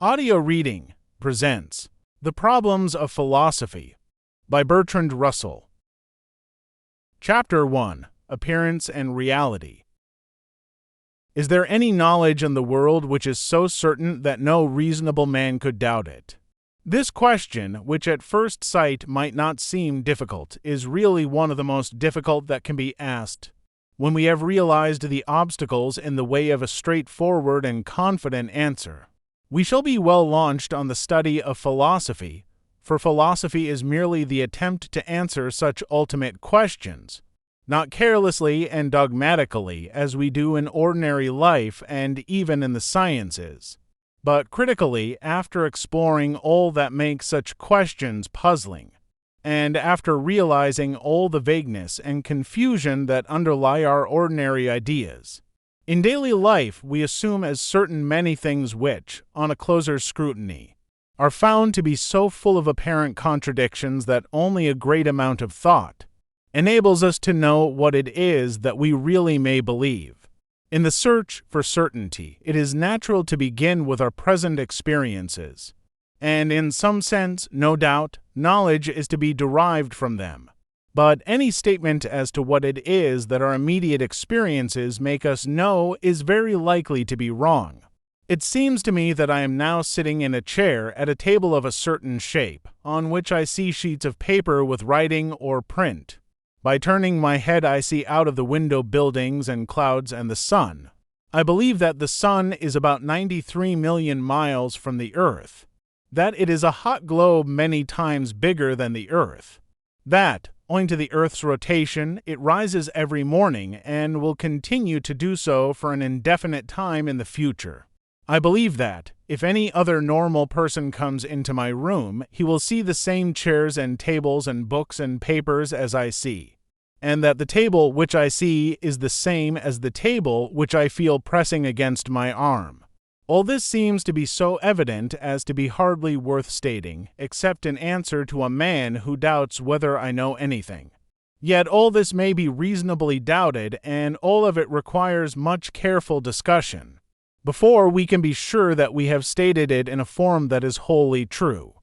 Audio Reading presents The Problems of Philosophy by Bertrand Russell. Chapter 1: Appearance and Reality. Is there any knowledge in the world which is so certain that no reasonable man could doubt it? This question, which at first sight might not seem difficult, is really one of the most difficult that can be asked. When we have realized the obstacles in the way of a straightforward and confident answer, we shall be well launched on the study of philosophy, for philosophy is merely the attempt to answer such ultimate questions, not carelessly and dogmatically as we do in ordinary life and even in the sciences, but critically after exploring all that makes such questions puzzling, and after realizing all the vagueness and confusion that underlie our ordinary ideas. In daily life, we assume as certain many things which, on a closer scrutiny, are found to be so full of apparent contradictions that only a great amount of thought enables us to know what it is that we really may believe. In the search for certainty, it is natural to begin with our present experiences, and in some sense, no doubt, knowledge is to be derived from them. But any statement as to what it is that our immediate experiences make us know is very likely to be wrong. It seems to me that I am now sitting in a chair at a table of a certain shape, on which I see sheets of paper with writing or print. By turning my head I see out of the window buildings and clouds and the sun. I believe that the sun is about 93 million miles from the earth, that it is a hot globe many times bigger than the earth, that, owing to the Earth's rotation, it rises every morning and will continue to do so for an indefinite time in the future. I believe that, if any other normal person comes into my room, he will see the same chairs and tables and books and papers as I see, and that the table which I see is the same as the table which I feel pressing against my arm. All this seems to be so evident as to be hardly worth stating, except in answer to a man who doubts whether I know anything. Yet all this may be reasonably doubted, and all of it requires much careful discussion before we can be sure that we have stated it in a form that is wholly true.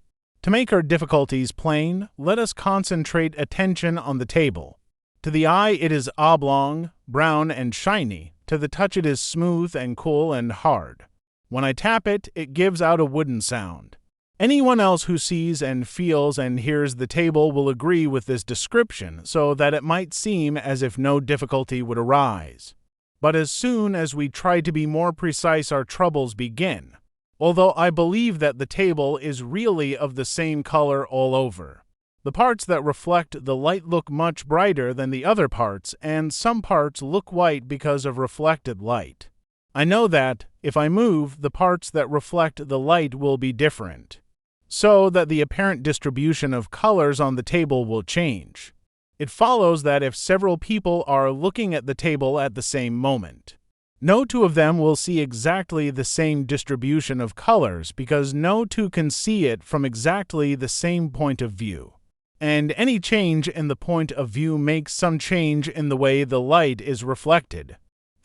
To make our difficulties plain, let us concentrate attention on the table. To the eye it is oblong, brown, and shiny. To the touch it is smooth and cool and hard. When I tap it, it gives out a wooden sound. Anyone else who sees and feels and hears the table will agree with this description, so that it might seem as if no difficulty would arise. But as soon as we try to be more precise, our troubles begin, although I believe that the table is really of the same color all over. The parts that reflect the light look much brighter than the other parts, and some parts look white because of reflected light. I know that, if I move, the parts that reflect the light will be different, so that the apparent distribution of colors on the table will change. It follows that if several people are looking at the table at the same moment, no two of them will see exactly the same distribution of colors because no two can see it from exactly the same point of view. And any change in the point of view makes some change in the way the light is reflected.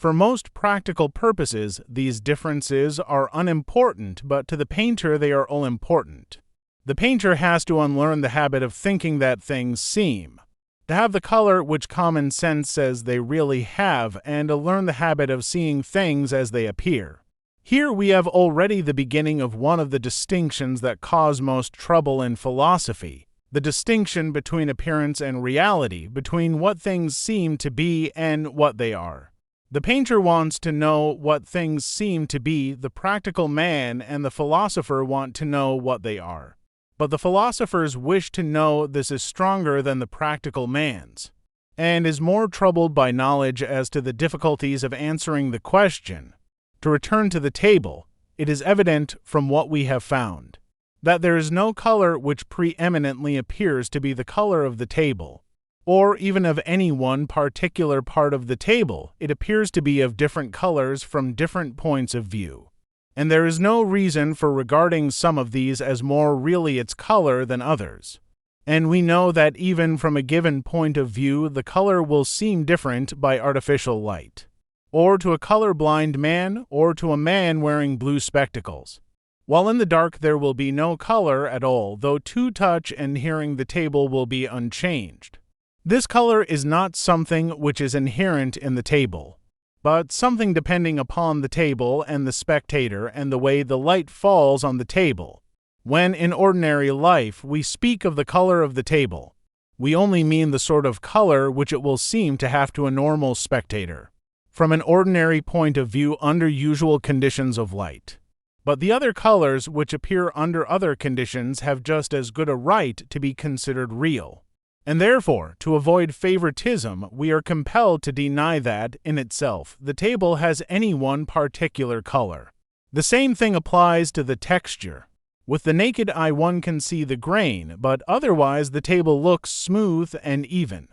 For most practical purposes, these differences are unimportant, but to the painter they are all important. The painter has to unlearn the habit of thinking that things seem, to have the color which common sense says they really have, and to learn the habit of seeing things as they appear. Here we have already the beginning of one of the distinctions that cause most trouble in philosophy, the distinction between appearance and reality, between what things seem to be and what they are. The painter wants to know what things seem to be, the practical man and the philosopher want to know what they are. But the philosopher's wish to know this is stronger than the practical man's, and is more troubled by knowledge as to the difficulties of answering the question. To return to the table, it is evident from what we have found, that there is no color which preeminently appears to be the color of the table, or even of any one particular part of the table. It appears to be of different colors from different points of view, and there is no reason for regarding some of these as more really its color than others. And we know that even from a given point of view the color will seem different by artificial light, or to a color-blind man, or to a man wearing blue spectacles. while in the dark there will be no color at all, though to touch and hearing the table will be unchanged. This color is not something which is inherent in the table, but something depending upon the table and the spectator and the way the light falls on the table. When in ordinary life we speak of the color of the table, we only mean the sort of color which it will seem to have to a normal spectator, from an ordinary point of view under usual conditions of light. But the other colors which appear under other conditions have just as good a right to be considered real. And therefore, to avoid favoritism, we are compelled to deny that, in itself, the table has any one particular color. The same thing applies to the texture. With the naked eye one can see the grain, but otherwise the table looks smooth and even.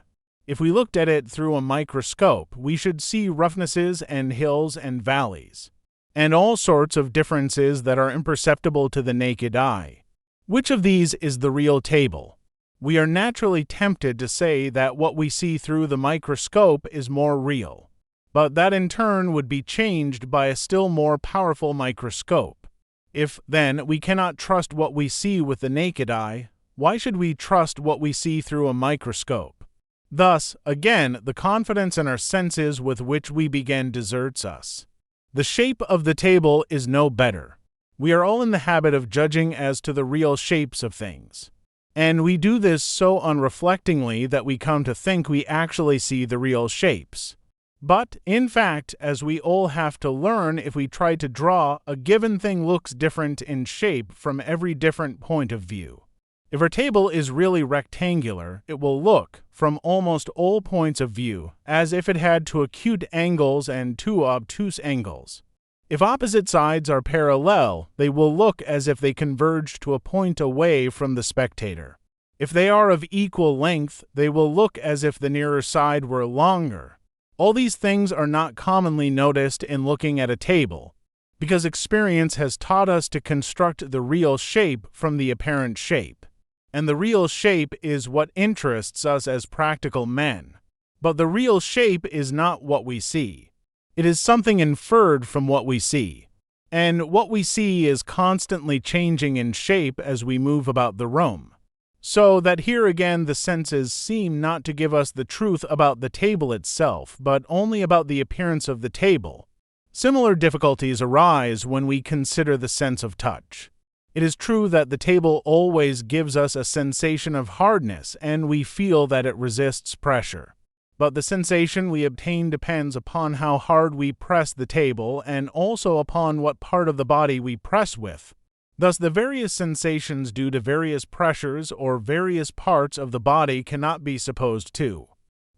If we looked at it through a microscope, we should see roughnesses and hills and valleys, and all sorts of differences that are imperceptible to the naked eye. Which of these is the real table? We are naturally tempted to say that what we see through the microscope is more real, but that in turn would be changed by a still more powerful microscope. If, then, we cannot trust what we see with the naked eye, why should we trust what we see through a microscope? Thus, again, the confidence in our senses with which we begin deserts us. The shape of the table is no better. We are all in the habit of judging as to the real shapes of things, and we do this so unreflectingly that we come to think we actually see the real shapes. But, in fact, as we all have to learn, if we try to draw, a given thing looks different in shape from every different point of view. If our table is really rectangular, it will look, from almost all points of view, as if it had two acute angles and two obtuse angles. If opposite sides are parallel, they will look as if they converged to a point away from the spectator. If they are of equal length, they will look as if the nearer side were longer. All these things are not commonly noticed in looking at a table, because experience has taught us to construct the real shape from the apparent shape, and the real shape is what interests us as practical men. But the real shape is not what we see. It is something inferred from what we see, and what we see is constantly changing in shape as we move about the room. So that here again the senses seem not to give us the truth about the table itself, but only about the appearance of the table. Similar difficulties arise when we consider the sense of touch. It is true that the table always gives us a sensation of hardness, and we feel that it resists pressure. But the sensation we obtain depends upon how hard we press the table, and also upon what part of the body we press with. Thus, the various sensations due to various pressures or various parts of the body cannot be supposed to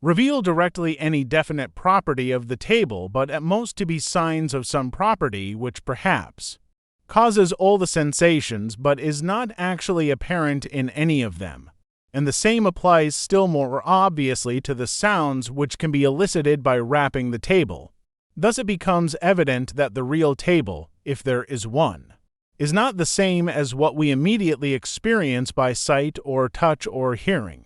reveal directly any definite property of the table, but at most to be signs of some property which perhaps causes all the sensations, but is not actually apparent in any of them. And the same applies still more obviously to the sounds which can be elicited by rapping the table. Thus it becomes evident that the real table, if there is one, is not the same as what we immediately experience by sight or touch or hearing.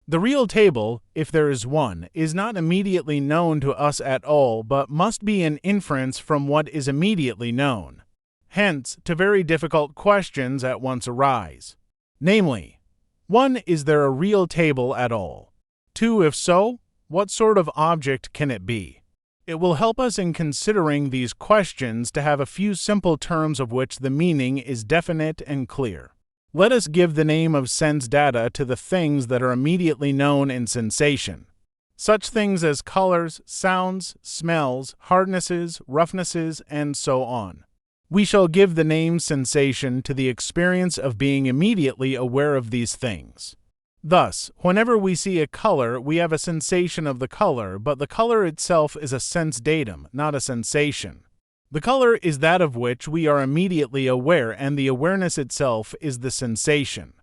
The real table, if there is one, is not immediately known to us at all, but must be an inference from what is immediately known. Hence, two very difficult questions at once arise. Namely, 1. Is there a real table at all? 2. If so, what sort of object can it be? It will help us in considering these questions to have a few simple terms of which the meaning is definite and clear. Let us give the name of sense data to the things that are immediately known in sensation. Such things as colors, sounds, smells, hardnesses, roughnesses, and so on. We shall give the name sensation to the experience of being immediately aware of these things. Thus, whenever we see a color, we have a sensation of the color, but the color itself is a sense datum, not a sensation. The color is that of which we are immediately aware, and the awareness itself is the sensation.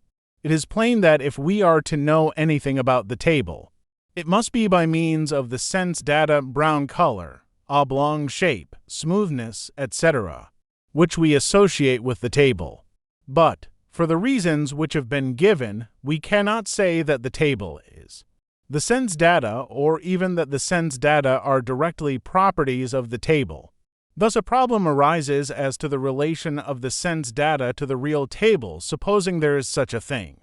It is plain that if we are to know anything about the table, it must be by means of the sense data brown color, oblong shape, smoothness, etc., which we associate with the table. But, for the reasons which have been given, we cannot say that the table is the sense data, or even that the sense data are directly properties of the table. Thus a problem arises as to the relation of the sense data to the real table, supposing there is such a thing.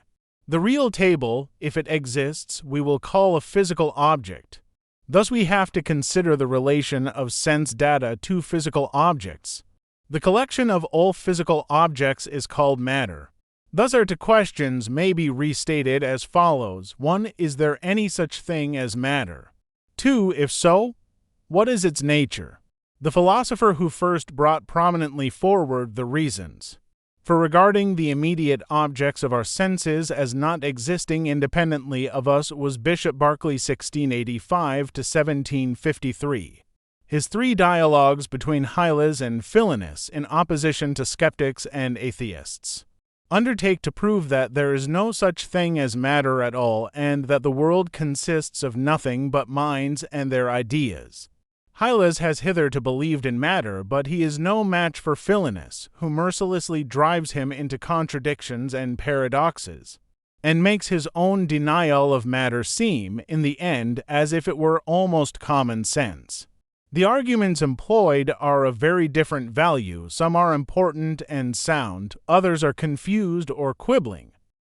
The real table, if it exists, we will call a physical object. Thus we have to consider the relation of sense data to physical objects. The collection of all physical objects is called matter. Thus our two questions may be restated as follows. 1. Is there any such thing as matter? 2. If so, what is its nature? The philosopher who first brought prominently forward the reasons for regarding the immediate objects of our senses as not existing independently of us was Bishop Berkeley 1685 to 1753. His 3 dialogues between Hylas and Philinus in opposition to skeptics and atheists undertake to prove that there is no such thing as matter at all and that the world consists of nothing but minds and their ideas. Hylas has hitherto believed in matter, but he is no match for Philinus, who mercilessly drives him into contradictions and paradoxes, and makes his own denial of matter seem, in the end, as if it were almost common sense. The arguments employed are of very different value. Some are important and sound, others are confused or quibbling.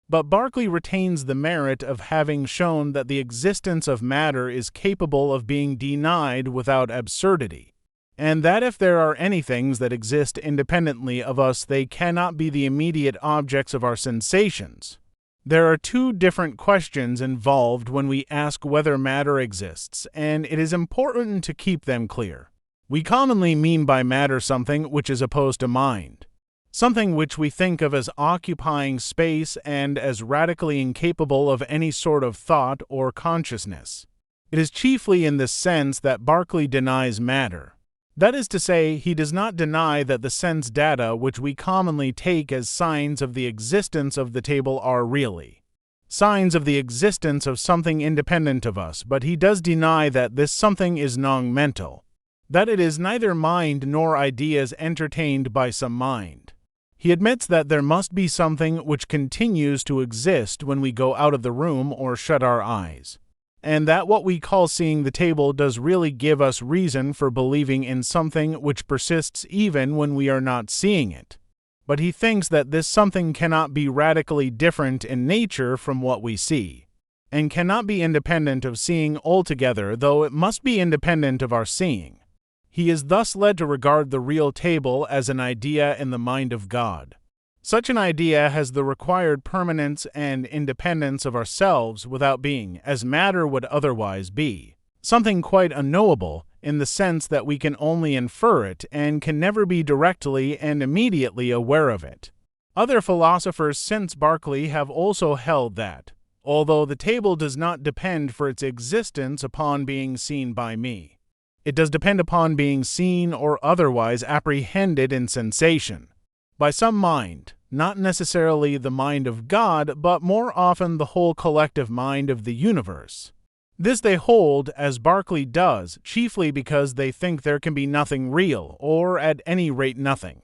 But Berkeley retains the merit of having shown that the existence of matter is capable of being denied without absurdity, and that if there are any things that exist independently of us, they cannot be the immediate objects of our sensations. There are 2 different questions involved when we ask whether matter exists, and it is important to keep them clear. We commonly mean by matter something which is opposed to mind, something which we think of as occupying space and as radically incapable of any sort of thought or consciousness. It is chiefly in this sense that Berkeley denies matter. That is to say, he does not deny that the sense data which we commonly take as signs of the existence of the table are really signs of the existence of something independent of us, but he does deny that this something is non-mental, that it is neither mind nor ideas entertained by some mind. He admits that there must be something which continues to exist when we go out of the room or shut our eyes, and that what we call seeing the table does really give us reason for believing in something which persists even when we are not seeing it. But he thinks that this something cannot be radically different in nature from what we see, and cannot be independent of seeing altogether, though it must be independent of our seeing. He is thus led to regard the real table as an idea in the mind of God. Such an idea has the required permanence and independence of ourselves without being, as matter would otherwise be, something quite unknowable in the sense that we can only infer it and can never be directly and immediately aware of it. Other philosophers since Berkeley have also held that, although the table does not depend for its existence upon being seen by me, it does depend upon being seen or otherwise apprehended in sensation by some mind, not necessarily the mind of God, but more often the whole collective mind of the universe. This they hold, as Berkeley does, chiefly because they think there can be nothing real, or at any rate nothing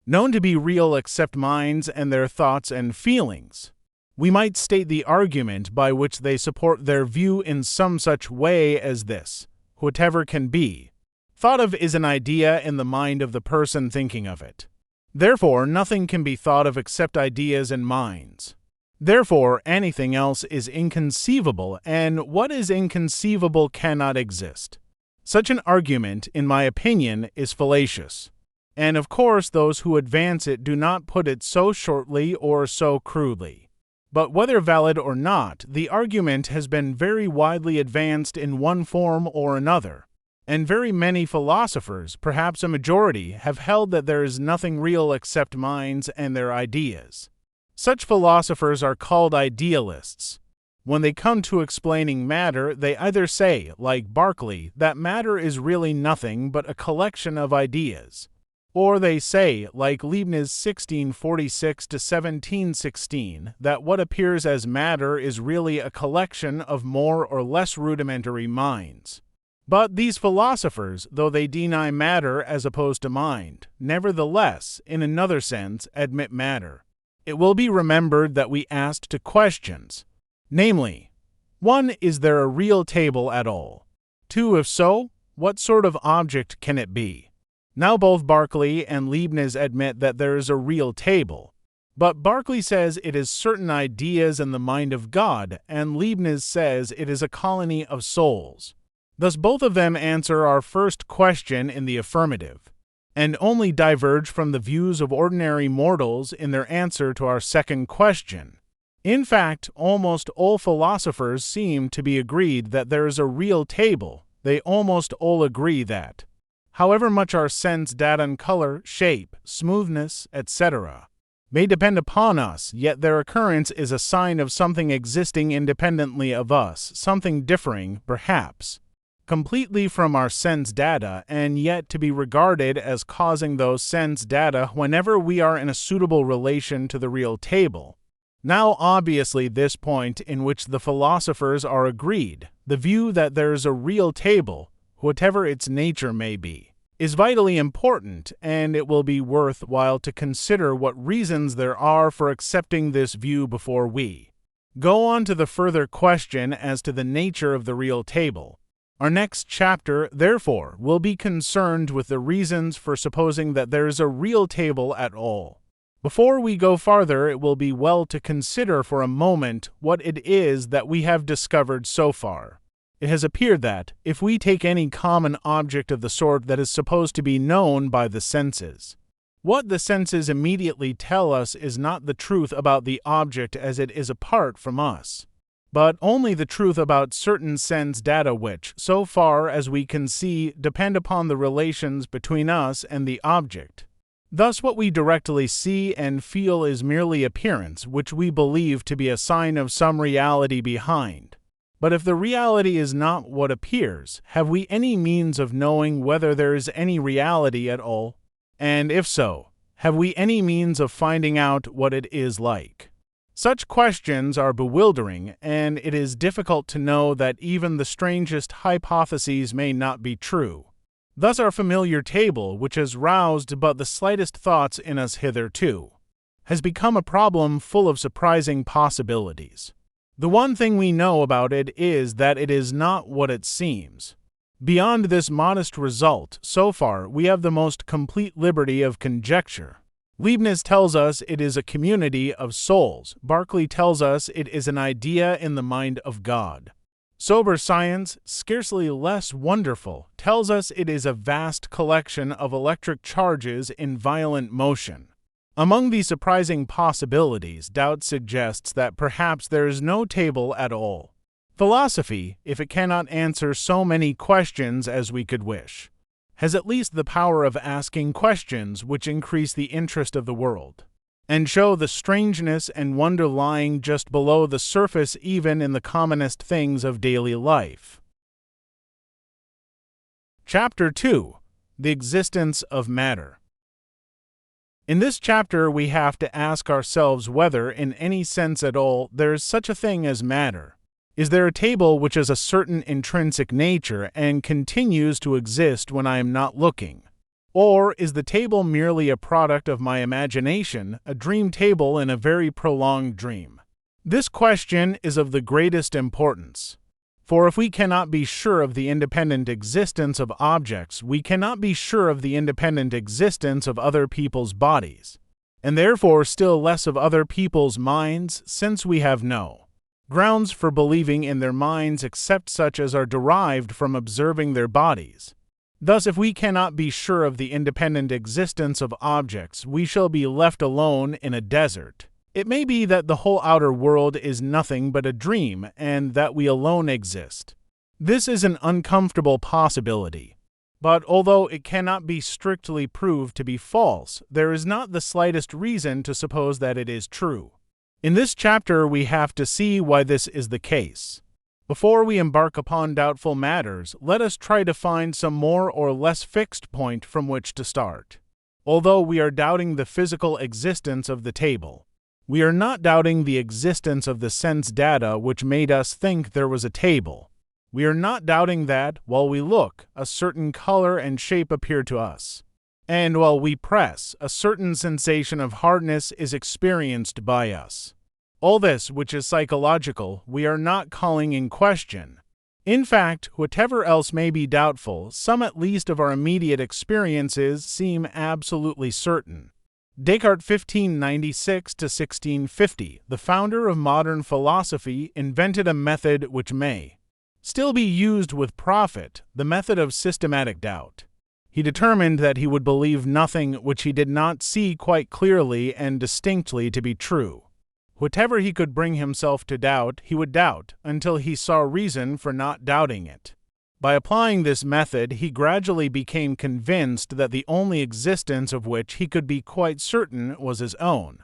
known to be real except minds and their thoughts and feelings. We might state the argument by which they support their view in some such way as this: whatever can be thought of is an idea in the mind of the person thinking of it. Therefore, nothing can be thought of except ideas and minds. Therefore, anything else is inconceivable, and what is inconceivable cannot exist. Such an argument, in my opinion, is fallacious, and of course those who advance it do not put it so shortly or so crudely. But whether valid or not, the argument has been very widely advanced in one form or another, and very many philosophers, perhaps a majority, have held that there is nothing real except minds and their ideas. Such philosophers are called idealists. When they come to explaining matter, they either say, like Berkeley, that matter is really nothing but a collection of ideas, or they say, like Leibniz 1646 to 1716, that what appears as matter is really a collection of more or less rudimentary minds. But these philosophers, though they deny matter as opposed to mind, nevertheless, in another sense, admit matter. It will be remembered that we asked 2 questions, namely, 1. Is there a real table at all? 2. If so, what sort of object can it be? Now both Berkeley and Leibniz admit that there is a real table, but Berkeley says it is certain ideas in the mind of God, and Leibniz says it is a colony of souls. Thus both of them answer our first question in the affirmative, and only diverge from the views of ordinary mortals in their answer to our second question. In fact, almost all philosophers seem to be agreed that there is a real table. They almost all agree that, however much our sense data and color, shape, smoothness, etc., may depend upon us, yet their occurrence is a sign of something existing independently of us, something differing, perhaps, completely from our sense data, and yet to be regarded as causing those sense data whenever we are in a suitable relation to the real table. Now, obviously, this point in which the philosophers are agreed, the view that there is a real table, whatever its nature may be, is vitally important, and it will be worthwhile to consider what reasons there are for accepting this view before we go on to the further question as to the nature of the real table. Our next chapter, therefore, will be concerned with the reasons for supposing that there is a real table at all. Before we go farther, it will be well to consider for a moment what it is that we have discovered so far. It has appeared that, if we take any common object of the sort that is supposed to be known by the senses, what the senses immediately tell us is not the truth about the object as it is apart from us, but only the truth about certain sense data which, so far as we can see, depend upon the relations between us and the object. Thus what we directly see and feel is merely appearance, which we believe to be a sign of some reality behind. But if the reality is not what appears, have we any means of knowing whether there is any reality at all? And if so, have we any means of finding out what it is like? Such questions are bewildering, and it is difficult to know that even the strangest hypotheses may not be true. Thus our familiar table, which has roused but the slightest thoughts in us hitherto, has become a problem full of surprising possibilities. The one thing we know about it is that it is not what it seems. Beyond this modest result, so far, we have the most complete liberty of conjecture. Leibniz tells us it is a community of souls. Berkeley tells us it is an idea in the mind of God. Sober science, scarcely less wonderful, tells us it is a vast collection of electric charges in violent motion. Among these surprising possibilities, doubt suggests that perhaps there is no table at all. Philosophy, if it cannot answer so many questions as we could wish, has at least the power of asking questions which increase the interest of the world, and show the strangeness and wonder lying just below the surface even in the commonest things of daily life. Chapter 2. The Existence of Matter. In this chapter we have to ask ourselves whether, in any sense at all, there is such a thing as matter. Is there a table which has a certain intrinsic nature and continues to exist when I am not looking? Or is the table merely a product of my imagination, a dream table in a very prolonged dream? This question is of the greatest importance. For if we cannot be sure of the independent existence of objects, we cannot be sure of the independent existence of other people's bodies, and therefore still less of other people's minds, since we have no grounds for believing in their minds except such as are derived from observing their bodies. Thus, if we cannot be sure of the independent existence of objects, we shall be left alone in a desert. It may be that the whole outer world is nothing but a dream, and that we alone exist. This is an uncomfortable possibility, but although it cannot be strictly proved to be false, there is not the slightest reason to suppose that it is true. In this chapter we have to see why this is the case. Before we embark upon doubtful matters, let us try to find some more or less fixed point from which to start. Although we are doubting the physical existence of the table, we are not doubting the existence of the sense data which made us think there was a table. We are not doubting that, while we look, a certain color and shape appear to us, and while we press, a certain sensation of hardness is experienced by us. All this, which is psychological, we are not calling in question. In fact, whatever else may be doubtful, some at least of our immediate experiences seem absolutely certain. Descartes 1596 to 1650, the founder of modern philosophy, invented a method which may still be used with profit, the method of systematic doubt. He determined that he would believe nothing which he did not see quite clearly and distinctly to be true. Whatever he could bring himself to doubt, he would doubt until he saw reason for not doubting it. By applying this method, he gradually became convinced that the only existence of which he could be quite certain was his own.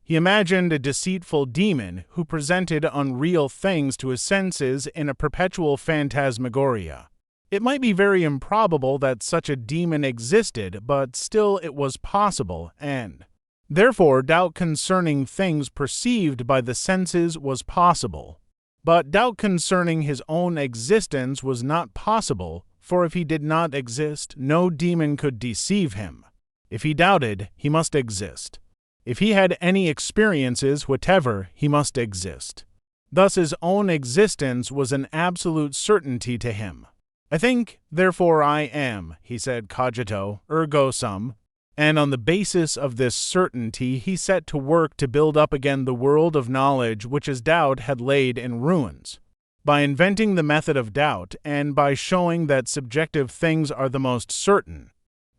He imagined a deceitful demon who presented unreal things to his senses in a perpetual phantasmagoria. It might be very improbable that such a demon existed, but still it was possible, and therefore doubt concerning things perceived by the senses was possible. But doubt concerning his own existence was not possible, for if he did not exist, no demon could deceive him. If he doubted, he must exist. If he had any experiences whatever, he must exist. Thus his own existence was an absolute certainty to him. I think, therefore I am, he said, cogito, ergo sum, and on the basis of this certainty he set to work to build up again the world of knowledge which his doubt had laid in ruins. By inventing the method of doubt, and by showing that subjective things are the most certain,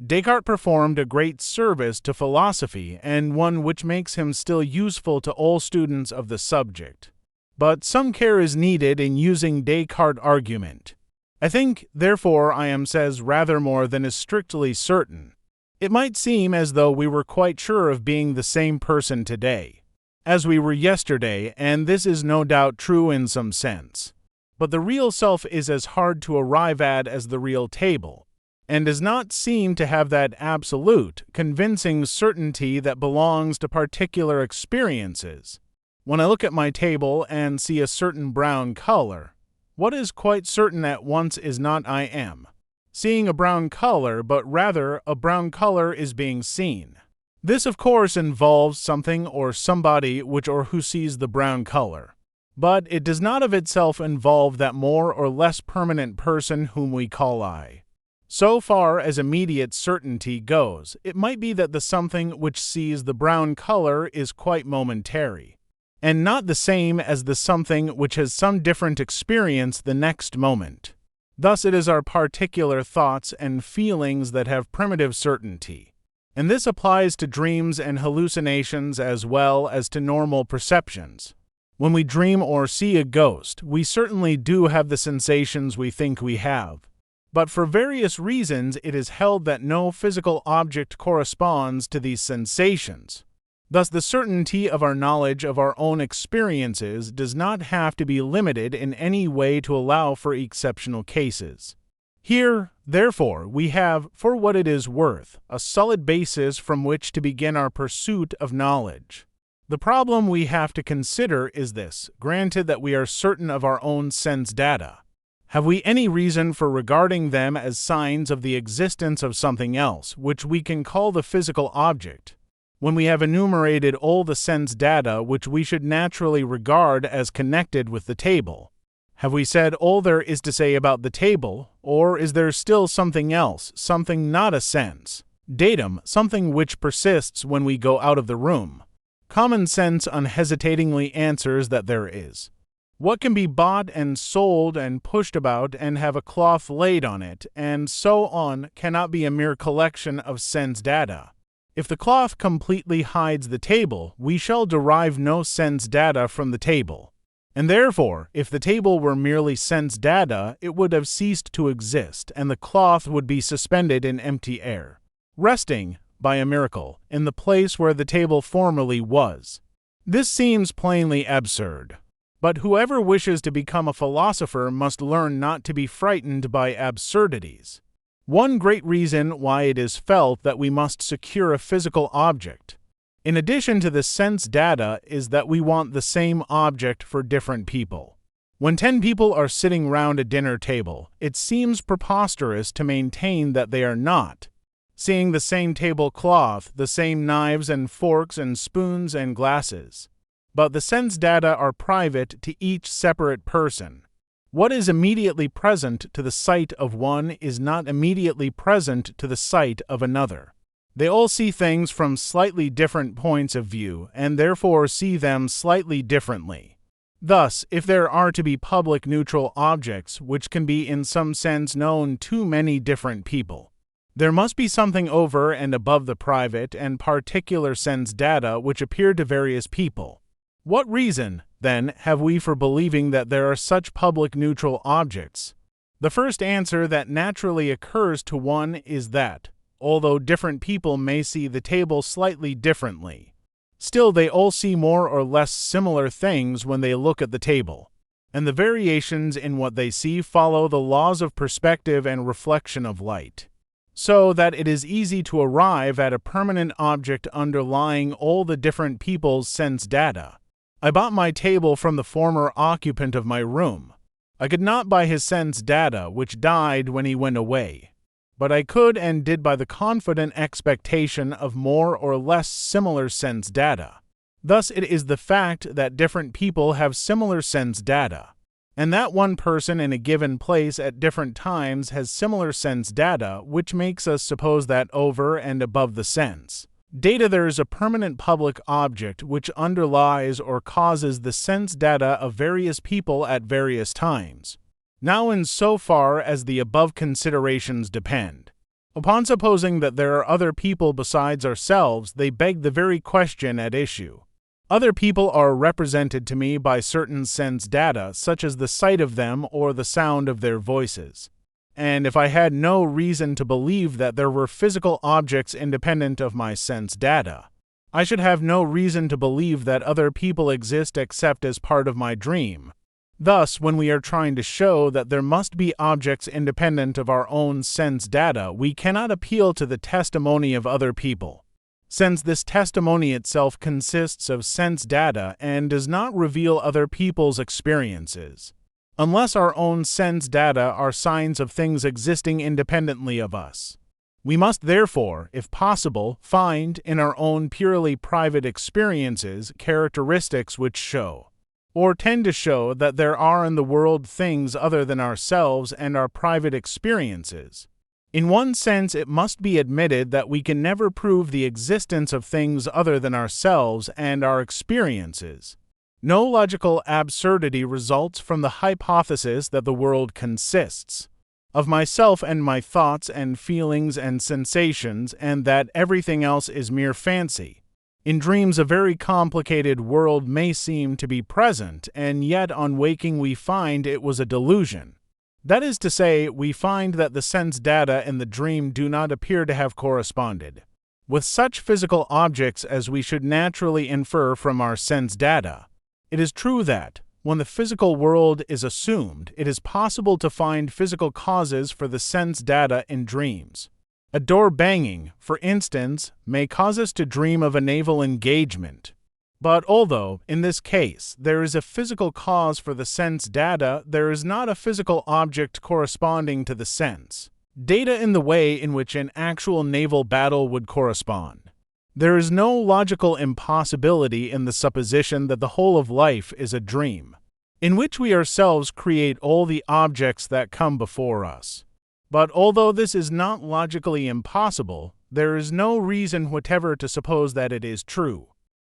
Descartes performed a great service to philosophy, and one which makes him still useful to all students of the subject. But some care is needed in using Descartes' argument. I think, therefore I am says rather more than is strictly certain. It might seem as though we were quite sure of being the same person today, as we were yesterday, and this is no doubt true in some sense. But the real self is as hard to arrive at as the real table, and does not seem to have that absolute, convincing certainty that belongs to particular experiences. When I look at my table and see a certain brown color, what is quite certain at once is not I am seeing a brown color, but rather a brown color is being seen. This, of course, involves something or somebody which or who sees the brown color. But it does not of itself involve that more or less permanent person whom we call I. So far as immediate certainty goes, it might be that the something which sees the brown color is quite momentary, and not the same as the something which has some different experience the next moment. Thus it is our particular thoughts and feelings that have primitive certainty, and this applies to dreams and hallucinations as well as to normal perceptions. When we dream or see a ghost, we certainly do have the sensations we think we have, but for various reasons it is held that no physical object corresponds to these sensations. Thus the certainty of our knowledge of our own experiences does not have to be limited in any way to allow for exceptional cases. Here, therefore, we have, for what it is worth, a solid basis from which to begin our pursuit of knowledge. The problem we have to consider is this: granted that we are certain of our own sense data, have we any reason for regarding them as signs of the existence of something else, which we can call the physical object, when we have enumerated all the sense data which we should naturally regard as connected with the table? Have we said all there is to say about the table, or is there still something else, something not a sense datum, something which persists when we go out of the room? Common sense unhesitatingly answers that there is. What can be bought and sold and pushed about and have a cloth laid on it, and so on, cannot be a mere collection of sense data. If the cloth completely hides the table, we shall derive no sense data from the table. And therefore, if the table were merely sense data, it would have ceased to exist, and the cloth would be suspended in empty air, resting, by a miracle, in the place where the table formerly was. This seems plainly absurd. But whoever wishes to become a philosopher must learn not to be frightened by absurdities. One great reason why it is felt that we must secure a physical object, in addition to the sense data, is that we want the same object for different people. When 10 people are sitting round a dinner table, it seems preposterous to maintain that they are not seeing the same tablecloth, the same knives and forks and spoons and glasses. But the sense data are private to each separate person. What is immediately present to the sight of one is not immediately present to the sight of another. They all see things from slightly different points of view and therefore see them slightly differently. Thus, if there are to be public neutral objects which can be in some sense known to many different people, there must be something over and above the private and particular sense data which appear to various people. What reason, then, have we for believing that there are such public neutral objects? The first answer that naturally occurs to one is that, although different people may see the table slightly differently, still they all see more or less similar things when they look at the table, and the variations in what they see follow the laws of perspective and reflection of light, so that it is easy to arrive at a permanent object underlying all the different people's sense data. I bought my table from the former occupant of my room. I could not buy his sense data, which died when he went away, but I could and did buy the confident expectation of more or less similar sense data. Thus it is the fact that different people have similar sense data, and that one person in a given place at different times has similar sense data, which makes us suppose that over and above the sense data there is a permanent public object which underlies or causes the sense data of various people at various times. Now, in so far as the above considerations depend upon supposing that there are other people besides ourselves, they beg the very question at issue. Other people are represented to me by certain sense data, such as the sight of them or the sound of their voices. And if I had no reason to believe that there were physical objects independent of my sense data, I should have no reason to believe that other people exist except as part of my dream. Thus, when we are trying to show that there must be objects independent of our own sense data, we cannot appeal to the testimony of other people, since this testimony itself consists of sense data and does not reveal other people's experiences, unless our own sense data are signs of things existing independently of us. We must therefore, if possible, find in our own purely private experiences characteristics which show, or tend to show, that there are in the world things other than ourselves and our private experiences. In one sense, it must be admitted that we can never prove the existence of things other than ourselves and our experiences. No logical absurdity results from the hypothesis that the world consists of myself and my thoughts and feelings and sensations, and that everything else is mere fancy. In dreams, a very complicated world may seem to be present, and yet on waking we find it was a delusion. That is to say, we find that the sense data in the dream do not appear to have corresponded with such physical objects as we should naturally infer from our sense data. It is true that, when the physical world is assumed, it is possible to find physical causes for the sense data in dreams. A door banging, for instance, may cause us to dream of a naval engagement. But although, in this case, there is a physical cause for the sense data, there is not a physical object corresponding to the sense data in the way in which an actual naval battle would correspond. There is no logical impossibility in the supposition that the whole of life is a dream, in which we ourselves create all the objects that come before us. But although this is not logically impossible, there is no reason whatever to suppose that it is true,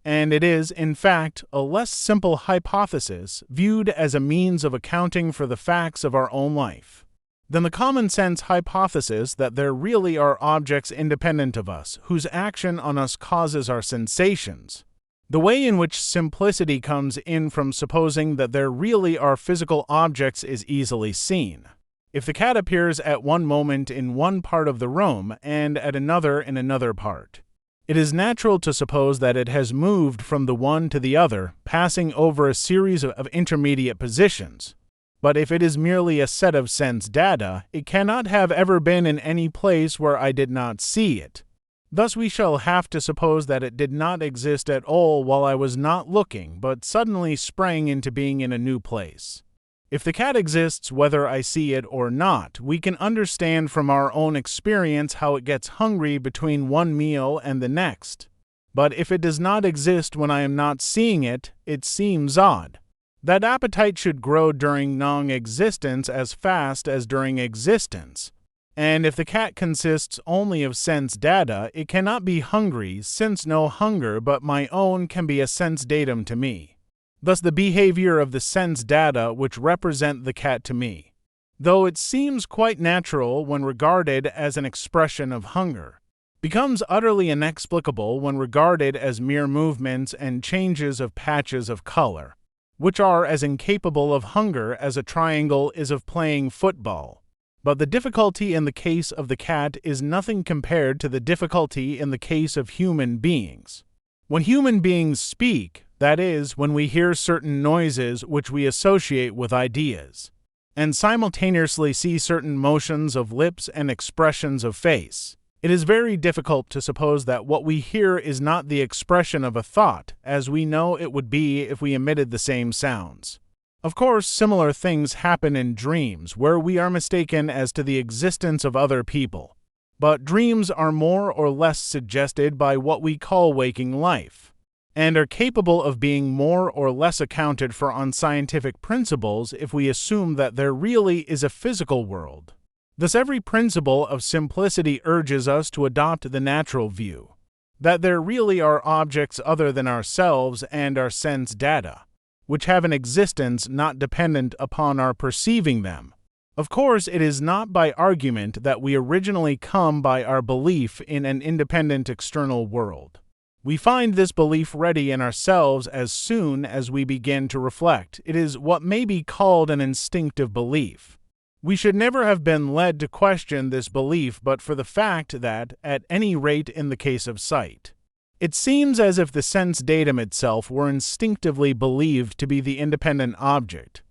and it is, in fact, a less simple hypothesis viewed as a means of accounting for the facts of our own life than the common-sense hypothesis that there really are objects independent of us, whose action on us causes our sensations. The way in which simplicity comes in from supposing that there really are physical objects is easily seen. If the cat appears at one moment in one part of the room and at another in another part, it is natural to suppose that it has moved from the one to the other, passing over a series of intermediate positions. But if it is merely a set of sense data, it cannot have ever been in any place where I did not see it. Thus we shall have to suppose that it did not exist at all while I was not looking, but suddenly sprang into being in a new place. If the cat exists whether I see it or not, we can understand from our own experience how it gets hungry between one meal and the next. But if it does not exist when I am not seeing it, it seems odd. that appetite should grow during non-existence as fast as during existence, and if the cat consists only of sense data, it cannot be hungry, since no hunger but my own can be a sense datum to me. Thus the behavior of the sense data which represent the cat to me, though it seems quite natural when regarded as an expression of hunger, becomes utterly inexplicable when regarded as mere movements and changes of patches of color, which are as incapable of hunger as a triangle is of playing football. But the difficulty in the case of the cat is nothing compared to the difficulty in the case of human beings. When human beings speak, that is, when we hear certain noises which we associate with ideas, and simultaneously see certain motions of lips and expressions of face, it is very difficult to suppose that what we hear is not the expression of a thought, as we know it would be if we emitted the same sounds. Of course, similar things happen in dreams, where we are mistaken as to the existence of other people. But dreams are more or less suggested by what we call waking life, and are capable of being more or less accounted for on scientific principles if we assume that there really is a physical world. Thus every principle of simplicity urges us to adopt the natural view, that there really are objects other than ourselves and our sense data, which have an existence not dependent upon our perceiving them. Of course, it is not by argument that we originally come by our belief in an independent external world. We find this belief ready in ourselves as soon as we begin to reflect. It is what may be called an instinctive belief. We should never have been led to question this belief but for the fact that, at any rate in the case of sight, it seems as if the sense datum itself were instinctively believed to be the independent object,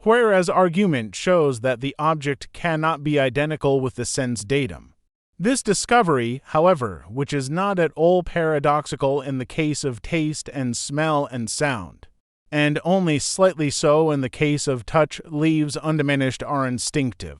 whereas argument shows that the object cannot be identical with the sense datum. This discovery, however, which is not at all paradoxical in the case of taste and smell and sound, and only slightly so in the case of touch, leaves undiminished our instinctive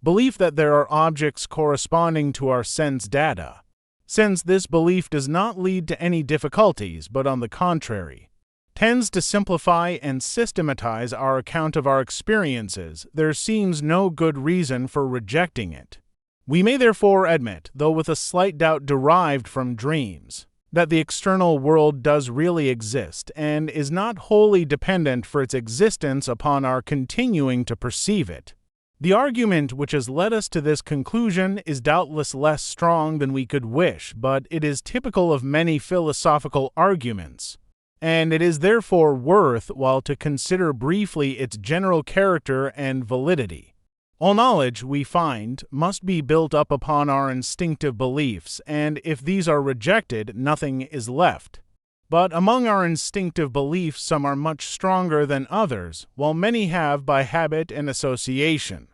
belief that there are objects corresponding to our sense data. Since this belief does not lead to any difficulties, but on the contrary, tends to simplify and systematize our account of our experiences, there seems no good reason for rejecting it. We may therefore admit, though with a slight doubt derived from dreams, that the external world does really exist and is not wholly dependent for its existence upon our continuing to perceive it. The argument which has led us to this conclusion is doubtless less strong than we could wish, but it is typical of many philosophical arguments, and it is therefore worth while to consider briefly its general character and validity. All knowledge, we find, must be built up upon our instinctive beliefs, and if these are rejected, nothing is left. But among our instinctive beliefs some are much stronger than others, while many have, by habit and association,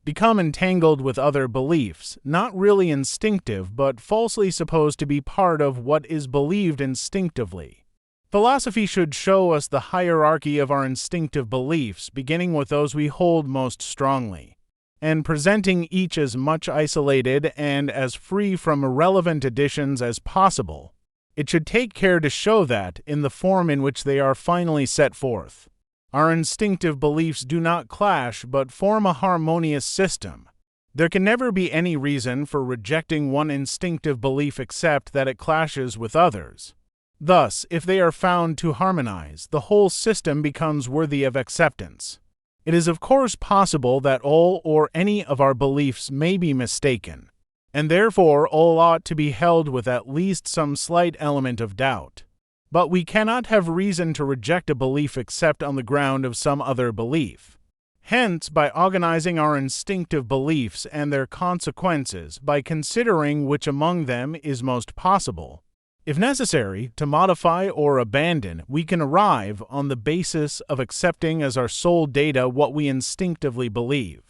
become entangled with other beliefs, not really instinctive, but falsely supposed to be part of what is believed instinctively. Philosophy should show us the hierarchy of our instinctive beliefs, beginning with those we hold most strongly, and presenting each as much isolated and as free from irrelevant additions as possible. It should take care to show that, in the form in which they are finally set forth, our instinctive beliefs do not clash but form a harmonious system. There can never be any reason for rejecting one instinctive belief except that it clashes with others. Thus, if they are found to harmonize, the whole system becomes worthy of acceptance. It is of course possible that all or any of our beliefs may be mistaken, and therefore all ought to be held with at least some slight element of doubt. But we cannot have reason to reject a belief except on the ground of some other belief. Hence, by organizing our instinctive beliefs and their consequences, by considering which among them is most possible, if necessary, to modify or abandon, we can arrive, on the basis of accepting as our sole data what we instinctively believe,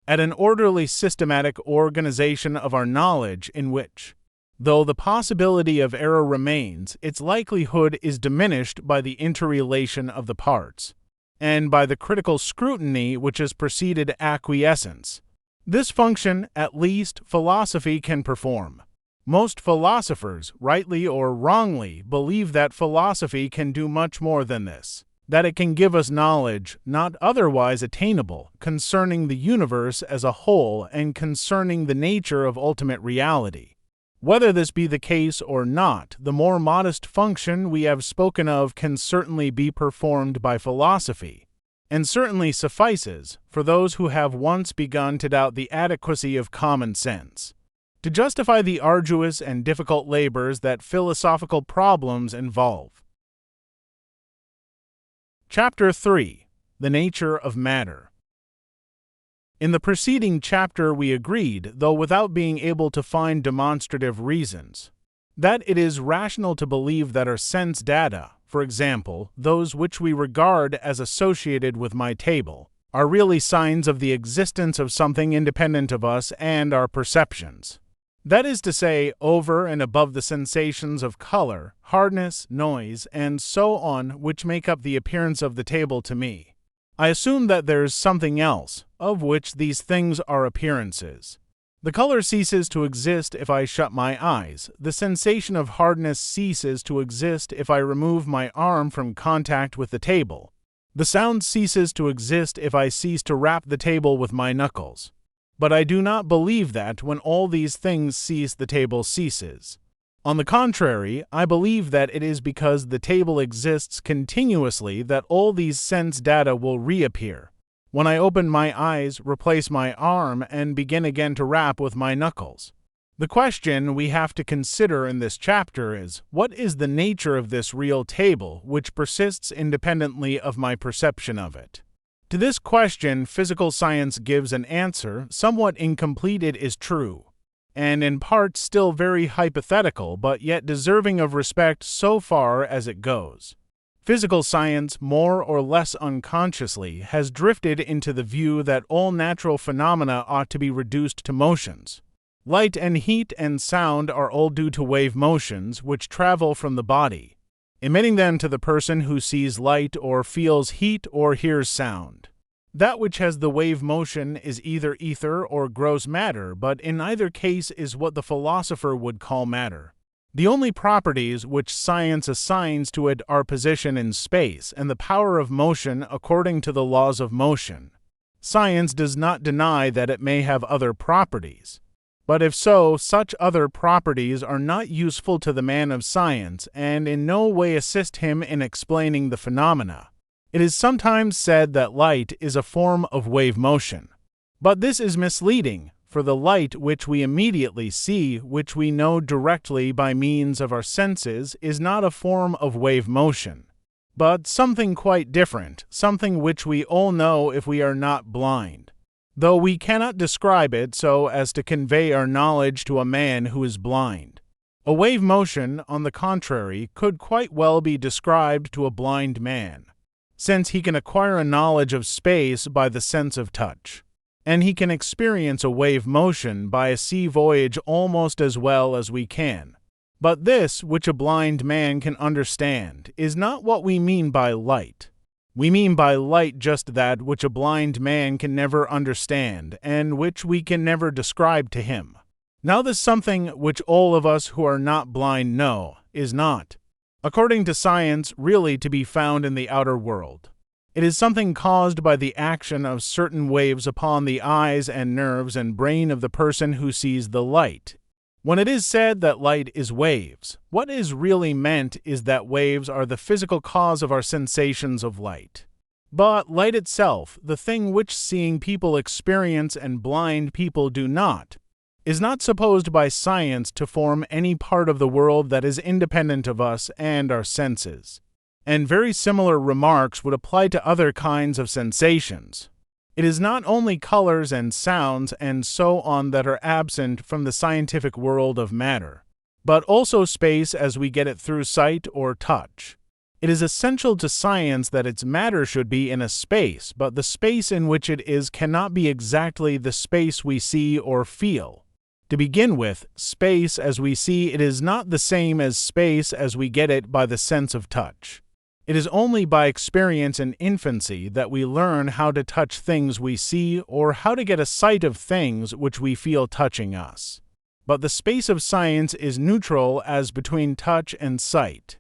at an orderly systematic organization of our knowledge in which, though the possibility of error remains, its likelihood is diminished by the interrelation of the parts, and by the critical scrutiny which has preceded acquiescence. This function, at least, philosophy can perform. Most philosophers, rightly or wrongly, believe that philosophy can do much more than this. that it can give us knowledge not otherwise attainable concerning the universe as a whole and concerning the nature of ultimate reality. Whether this be the case or not, the more modest function we have spoken of can certainly be performed by philosophy, and certainly suffices for those who have once begun to doubt the adequacy of common sense, to justify the arduous and difficult labors that philosophical problems involve. Chapter 3. The Nature of Matter. In the preceding chapter we agreed, though without being able to find demonstrative reasons, that it is rational to believe that our sense data, for example, those which we regard as associated with my table, are really signs of the existence of something independent of us and our perceptions. That is to say, over and above the sensations of color, hardness, noise, and so on which make up the appearance of the table to me. I assume that there is something else, of which these things are appearances. The color ceases to exist if I shut my eyes. The sensation of hardness ceases to exist if I remove my arm from contact with the table. The sound ceases to exist if I cease to rap the table with my knuckles. But I do not believe that when all these things cease, the table ceases. On the contrary, I believe that it is because the table exists continuously that all these sense data will reappear. When I open my eyes, replace my arm, and begin again to rap with my knuckles. The question we have to consider in this chapter is, what is the nature of this real table which persists independently of my perception of it? To this question, physical science gives an answer, somewhat incomplete it is true, and in part still very hypothetical, but yet deserving of respect so far as it goes. Physical science, more or less unconsciously, has drifted into the view that all natural phenomena ought to be reduced to motions. Light and heat and sound are all due to wave motions which travel from the body, emitting them to the person who sees light or feels heat or hears sound. That which has the wave motion is either ether or gross matter, but in either case is what the philosopher would call matter. The only properties which science assigns to it are position in space and the power of motion according to the laws of motion. Science does not deny that it may have other properties. But if so, such other properties are not useful to the man of science and in no way assist him in explaining the phenomena. It is sometimes said that light is a form of wave motion. But this is misleading, for the light which we immediately see, which we know directly by means of our senses, is not a form of wave motion, but something quite different, something which we all know if we are not blind, though we cannot describe it so as to convey our knowledge to a man who is blind. A wave motion, on the contrary, could quite well be described to a blind man, since he can acquire a knowledge of space by the sense of touch, and he can experience a wave motion by a sea voyage almost as well as we can. But this, which a blind man can understand, is not what we mean by light. We mean by light just that which a blind man can never understand, and which we can never describe to him. Now this something which all of us who are not blind know, is not, according to science, really to be found in the outer world. It is something caused by the action of certain waves upon the eyes and nerves and brain of the person who sees the light. When it is said that light is waves, what is really meant is that waves are the physical cause of our sensations of light. But light itself, the thing which seeing people experience and blind people do not, is not supposed by science to form any part of the world that is independent of us and our senses. And very similar remarks would apply to other kinds of sensations. It is not only colors and sounds and so on that are absent from the scientific world of matter, but also space as we get it through sight or touch. It is essential to science that its matter should be in a space, but the space in which it is cannot be exactly the space we see or feel. To begin with, space as we see it is not the same as space as we get it by the sense of touch. It is only by experience in infancy that we learn how to touch things we see or how to get a sight of things which we feel touching us. But the space of science is neutral as between touch and sight.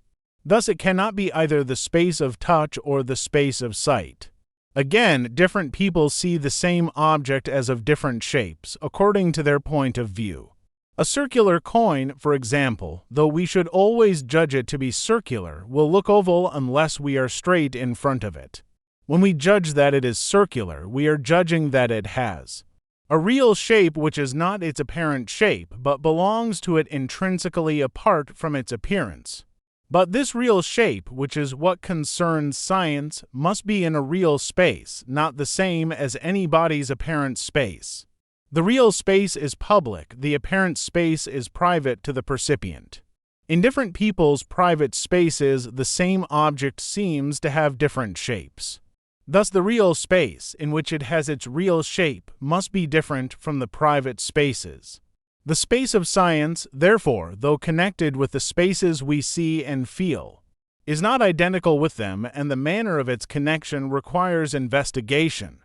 Thus it cannot be either the space of touch or the space of sight. Again, different people see the same object as of different shapes, according to their point of view. A circular coin, for example, though we should always judge it to be circular, will look oval unless we are straight in front of it. When we judge that it is circular, we are judging that it has a real shape which is not its apparent shape, but belongs to it intrinsically apart from its appearance. But this real shape, which is what concerns science, must be in a real space, not the same as any body's apparent space. The real space is public, the apparent space is private to the percipient. In different people's private spaces, the same object seems to have different shapes. Thus the real space, in which it has its real shape, must be different from the private spaces. The space of science, therefore, though connected with the spaces we see and feel, is not identical with them, and the manner of its connection requires investigation.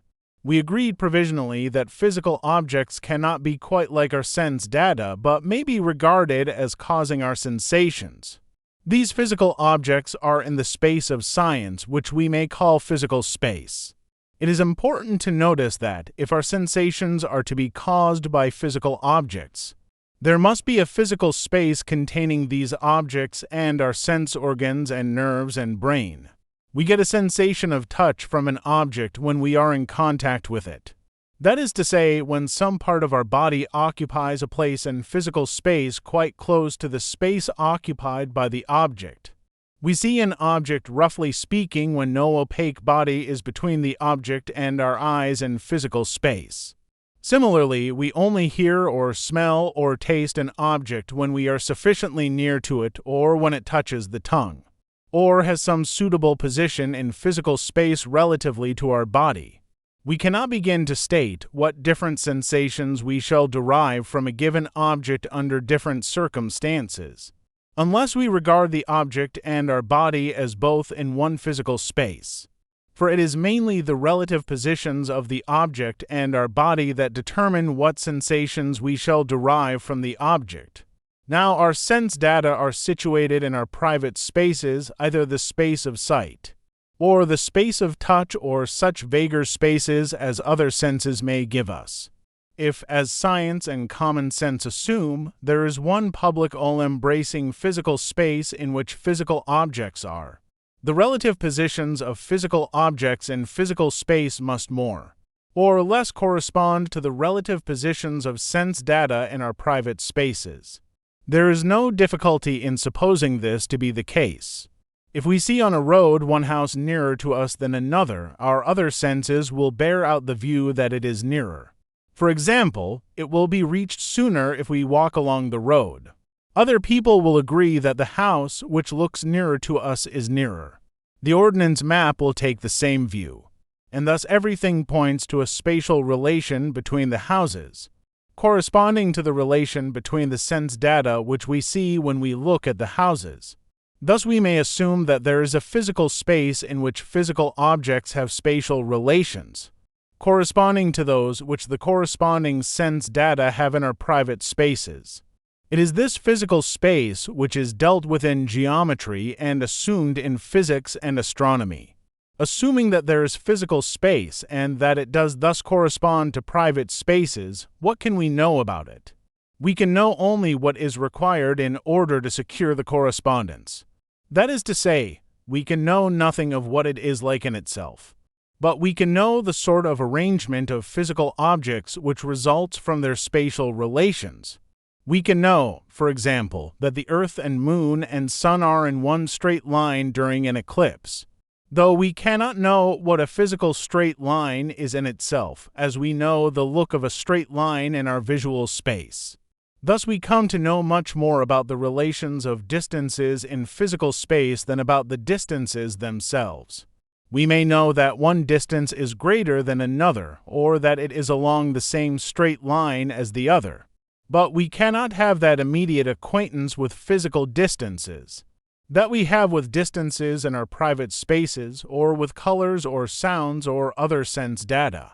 We agreed provisionally that physical objects cannot be quite like our sense data, but may be regarded as causing our sensations. These physical objects are in the space of science, which we may call physical space. It is important to notice that, if our sensations are to be caused by physical objects, there must be a physical space containing these objects and our sense organs and nerves and brain. We get a sensation of touch from an object when we are in contact with it. That is to say, when some part of our body occupies a place in physical space quite close to the space occupied by the object. We see an object, roughly speaking, when no opaque body is between the object and our eyes in physical space. Similarly, we only hear or smell or taste an object when we are sufficiently near to it or when it touches the tongue, or has some suitable position in physical space relatively to our body. We cannot begin to state what different sensations we shall derive from a given object under different circumstances, unless we regard the object and our body as both in one physical space. For it is mainly the relative positions of the object and our body that determine what sensations we shall derive from the object. Now, our sense data are situated in our private spaces, either the space of sight, or the space of touch, or such vaguer spaces as other senses may give us. If, as science and common sense assume, there is one public all-embracing physical space in which physical objects are, the relative positions of physical objects in physical space must more or less correspond to the relative positions of sense data in our private spaces. There is no difficulty in supposing this to be the case. If we see on a road one house nearer to us than another, our other senses will bear out the view that it is nearer. For example, it will be reached sooner if we walk along the road. Other people will agree that the house which looks nearer to us is nearer. The ordnance map will take the same view, and thus everything points to a spatial relation between the houses, corresponding to the relation between the sense data which we see when we look at the houses. Thus we may assume that there is a physical space in which physical objects have spatial relations, corresponding to those which the corresponding sense data have in our private spaces. It is this physical space which is dealt with in geometry and assumed in physics and astronomy. Assuming that there is physical space and that it does thus correspond to private spaces, what can we know about it? We can know only what is required in order to secure the correspondence. That is to say, we can know nothing of what it is like in itself, but we can know the sort of arrangement of physical objects which results from their spatial relations. We can know, for example, that the Earth and Moon and Sun are in one straight line during an eclipse, though we cannot know what a physical straight line is in itself, as we know the look of a straight line in our visual space. Thus we come to know much more about the relations of distances in physical space than about the distances themselves. We may know that one distance is greater than another, or that it is along the same straight line as the other, but we cannot have that immediate acquaintance with physical distances that we have with distances in our private spaces, or with colors or sounds or other sense data.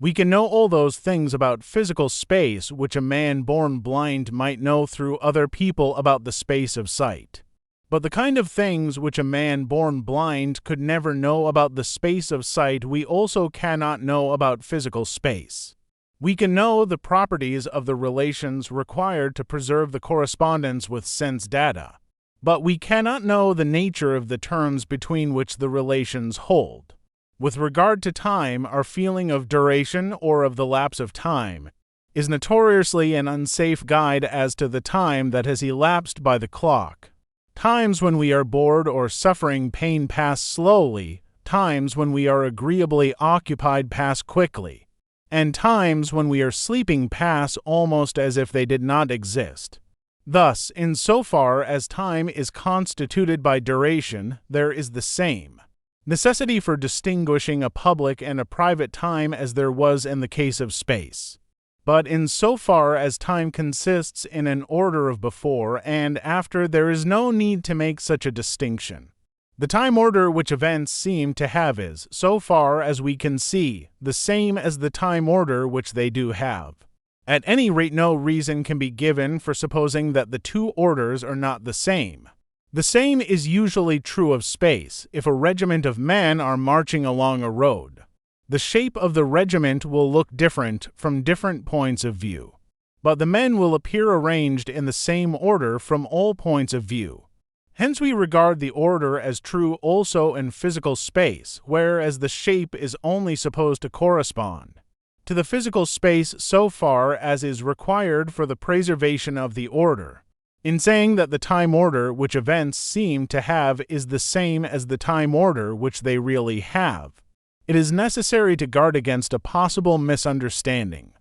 We can know all those things about physical space which a man born blind might know through other people about the space of sight. But the kind of things which a man born blind could never know about the space of sight, we also cannot know about physical space. We can know the properties of the relations required to preserve the correspondence with sense data, but we cannot know the nature of the terms between which the relations hold. With regard to time, our feeling of duration or of the lapse of time is notoriously an unsafe guide as to the time that has elapsed by the clock. Times when we are bored or suffering pain pass slowly, times when we are agreeably occupied pass quickly, and times when we are sleeping pass almost as if they did not exist. Thus, in so far as time is constituted by duration, there is the same necessity for distinguishing a public and a private time as there was in the case of space. But in so far as time consists in an order of before and after, there is no need to make such a distinction. The time order which events seem to have is, so far as we can see, the same as the time order which they do have. At any rate, no reason can be given for supposing that the two orders are not the same. The same is usually true of space. If a regiment of men are marching along a road, the shape of the regiment will look different from different points of view, but the men will appear arranged in the same order from all points of view. Hence we regard the order as true also in physical space, whereas the shape is only supposed to correspond to the physical space so far as is required for the preservation of the order. In saying that the time order which events seem to have is the same as the time order which they really have, it is necessary to guard against a possible misunderstanding.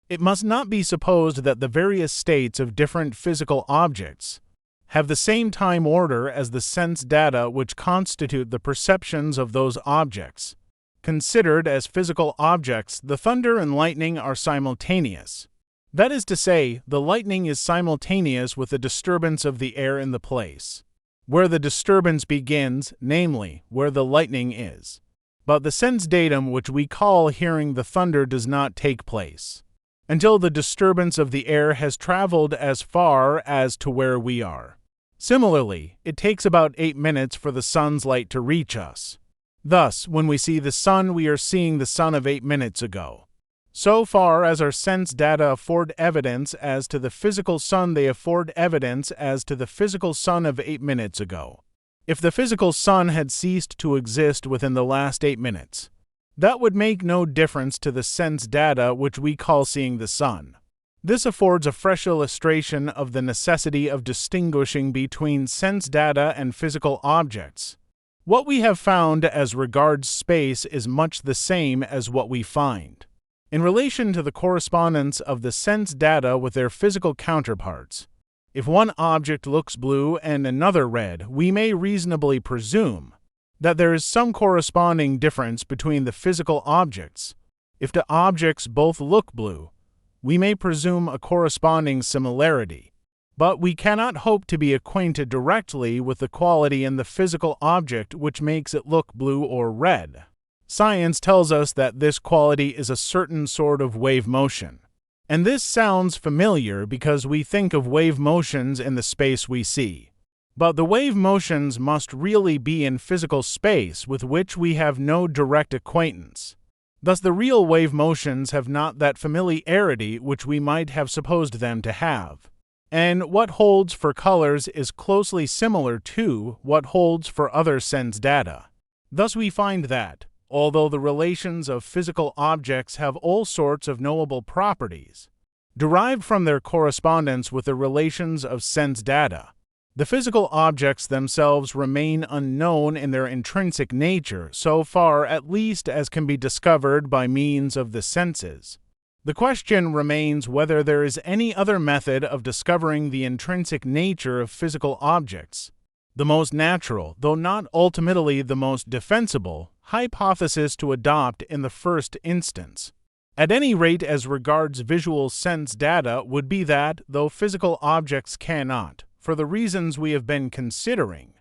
It must not be supposed that the various states of different physical objects have the same time order as the sense data which constitute the perceptions of those objects. Considered as physical objects, the thunder and lightning are simultaneous. That is to say, the lightning is simultaneous with the disturbance of the air in the place where the disturbance begins, namely, where the lightning is. But the sense datum which we call hearing the thunder does not take place until the disturbance of the air has traveled as far as to where we are. Similarly, it takes about 8 minutes for the sun's light to reach us. Thus, when we see the sun, we are seeing the sun of 8 minutes ago. So far as our sense data afford evidence as to the physical sun, they afford evidence as to the physical sun of 8 minutes ago. If the physical sun had ceased to exist within the last 8 minutes, that would make no difference to the sense data which we call seeing the sun. This affords a fresh illustration of the necessity of distinguishing between sense data and physical objects. What we have found as regards space is much the same as what we find in relation to the correspondence of the sense data with their physical counterparts. If one object looks blue and another red, we may reasonably presume that there is some corresponding difference between the physical objects. If the objects both look blue, we may presume a corresponding similarity, but we cannot hope to be acquainted directly with the quality in the physical object which makes it look blue or red. Science tells us that this quality is a certain sort of wave motion. And this sounds familiar because we think of wave motions in the space we see. But the wave motions must really be in physical space with which we have no direct acquaintance. Thus the real wave motions have not that familiarity which we might have supposed them to have. And what holds for colors is closely similar to what holds for other sense data. Thus we find that, although the relations of physical objects have all sorts of knowable properties, derived from their correspondence with the relations of sense data, the physical objects themselves remain unknown in their intrinsic nature, so far at least as can be discovered by means of the senses. The question remains whether there is any other method of discovering the intrinsic nature of physical objects. The most natural, though not ultimately the most defensible, hypothesis to adopt in the first instance, at any rate as regards visual sense data, would be that, though physical objects cannot, for the reasons we have been considering,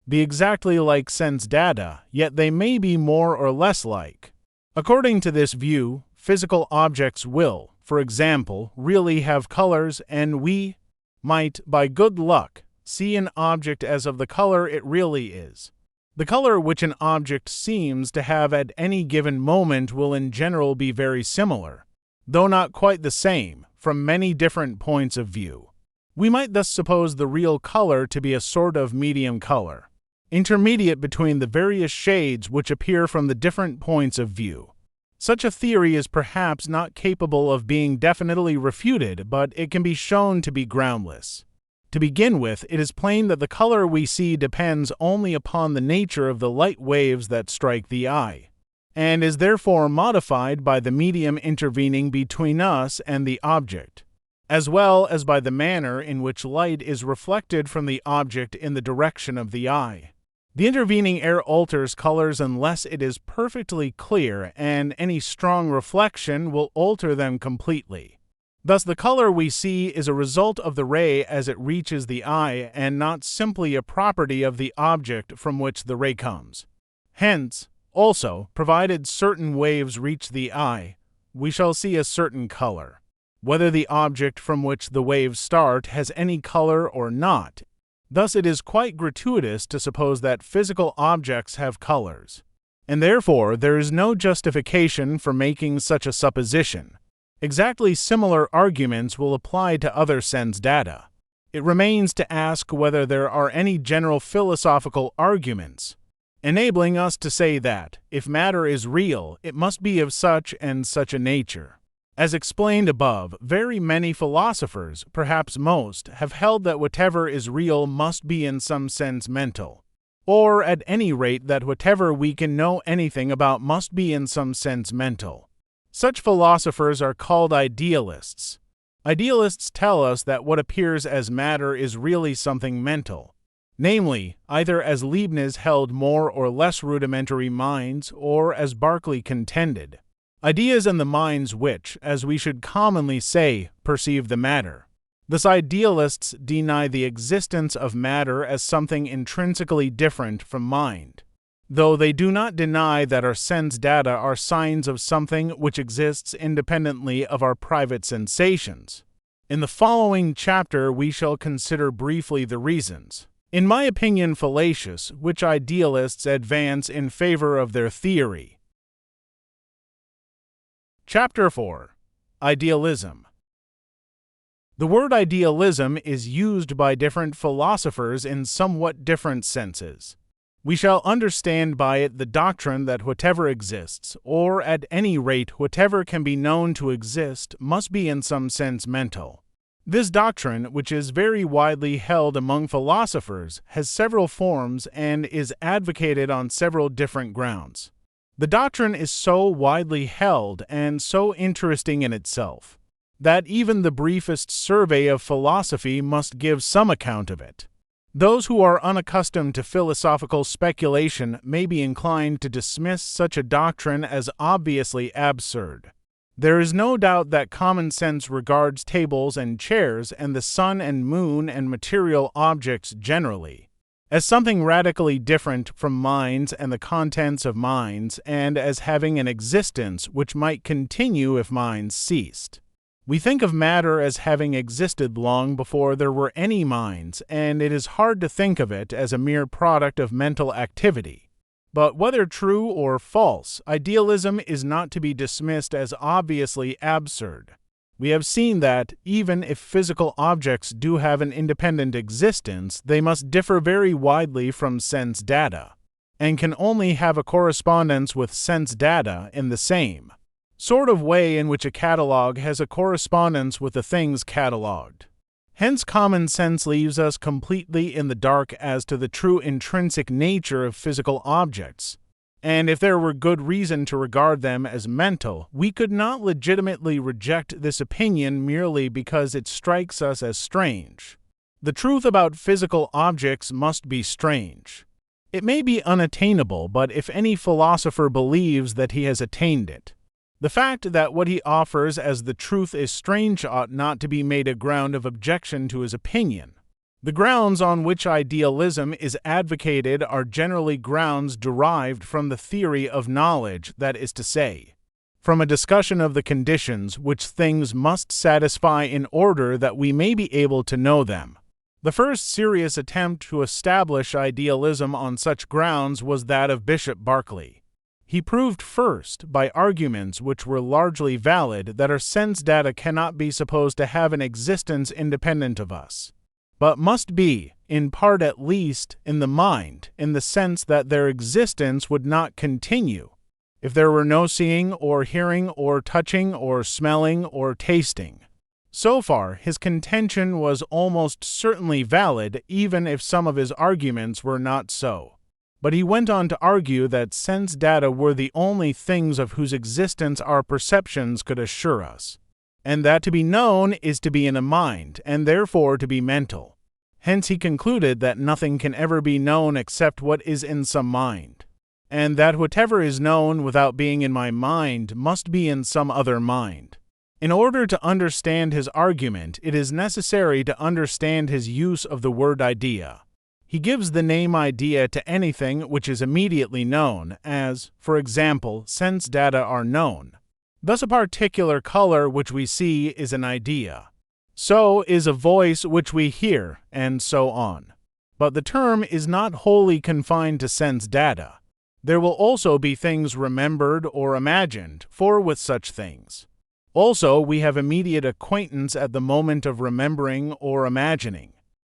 be exactly like sense data, yet they may be more or less like. According to this view, physical objects will, for example, really have colors, and we might, by good luck, see an object as of the color it really is. The color which an object seems to have at any given moment will in general be very similar, though not quite the same, from many different points of view. We might thus suppose the real color to be a sort of medium color, intermediate between the various shades which appear from the different points of view. Such a theory is perhaps not capable of being definitely refuted, but it can be shown to be groundless. To begin with, it is plain that the color we see depends only upon the nature of the light waves that strike the eye, and is therefore modified by the medium intervening between us and the object, as well as by the manner in which light is reflected from the object in the direction of the eye. The intervening air alters colors unless it is perfectly clear, and any strong reflection will alter them completely. Thus, the color we see is a result of the ray as it reaches the eye, and not simply a property of the object from which the ray comes. Hence, also, provided certain waves reach the eye, we shall see a certain color. Whether the object from which the waves start has any color or not. Thus it is quite gratuitous to suppose that physical objects have colors, and therefore there is no justification for making such a supposition. Exactly similar arguments will apply to other sense data. It remains to ask whether there are any general philosophical arguments, enabling us to say that, if matter is real, it must be of such and such a nature. As explained above, very many philosophers, perhaps most, have held that whatever is real must be in some sense mental, or at any rate that whatever we can know anything about must be in some sense mental. Such philosophers are called idealists. Idealists tell us that what appears as matter is really something mental, namely, either as Leibniz held more or less rudimentary minds, or as Berkeley contended, ideas and the minds which, as we should commonly say, perceive the matter. Thus idealists deny the existence of matter as something intrinsically different from mind, though they do not deny that our sense data are signs of something which exists independently of our private sensations. In the following chapter we shall consider briefly the reasons, in my opinion fallacious, which idealists advance in favor of their theory. Chapter 4. Idealism. The word idealism is used by different philosophers in somewhat different senses. We shall understand by it the doctrine that whatever exists, or at any rate whatever can be known to exist, must be in some sense mental. This doctrine, which is very widely held among philosophers, has several forms and is advocated on several different grounds. The doctrine is so widely held and so interesting in itself that even the briefest survey of philosophy must give some account of it. Those who are unaccustomed to philosophical speculation may be inclined to dismiss such a doctrine as obviously absurd. There is no doubt that common sense regards tables and chairs and the sun and moon and material objects generally as something radically different from minds and the contents of minds, and as having an existence which might continue if minds ceased. We think of matter as having existed long before there were any minds, and it is hard to think of it as a mere product of mental activity. But whether true or false, idealism is not to be dismissed as obviously absurd. We have seen that, even if physical objects do have an independent existence, they must differ very widely from sense data, and can only have a correspondence with sense data in the same sort of way in which a catalog has a correspondence with the things cataloged. Hence common sense leaves us completely in the dark as to the true intrinsic nature of physical objects, and if there were good reason to regard them as mental, we could not legitimately reject this opinion merely because it strikes us as strange. The truth about physical objects must be strange. It may be unattainable, but if any philosopher believes that he has attained it, the fact that what he offers as the truth is strange ought not to be made a ground of objection to his opinion. The grounds on which idealism is advocated are generally grounds derived from the theory of knowledge, that is to say, from a discussion of the conditions which things must satisfy in order that we may be able to know them. The first serious attempt to establish idealism on such grounds was that of Bishop Berkeley. He proved first, by arguments which were largely valid, that our sense data cannot be supposed to have an existence independent of us, but must be, in part at least, in the mind, in the sense that their existence would not continue if there were no seeing or hearing or touching or smelling or tasting. So far, his contention was almost certainly valid, even if some of his arguments were not so. But he went on to argue that sense data were the only things of whose existence our perceptions could assure us, and that to be known is to be in a mind, and therefore to be mental. Hence he concluded that nothing can ever be known except what is in some mind, and that whatever is known without being in my mind must be in some other mind. In order to understand his argument, it is necessary to understand his use of the word idea. He gives the name idea to anything which is immediately known, as, for example, sense data are known. Thus a particular color which we see is an idea. So is a voice which we hear, and so on. But the term is not wholly confined to sense data. There will also be things remembered or imagined, for with such things also we have immediate acquaintance at the moment of remembering or imagining.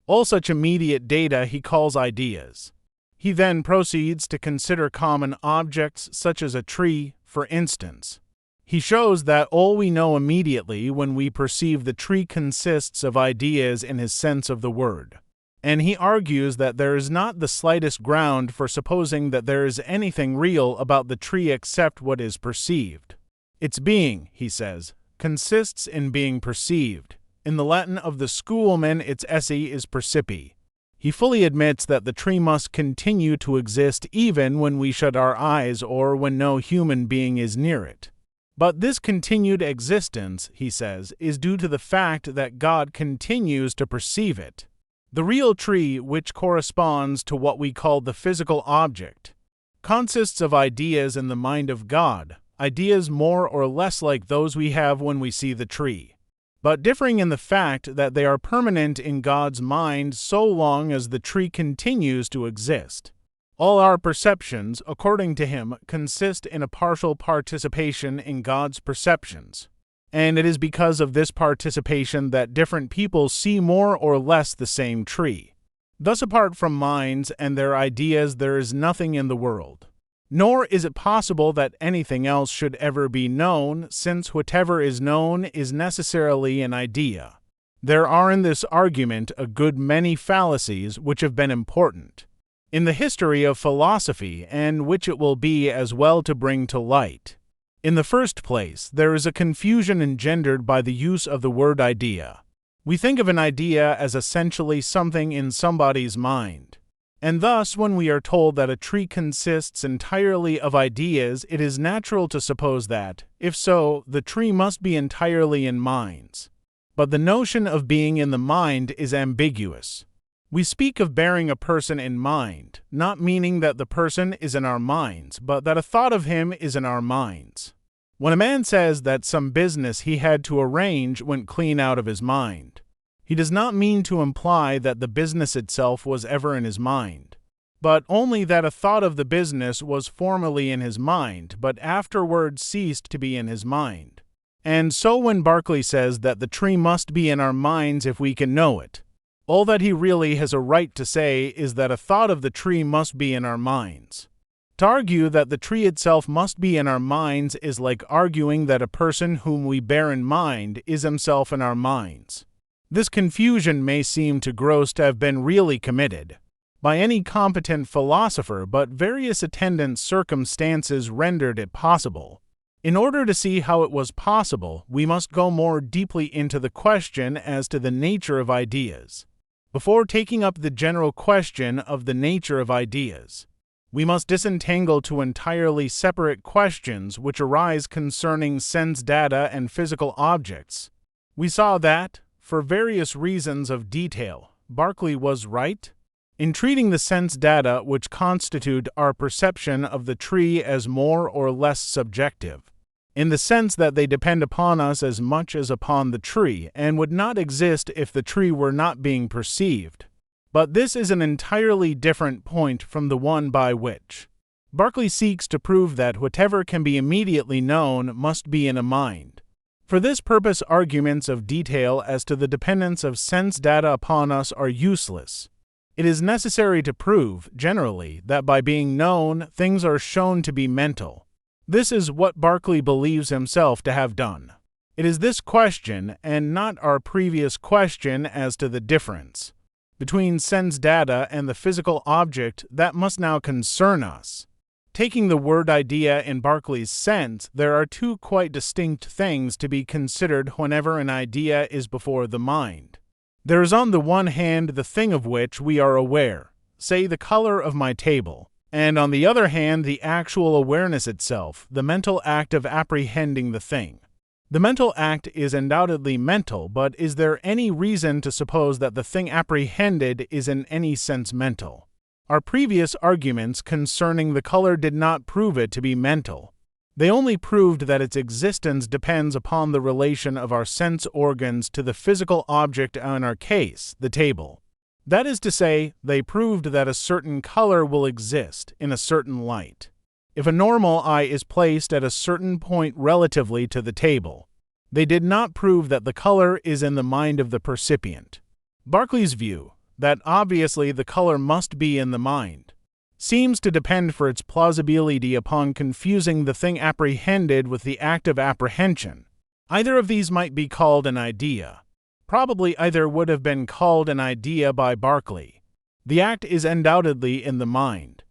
All such immediate data he calls ideas. He then proceeds to consider common objects such as a tree, for instance. He shows that all we know immediately when we perceive the tree consists of ideas in his sense of the word. And he argues that there is not the slightest ground for supposing that there is anything real about the tree except what is perceived. Its being, he says, consists in being perceived. In the Latin of the schoolmen, its esse is percipi. He fully admits that the tree must continue to exist even when we shut our eyes or when no human being is near it. But this continued existence, he says, is due to the fact that God continues to perceive it. The real tree, which corresponds to what we call the physical object, consists of ideas in the mind of God, ideas more or less like those we have when we see the tree, but differing in the fact that they are permanent in God's mind so long as the tree continues to exist. All our perceptions, according to him, consist in a partial participation in God's perceptions, and it is because of this participation that different people see more or less the same tree. Thus, apart from minds and their ideas, there is nothing in the world. Nor is it possible that anything else should ever be known, since whatever is known is necessarily an idea. There are in this argument a good many fallacies which have been important in the history of philosophy, and which it will be as well to bring to light. In the first place, there is a confusion engendered by the use of the word idea. We think of an idea as essentially something in somebody's mind. And thus, when we are told that a tree consists entirely of ideas, it is natural to suppose that, if so, the tree must be entirely in minds. But the notion of being in the mind is ambiguous. We speak of bearing a person in mind, not meaning that the person is in our minds, but that a thought of him is in our minds. When a man says that some business he had to arrange went clean out of his mind, he does not mean to imply that the business itself was ever in his mind, but only that a thought of the business was formerly in his mind, but afterwards ceased to be in his mind. And so when Berkeley says that the tree must be in our minds if we can know it, all that he really has a right to say is that a thought of the tree must be in our minds. To argue that the tree itself must be in our minds is like arguing that a person whom we bear in mind is himself in our minds. This confusion may seem too gross to have been really committed by any competent philosopher, but various attendant circumstances rendered it possible. In order to see how it was possible, we must go more deeply into the question as to the nature of ideas. Before taking up the general question of the nature of ideas, we must disentangle two entirely separate questions which arise concerning sense data and physical objects. We saw that, for various reasons of detail, Berkeley was right in treating the sense data which constitute our perception of the tree as more or less subjective. in the sense that they depend upon us as much as upon the tree and would not exist if the tree were not being perceived. But this is an entirely different point from the one by which Berkeley seeks to prove that whatever can be immediately known must be in a mind. For this purpose, arguments of detail as to the dependence of sense data upon us are useless. It is necessary to prove, generally, that by being known, things are shown to be mental. This is what Berkeley believes himself to have done. It is this question, and not our previous question as to the difference between sense data and the physical object, that must now concern us. Taking the word idea in Berkeley's sense, there are two quite distinct things to be considered whenever an idea is before the mind. There is on the one hand the thing of which we are aware, say the color of my table, and on the other hand the actual awareness itself, the mental act of apprehending the thing. The mental act is undoubtedly mental, but is there any reason to suppose that the thing apprehended is in any sense mental? Our previous arguments concerning the color did not prove it to be mental. They only proved that its existence depends upon the relation of our sense organs to the physical object in our case, the table. That is to say, they proved that a certain color will exist in a certain light if a normal eye is placed at a certain point relatively to the table. They did not prove that the color is in the mind of the percipient. Berkeley's view, that obviously the color must be in the mind, seems to depend for its plausibility upon confusing the thing apprehended with the act of apprehension. Either of these might be called an idea. Probably either would have been called an idea by Berkeley. The act is undoubtedly in the mind.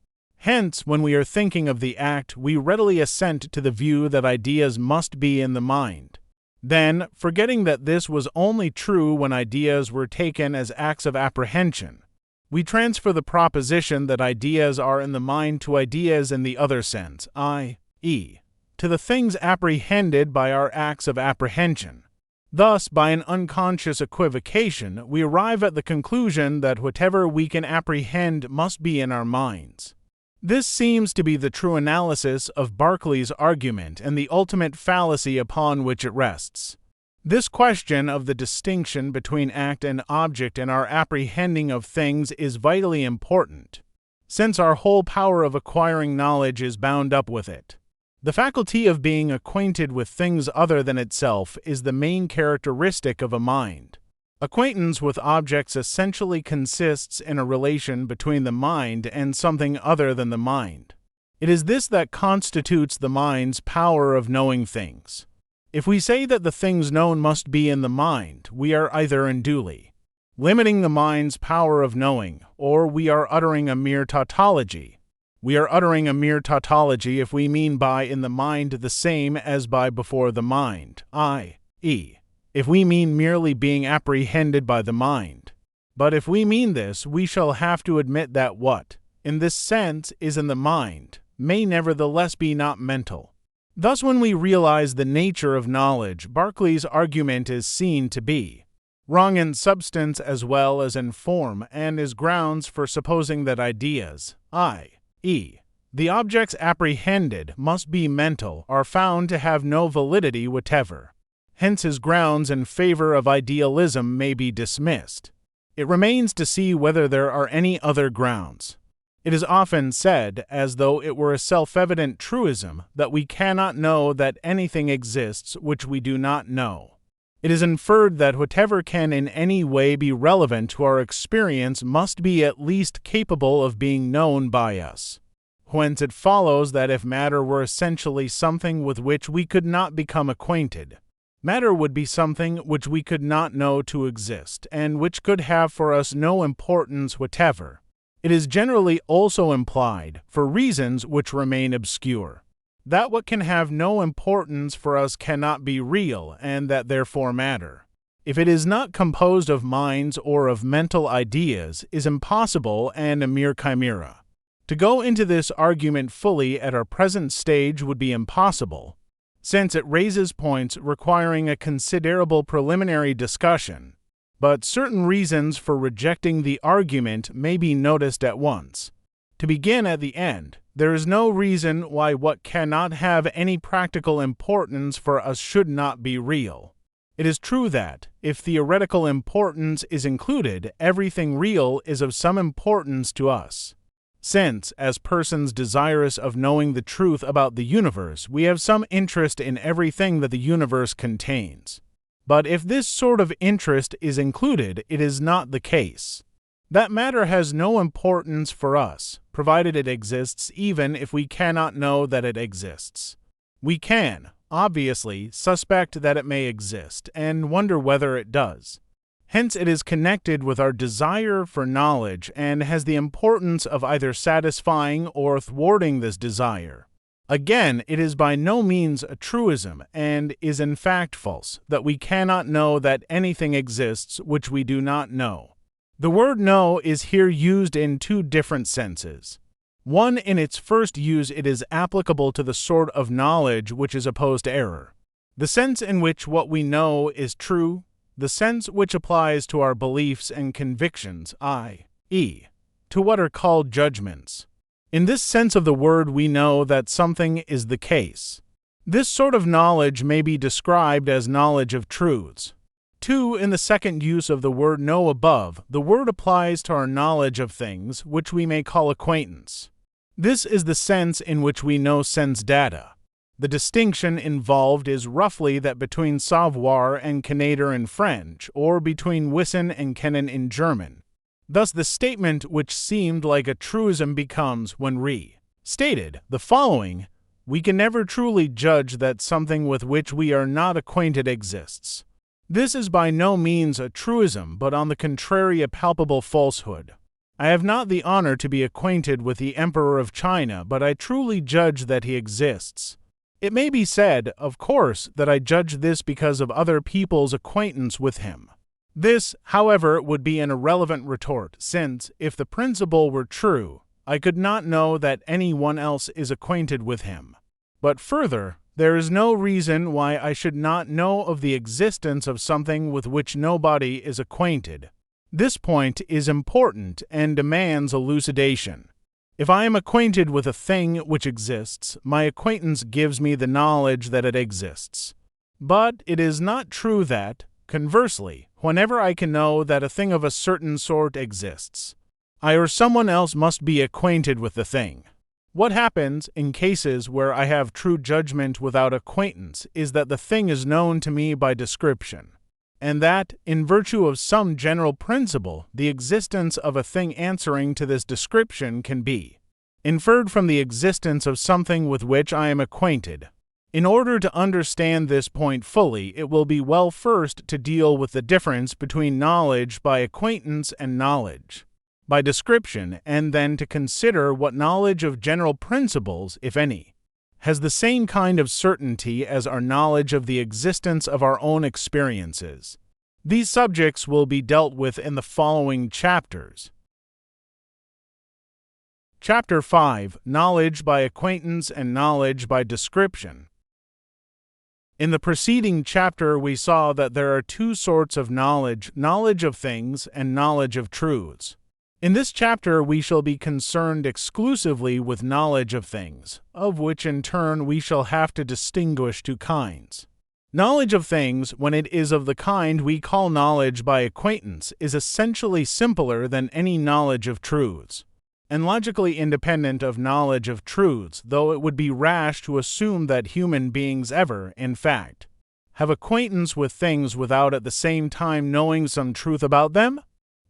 Hence, when we are thinking of the act, we readily assent to the view that ideas must be in the mind. Then, forgetting that this was only true when ideas were taken as acts of apprehension, we transfer the proposition that ideas are in the mind to ideas in the other sense, i.e., to the things apprehended by our acts of apprehension. Thus, by an unconscious equivocation, we arrive at the conclusion that whatever we can apprehend must be in our minds. This seems to be the true analysis of Berkeley's argument and the ultimate fallacy upon which it rests. This question of the distinction between act and object in our apprehending of things is vitally important, since our whole power of acquiring knowledge is bound up with it. The faculty of being acquainted with things other than itself is the main characteristic of a mind. Acquaintance with objects essentially consists in a relation between the mind and something other than the mind. It is this that constitutes the mind's power of knowing things. If we say that the things known must be in the mind, we are either unduly limiting the mind's power of knowing, or we are uttering a mere tautology. We are uttering a mere tautology if we mean by in the mind the same as by before the mind, i.e., if we mean merely being apprehended by the mind. But if we mean this, we shall have to admit that what, in this sense, is in the mind, may nevertheless be not mental. Thus, when we realize the nature of knowledge, Berkeley's argument is seen to be wrong in substance as well as in form, and is grounds for supposing that ideas, i.e., the objects apprehended must be mental, are found to have no validity whatever. Hence his grounds in favor of idealism may be dismissed. It remains to see whether there are any other grounds. It is often said, as though it were a self-evident truism, that we cannot know that anything exists which we do not know. It is inferred that whatever can in any way be relevant to our experience must be at least capable of being known by us. Whence it follows that if matter were essentially something with which we could not become acquainted, matter would be something which we could not know to exist, and which could have for us no importance whatever. It is generally also implied, for reasons which remain obscure, that what can have no importance for us cannot be real, and that therefore matter, if it is not composed of minds or of mental ideas, is impossible and a mere chimera. To go into this argument fully at our present stage would be impossible, since it raises points requiring a considerable preliminary discussion, but certain reasons for rejecting the argument may be noticed at once. To begin at the end, there is no reason why what cannot have any practical importance for us should not be real. It is true that, if theoretical importance is included, everything real is of some importance to us. Since, as persons desirous of knowing the truth about the universe, we have some interest in everything that the universe contains. But if this sort of interest is included, it is not the case. That matter has no importance for us, provided it exists, even if we cannot know that it exists. We can, obviously, suspect that it may exist, and wonder whether it does. Hence it is connected with our desire for knowledge and has the importance of either satisfying or thwarting this desire. Again, it is by no means a truism, and is in fact false, that we cannot know that anything exists which we do not know. The word know is here used in two different senses. One, in its first use, it is applicable to the sort of knowledge which is opposed to error. The sense in which what we know is true, the sense which applies to our beliefs and convictions, i.e., to what are called judgments. In this sense of the word, we know that something is the case. This sort of knowledge may be described as knowledge of truths. 2. In the second use of the word know above, the word applies to our knowledge of things, which we may call acquaintance. This is the sense in which we know sense data. The distinction involved is roughly that between savoir and connaître in French, or between wissen and kennen in German. Thus the statement which seemed like a truism becomes, when re-stated, the following: we can never truly judge that something with which we are not acquainted exists. This is by no means a truism, but on the contrary a palpable falsehood. I have not the honor to be acquainted with the Emperor of China, but I truly judge that he exists. It may be said, of course, that I judge this because of other people's acquaintance with him. This, however, would be an irrelevant retort, since, if the principle were true, I could not know that any one else is acquainted with him. But further, there is no reason why I should not know of the existence of something with which nobody is acquainted. This point is important and demands elucidation. If I am acquainted with a thing which exists, my acquaintance gives me the knowledge that it exists. But it is not true that, conversely, whenever I can know that a thing of a certain sort exists, I or someone else must be acquainted with the thing. What happens in cases where I have true judgment without acquaintance is that the thing is known to me by description, and that, in virtue of some general principle, the existence of a thing answering to this description can be inferred from the existence of something with which I am acquainted. In order to understand this point fully, it will be well first to deal with the difference between knowledge by acquaintance and knowledge by description, and then to consider what knowledge of general principles, if any, has the same kind of certainty as our knowledge of the existence of our own experiences. These subjects will be dealt with in the following chapters. Chapter 5: Knowledge by Acquaintance and Knowledge by Description. In the preceding chapter we saw that there are two sorts of knowledge: knowledge of things and knowledge of truths. In this chapter we shall be concerned exclusively with knowledge of things, of which in turn we shall have to distinguish two kinds. Knowledge of things, when it is of the kind we call knowledge by acquaintance, is essentially simpler than any knowledge of truths, and logically independent of knowledge of truths, though it would be rash to assume that human beings ever, in fact, have acquaintance with things without at the same time knowing some truth about them.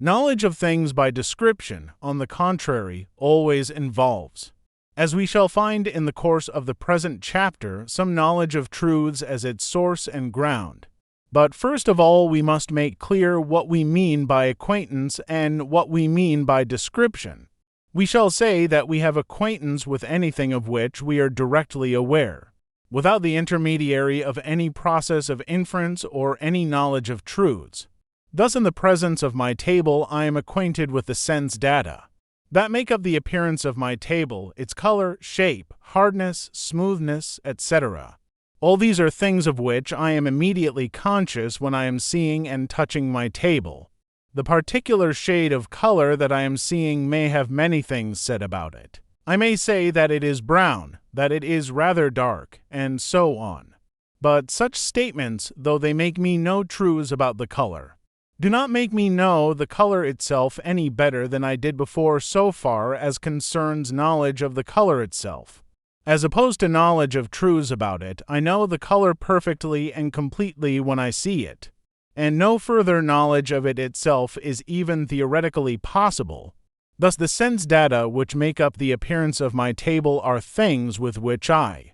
Knowledge of things by description, on the contrary, always involves, as we shall find in the course of the present chapter, some knowledge of truths as its source and ground. But first of all we must make clear what we mean by acquaintance and what we mean by description. We shall say that we have acquaintance with anything of which we are directly aware, without the intermediary of any process of inference or any knowledge of truths. Thus, in the presence of my table, I am acquainted with the sense data that make up the appearance of my table, its color, shape, hardness, smoothness, etc. All these are things of which I am immediately conscious when I am seeing and touching my table. The particular shade of color that I am seeing may have many things said about it. I may say that it is brown, that it is rather dark, and so on. But such statements, though they make me know truths about the color, do not make me know the color itself any better than I did before so far as concerns knowledge of the color itself. As opposed to knowledge of truths about it, I know the color perfectly and completely when I see it, and no further knowledge of it itself is even theoretically possible. Thus the sense data which make up the appearance of my table are things with which I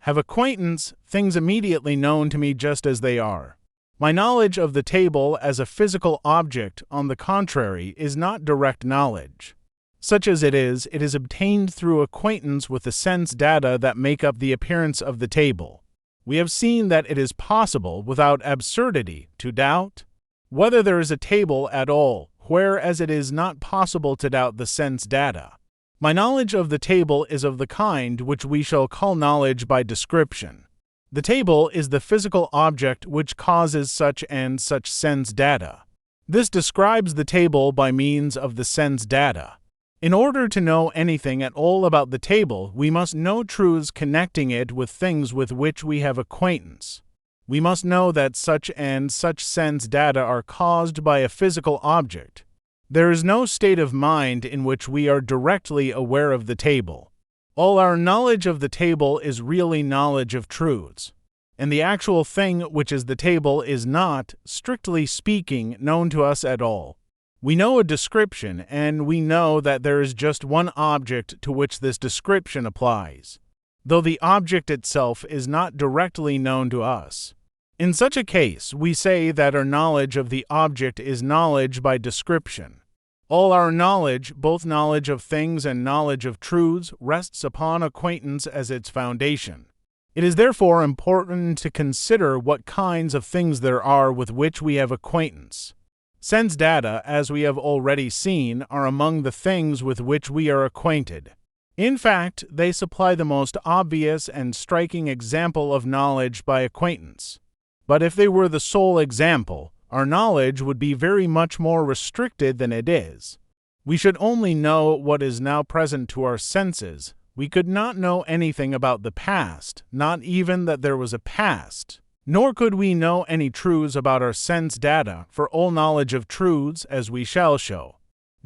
have acquaintance, things immediately known to me just as they are. My knowledge of the table as a physical object, on the contrary, is not direct knowledge. Such as it is obtained through acquaintance with the sense data that make up the appearance of the table. We have seen that it is possible, without absurdity, to doubt whether there is a table at all, whereas it is not possible to doubt the sense data. My knowledge of the table is of the kind which we shall call knowledge by description. The table is the physical object which causes such and such sense data. This describes the table by means of the sense data. In order to know anything at all about the table, we must know truths connecting it with things with which we have acquaintance. We must know that such and such sense data are caused by a physical object. There is no state of mind in which we are directly aware of the table. All our knowledge of the table is really knowledge of truths, and the actual thing which is the table is not, strictly speaking, known to us at all. We know a description, and we know that there is just one object to which this description applies, though the object itself is not directly known to us. In such a case, we say that our knowledge of the object is knowledge by description. All our knowledge, both knowledge of things and knowledge of truths, rests upon acquaintance as its foundation. It is therefore important to consider what kinds of things there are with which we have acquaintance. Sense data, as we have already seen, are among the things with which we are acquainted. In fact, they supply the most obvious and striking example of knowledge by acquaintance. But if they were the sole example, our knowledge would be very much more restricted than it is. We should only know what is now present to our senses. We could not know anything about the past, not even that there was a past. Nor could we know any truths about our sense data, for all knowledge of truths, as we shall show,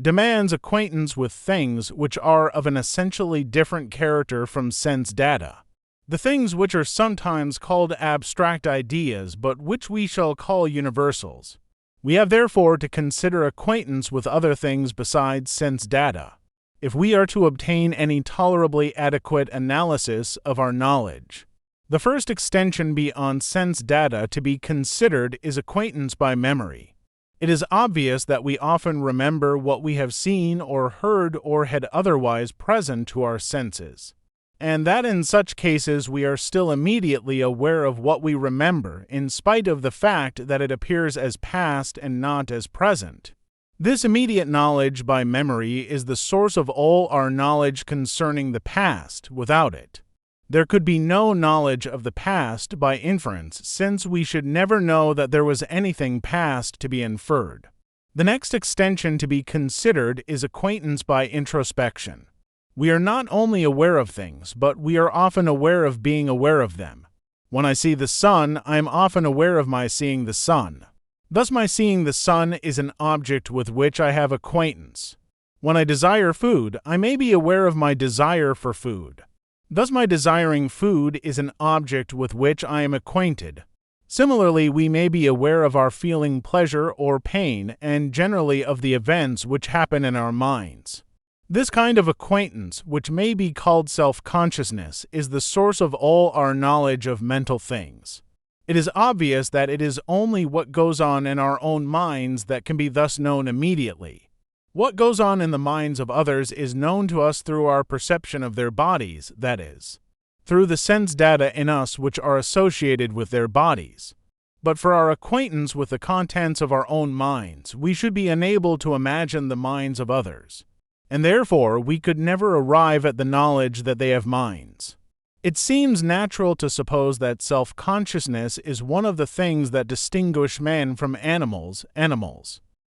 demands acquaintance with things which are of an essentially different character from sense data. The things which are sometimes called abstract ideas, but which we shall call universals. We have therefore to consider acquaintance with other things besides sense data, if we are to obtain any tolerably adequate analysis of our knowledge. The first extension beyond sense data to be considered is acquaintance by memory. It is obvious that we often remember what we have seen or heard or had otherwise present to our senses, and that in such cases we are still immediately aware of what we remember, in spite of the fact that it appears as past and not as present. This immediate knowledge by memory is the source of all our knowledge concerning the past. Without it, there could be no knowledge of the past by inference, since we should never know that there was anything past to be inferred. The next extension to be considered is acquaintance by introspection. We are not only aware of things, but we are often aware of being aware of them. When I see the sun, I am often aware of my seeing the sun. Thus my seeing the sun is an object with which I have acquaintance. When I desire food, I may be aware of my desire for food. Thus my desiring food is an object with which I am acquainted. Similarly, we may be aware of our feeling pleasure or pain, and generally of the events which happen in our minds. This kind of acquaintance, which may be called self-consciousness, is the source of all our knowledge of mental things. It is obvious that it is only what goes on in our own minds that can be thus known immediately. What goes on in the minds of others is known to us through our perception of their bodies, that is, through the sense data in us which are associated with their bodies. But for our acquaintance with the contents of our own minds, we should be unable to imagine the minds of others, and therefore we could never arrive at the knowledge that they have minds. It seems natural to suppose that self-consciousness is one of the things that distinguish man from animals.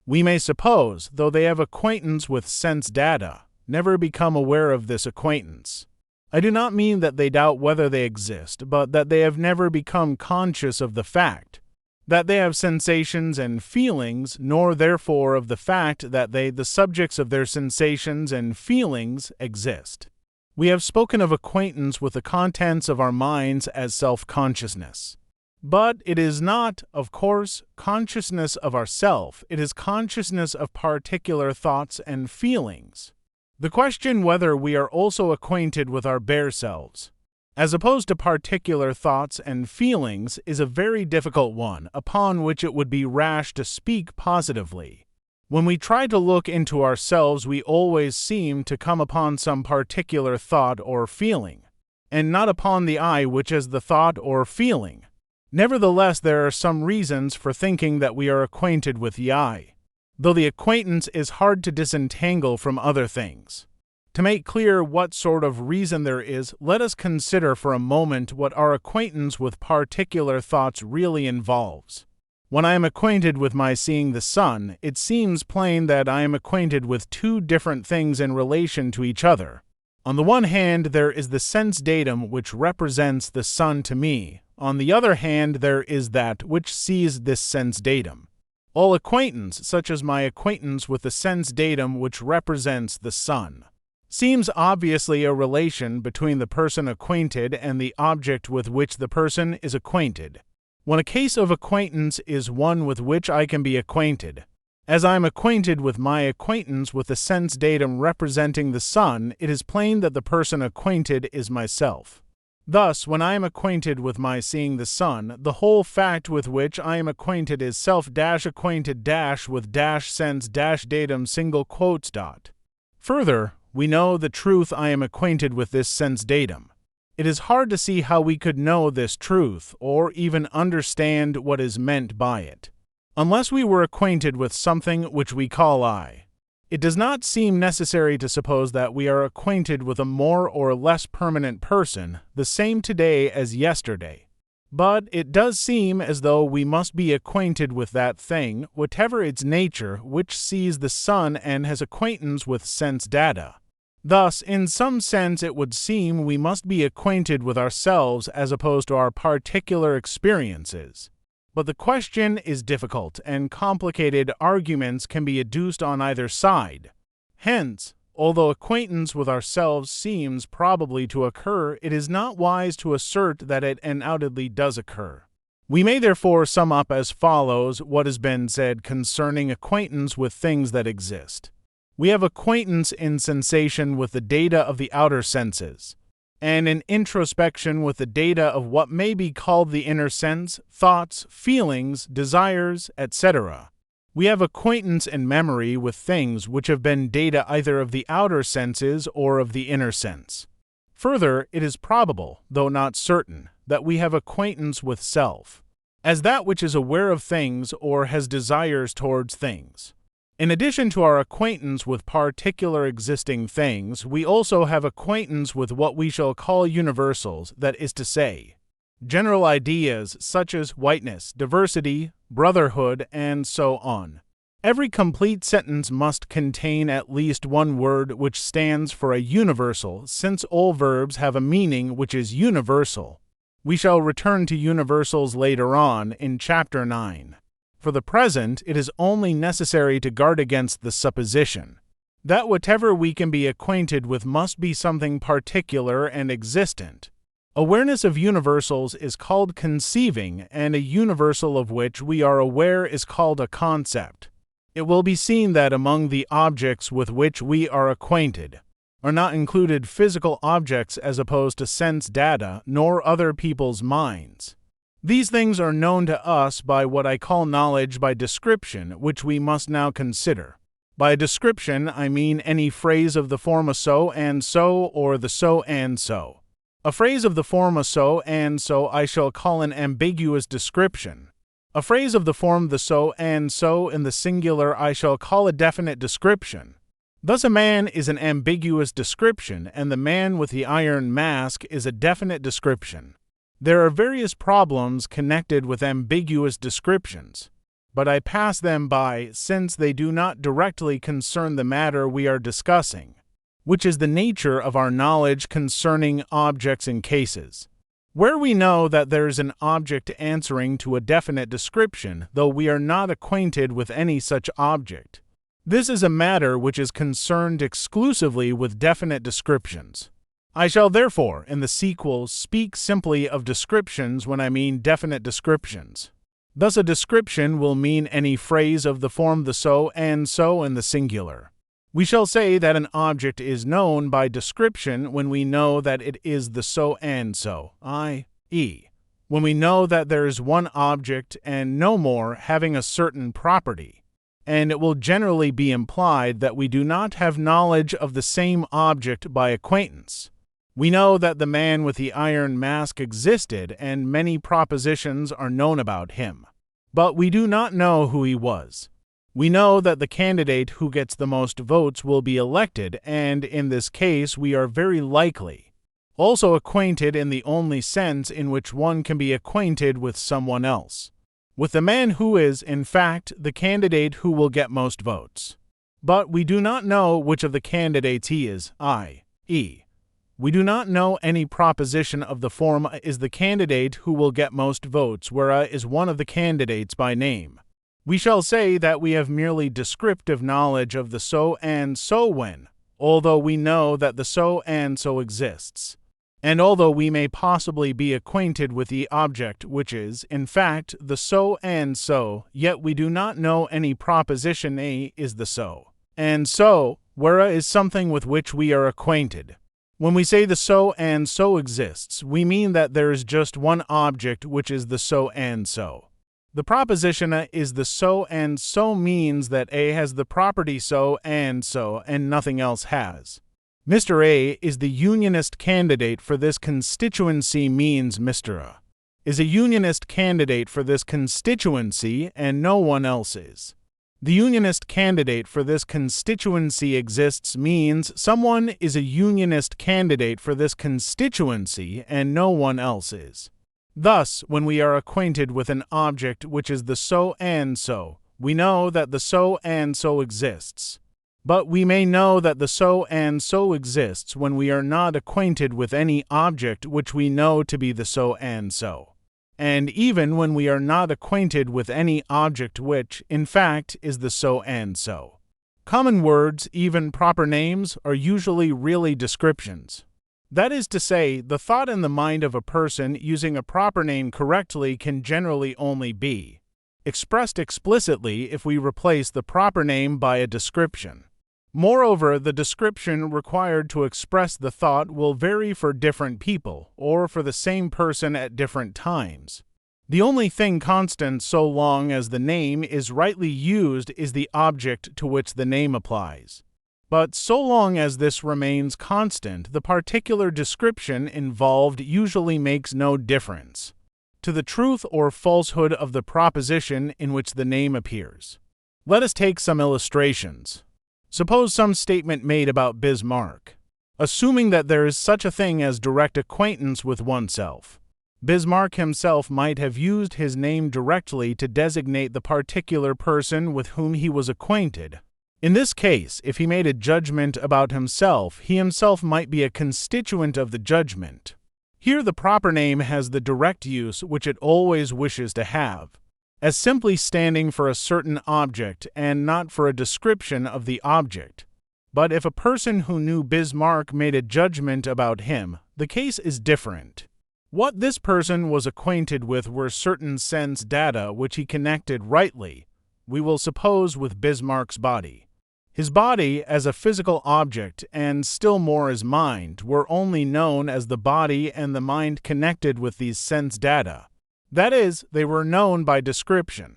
We may suppose, though they have acquaintance with sense data, never become aware of this acquaintance. I do not mean that they doubt whether they exist, but that they have never become conscious of the fact that they have sensations and feelings, nor therefore of the fact that they, the subjects of their sensations and feelings, exist. We have spoken of acquaintance with the contents of our minds as self-consciousness. But it is not, of course, consciousness of ourself, it is consciousness of particular thoughts and feelings. The question whether we are also acquainted with our bare selves, as opposed to particular thoughts and feelings, is a very difficult one, upon which it would be rash to speak positively. When we try to look into ourselves, we always seem to come upon some particular thought or feeling, and not upon the I which is the thought or feeling. Nevertheless, there are some reasons for thinking that we are acquainted with the I, though the acquaintance is hard to disentangle from other things. To make clear what sort of reason there is, let us consider for a moment what our acquaintance with particular thoughts really involves. When I am acquainted with my seeing the sun, it seems plain that I am acquainted with two different things in relation to each other. On the one hand, there is the sense datum which represents the sun to me. On the other hand, there is that which sees this sense datum. All acquaintance, such as my acquaintance with the sense datum which represents the sun, seems obviously a relation between the person acquainted and the object with which the person is acquainted. When a case of acquaintance is one with which I can be acquainted, as I am acquainted with my acquaintance with the sense datum representing the sun, it is plain that the person acquainted is myself. Thus, when I am acquainted with my seeing the sun, the whole fact with which I am acquainted is self-acquainted with sense datum . Further, we know the truth I am acquainted with this sense datum. It is hard to see how we could know this truth, or even understand what is meant by it, unless we were acquainted with something which we call I. It does not seem necessary to suppose that we are acquainted with a more or less permanent person, the same today as yesterday. But it does seem as though we must be acquainted with that thing, whatever its nature, which sees the sun and has acquaintance with sense data. Thus, in some sense, it would seem we must be acquainted with ourselves as opposed to our particular experiences. But the question is difficult, and complicated arguments can be adduced on either side. Hence, although acquaintance with ourselves seems probably to occur, it is not wise to assert that it undoubtedly does occur. We may therefore sum up as follows what has been said concerning acquaintance with things that exist. We have acquaintance in sensation with the data of the outer senses, and in introspection with the data of what may be called the inner sense, thoughts, feelings, desires, etc. We have acquaintance in memory with things which have been data either of the outer senses or of the inner sense. Further, it is probable, though not certain, that we have acquaintance with self, as that which is aware of things or has desires towards things. In addition to our acquaintance with particular existing things, we also have acquaintance with what we shall call universals, that is to say, general ideas such as whiteness, diversity, brotherhood, and so on. Every complete sentence must contain at least one word which stands for a universal, since all verbs have a meaning which is universal. We shall return to universals later on in Chapter 9. For the present, it is only necessary to guard against the supposition that whatever we can be acquainted with must be something particular and existent. Awareness of universals is called conceiving, and a universal of which we are aware is called a concept. It will be seen that among the objects with which we are acquainted are not included physical objects as opposed to sense data, nor other people's minds. These things are known to us by what I call knowledge by description, which we must now consider. By description, I mean any phrase of the form a so and so, or the so and so. A phrase of the form a so and so I shall call an ambiguous description. A phrase of the form the so and so in the singular I shall call a definite description. Thus a man is an ambiguous description, and the man with the iron mask is a definite description. There are various problems connected with ambiguous descriptions. but I pass them by since they do not directly concern the matter we are discussing, which is the nature of our knowledge concerning objects and cases. Where we know that there is an object answering to a definite description, though we are not acquainted with any such object. This is a matter which is concerned exclusively with definite descriptions. I shall therefore, in the sequel, speak simply of descriptions when I mean definite descriptions. Thus a description will mean any phrase of the form the so and so in the singular. We shall say that an object is known by description when we know that it is the so and so, i.e., when we know that there is one object and no more having a certain property, and it will generally be implied that we do not have knowledge of the same object by acquaintance. We know that the man with the iron mask existed and many propositions are known about him, but we do not know who he was. We know that the candidate who gets the most votes will be elected, and in this case we are very likely also acquainted in the only sense in which one can be acquainted with someone else, with the man who is, in fact, the candidate who will get most votes. But we do not know which of the candidates he is, i.e., we do not know any proposition of the form is the candidate who will get most votes, where is one of the candidates by name. We shall say that we have merely descriptive knowledge of the so and so when, although we know that the so and so exists, and although we may possibly be acquainted with the object which is, in fact, the so and so, yet we do not know any proposition A is the so and so, where is something with which we are acquainted. When we say the so and so exists, we mean that there is just one object which is the so and so. The proposition is the so and so means that A has the property so and nothing else has. Mr. A is the unionist candidate for this constituency means Mr. A is a unionist candidate for this constituency and no one else is. The unionist candidate for this constituency exists means someone is a unionist candidate for this constituency and no one else is. Thus, when we are acquainted with an object which is the so and so, we know that the so and so exists. But we may know that the so and so exists when we are not acquainted with any object which we know to be the so and so, and even when we are not acquainted with any object which, in fact, is the so and so. Common words, even proper names, are usually really descriptions. That is to say, the thought in the mind of a person using a proper name correctly can generally only be expressed explicitly if we replace the proper name by a description. Moreover, the description required to express the thought will vary for different people, or for the same person at different times. The only thing constant so long as the name is rightly used is the object to which the name applies. But so long as this remains constant, the particular description involved usually makes no difference to the truth or falsehood of the proposition in which the name appears. Let us take some illustrations. Suppose some statement made about Bismarck. Assuming that there is such a thing as direct acquaintance with oneself, Bismarck himself might have used his name directly to designate the particular person with whom he was acquainted. In this case, if he made a judgment about himself, he himself might be a constituent of the judgment. Here the proper name has the direct use which it always wishes to have, as simply standing for a certain object and not for a description of the object. But if a person who knew Bismarck made a judgment about him, the case is different. What this person was acquainted with were certain sense data which he connected rightly, we will suppose, with Bismarck's body. His body as a physical object, and still more his mind, were only known as the body and the mind connected with these sense data. That is, they were known by description.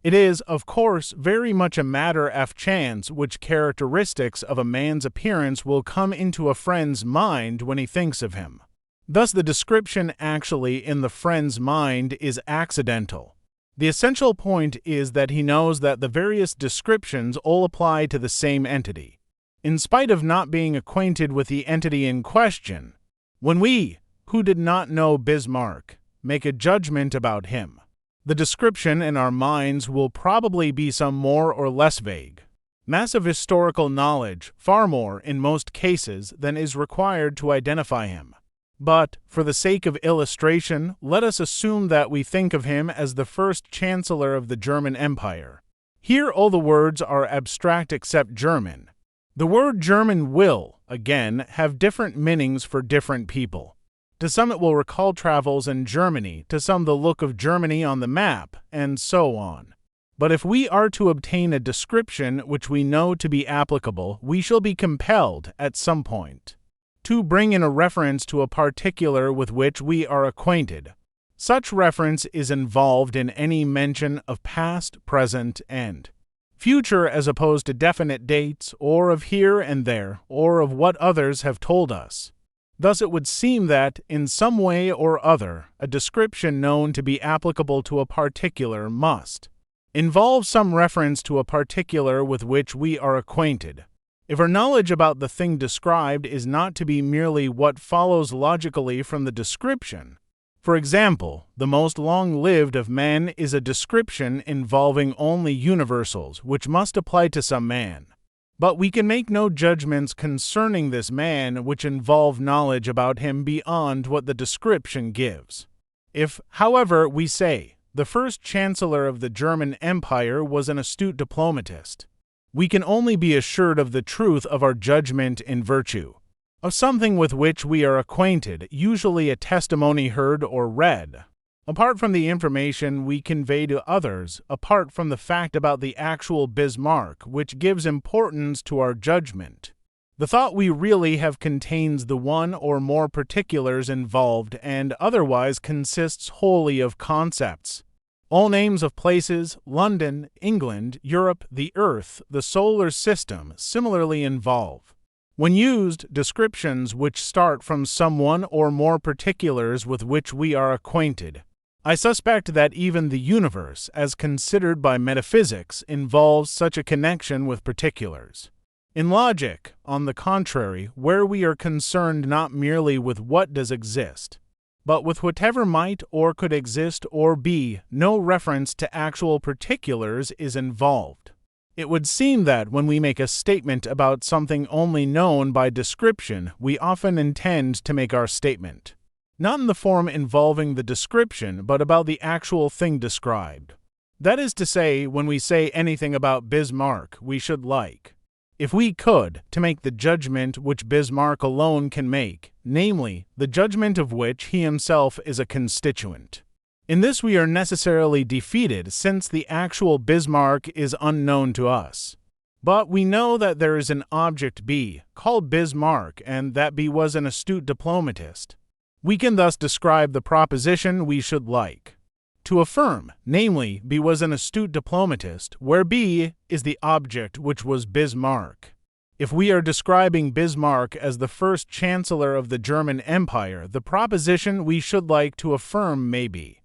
It is, of course, very much a matter of chance which characteristics of a man's appearance will come into a friend's mind when he thinks of him. Thus the description actually in the friend's mind is accidental. The essential point is that he knows that the various descriptions all apply to the same entity, in spite of not being acquainted with the entity in question. When we, who did not know Bismarck, make a judgment about him, The description in our minds will probably be some more or less vague. Massive historical knowledge, far more in most cases than is required to identify him. But, for the sake of illustration, let us assume that we think of him as the first Chancellor of the German Empire. Here all the words are abstract except German. The word German will, again, have different meanings for different people. To some it will recall travels in Germany, to some the look of Germany on the map, and so on. But if we are to obtain a description which we know to be applicable, we shall be compelled, at some point, to bring in a reference to a particular with which we are acquainted. Such reference is involved in any mention of past, present, and future as opposed to definite dates, or of here and there, or of what others have told us. Thus it would seem that, in some way or other, a description known to be applicable to a particular must involve some reference to a particular with which we are acquainted. If our knowledge about the thing described is not to be merely what follows logically from the description, for example, the most long-lived of men is a description involving only universals which must apply to some man. But we can make no judgments concerning this man which involve knowledge about him beyond what the description gives. If, however, we say, the first Chancellor of the German Empire was an astute diplomatist, we can only be assured of the truth of our judgment in virtue of something with which we are acquainted, usually a testimony heard or read. Apart from the information we convey to others, apart from the fact about the actual Bismarck which gives importance to our judgment, the thought we really have contains the one or more particulars involved and otherwise consists wholly of concepts. All names of places, London, England, Europe, the Earth, the solar system, similarly involve, when used, descriptions which start from some one or more particulars with which we are acquainted. I suspect that even the universe, as considered by metaphysics, involves such a connection with particulars. In logic, on the contrary, where we are concerned not merely with what does exist, but with whatever might or could exist or be, no reference to actual particulars is involved. It would seem that when we make a statement about something only known by description, we often intend to make our statement not in the form involving the description, but about the actual thing described. That is to say, when we say anything about Bismarck, we should like, if we could, to make the judgment which Bismarck alone can make, namely, the judgment of which he himself is a constituent. In this we are necessarily defeated, since the actual Bismarck is unknown to us. But we know that there is an object B, called Bismarck, and that B was an astute diplomatist. We can thus describe the proposition we should like to affirm, namely, B was an astute diplomatist, where B is the object which was Bismarck. If we are describing Bismarck as the first Chancellor of the German Empire, the proposition we should like to affirm may be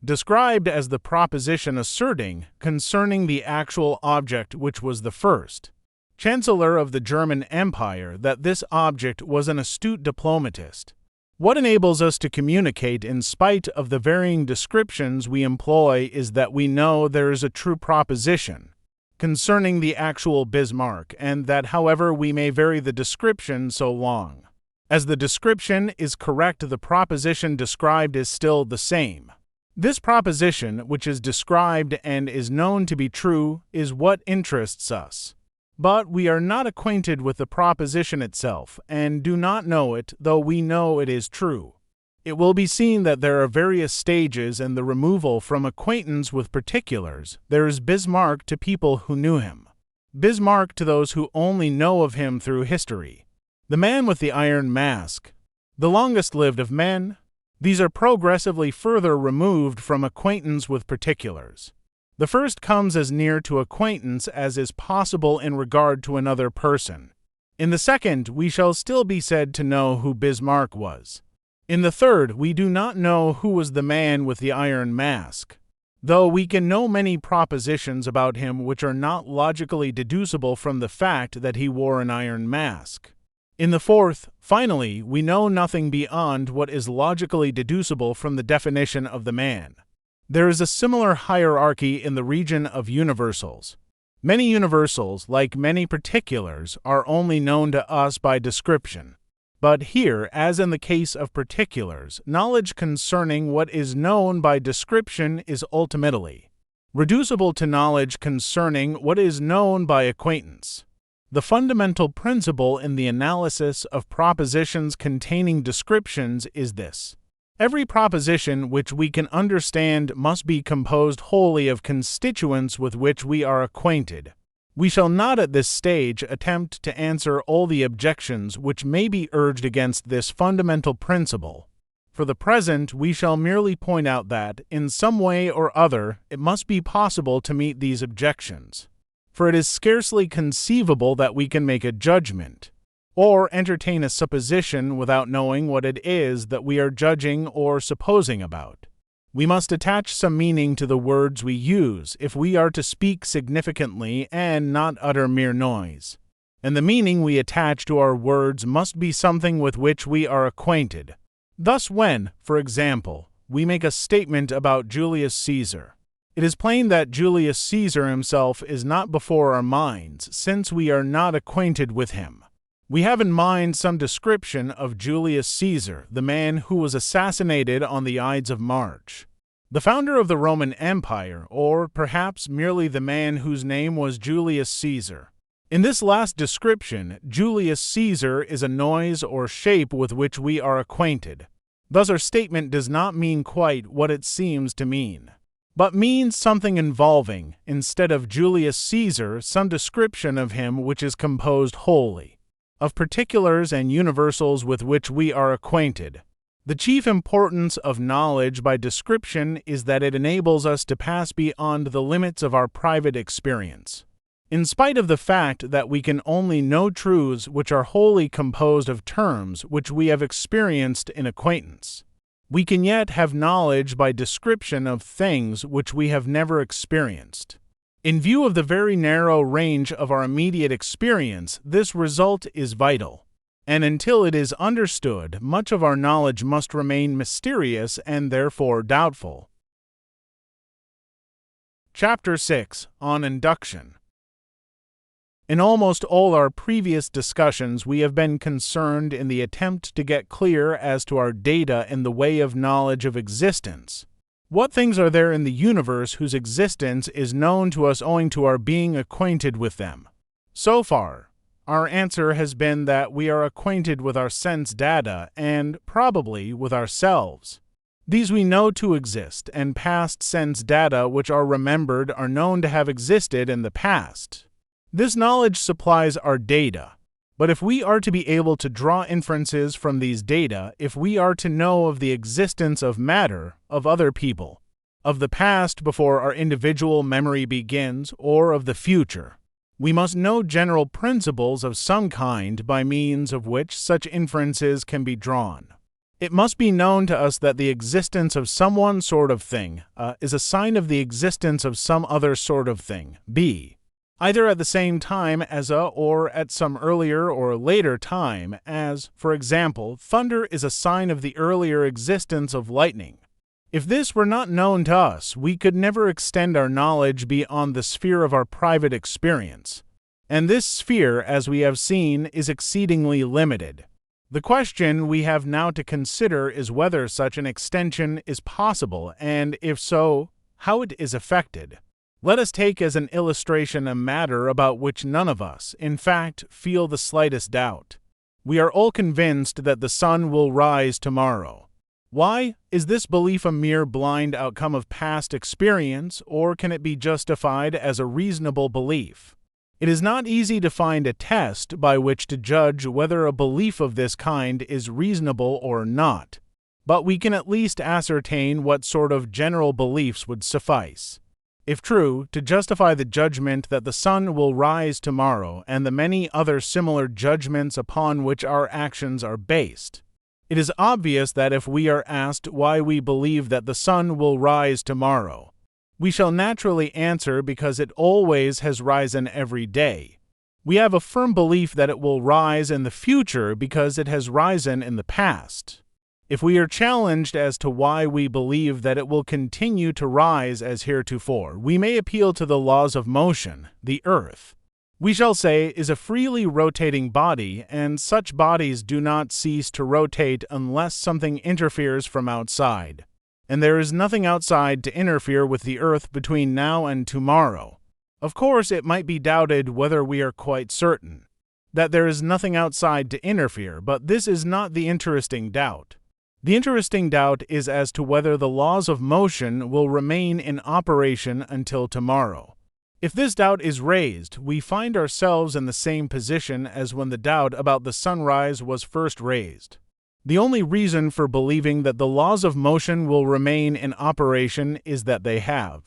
described as the proposition asserting concerning the actual object which was the first Chancellor of the German Empire that this object was an astute diplomatist. What enables us to communicate in spite of the varying descriptions we employ is that we know there is a true proposition concerning the actual Bismarck, and that however we may vary the description so long as the description is correct, the proposition described is still the same. This proposition, which is described and is known to be true, is what interests us. But we are not acquainted with the proposition itself, and do not know it, though we know it is true. It will be seen that there are various stages in the removal from acquaintance with particulars. There is Bismarck to people who knew him, Bismarck to those who only know of him through history, the man with the iron mask, the longest-lived of men. These are progressively further removed from acquaintance with particulars. The first comes as near to acquaintance as is possible in regard to another person. In the second, we shall still be said to know who Bismarck was. In the third, we do not know who was the man with the iron mask, though we can know many propositions about him which are not logically deducible from the fact that he wore an iron mask. In the fourth, finally, we know nothing beyond what is logically deducible from the definition of the man. There is a similar hierarchy in the region of universals. Many universals, like many particulars, are only known to us by description. But here, as in the case of particulars, knowledge concerning what is known by description is ultimately reducible to knowledge concerning what is known by acquaintance. The fundamental principle in the analysis of propositions containing descriptions is this. Every proposition which we can understand must be composed wholly of constituents with which we are acquainted. We shall not at this stage attempt to answer all the objections which may be urged against this fundamental principle. For the present, we shall merely point out that, in some way or other, it must be possible to meet these objections. For it is scarcely conceivable that we can make a judgment, or entertain a supposition without knowing what it is that we are judging or supposing about. We must attach some meaning to the words we use if we are to speak significantly and not utter mere noise. And the meaning we attach to our words must be something with which we are acquainted. Thus when, for example, we make a statement about Julius Caesar, it is plain that Julius Caesar himself is not before our minds, since we are not acquainted with him. We have in mind some description of Julius Caesar, the man who was assassinated on the Ides of March, the founder of the Roman Empire, or perhaps merely the man whose name was Julius Caesar. In this last description, Julius Caesar is a noise or shape with which we are acquainted. Thus our statement does not mean quite what it seems to mean, but means something involving, instead of Julius Caesar, some description of him which is composed wholly of particulars and universals with which we are acquainted. The chief importance of knowledge by description is that it enables us to pass beyond the limits of our private experience. In spite of the fact that we can only know truths which are wholly composed of terms which we have experienced in acquaintance, we can yet have knowledge by description of things which we have never experienced. In view of the very narrow range of our immediate experience, this result is vital, and until it is understood, much of our knowledge must remain mysterious and therefore doubtful. Chapter 6 on Induction. In almost all our previous discussions, we have been concerned in the attempt to get clear as to our data in the way of knowledge of existence. What things are there in the universe whose existence is known to us owing to our being acquainted with them? So far, our answer has been that we are acquainted with our sense data and, probably, with ourselves. These we know to exist, and past sense data which are remembered are known to have existed in the past. This knowledge supplies our data. But if we are to be able to draw inferences from these data, if we are to know of the existence of matter, of other people, of the past before our individual memory begins, or of the future, we must know general principles of some kind by means of which such inferences can be drawn. It must be known to us that the existence of some one sort of thing is a sign of the existence of some other sort of thing, B, either at the same time as or at some earlier or later time, as, for example, thunder is a sign of the earlier existence of lightning. If this were not known to us, we could never extend our knowledge beyond the sphere of our private experience, and this sphere, as we have seen, is exceedingly limited. The question we have now to consider is whether such an extension is possible, and if so, how it is effected. Let us take as an illustration a matter about which none of us, in fact, feel the slightest doubt. We are all convinced that the sun will rise tomorrow. Why? Is this belief a mere blind outcome of past experience, or can it be justified as a reasonable belief? It is not easy to find a test by which to judge whether a belief of this kind is reasonable or not, but we can at least ascertain what sort of general beliefs would suffice, if true, to justify the judgment that the sun will rise tomorrow and the many other similar judgments upon which our actions are based. It is obvious that if we are asked why we believe that the sun will rise tomorrow, we shall naturally answer because it always has risen every day. We have a firm belief that it will rise in the future because it has risen in the past. If we are challenged as to why we believe that it will continue to rise as heretofore, we may appeal to the laws of motion. The Earth, we shall say, is a freely rotating body, and such bodies do not cease to rotate unless something interferes from outside. And there is nothing outside to interfere with the Earth between now and tomorrow. Of course, it might be doubted whether we are quite certain that there is nothing outside to interfere, but this is not the interesting doubt. The interesting doubt is as to whether the laws of motion will remain in operation until tomorrow. If this doubt is raised, we find ourselves in the same position as when the doubt about the sunrise was first raised. The only reason for believing that the laws of motion will remain in operation is that they have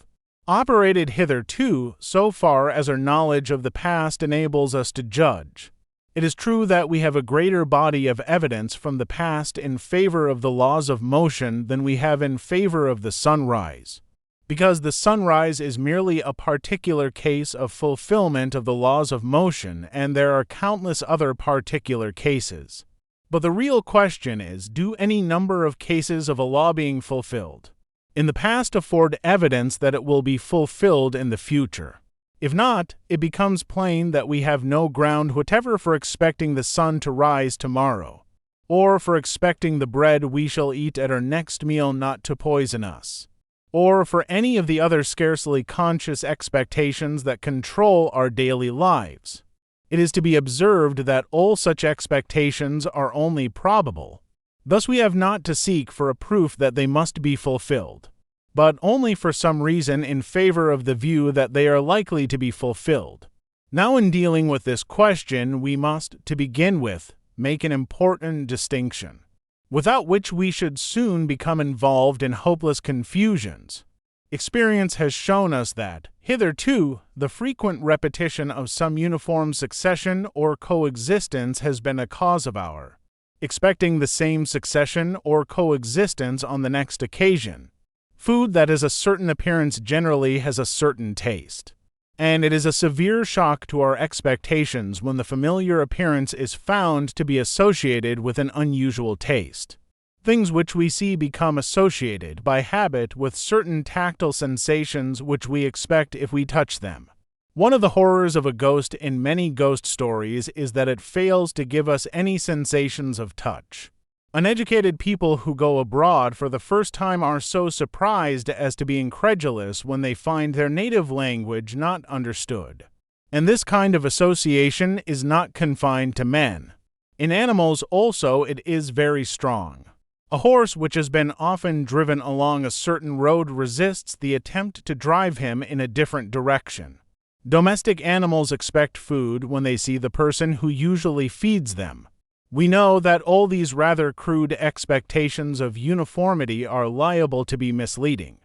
operated hitherto, so far as our knowledge of the past enables us to judge. It is true that we have a greater body of evidence from the past in favor of the laws of motion than we have in favor of the sunrise, because the sunrise is merely a particular case of fulfillment of the laws of motion, and there are countless other particular cases. But the real question is, do any number of cases of a law being fulfilled in the past afford evidence that it will be fulfilled in the future? If not, it becomes plain that we have no ground whatever for expecting the sun to rise tomorrow, or for expecting the bread we shall eat at our next meal not to poison us, or for any of the other scarcely conscious expectations that control our daily lives. It is to be observed that all such expectations are only probable. Thus we have not to seek for a proof that they must be fulfilled, but only for some reason in favor of the view that they are likely to be fulfilled. Now, in dealing with this question, we must, to begin with, make an important distinction, without which we should soon become involved in hopeless confusions. Experience has shown us that, hitherto, the frequent repetition of some uniform succession or coexistence has been a cause of our expecting the same succession or coexistence on the next occasion. Food that has a certain appearance generally has a certain taste, and it is a severe shock to our expectations when the familiar appearance is found to be associated with an unusual taste. Things which we see become associated by habit with certain tactile sensations which we expect if we touch them. One of the horrors of a ghost in many ghost stories is that it fails to give us any sensations of touch. Uneducated people who go abroad for the first time are so surprised as to be incredulous when they find their native language not understood. And this kind of association is not confined to men. In animals also it is very strong. A horse which has been often driven along a certain road resists the attempt to drive him in a different direction. Domestic animals expect food when they see the person who usually feeds them. We know that all these rather crude expectations of uniformity are liable to be misleading.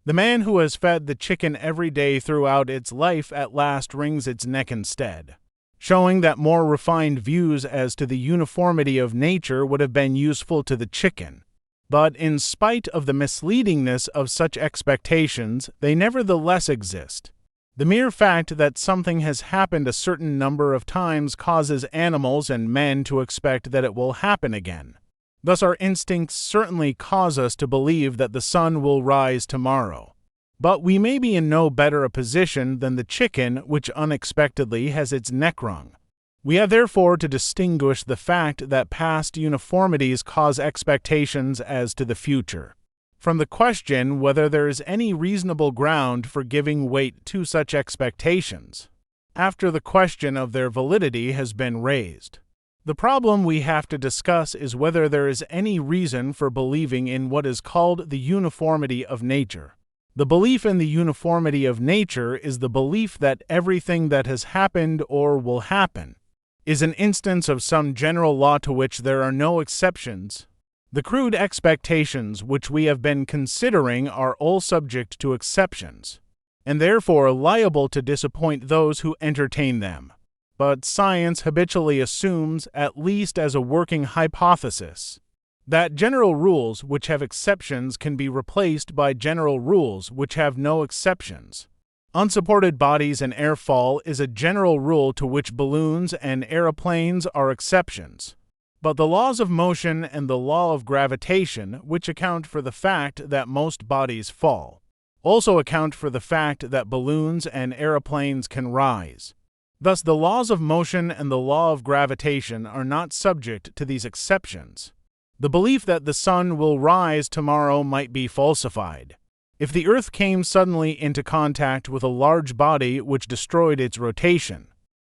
The man who has fed the chicken every day throughout its life at last wrings its neck instead, showing that more refined views as to the uniformity of nature would have been useful to the chicken. But in spite of the misleadingness of such expectations, they nevertheless exist. The mere fact that something has happened a certain number of times causes animals and men to expect that it will happen again. Thus our instincts certainly cause us to believe that the sun will rise tomorrow. But we may be in no better a position than the chicken which unexpectedly has its neck wrung. We have therefore to distinguish the fact that past uniformities cause expectations as to the future, from the question whether there is any reasonable ground for giving weight to such expectations, after the question of their validity has been raised. The problem we have to discuss is whether there is any reason for believing in what is called the uniformity of nature. The belief in the uniformity of nature is the belief that everything that has happened or will happen is an instance of some general law to which there are no exceptions. The crude expectations which we have been considering are all subject to exceptions, and therefore liable to disappoint those who entertain them. But science habitually assumes, at least as a working hypothesis, that general rules which have exceptions can be replaced by general rules which have no exceptions. Unsupported bodies and airfall is a general rule to which balloons and aeroplanes are exceptions. But the laws of motion and the law of gravitation, which account for the fact that most bodies fall, also account for the fact that balloons and aeroplanes can rise. Thus, the laws of motion and the law of gravitation are not subject to these exceptions. The belief that the sun will rise tomorrow might be falsified. If the Earth came suddenly into contact with a large body which destroyed its rotation,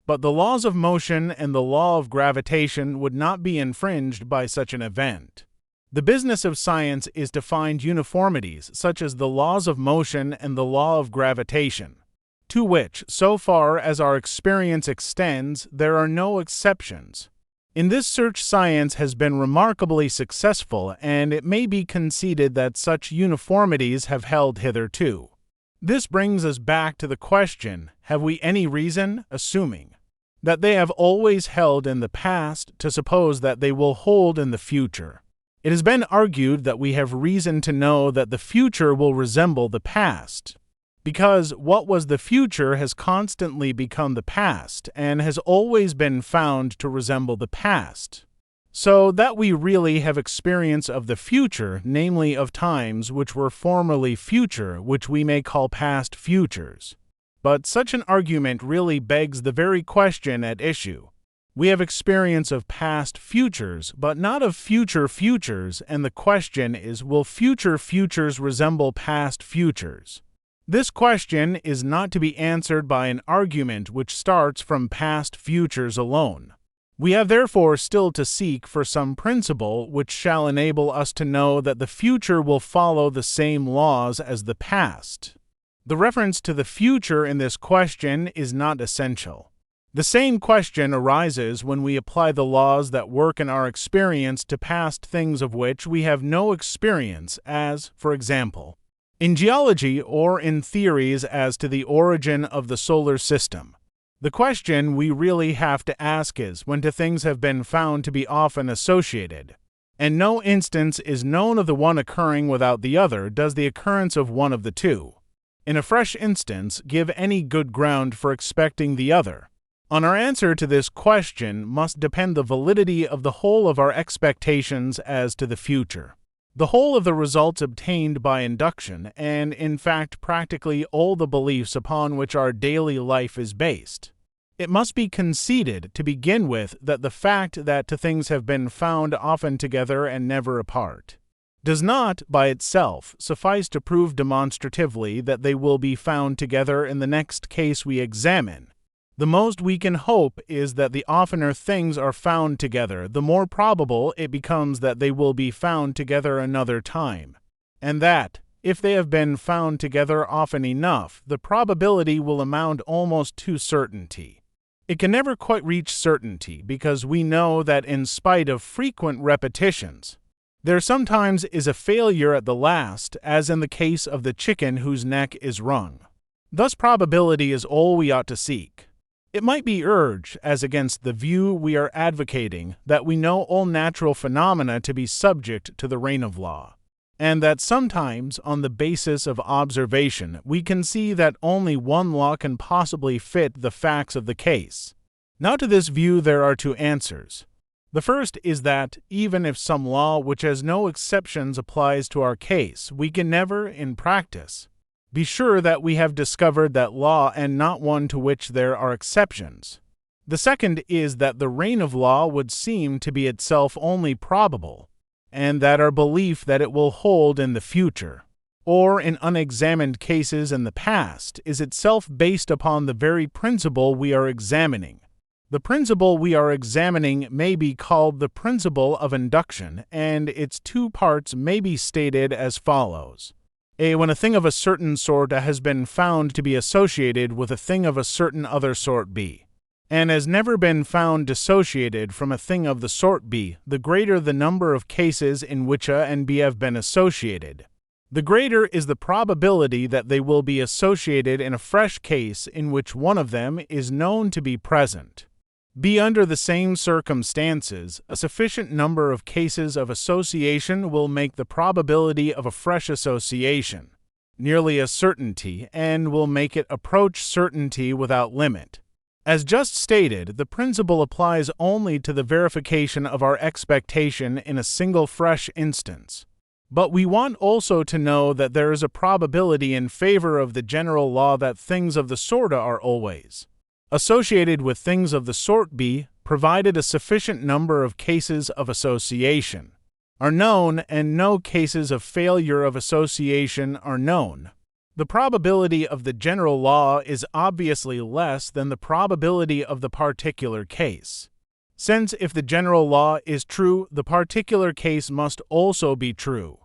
but the laws of motion and the law of gravitation would not be infringed by such an event. The business of science is to find uniformities such as the laws of motion and the law of gravitation, to which, so far as our experience extends, there are no exceptions. In this search, science has been remarkably successful, and it may be conceded that such uniformities have held hitherto. This brings us back to the question, have we any reason, assuming that they have always held in the past, to suppose that they will hold in the future? It has been argued that we have reason to know that the future will resemble the past, because what was the future has constantly become the past and has always been found to resemble the past. So that we really have experience of the future, namely of times which were formerly future, which we may call past futures. But such an argument really begs the very question at issue. We have experience of past futures, but not of future futures, and the question is, will future futures resemble past futures? This question is not to be answered by an argument which starts from past futures alone. We have therefore still to seek for some principle which shall enable us to know that the future will follow the same laws as the past. The reference to the future in this question is not essential. The same question arises when we apply the laws that work in our experience to past things of which we have no experience, as, for example, in geology or in theories as to the origin of the solar system. The question we really have to ask is, when two things have been found to be often associated, and no instance is known of the one occurring without the other, does the occurrence of one of the two, in a fresh instance, give any good ground for expecting the other? On our answer to this question must depend the validity of the whole of our expectations as to the future, the whole of the results obtained by induction, and in fact practically all the beliefs upon which our daily life is based. It must be conceded, to begin with, that the fact that two things have been found often together and never apart does not, by itself, suffice to prove demonstratively that they will be found together in the next case we examine. The most we can hope is that the oftener things are found together, the more probable it becomes that they will be found together another time, and that, if they have been found together often enough, the probability will amount almost to certainty. It can never quite reach certainty, because we know that in spite of frequent repetitions, there sometimes is a failure at the last, as in the case of the chicken whose neck is wrung. Thus probability is all we ought to seek. It might be urged, as against the view we are advocating, that we know all natural phenomena to be subject to the reign of law, and that sometimes, on the basis of observation, we can see that only one law can possibly fit the facts of the case. Now to this view there are two answers. The first is that, even if some law which has no exceptions applies to our case, we can never, in practice, be sure that we have discovered that law and not one to which there are exceptions. The second is that the reign of law would seem to be itself only probable, and that our belief that it will hold in the future, or in unexamined cases in the past, is itself based upon the very principle we are examining. The principle we are examining may be called the principle of induction, and its two parts may be stated as follows. A. When a thing of a certain sort has been found to be associated with a thing of a certain other sort B, and has never been found dissociated from a thing of the sort B, the greater the number of cases in which A and B have been associated, the greater is the probability that they will be associated in a fresh case in which one of them is known to be present. B. Under the same circumstances, a sufficient number of cases of association will make the probability of a fresh association nearly a certainty, and will make it approach certainty without limit. As just stated, the principle applies only to the verification of our expectation in a single fresh instance. But we want also to know that there is a probability in favor of the general law that things of the sort are always associated with things of the sort B, provided a sufficient number of cases of association are known and no cases of failure of association are known. The probability of the general law is obviously less than the probability of the particular case, since if the general law is true, the particular case must also be true,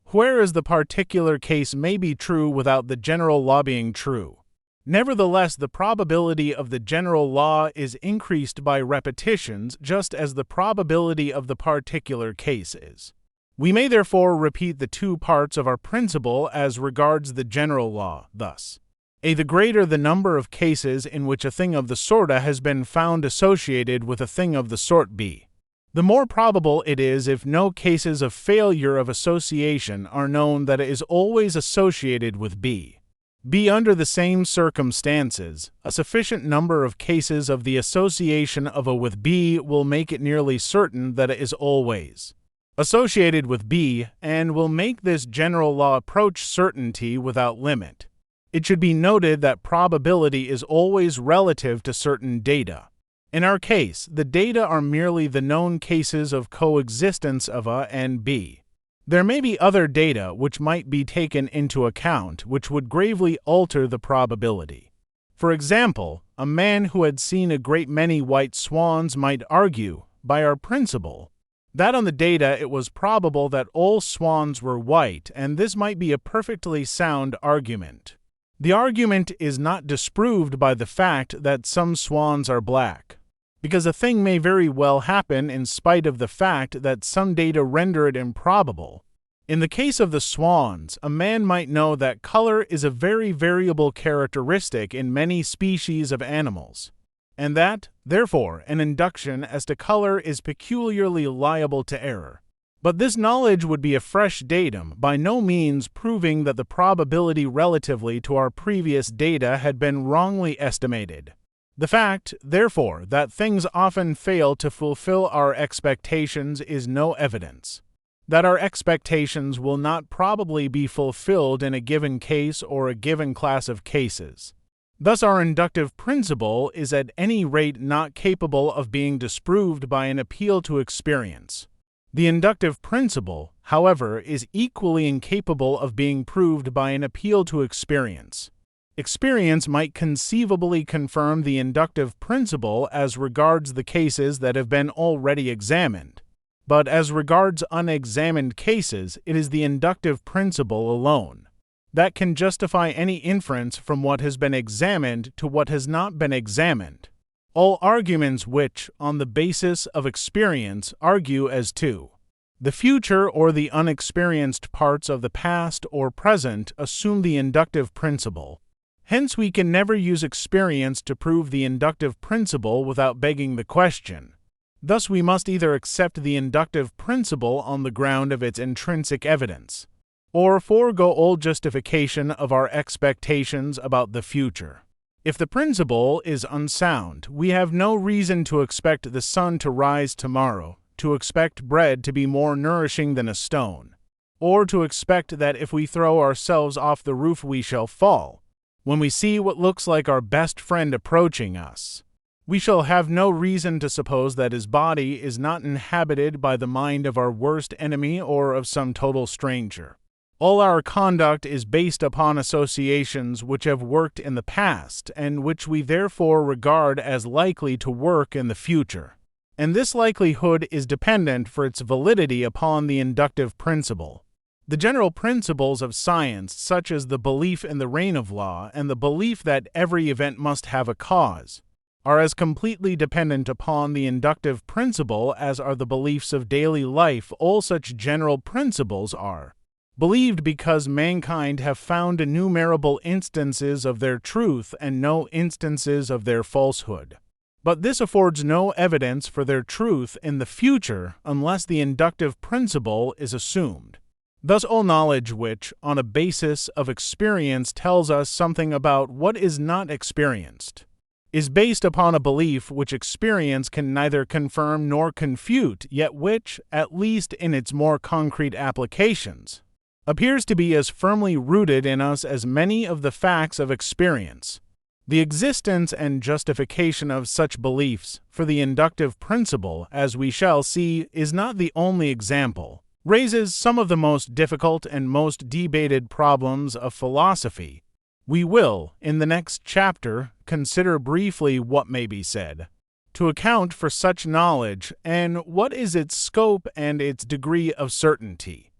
whereas the particular case may be true without the general law being true. Nevertheless, the probability of the general law is increased by repetitions just as the probability of the particular case is. We may therefore repeat the two parts of our principle as regards the general law, thus. A. The greater the number of cases in which a thing of the sort A has been found associated with a thing of the sort B, the more probable it is if no cases of failure of association are known that it is always associated with B. B. Under the same circumstances, a sufficient number of cases of the association of A with B will make it nearly certain that it is always associated with B, and will make this general law approach certainty without limit. It should be noted that probability is always relative to certain data. In our case, the data are merely the known cases of coexistence of A and B. There may be other data which might be taken into account which would gravely alter the probability. For example, a man who had seen a great many white swans might argue, by our principle, that on the data it was probable that all swans were white, and this might be a perfectly sound argument. The argument is not disproved by the fact that some swans are black, because a thing may very well happen in spite of the fact that some data render it improbable. In the case of the swans, a man might know that color is a very variable characteristic in many species of animals, and that, therefore, an induction as to color is peculiarly liable to error. But this knowledge would be a fresh datum, by no means proving that the probability relatively to our previous data had been wrongly estimated. The fact, therefore, that things often fail to fulfill our expectations is no evidence that our expectations will not probably be fulfilled in a given case or a given class of cases. Thus, our inductive principle is at any rate not capable of being disproved by an appeal to experience. The inductive principle, however, is equally incapable of being proved by an appeal to experience. Experience might conceivably confirm the inductive principle as regards the cases that have been already examined, but as regards unexamined cases, it is the inductive principle alone that can justify any inference from what has been examined to what has not been examined. All arguments which, on the basis of experience, argue as to the future or the unexperienced parts of the past or present assume the inductive principle. Hence we can never use experience to prove the inductive principle without begging the question. Thus we must either accept the inductive principle on the ground of its intrinsic evidence, or forego all justification of our expectations about the future. If the principle is unsound, we have no reason to expect the sun to rise tomorrow, to expect bread to be more nourishing than a stone, or to expect that if we throw ourselves off the roof we shall fall. When we see what looks like our best friend approaching us, we shall have no reason to suppose that his body is not inhabited by the mind of our worst enemy or of some total stranger. All our conduct is based upon associations which have worked in the past and which we therefore regard as likely to work in the future. And this likelihood is dependent for its validity upon the inductive principle. The general principles of science, such as the belief in the reign of law and the belief that every event must have a cause, are as completely dependent upon the inductive principle as are the beliefs of daily life. All such general principles are believed because mankind have found innumerable instances of their truth and no instances of their falsehood. But this affords no evidence for their truth in the future unless the inductive principle is assumed. Thus all knowledge which, on a basis of experience, tells us something about what is not experienced, is based upon a belief which experience can neither confirm nor confute, yet which, at least in its more concrete applications, appears to be as firmly rooted in us as many of the facts of experience. The existence and justification of such beliefs for the inductive principle, as we shall see, is not the only example, raises some of the most difficult and most debated problems of philosophy. We will, in the next chapter, consider briefly what may be said to account for such knowledge and what is its scope and its degree of certainty.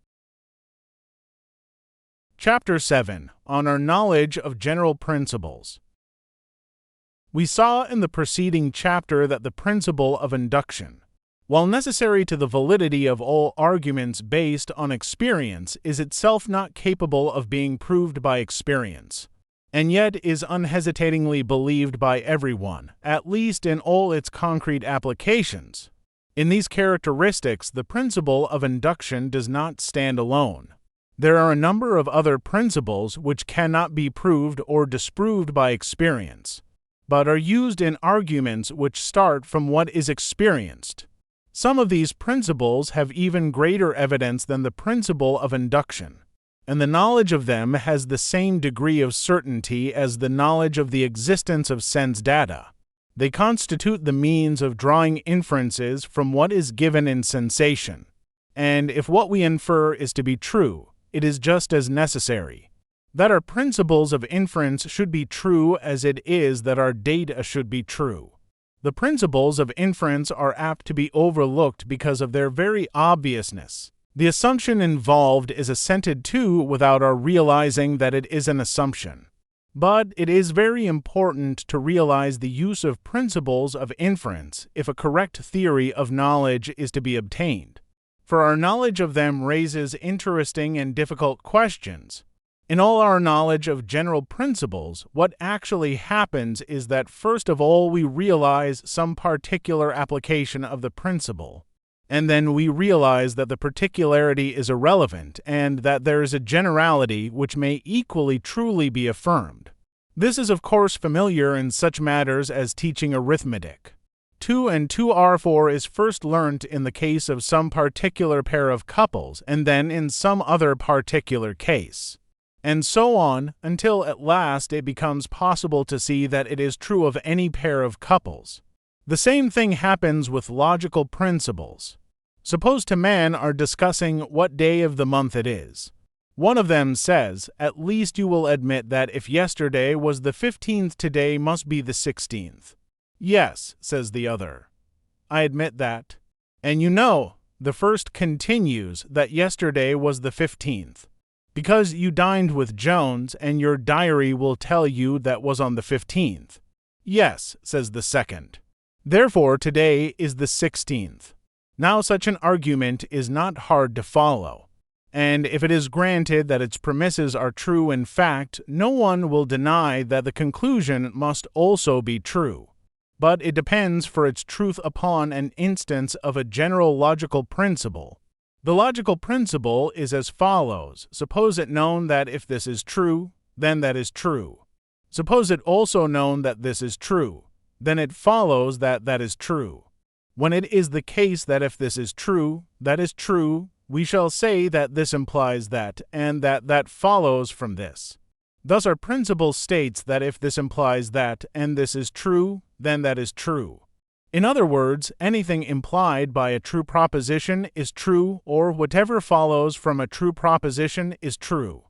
Chapter 7. On our knowledge of general principles. We saw in the preceding chapter that the principle of induction, while necessary to the validity of all arguments based on experience, is itself not capable of being proved by experience, and yet is unhesitatingly believed by everyone, at least in all its concrete applications. In these characteristics, the principle of induction does not stand alone. There are a number of other principles which cannot be proved or disproved by experience, but are used in arguments which start from what is experienced. Some of these principles have even greater evidence than the principle of induction, and the knowledge of them has the same degree of certainty as the knowledge of the existence of sense data. They constitute the means of drawing inferences from what is given in sensation, and if what we infer is to be true, it is just as necessary that our principles of inference should be true as it is that our data should be true. The principles of inference are apt to be overlooked because of their very obviousness. The assumption involved is assented to without our realizing that it is an assumption. But it is very important to realize the use of principles of inference if a correct theory of knowledge is to be obtained, for our knowledge of them raises interesting and difficult questions. In all our knowledge of general principles, what actually happens is that first of all we realize some particular application of the principle, and then we realize that the particularity is irrelevant and that there is a generality which may equally truly be affirmed. This is of course familiar in such matters as teaching arithmetic. 2 and 2 are 4 is first learnt in the case of some particular pair of couples and then in some other particular case, and so on until at last it becomes possible to see that it is true of any pair of couples. The same thing happens with logical principles. Suppose two men are discussing what day of the month it is. One of them says, "At least you will admit that if yesterday was the 15th, today must be the 16th. "Yes," says the other, "I admit that." "And you know," the first continues, "that yesterday was the 15th. Because you dined with Jones, and your diary will tell you that was on the 15th. "Yes," says the second. "Therefore today is the 16th. Now such an argument is not hard to follow, and if it is granted that its premises are true in fact, no one will deny that the conclusion must also be true. But it depends for its truth upon an instance of a general logical principle. The logical principle is as follows. Suppose it known that if this is true, then that is true. Suppose it also known that this is true, then it follows that that is true. When it is the case that if this is true, that is true, we shall say that this implies that, and that that follows from this. Thus our principle states that if this implies that, and this is true, then that is true. In other words, anything implied by a true proposition is true, or whatever follows from a true proposition is true.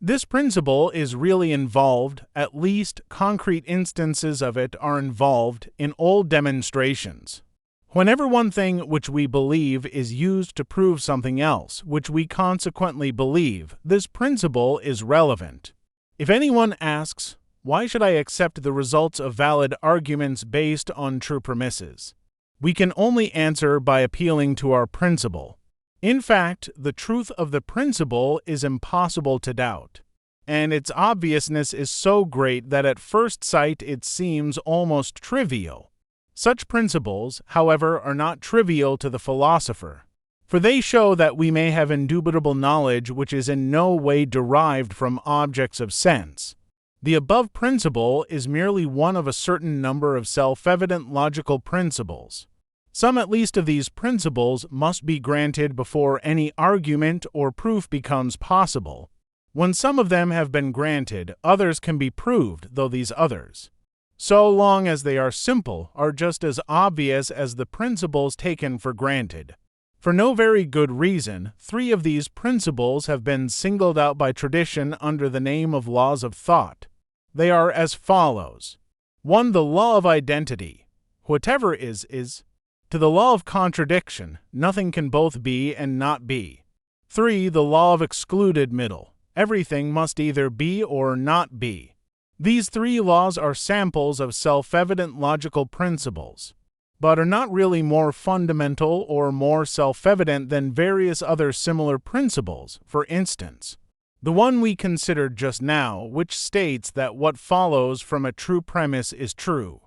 This principle is really involved, at least concrete instances of it are involved, in all demonstrations. Whenever one thing which we believe is used to prove something else, which we consequently believe, this principle is relevant. If anyone asks, "Why should I accept the results of valid arguments based on true premises?" we can only answer by appealing to our principle. In fact, the truth of the principle is impossible to doubt, and its obviousness is so great that at first sight it seems almost trivial. Such principles, however, are not trivial to the philosopher, for they show that we may have indubitable knowledge which is in no way derived from objects of sense. The above principle is merely one of a certain number of self-evident logical principles. Some at least of these principles must be granted before any argument or proof becomes possible. When some of them have been granted, others can be proved, though these others, so long as they are simple, are just as obvious as the principles taken for granted. For no very good reason, 3 of these principles have been singled out by tradition under the name of laws of thought. They are as follows. 1. The law of identity. Whatever is, is. To the law of contradiction, nothing can both be and not be. 3. The law of excluded middle. Everything must either be or not be. These 3 laws are samples of self-evident logical principles, but are not really more fundamental or more self-evident than various other similar principles. For instance, the one we considered just now, which states that what follows from a true premise is true.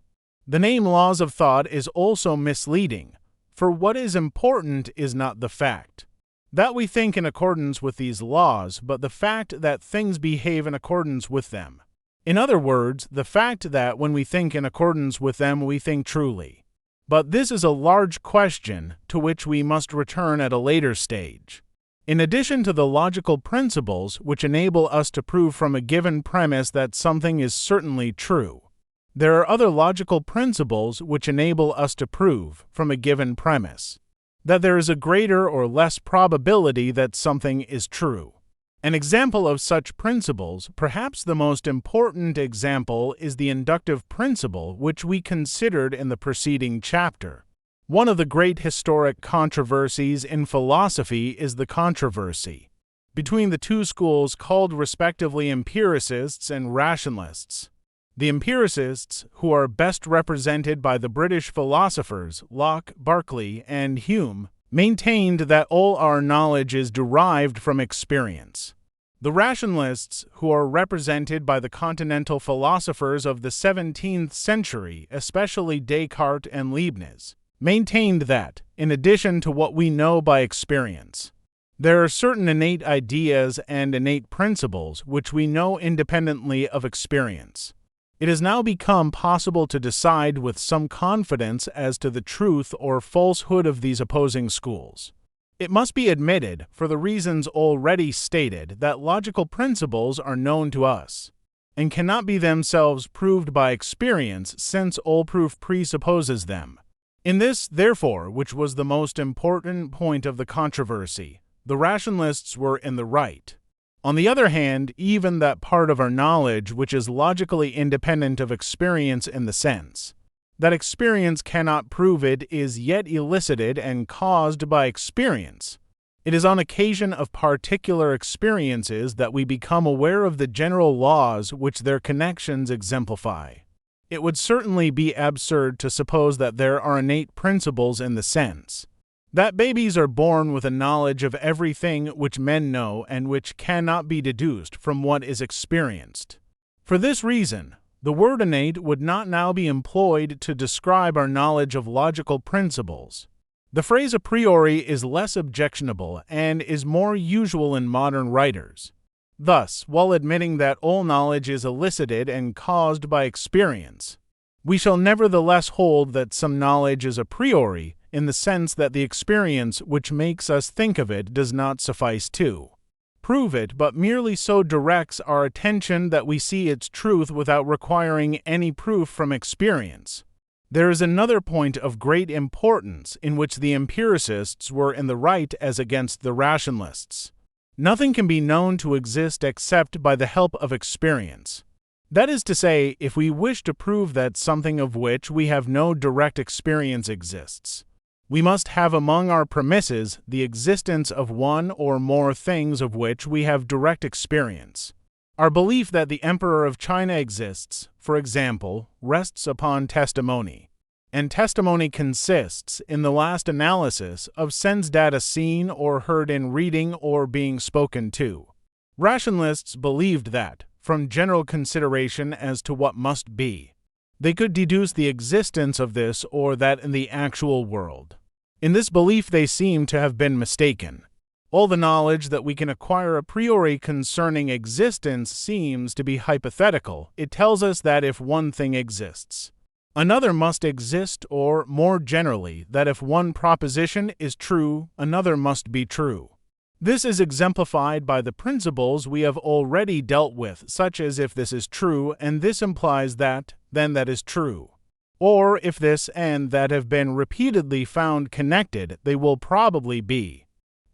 The name laws of thought is also misleading, for what is important is not the fact that we think in accordance with these laws, but the fact that things behave in accordance with them. In other words, the fact that when we think in accordance with them, we think truly. But this is a large question to which we must return at a later stage. In addition to the logical principles which enable us to prove from a given premise that something is certainly true, there are other logical principles which enable us to prove from a given premise that there is a greater or less probability that something is true. An example of such principles, perhaps the most important example, is the inductive principle which we considered in the preceding chapter. One of the great historic controversies in philosophy is the controversy between the 2 schools called respectively empiricists and rationalists. The empiricists, who are best represented by the British philosophers Locke, Berkeley, and Hume, maintained that all our knowledge is derived from experience. The rationalists, who are represented by the continental philosophers of the 17th century, especially Descartes and Leibniz, maintained that, in addition to what we know by experience, there are certain innate ideas and innate principles which we know independently of experience. It has now become possible to decide with some confidence as to the truth or falsehood of these opposing schools. It must be admitted, for the reasons already stated, that logical principles are known to us, and cannot be themselves proved by experience, since all proof presupposes them. In this, therefore, which was the most important point of the controversy, the rationalists were in the right. On the other hand, even that part of our knowledge which is logically independent of experience in the sense that experience cannot prove it is yet elicited and caused by experience. It is on occasion of particular experiences that we become aware of the general laws which their connections exemplify. It would certainly be absurd to suppose that there are innate principles in the sense that babies are born with a knowledge of everything which men know and which cannot be deduced from what is experienced. For this reason, the word innate would not now be employed to describe our knowledge of logical principles. The phrase a priori is less objectionable and is more usual in modern writers. Thus, while admitting that all knowledge is elicited and caused by experience, we shall nevertheless hold that some knowledge is a priori, in the sense that the experience which makes us think of it does not suffice to prove it, but merely so directs our attention that we see its truth without requiring any proof from experience. There is another point of great importance in which the empiricists were in the right as against the rationalists. Nothing can be known to exist except by the help of experience. That is to say, if we wish to prove that something of which we have no direct experience exists, we must have among our premises the existence of one or more things of which we have direct experience. Our belief that the Emperor of China exists, for example, rests upon testimony, and testimony consists, in the last analysis, of sense data seen or heard in reading or being spoken to. Rationalists believed that, from general consideration as to what must be, they could deduce the existence of this or that in the actual world. In this belief they seem to have been mistaken. All the knowledge that we can acquire a priori concerning existence seems to be hypothetical. It tells us that if one thing exists, another must exist, or, more generally, that if one proposition is true, another must be true. This is exemplified by the principles we have already dealt with, such as if this is true and this implies that, then that is true. Or if this and that have been repeatedly found connected, they will probably be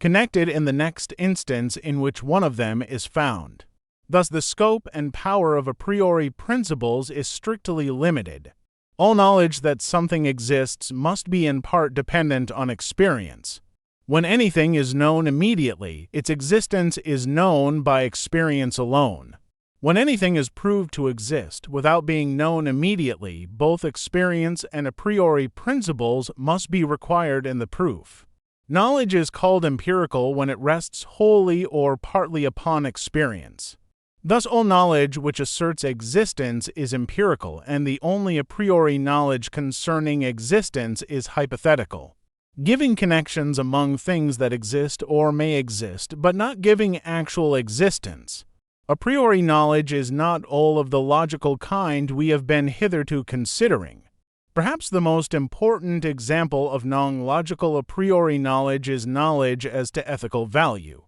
connected in the next instance in which one of them is found. Thus, the scope and power of a priori principles is strictly limited. All knowledge that something exists must be in part dependent on experience. When anything is known immediately, its existence is known by experience alone. When anything is proved to exist without being known immediately, both experience and a priori principles must be required in the proof. Knowledge is called empirical when it rests wholly or partly upon experience. Thus, all knowledge which asserts existence is empirical, and the only a priori knowledge concerning existence is hypothetical, giving connections among things that exist or may exist, but not giving actual existence. A priori knowledge is not all of the logical kind we have been hitherto considering. Perhaps the most important example of non-logical a priori knowledge is knowledge as to ethical value.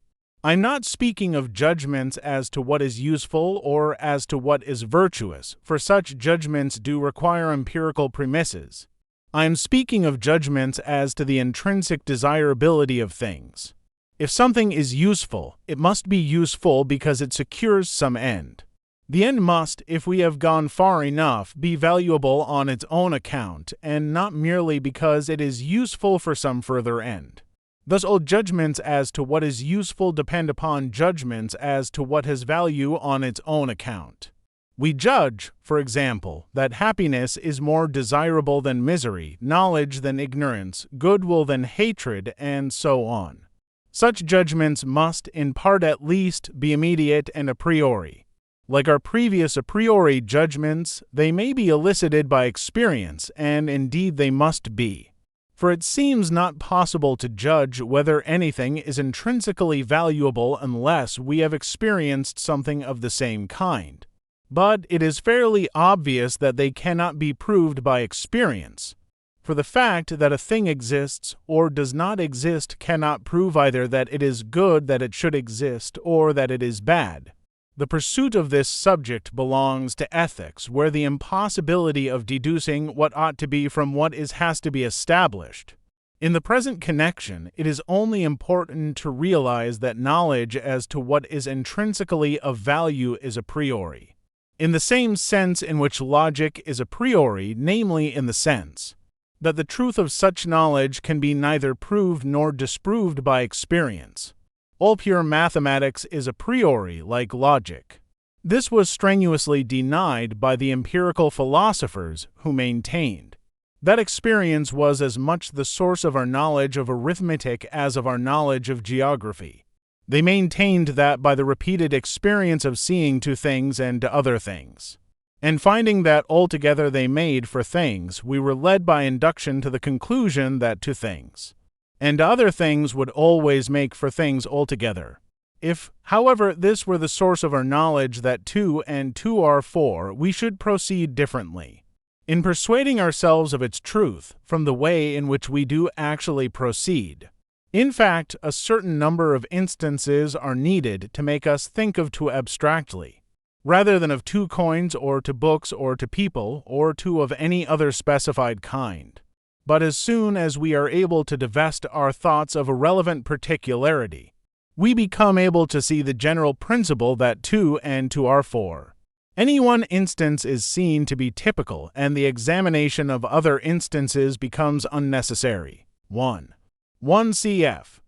I'm not speaking of judgments as to what is useful or as to what is virtuous, for such judgments do require empirical premises. I am speaking of judgments as to the intrinsic desirability of things. If something is useful, it must be useful because it secures some end. The end must, if we have gone far enough, be valuable on its own account, and not merely because it is useful for some further end. Thus, all judgments as to what is useful depend upon judgments as to what has value on its own account. We judge, for example, that happiness is more desirable than misery, knowledge than ignorance, goodwill than hatred, and so on. Such judgments must, in part at least, be immediate and a priori. Like our previous a priori judgments, they may be elicited by experience, and indeed they must be. For it seems not possible to judge whether anything is intrinsically valuable unless we have experienced something of the same kind. But it is fairly obvious that they cannot be proved by experience. For the fact that a thing exists or does not exist cannot prove either that it is good that it should exist or that it is bad. The pursuit of this subject belongs to ethics, where the impossibility of deducing what ought to be from what is has to be established. In the present connection, it is only important to realize that knowledge as to what is intrinsically of value is a priori, in the same sense in which logic is a priori, namely in the sense that the truth of such knowledge can be neither proved nor disproved by experience. All pure mathematics is a priori, like logic. This was strenuously denied by the empirical philosophers, who maintained that experience was as much the source of our knowledge of arithmetic as of our knowledge of geography. They maintained that by the repeated experience of seeing to things and to other things, and finding that altogether they made for things, we were led by induction to the conclusion that to things and other things would always make for things altogether. If, however, this were the source of our knowledge that two and two are four, we should proceed differently, in persuading ourselves of its truth, from the way in which we do actually proceed. In fact, a certain number of instances are needed to make us think of two abstractly, rather than of 2 coins or to books or to people, or two of any other specified kind. But as soon as we are able to divest our thoughts of a relevant particularity, we become able to see the general principle that 2 and 2 are 4. Any one instance is seen to be typical, and the examination of other instances becomes unnecessary. 1 cf.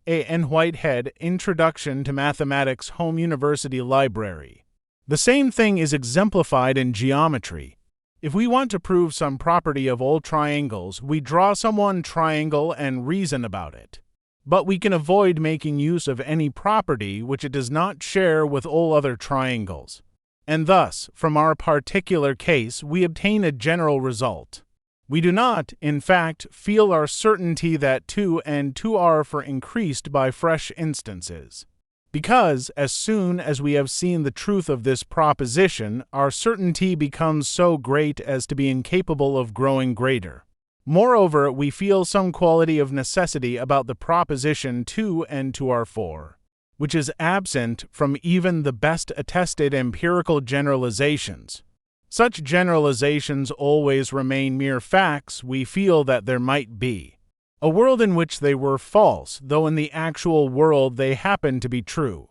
A. N. Whitehead, Introduction to Mathematics, Home University Library. The same thing is exemplified in geometry. If we want to prove some property of all triangles, we draw some one triangle and reason about it. But we can avoid making use of any property which it does not share with all other triangles. And thus, from our particular case, we obtain a general result. We do not, in fact, feel our certainty that 2 and 2 are for increased by fresh instances. Because, as soon as we have seen the truth of this proposition, our certainty becomes so great as to be incapable of growing greater. Moreover, we feel some quality of necessity about the proposition 2 and 2 are 4, which is absent from even the best attested empirical generalizations. Such generalizations always remain mere facts. We feel that there might be a world in which they were false, though in the actual world they happen to be true.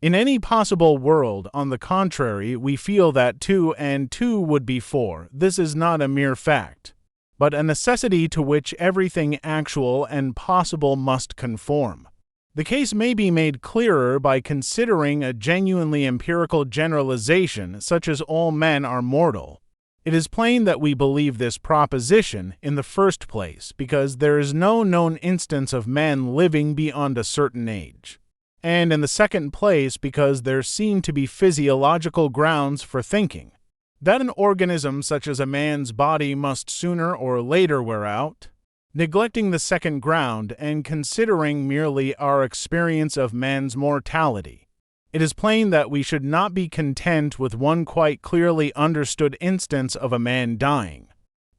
In any possible world, on the contrary, we feel that 2 and 2 would be 4. This is not a mere fact, but a necessity to which everything actual and possible must conform. The case may be made clearer by considering a genuinely empirical generalization, such as all men are mortal. It is plain that we believe this proposition, in the first place, because there is no known instance of men living beyond a certain age, and in the second place, because there seem to be physiological grounds for thinking that an organism such as a man's body must sooner or later wear out. Neglecting the second ground and considering merely our experience of man's mortality, it is plain that we should not be content with one quite clearly understood instance of a man dying.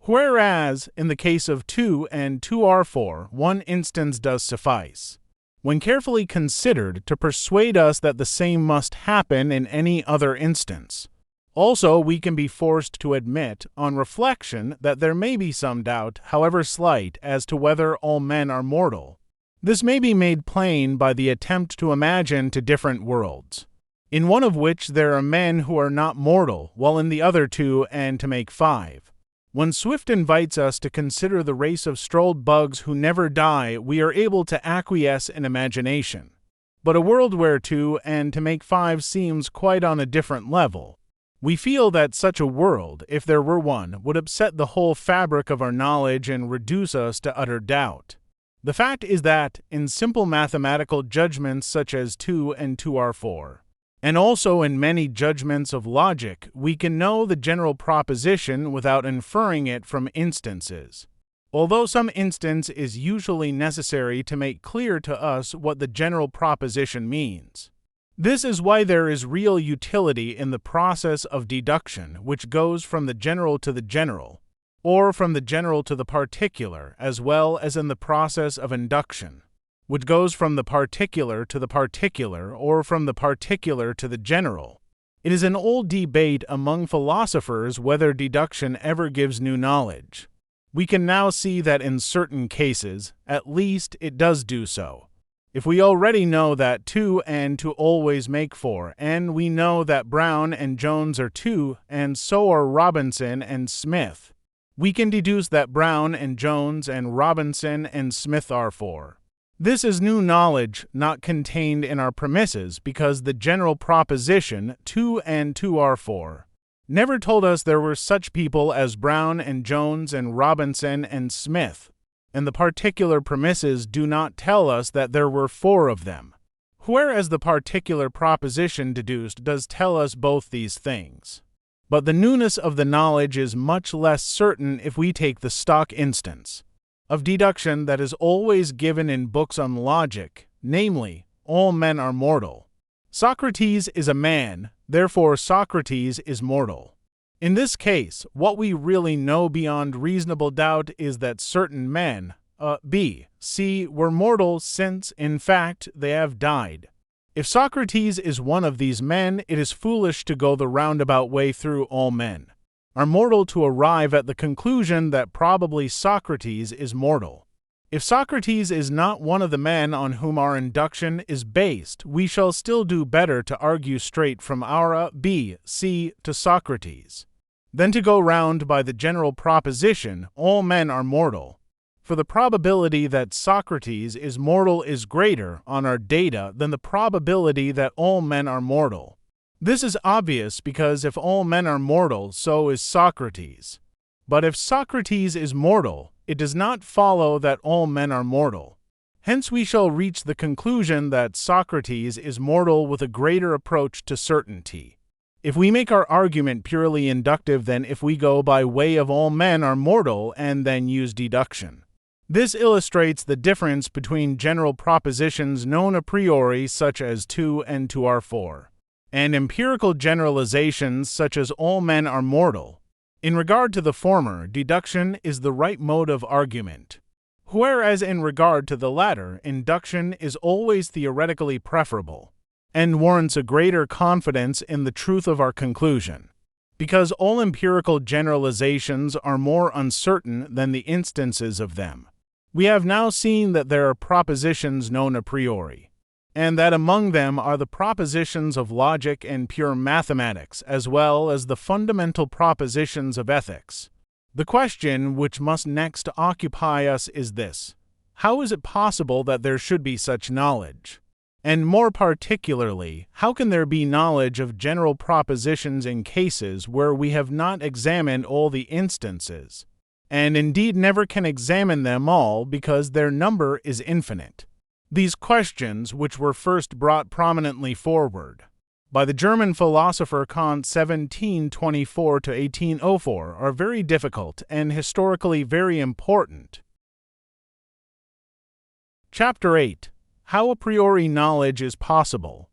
Whereas, in the case of 2 and 2 are 4, one instance does suffice, when carefully considered, to persuade us that the same must happen in any other instance. Also, we can be forced to admit, on reflection, that there may be some doubt, however slight, as to whether all men are mortal. This may be made plain by the attempt to imagine 2 different worlds, in one of which there are men who are not mortal, while in the other 2, and to make 5. When Swift invites us to consider the race of strolled bugs who never die, we are able to acquiesce in imagination. But a world where 2 and to make 5 seems quite on a different level. We feel that such a world, if there were one, would upset the whole fabric of our knowledge and reduce us to utter doubt. The fact is that, in simple mathematical judgments such as 2 and 2 are 4, and also in many judgments of logic, we can know the general proposition without inferring it from instances, although some instance is usually necessary to make clear to us what the general proposition means. This is why there is real utility in the process of deduction, which goes from the general to the general, or from the general to the particular, as well as in the process of induction, which goes from the particular to the particular, or from the particular to the general. It is an old debate among philosophers whether deduction ever gives new knowledge. We can now see that in certain cases, at least, it does do so. If we already know that 2 and 2 always make 4, and we know that Brown and Jones are 2, and so are Robinson and Smith, we can deduce that Brown and Jones and Robinson and Smith are 4. This is new knowledge not contained in our premises, because the general proposition 2 and 2 are 4 never told us there were such people as Brown and Jones and Robinson and Smith, and the particular premises do not tell us that there were 4 of them, whereas the particular proposition deduced does tell us both these things. But the newness of the knowledge is much less certain if we take the stock instance of deduction that is always given in books on logic, namely, all men are mortal. Socrates is a man, therefore Socrates is mortal. In this case, what we really know beyond reasonable doubt is that certain men, B, C, were mortal since, in fact, they have died. If Socrates is one of these men, it is foolish to go the roundabout way through all men are mortal to arrive at the conclusion that probably Socrates is mortal. If Socrates is not one of the men on whom our induction is based, we shall still do better to argue straight from our B, C to Socrates than to go round by the general proposition, all men are mortal. For the probability that Socrates is mortal is greater on our data than the probability that all men are mortal. This is obvious because if all men are mortal, so is Socrates. But if Socrates is mortal, it does not follow that all men are mortal. Hence we shall reach the conclusion that Socrates is mortal with a greater approach to certainty. If we make our argument purely inductive than if we go by way of all men are mortal and then use deduction. This illustrates the difference between general propositions known a priori such as 2 and 2 are 4, and empirical generalizations such as all men are mortal. In regard to the former, deduction is the right mode of argument, whereas in regard to the latter, induction is always theoretically preferable, and warrants a greater confidence in the truth of our conclusion, because all empirical generalizations are more uncertain than the instances of them. We have now seen that there are propositions known a priori, and that among them are the propositions of logic and pure mathematics, as well as the fundamental propositions of ethics. The question which must next occupy us is this: how is it possible that there should be such knowledge? And more particularly, how can there be knowledge of general propositions in cases where we have not examined all the instances, and indeed never can examine them all because their number is infinite? These questions, which were first brought prominently forward by the German philosopher Kant 1724 to 1804, are very difficult and historically very important. Chapter 8: How a priori knowledge is possible.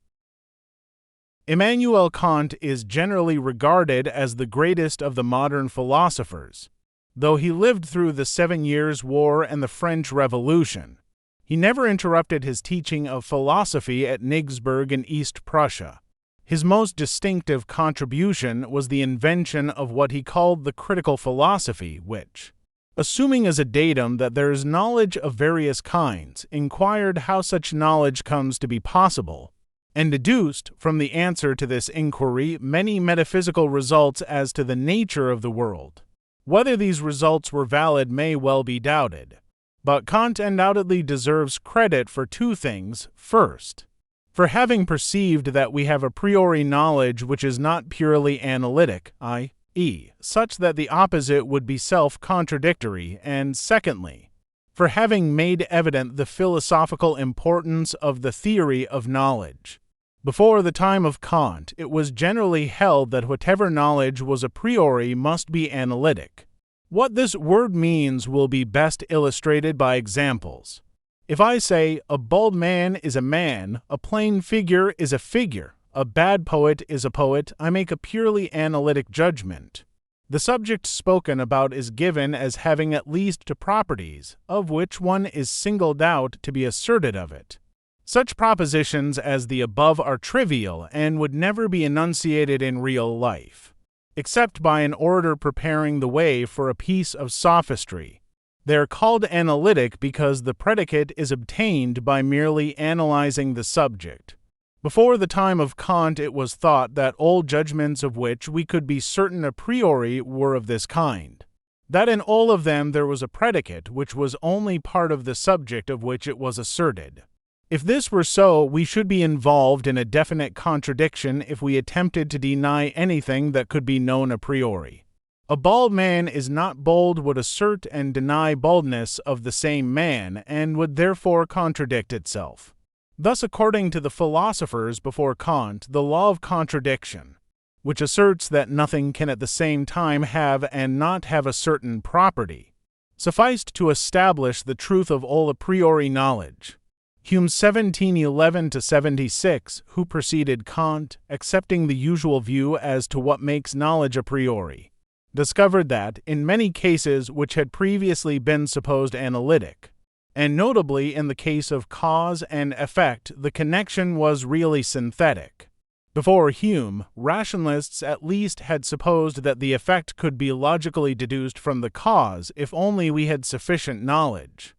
Immanuel Kant is generally regarded as the greatest of the modern philosophers. Though he lived through the 7 Years' War and the French Revolution, he never interrupted his teaching of philosophy at Königsberg in East Prussia. His most distinctive contribution was the invention of what he called the critical philosophy, which, assuming as a datum that there is knowledge of various kinds, inquired how such knowledge comes to be possible, and deduced from the answer to this inquiry many metaphysical results as to the nature of the world. Whether these results were valid may well be doubted, but Kant undoubtedly deserves credit for 2 things. First, for having perceived that we have a priori knowledge which is not purely analytic, i.e., such that the opposite would be self-contradictory, and secondly, for having made evident the philosophical importance of the theory of knowledge. Before the time of Kant, it was generally held that whatever knowledge was a priori must be analytic. What this word means will be best illustrated by examples. If I say, a bald man is a man, a plain figure is a figure, a bad poet is a poet, I make a purely analytic judgment. The subject spoken about is given as having at least 2 properties, of which one is singled out to be asserted of it. Such propositions as the above are trivial and would never be enunciated in real life, except by an orator preparing the way for a piece of sophistry. They are called analytic because the predicate is obtained by merely analyzing the subject. Before the time of Kant, it was thought that all judgments of which we could be certain a priori were of this kind, that in all of them there was a predicate which was only part of the subject of which it was asserted. If this were so, we should be involved in a definite contradiction if we attempted to deny anything that could be known a priori. A bald man is not bold would assert and deny baldness of the same man, and would therefore contradict itself. Thus, according to the philosophers before Kant, the law of contradiction, which asserts that nothing can at the same time have and not have a certain property, sufficed to establish the truth of all a priori knowledge. Hume 1711–76, who preceded Kant, accepting the usual view as to what makes knowledge a priori, discovered that, in many cases which had previously been supposed analytic, and notably in the case of cause and effect, the connection was really synthetic. Before Hume, rationalists at least had supposed that the effect could be logically deduced from the cause if only we had sufficient knowledge.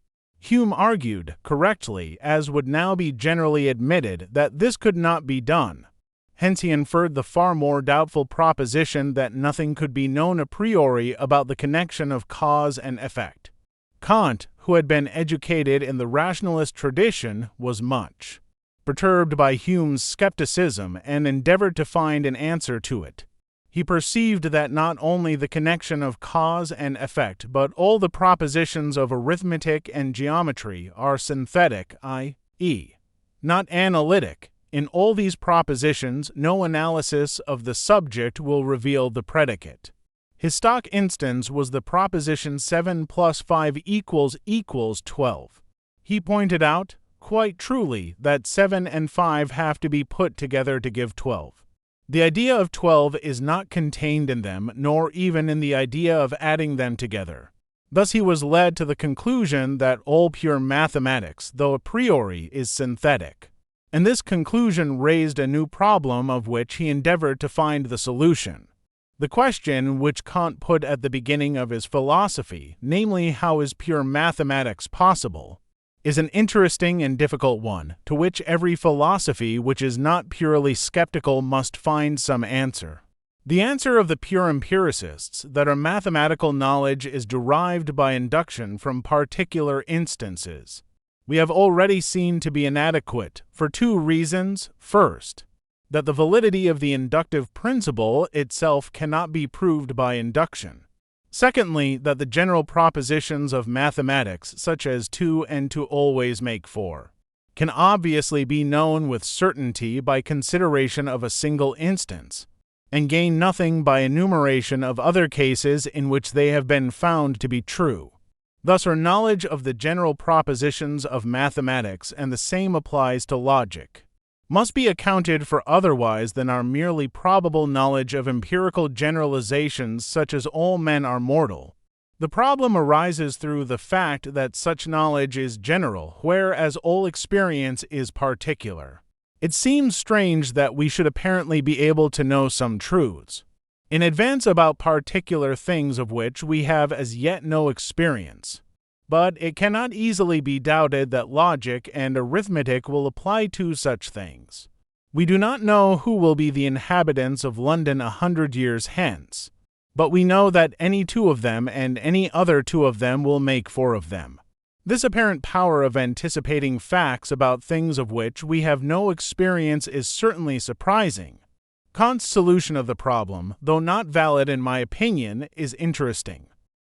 Hume argued, correctly, as would now be generally admitted, that this could not be done. Hence he inferred the far more doubtful proposition that nothing could be known a priori about the connection of cause and effect. Kant, who had been educated in the rationalist tradition, was much perturbed by Hume's skepticism and endeavored to find an answer to it. He perceived that not only the connection of cause and effect, but all the propositions of arithmetic and geometry are synthetic, i.e., not analytic, In all these propositions, no analysis of the subject will reveal the predicate. His stock instance was the proposition 7 plus 5 equals 12. He pointed out, quite truly, that 7 and 5 have to be put together to give 12. The idea of 12 is not contained in them, nor even in the idea of adding them together. Thus he was led to the conclusion that all pure mathematics, though a priori, is synthetic. And this conclusion raised a new problem of which he endeavored to find the solution. The question which Kant put at the beginning of his philosophy, namely how is pure mathematics possible, is an interesting and difficult one, to which every philosophy which is not purely skeptical must find some answer. The answer of the pure empiricists, that our mathematical knowledge is derived by induction from particular instances, we have already seen to be inadequate for two reasons. First, that the validity of the inductive principle itself cannot be proved by induction. Secondly, that the general propositions of mathematics, such as 2 and 2 always make 4, can obviously be known with certainty by consideration of a single instance, and gain nothing by enumeration of other cases in which they have been found to be true. Thus our knowledge of the general propositions of mathematics, and the same applies to logic, must be accounted for otherwise than our merely probable knowledge of empirical generalizations such as all men are mortal. The problem arises through the fact that such knowledge is general, whereas all experience is particular. It seems strange that we should apparently be able to know some truths in advance about particular things of which we have as yet no experience. But it cannot easily be doubted that logic and arithmetic will apply to such things. We do not know who will be the inhabitants of London 100 years hence, but we know that any two of them and any other two of them will make 4 of them. This apparent power of anticipating facts about things of which we have no experience is certainly surprising. Kant's solution of the problem, though not valid in my opinion, is interesting.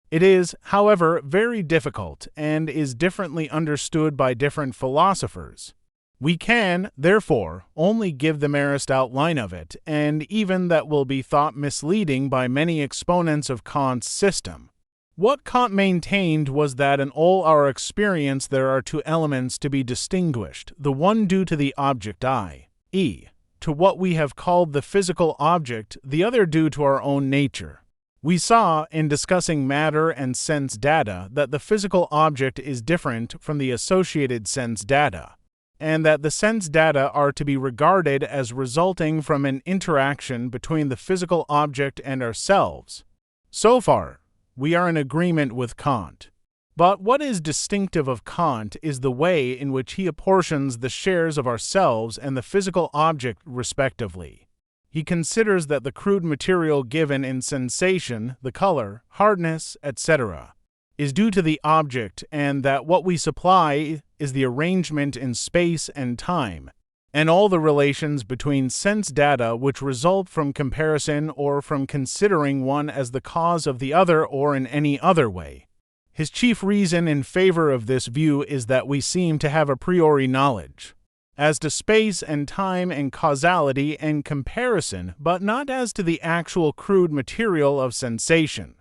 It is, however, very difficult, and is differently understood by different philosophers. We can, therefore, only give the merest outline of it, and even that will be thought misleading by many exponents of Kant's system. What Kant maintained was that in all our experience there are two elements to be distinguished, the one due to the object i.e., to what we have called the physical object, the other due to our own nature. We saw, in discussing matter and sense data, that the physical object is different from the associated sense data, and that the sense data are to be regarded as resulting from an interaction between the physical object and ourselves. So far, we are in agreement with Kant. But what is distinctive of Kant is the way in which he apportions the shares of ourselves and the physical object respectively. He considers that the crude material given in sensation, the color, hardness, etc., is due to the object, and that what we supply is the arrangement in space and time, and all the relations between sense data which result from comparison or from considering one as the cause of the other or in any other way. His chief reason in favor of this view is that we seem to have a priori knowledge as to space and time and causality and comparison, but not as to the actual crude material of sensation.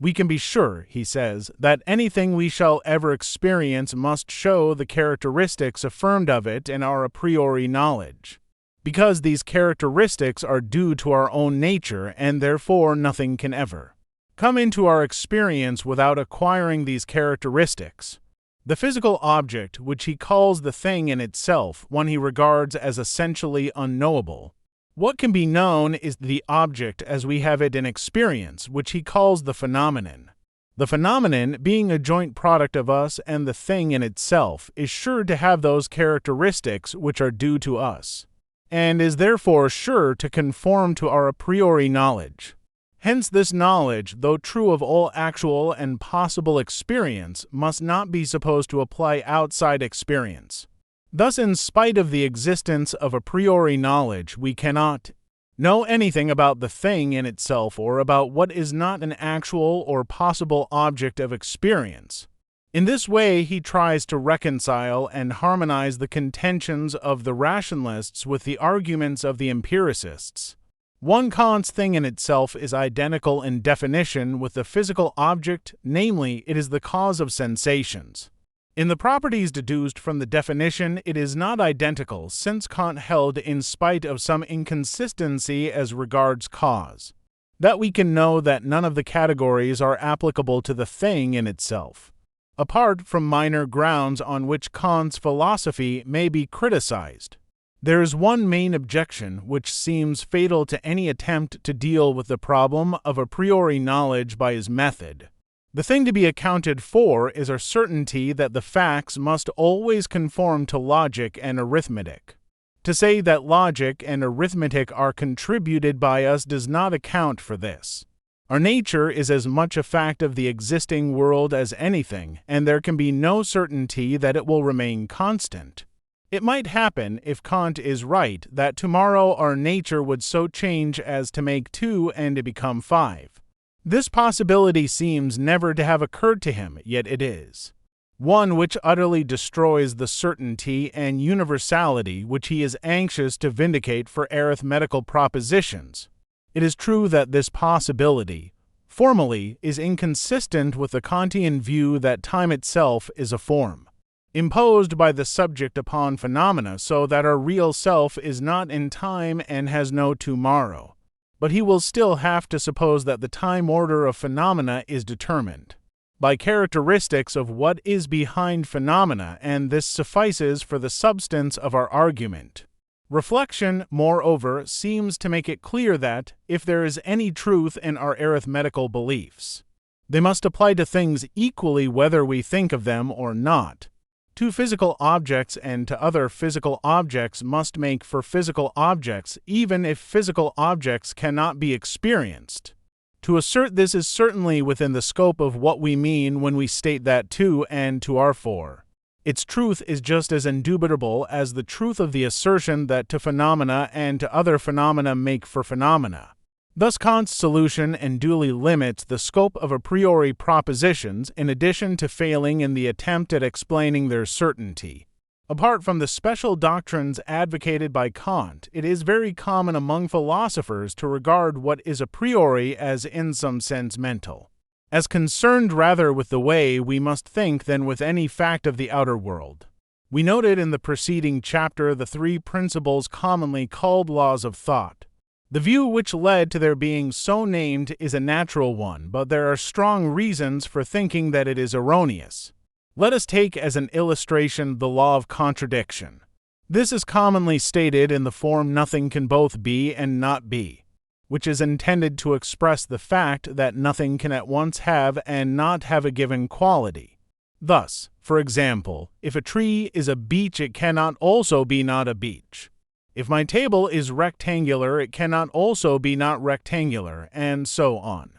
We can be sure, he says, that anything we shall ever experience must show the characteristics affirmed of it in our a priori knowledge, because these characteristics are due to our own nature, and therefore nothing can ever come into our experience without acquiring these characteristics. The physical object, which he calls the thing in itself, one he regards as essentially unknowable. What can be known is the object as we have it in experience, which he calls the phenomenon. The phenomenon, being a joint product of us and the thing in itself, is sure to have those characteristics which are due to us, and is therefore sure to conform to our a priori knowledge. Hence this knowledge, though true of all actual and possible experience, must not be supposed to apply outside experience. Thus, in spite of the existence of a priori knowledge, we cannot know anything about the thing in itself or about what is not an actual or possible object of experience. In this way, he tries to reconcile and harmonize the contentions of the rationalists with the arguments of the empiricists. One Kant's thing in itself is identical in definition with the physical object, namely, it is the cause of sensations. In the properties deduced from the definition, it is not identical, since Kant held, in spite of some inconsistency as regards cause, that we can know that none of the categories are applicable to the thing in itself, apart from minor grounds on which Kant's philosophy may be criticized. There is one main objection which seems fatal to any attempt to deal with the problem of a priori knowledge by his method. The thing to be accounted for is our certainty that the facts must always conform to logic and arithmetic. To say that logic and arithmetic are contributed by us does not account for this. Our nature is as much a fact of the existing world as anything, and there can be no certainty that it will remain constant. It might happen, if Kant is right, that tomorrow our nature would so change as to make 2 and to become 5. This possibility seems never to have occurred to him, yet it is one which utterly destroys the certainty and universality which he is anxious to vindicate for arithmetical propositions. It is true that this possibility, formally, is inconsistent with the Kantian view that time itself is a form, imposed by the subject upon phenomena, so that our real self is not in time and has no tomorrow. But he will still have to suppose that the time order of phenomena is determined by characteristics of what is behind phenomena, and this suffices for the substance of our argument. Reflection, moreover, seems to make it clear that, if there is any truth in our arithmetical beliefs, they must apply to things equally whether we think of them or not. To physical objects and to other physical objects must make for physical objects, even if physical objects cannot be experienced. To assert this is certainly within the scope of what we mean when we state that to and to are for. Its truth is just as indubitable as the truth of the assertion that to phenomena and to other phenomena make for phenomena. Thus Kant's solution unduly limits the scope of a priori propositions in addition to failing in the attempt at explaining their certainty. Apart from the special doctrines advocated by Kant, it is very common among philosophers to regard what is a priori as in some sense mental, as concerned rather with the way we must think than with any fact of the outer world. We noted in the preceding chapter the 3 principles commonly called laws of thought. The view which led to their being so named is a natural one, but there are strong reasons for thinking that it is erroneous. Let us take as an illustration the law of contradiction. This is commonly stated in the form nothing can both be and not be, which is intended to express the fact that nothing can at once have and not have a given quality. Thus, for example, if a tree is a beech, it cannot also be not a beech. If my table is rectangular, it cannot also be not rectangular, and so on.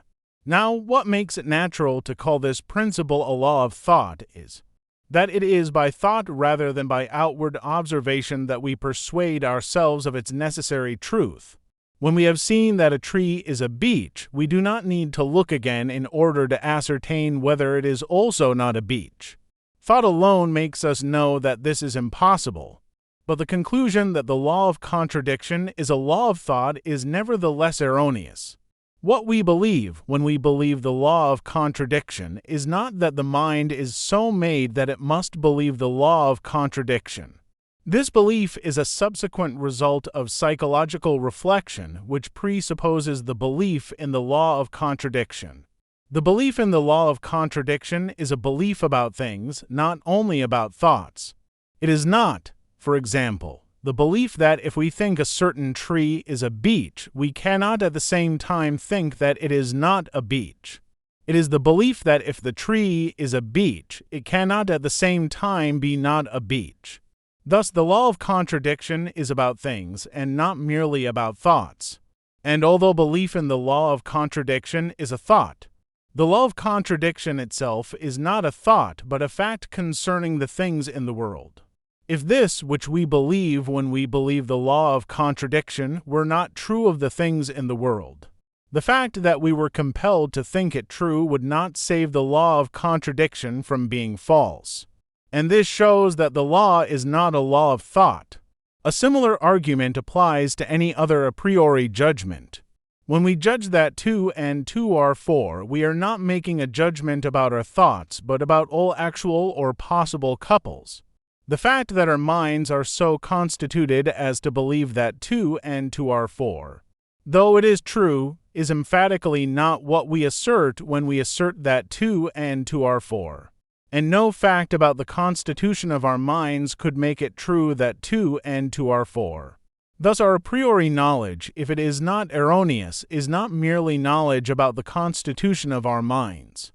Now, what makes it natural to call this principle a law of thought is that it is by thought rather than by outward observation that we persuade ourselves of its necessary truth. When we have seen that a tree is a beech, we do not need to look again in order to ascertain whether it is also not a beech. Thought alone makes us know that this is impossible, but the conclusion that the law of contradiction is a law of thought is nevertheless erroneous. What we believe when we believe the law of contradiction is not that the mind is so made that it must believe the law of contradiction. This belief is a subsequent result of psychological reflection, which presupposes the belief in the law of contradiction. The belief in the law of contradiction is a belief about things, not only about thoughts. It is not, for example, the belief that if we think a certain tree is a beech, we cannot at the same time think that it is not a beech. It is the belief that if the tree is a beech, it cannot at the same time be not a beech. Thus, the law of contradiction is about things, and not merely about thoughts. And although belief in the law of contradiction is a thought, the law of contradiction itself is not a thought, but a fact concerning the things in the world. If this, which we believe when we believe the law of contradiction, were not true of the things in the world, The fact that we were compelled to think it true would not save the law of contradiction from being false. And this shows that the law is not a law of thought. A similar argument applies to any other a priori judgment. When we judge that 2 and 2 are 4, we are not making a judgment about our thoughts, but about all actual or possible couples. The fact that our minds are so constituted as to believe that 2 and 2 are 4, though it is true, is emphatically not what we assert when we assert that 2 and 2 are 4. And no fact about the constitution of our minds could make it true that 2 and 2 are 4. Thus our a priori knowledge, if it is not erroneous, is not merely knowledge about the constitution of our minds,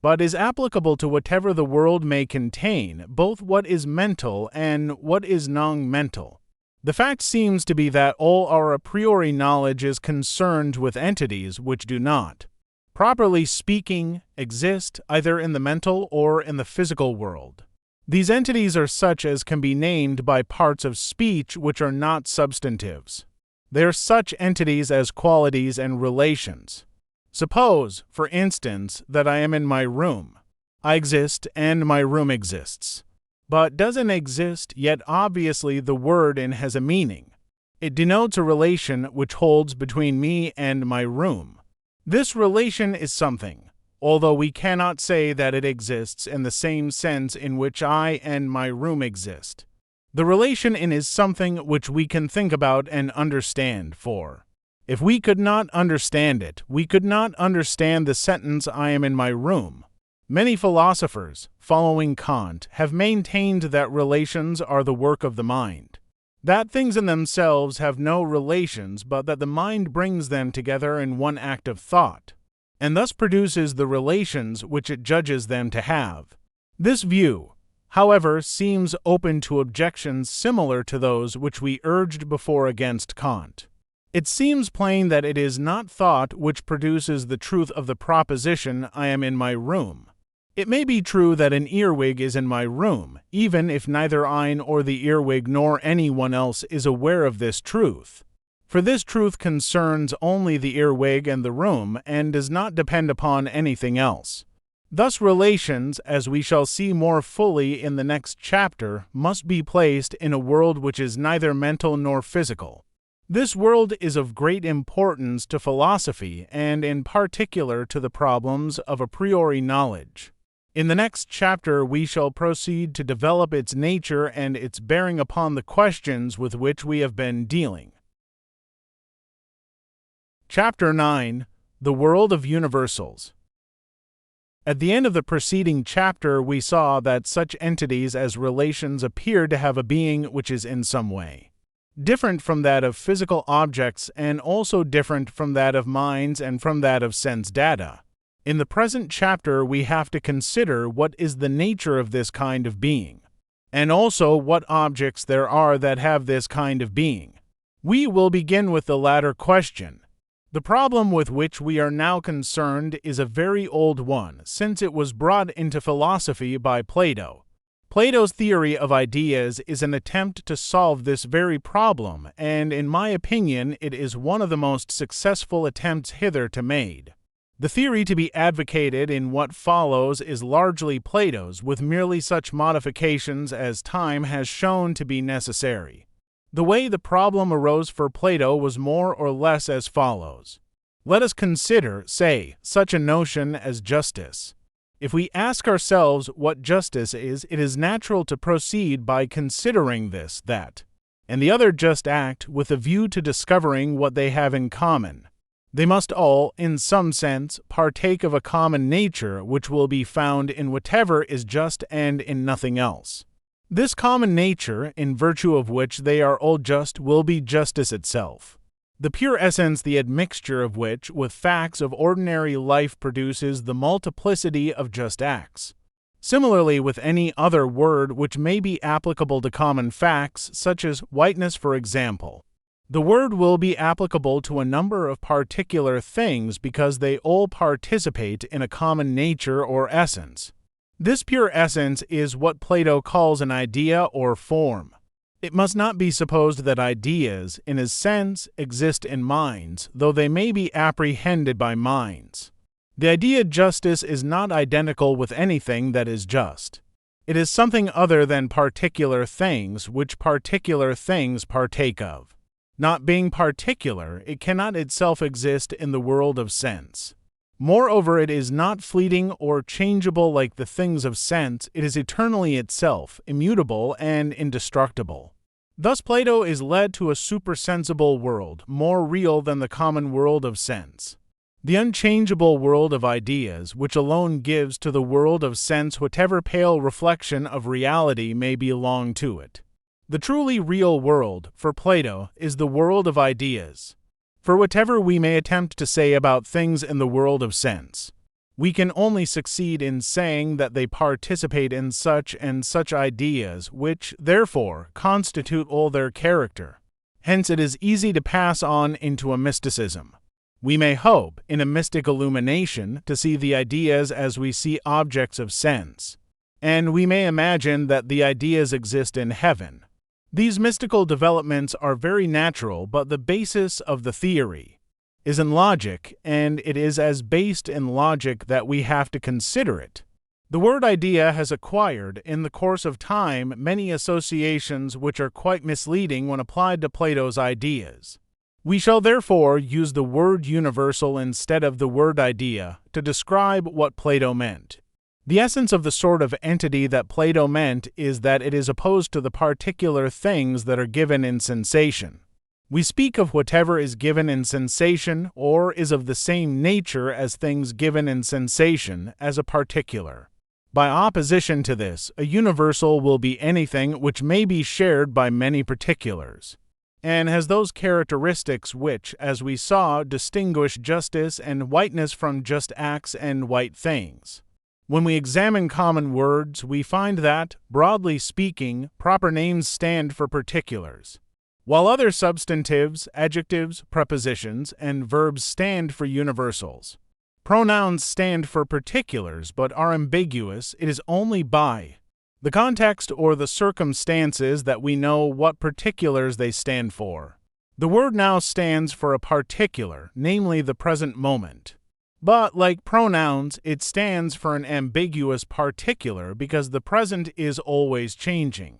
but is applicable to whatever the world may contain, both what is mental and what is non-mental. The fact seems to be that all our a priori knowledge is concerned with entities which do not, properly speaking, exist either in the mental or in the physical world. These entities are such as can be named by parts of speech which are not substantives. They are such entities as qualities and relations. Suppose, for instance, that I am in my room. I exist and my room exists. But doesn't exist, yet obviously the word in has a meaning. It denotes a relation which holds between me and my room. This relation is something, although we cannot say that it exists in the same sense in which I and my room exist. The relation in is something which we can think about and understand, for if we could not understand it, we could not understand the sentence I am in my room. Many philosophers, following Kant, have maintained that relations are the work of the mind, that things in themselves have no relations, but that the mind brings them together in one act of thought, and thus produces the relations which it judges them to have. This view, however, seems open to objections similar to those which we urged before against Kant. It seems plain that it is not thought which produces the truth of the proposition I am in my room. It may be true that an earwig is in my room, even if neither I nor the earwig nor anyone else is aware of this truth. For this truth concerns only the earwig and the room, and does not depend upon anything else. Thus relations, as we shall see more fully in the next chapter, must be placed in a world which is neither mental nor physical. This world is of great importance to philosophy, and in particular to the problems of a priori knowledge. In the next chapter we shall proceed to develop its nature and its bearing upon the questions with which we have been dealing. Chapter 9. The World of Universals. At the end of the preceding chapter we saw that such entities as relations appear to have a being which is in some way different from that of physical objects and also different from that of minds and from that of sense data. In the present chapter we have to consider what is the nature of this kind of being, and also what objects there are that have this kind of being. We will begin with the latter question. The problem with which we are now concerned is a very old one, since it was brought into philosophy by Plato. Plato's theory of ideas is an attempt to solve this very problem, and in my opinion it is one of the most successful attempts hitherto made. The theory to be advocated in what follows is largely Plato's, with merely such modifications as time has shown to be necessary. The way the problem arose for Plato was more or less as follows. Let us consider, say, such a notion as justice. If we ask ourselves what justice is, it is natural to proceed by considering this, that, and the other just act with a view to discovering what they have in common. They must all, in some sense, partake of a common nature which will be found in whatever is just and in nothing else. This common nature, in virtue of which they are all just, will be justice itself, the pure essence, the admixture of which with facts of ordinary life produces the multiplicity of just acts. Similarly with any other word which may be applicable to common facts, such as whiteness for example. The word will be applicable to a number of particular things because they all participate in a common nature or essence. This pure essence is what Plato calls an idea or form. It must not be supposed that ideas, in a sense, exist in minds, though they may be apprehended by minds. The idea justice is not identical with anything that is just. It is something other than particular things which particular things partake of. Not being particular, it cannot itself exist in the world of sense. Moreover, it is not fleeting or changeable like the things of sense, it is eternally itself, immutable and indestructible. Thus Plato is led to a supersensible world, more real than the common world of sense. The unchangeable world of ideas, which alone gives to the world of sense whatever pale reflection of reality may belong to it. The truly real world, for Plato, is the world of ideas. For whatever we may attempt to say about things in the world of sense, we can only succeed in saying that they participate in such and such ideas, which, therefore, constitute all their character. Hence it is easy to pass on into a mysticism. We may hope, in a mystic illumination, to see the ideas as we see objects of sense, and we may imagine that the ideas exist in heaven. These mystical developments are very natural, but the basis of the theory is in logic, and it is as based in logic that we have to consider it. The word idea has acquired, in the course of time, many associations which are quite misleading when applied to Plato's ideas. We shall therefore use the word universal instead of the word idea to describe what Plato meant. The essence of the sort of entity that Plato meant is that it is opposed to the particular things that are given in sensation. We speak of whatever is given in sensation or is of the same nature as things given in sensation as a particular. By opposition to this, a universal will be anything which may be shared by many particulars, and has those characteristics which, as we saw, distinguish justice and whiteness from just acts and white things. When we examine common words, we find that, broadly speaking, proper names stand for particulars, while other substantives, adjectives, prepositions, and verbs stand for universals. Pronouns stand for particulars but are ambiguous. It is only by the context or the circumstances that we know what particulars they stand for. The word now stands for a particular, namely the present moment. But, like pronouns, it stands for an ambiguous particular because the present is always changing.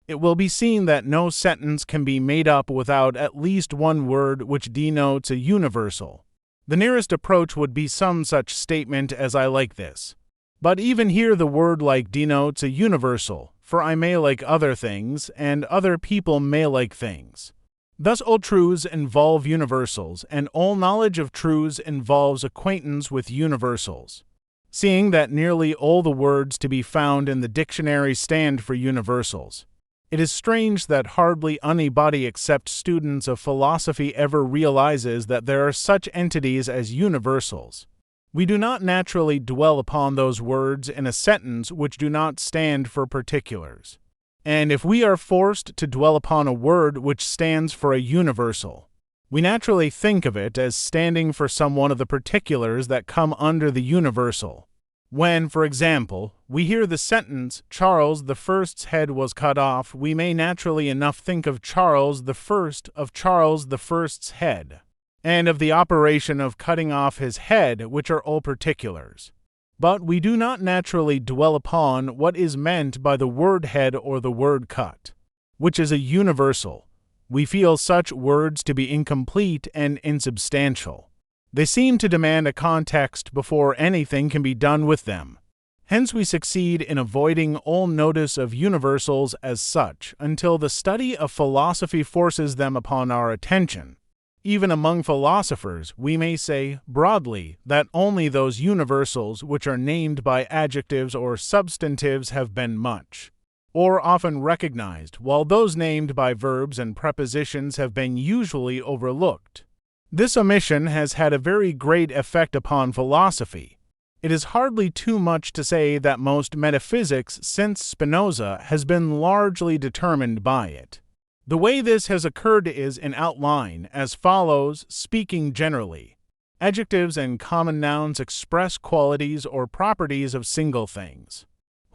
It will be seen that no sentence can be made up without at least one word which denotes a universal. The nearest approach would be some such statement as "I like this." But even here the word like denotes a universal, for I may like other things, and other people may like things. Thus all truths involve universals, and all knowledge of truths involves acquaintance with universals. Seeing that nearly all the words to be found in the dictionary stand for universals, it is strange that hardly anybody except students of philosophy ever realizes that there are such entities as universals. We do not naturally dwell upon those words in a sentence which do not stand for particulars. And if we are forced to dwell upon a word which stands for a universal, we naturally think of it as standing for some one of the particulars that come under the universal. When, for example, we hear the sentence, "Charles the First's head was cut off," we may naturally enough think of Charles the First, of Charles the First's head, and of the operation of cutting off his head, which are all particulars. But we do not naturally dwell upon what is meant by the word head or the word cut, which is a universal. We feel such words to be incomplete and insubstantial. They seem to demand a context before anything can be done with them. Hence we succeed in avoiding all notice of universals as such until the study of philosophy forces them upon our attention. Even among philosophers, we may say, broadly, that only those universals which are named by adjectives or substantives have been much, or often recognized, while those named by verbs and prepositions have been usually overlooked. This omission has had a very great effect upon philosophy. It is hardly too much to say that most metaphysics since Spinoza has been largely determined by it. The way this has occurred is in outline, as follows, speaking generally. Adjectives and common nouns express qualities or properties of single things.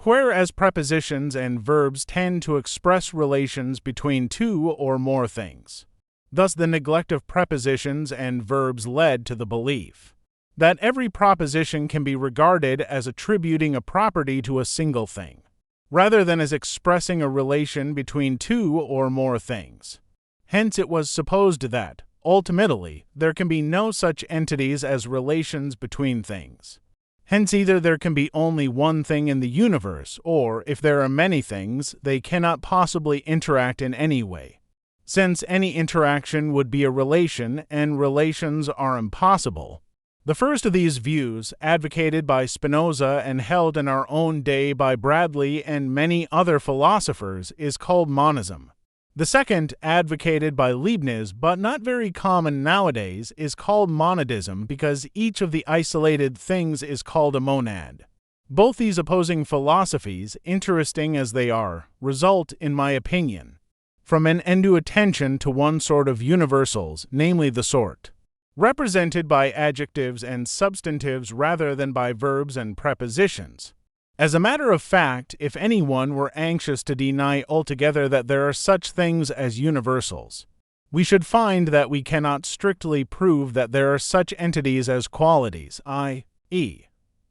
whereas prepositions and verbs tend to express relations between two or more things. Thus, the neglect of prepositions and verbs led to the belief that every proposition can be regarded as attributing a property to a single thing, rather than as expressing a relation between two or more things. Hence, it was supposed that, ultimately, there can be no such entities as relations between things. Hence, either there can be only one thing in the universe, or, if there are many things, they cannot possibly interact in any way, since any interaction would be a relation, and relations are impossible. The first of these views, advocated by Spinoza and held in our own day by Bradley and many other philosophers, is called monism. The second, advocated by Leibniz but not very common nowadays, is called monadism because each of the isolated things is called a monad. Both these opposing philosophies, interesting as they are, result, in my opinion, from an undue attention to one sort of universals, namely the sort represented by adjectives and substantives rather than by verbs and prepositions. As a matter of fact, if anyone were anxious to deny altogether that there are such things as universals, we should find that we cannot strictly prove that there are such entities as qualities, i.e.,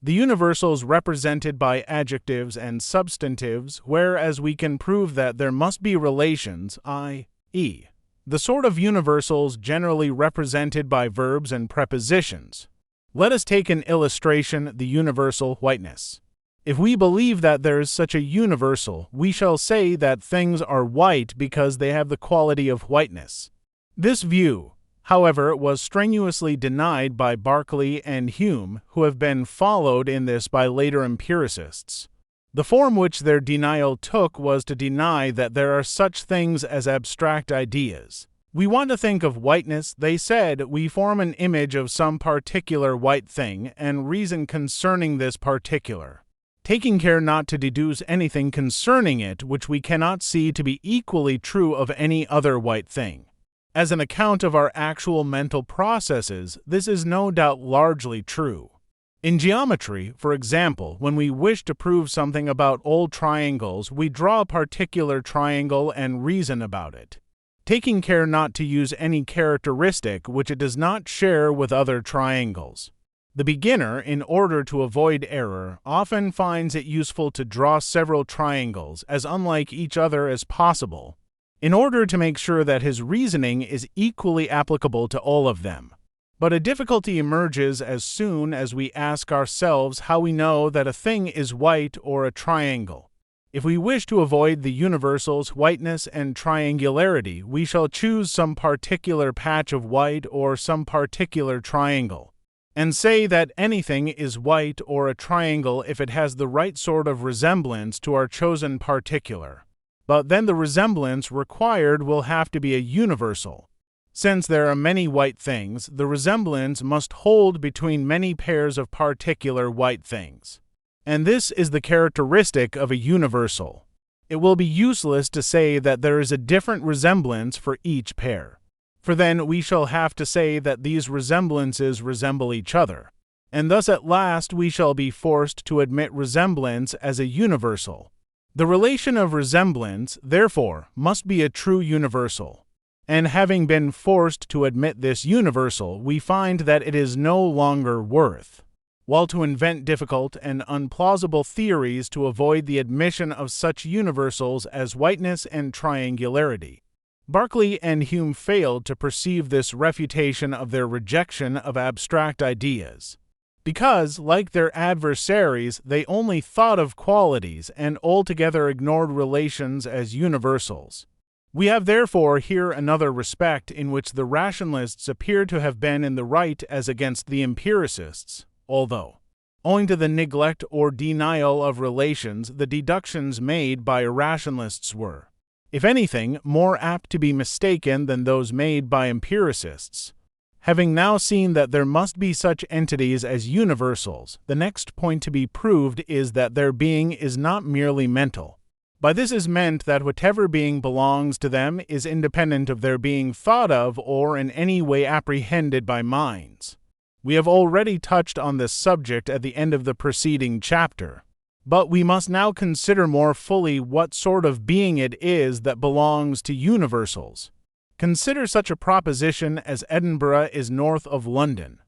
the universals represented by adjectives and substantives, whereas we can prove that there must be relations, i.e., the sort of universals generally represented by verbs and prepositions. Let us take an illustration, the universal whiteness. If we believe that there is such a universal, we shall say that things are white because they have the quality of whiteness. This view, however, was strenuously denied by Berkeley and Hume, who have been followed in this by later empiricists. The form which their denial took was to deny that there are such things as abstract ideas. We want to think of whiteness, they said, we form an image of some particular white thing and reason concerning this particular, taking care not to deduce anything concerning it which we cannot see to be equally true of any other white thing. As an account of our actual mental processes, this is no doubt largely true. In geometry, for example, when we wish to prove something about old triangles, we draw a particular triangle and reason about it, taking care not to use any characteristic which it does not share with other triangles. The beginner, in order to avoid error, often finds it useful to draw several triangles as unlike each other as possible, in order to make sure that his reasoning is equally applicable to all of them. But a difficulty emerges as soon as we ask ourselves how we know that a thing is white or a triangle. If we wish to avoid the universals whiteness and triangularity, we shall choose some particular patch of white or some particular triangle, and say that anything is white or a triangle if it has the right sort of resemblance to our chosen particular. But then the resemblance required will have to be a universal. Since there are many white things, the resemblance must hold between many pairs of particular white things. And this is the characteristic of a universal. It will be useless to say that there is a different resemblance for each pair, for then we shall have to say that these resemblances resemble each other, and thus at last we shall be forced to admit resemblance as a universal. The relation of resemblance, therefore, must be a true universal. And having been forced to admit this universal, we find that it is no longer worth while to invent difficult and unplausible theories to avoid the admission of such universals as whiteness and triangularity. Berkeley and Hume failed to perceive this refutation of their rejection of abstract ideas, because, like their adversaries, they only thought of qualities and altogether ignored relations as universals. We have therefore here another respect in which the rationalists appear to have been in the right as against the empiricists, although, owing to the neglect or denial of relations, the deductions made by irrationalists were, if anything, more apt to be mistaken than those made by empiricists. Having now seen that there must be such entities as universals, the next point to be proved is that their being is not merely mental. By this is meant that whatever being belongs to them is independent of their being thought of or in any way apprehended by minds. We have already touched on this subject at the end of the preceding chapter. But we must now consider more fully what sort of being it is that belongs to universals. Consider such a proposition as Edinburgh is north of London.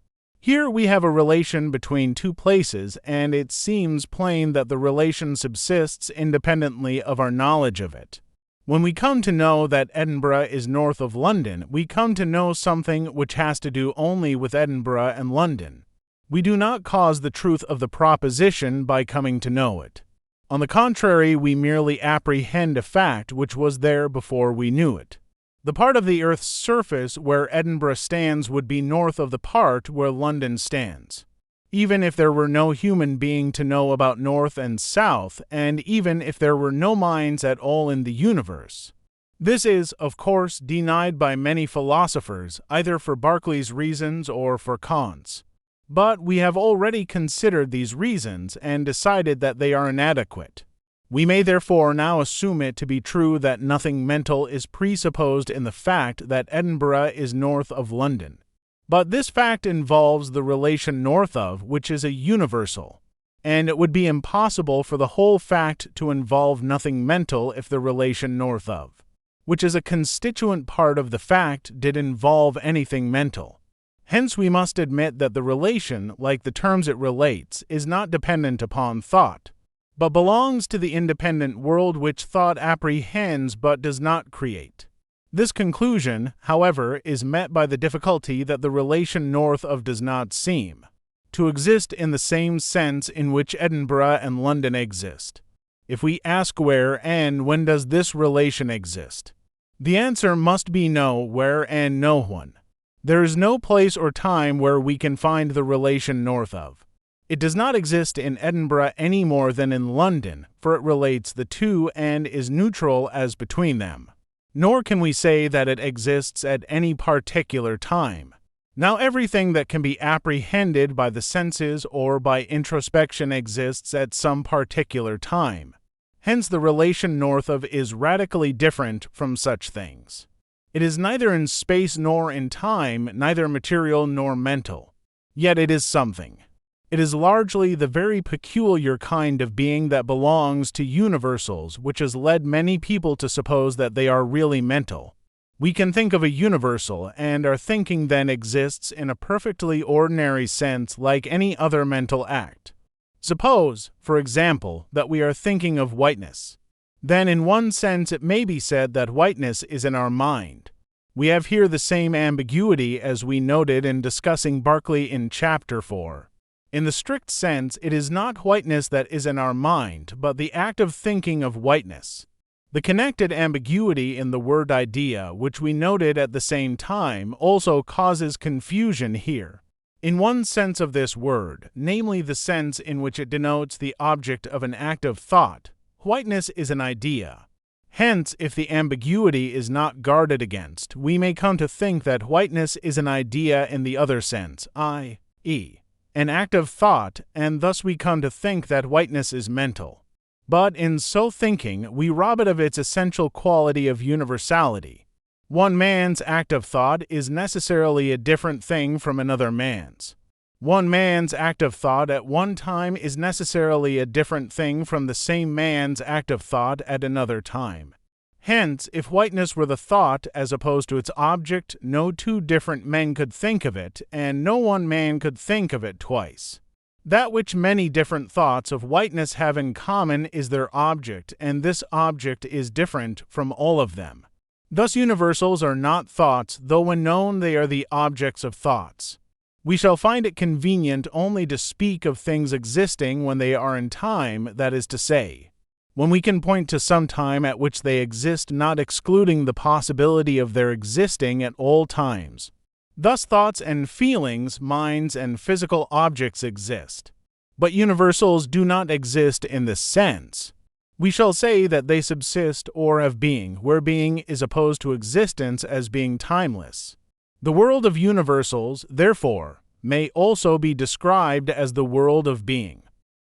Here we have a relation between two places, and it seems plain that the relation subsists independently of our knowledge of it. When we come to know that Edinburgh is north of London, we come to know something which has to do only with Edinburgh and London. We do not cause the truth of the proposition by coming to know it. On the contrary, we merely apprehend a fact which was there before we knew it. The part of the earth's surface where Edinburgh stands would be north of the part where London stands. Even if there were no human being to know about north and south, and even if there were no minds at all in the universe. This is, of course, denied by many philosophers, either for Berkeley's reasons or for Kant's. But we have already considered these reasons and decided that they are inadequate. We may therefore now assume it to be true that nothing mental is presupposed in the fact that Edinburgh is north of London. But this fact involves the relation north of, which is a universal, and it would be impossible for the whole fact to involve nothing mental if the relation north of, which is a constituent part of the fact, did involve anything mental. Hence we must admit that the relation, like the terms it relates, is not dependent upon thought, but belongs to the independent world which thought apprehends but does not create. This conclusion, however, is met by the difficulty that the relation north of does not seem to exist in the same sense in which Edinburgh and London exist. If we ask where and when does this relation exist, the answer must be no where and no when. There is no place or time where we can find the relation north of. It does not exist in Edinburgh any more than in London, for it relates the two and is neutral as between them. Nor can we say that it exists at any particular time. Now everything that can be apprehended by the senses or by introspection exists at some particular time. Hence the relation north of is radically different from such things. It is neither in space nor in time, neither material nor mental. Yet it is something. It is largely the very peculiar kind of being that belongs to universals, which has led many people to suppose that they are really mental. We can think of a universal, and our thinking then exists in a perfectly ordinary sense like any other mental act. Suppose, for example, that we are thinking of whiteness. Then in one sense it may be said that whiteness is in our mind. We have here the same ambiguity as we noted in discussing Berkeley in Chapter 4. In the strict sense, it is not whiteness that is in our mind, but the act of thinking of whiteness. The connected ambiguity in the word idea, which we noted at the same time, also causes confusion here. In one sense of this word, namely the sense in which it denotes the object of an act of thought, whiteness is an idea. Hence, if the ambiguity is not guarded against, we may come to think that whiteness is an idea in the other sense, i.e., an act of thought, and thus we come to think that whiteness is mental. But in so thinking, we rob it of its essential quality of universality. One man's act of thought is necessarily a different thing from another man's. One man's act of thought at one time is necessarily a different thing from the same man's act of thought at another time. Hence, if whiteness were the thought as opposed to its object, no two different men could think of it, and no one man could think of it twice. That which many different thoughts of whiteness have in common is their object, and this object is different from all of them. Thus universals are not thoughts, though when known they are the objects of thoughts. We shall find it convenient only to speak of things existing when they are in time, that is to say, when we can point to some time at which they exist, not excluding the possibility of their existing at all times. Thus thoughts and feelings, minds and physical objects exist. But universals do not exist in this sense. We shall say that they subsist or have being, where being is opposed to existence as being timeless. The world of universals, therefore, may also be described as the world of being.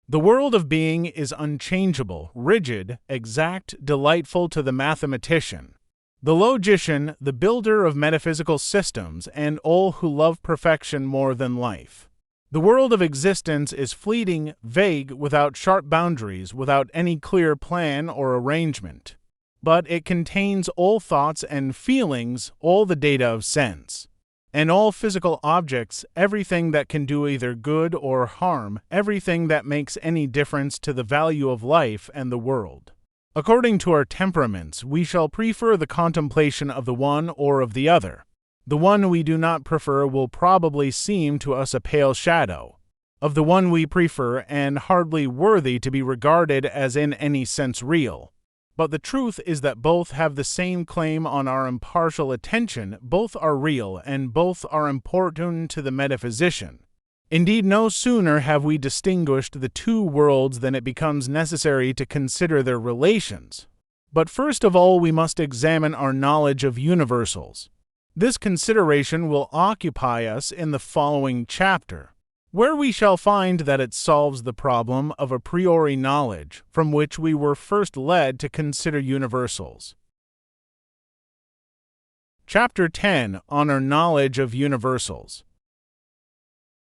The world of being is unchangeable, rigid, exact, delightful to the mathematician, the logician, the builder of metaphysical systems, and all who love perfection more than life. The world of existence is fleeting, vague, without sharp boundaries, without any clear plan or arrangement. But it contains all thoughts and feelings, all the data of sense, and all physical objects, everything that can do either good or harm, everything that makes any difference to the value of life and the world. According to our temperaments, we shall prefer the contemplation of the one or of the other. The one we do not prefer will probably seem to us a pale shadow of the one we prefer and hardly worthy to be regarded as in any sense real. But the truth is that both have the same claim on our impartial attention, both are real, and both are important to the metaphysician. Indeed, no sooner have we distinguished the two worlds than it becomes necessary to consider their relations. But first of all, we must examine our knowledge of universals. This consideration will occupy us in the following chapter, where we shall find that it solves the problem of a priori knowledge from which we were first led to consider universals. Chapter 10 on our knowledge of universals.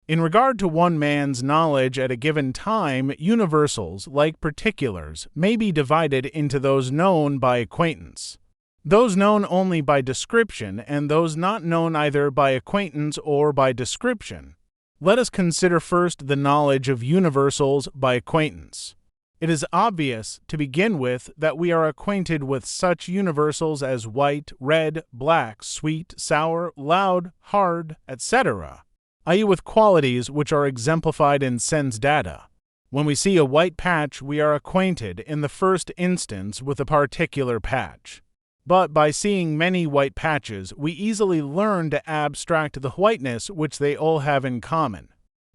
In regard to one man's knowledge at a given time, universals, like particulars, may be divided into those known by acquaintance, those known only by description, and those not known either by acquaintance or by description. Let us consider first the knowledge of universals by acquaintance. It is obvious, to begin with, that we are acquainted with such universals as white, red, black, sweet, sour, loud, hard, etc., i.e., with qualities which are exemplified in sense data. When we see a white patch, we are acquainted, in the first instance, with a particular patch. But by seeing many white patches, we easily learn to abstract the whiteness which they all have in common.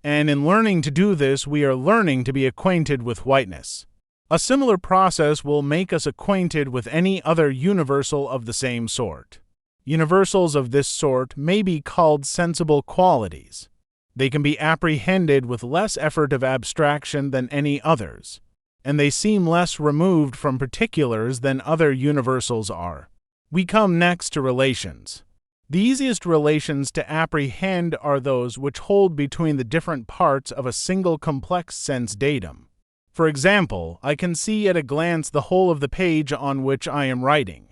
And in learning to do this, we are learning to be acquainted with whiteness. A similar process will make us acquainted with any other universal of the same sort. Universals of this sort may be called sensible qualities. They can be apprehended with less effort of abstraction than any others, and they seem less removed from particulars than other universals are. We come next to relations. The easiest relations to apprehend are those which hold between the different parts of a single complex sense datum. For example, I can see at a glance the whole of the page on which I am writing.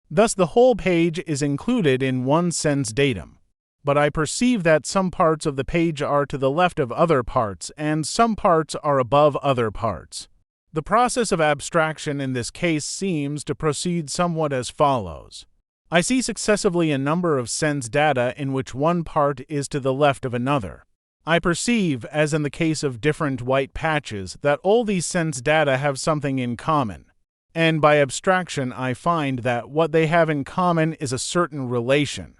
Thus the whole page is included in one sense datum. But I perceive that some parts of the page are to the left of other parts, and some parts are above other parts. The process of abstraction in this case seems to proceed somewhat as follows. I see successively a number of sense data in which one part is to the left of another. I perceive, as in the case of different white patches, that all these sense data have something in common. And by abstraction I find that what they have in common is a certain relation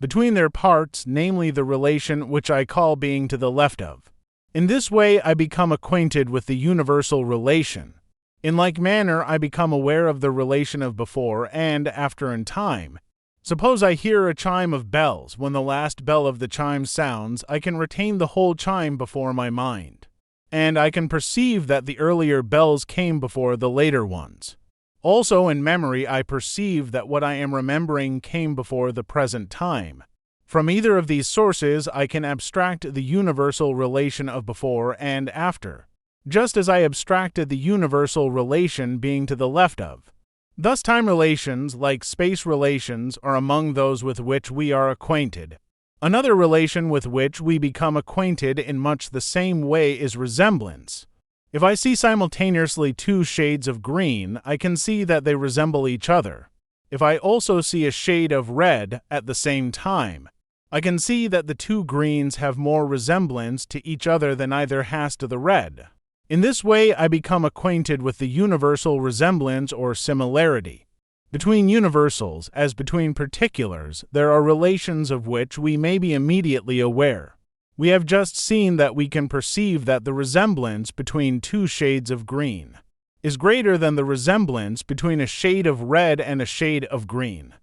between their parts, namely the relation which I call being to the left of. In this way I become acquainted with the universal relation. In like manner I become aware of the relation of before and after in time. Suppose I hear a chime of bells. When the last bell of the chime sounds, I can retain the whole chime before my mind, and I can perceive that the earlier bells came before the later ones. Also in memory I perceive that what I am remembering came before the present time. From either of these sources I can abstract the universal relation of before and after, just as I abstracted the universal relation being to the left of. Thus time relations, like space relations, are among those with which we are acquainted. Another relation with which we become acquainted in much the same way is resemblance. If I see simultaneously two shades of green, I can see that they resemble each other. If I also see a shade of red at the same time, I can see that the two greens have more resemblance to each other than either has to the red. In this way I become acquainted with the universal resemblance or similarity. Between universals, as between particulars, there are relations of which we may be immediately aware. We have just seen that we can perceive that the resemblance between two shades of green is greater than the resemblance between a shade of red and a shade of green.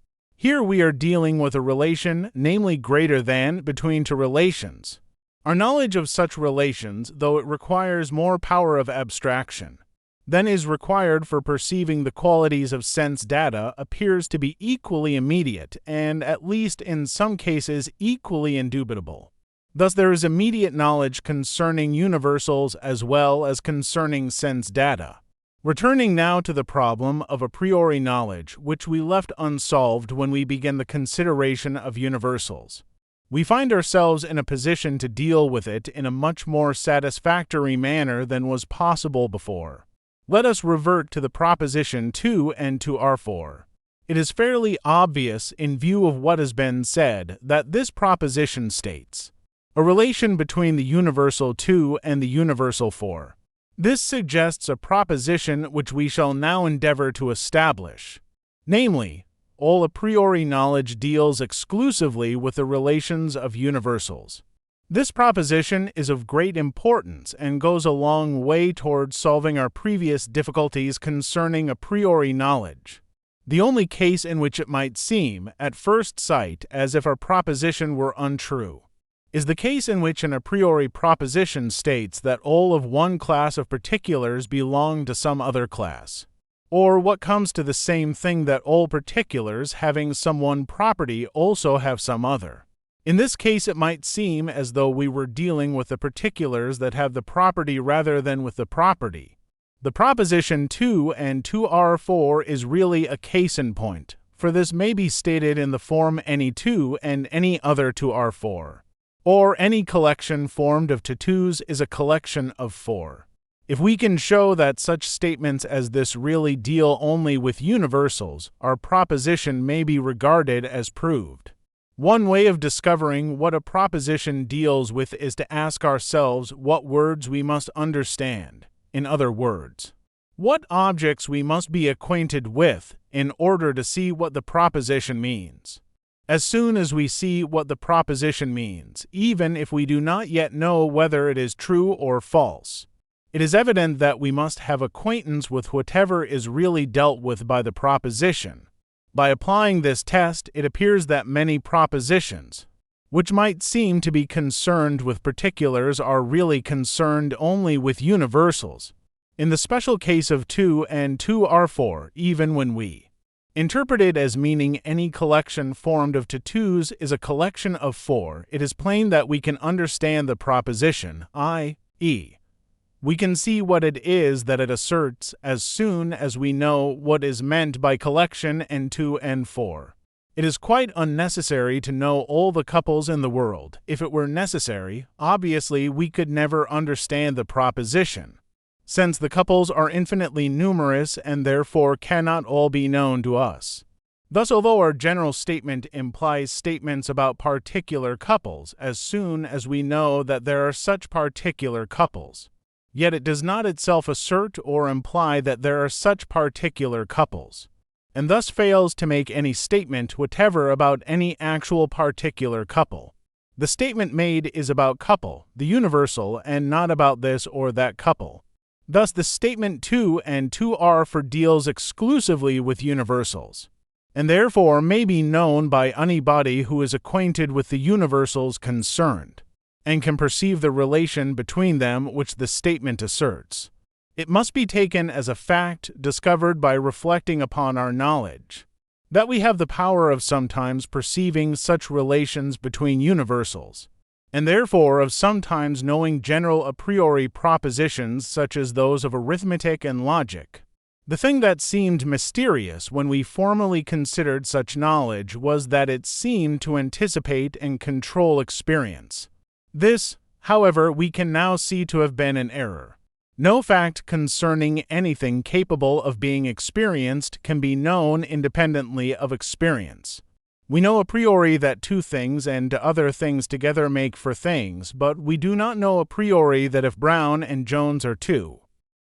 Here we are dealing with a relation, namely greater than, between two relations. Our knowledge of such relations, though it requires more power of abstraction than is required for perceiving the qualities of sense data, appears to be equally immediate and, at least in some cases, equally indubitable. Thus there is immediate knowledge concerning universals as well as concerning sense data. Returning now to the problem of a priori knowledge, which we left unsolved when we began the consideration of universals. We find ourselves in a position to deal with it in a much more satisfactory manner than was possible before. Let us revert to the proposition 2 and to R4. It is fairly obvious, in view of what has been said, that this proposition states a relation between the universal 2 and the universal 4. This suggests a proposition which we shall now endeavor to establish. Namely, all a priori knowledge deals exclusively with the relations of universals. This proposition is of great importance and goes a long way towards solving our previous difficulties concerning a priori knowledge. The only case in which it might seem, at first sight, as if our proposition were untrue, is the case in which an a priori proposition states that all of one class of particulars belong to some other class, or what comes to the same thing, that all particulars having some one property also have some other. In this case it might seem as though we were dealing with the particulars that have the property rather than with the property. The proposition 2 and 2R4 is really a case in point, for this may be stated in the form any 2 and any other 2R4. Or any collection formed of twos is a collection of 4. If we can show that such statements as this really deal only with universals, our proposition may be regarded as proved. One way of discovering what a proposition deals with is to ask ourselves what words we must understand, in other words, what objects we must be acquainted with in order to see what the proposition means. As soon as we see what the proposition means, even if we do not yet know whether it is true or false, it is evident that we must have acquaintance with whatever is really dealt with by the proposition. By applying this test, it appears that many propositions, which might seem to be concerned with particulars, are really concerned only with universals, in the special case of 2 and 2R4, even when we interpret it as meaning any collection formed of twos is a collection of 4, it is plain that we can understand the proposition, i.e., we can see what it is that it asserts as soon as we know what is meant by collection and 2 and 4. It is quite unnecessary to know all the couples in the world. If it were necessary, obviously we could never understand the proposition, since the couples are infinitely numerous and therefore cannot all be known to us. Thus, although our general statement implies statements about particular couples as soon as we know that there are such particular couples, yet it does not itself assert or imply that there are such particular couples, and thus fails to make any statement whatever about any actual particular couple. The statement made is about couple, the universal, and not about this or that couple. Thus the statement 2 and 2R4 deals exclusively with universals, and therefore may be known by anybody who is acquainted with the universals concerned, and can perceive the relation between them which the statement asserts. It must be taken as a fact discovered by reflecting upon our knowledge, that we have the power of sometimes perceiving such relations between universals, and therefore of sometimes knowing general a priori propositions such as those of arithmetic and logic. The thing that seemed mysterious when we formally considered such knowledge was that it seemed to anticipate and control experience. This, however, we can now see to have been an error. No fact concerning anything capable of being experienced can be known independently of experience. We know a priori that 2 things and other things together make 4 things, but we do not know a priori that if Brown and Jones are 2,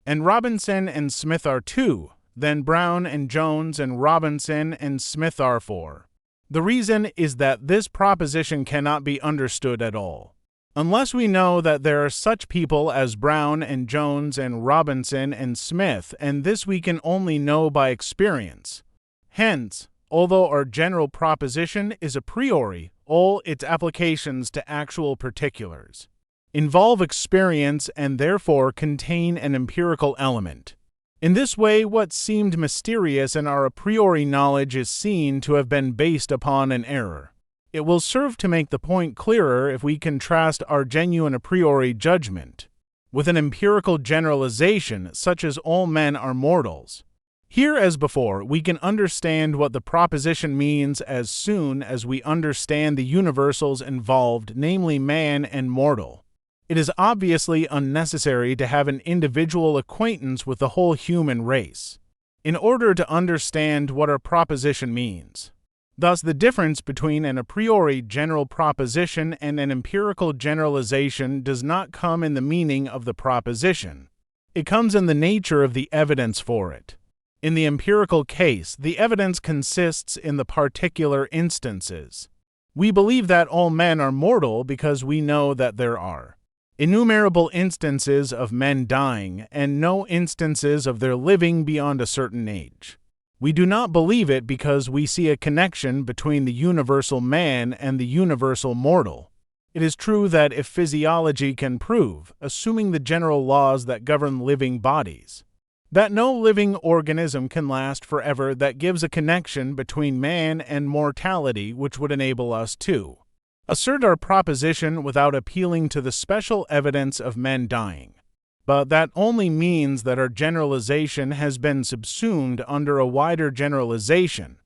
and Robinson and Smith are 2, then Brown and Jones and Robinson and Smith are 4. The reason is that this proposition cannot be understood at all, unless we know that there are such people as Brown and Jones and Robinson and Smith, and this we can only know by experience. Hence, although our general proposition is a priori, all its applications to actual particulars involve experience and therefore contain an empirical element. In this way, what seemed mysterious in our a priori knowledge is seen to have been based upon an error. It will serve to make the point clearer if we contrast our genuine a priori judgment with an empirical generalization such as all men are mortals. Here, as before, we can understand what the proposition means as soon as we understand the universals involved, namely man and mortal. It is obviously unnecessary to have an individual acquaintance with the whole human race in order to understand what our proposition means. Thus, the difference between an a priori general proposition and an empirical generalization does not come in the meaning of the proposition. It comes in the nature of the evidence for it. In the empirical case, the evidence consists in the particular instances. We believe that all men are mortal because we know that there are innumerable instances of men dying and no instances of their living beyond a certain age. We do not believe it because we see a connection between the universal man and the universal mortal. It is true that if physiology can prove, assuming the general laws that govern living bodies, that no living organism can last forever, that gives a connection between man and mortality which would enable us to assert our proposition without appealing to the special evidence of men dying. But that only means that our generalization has been subsumed under a wider generalization,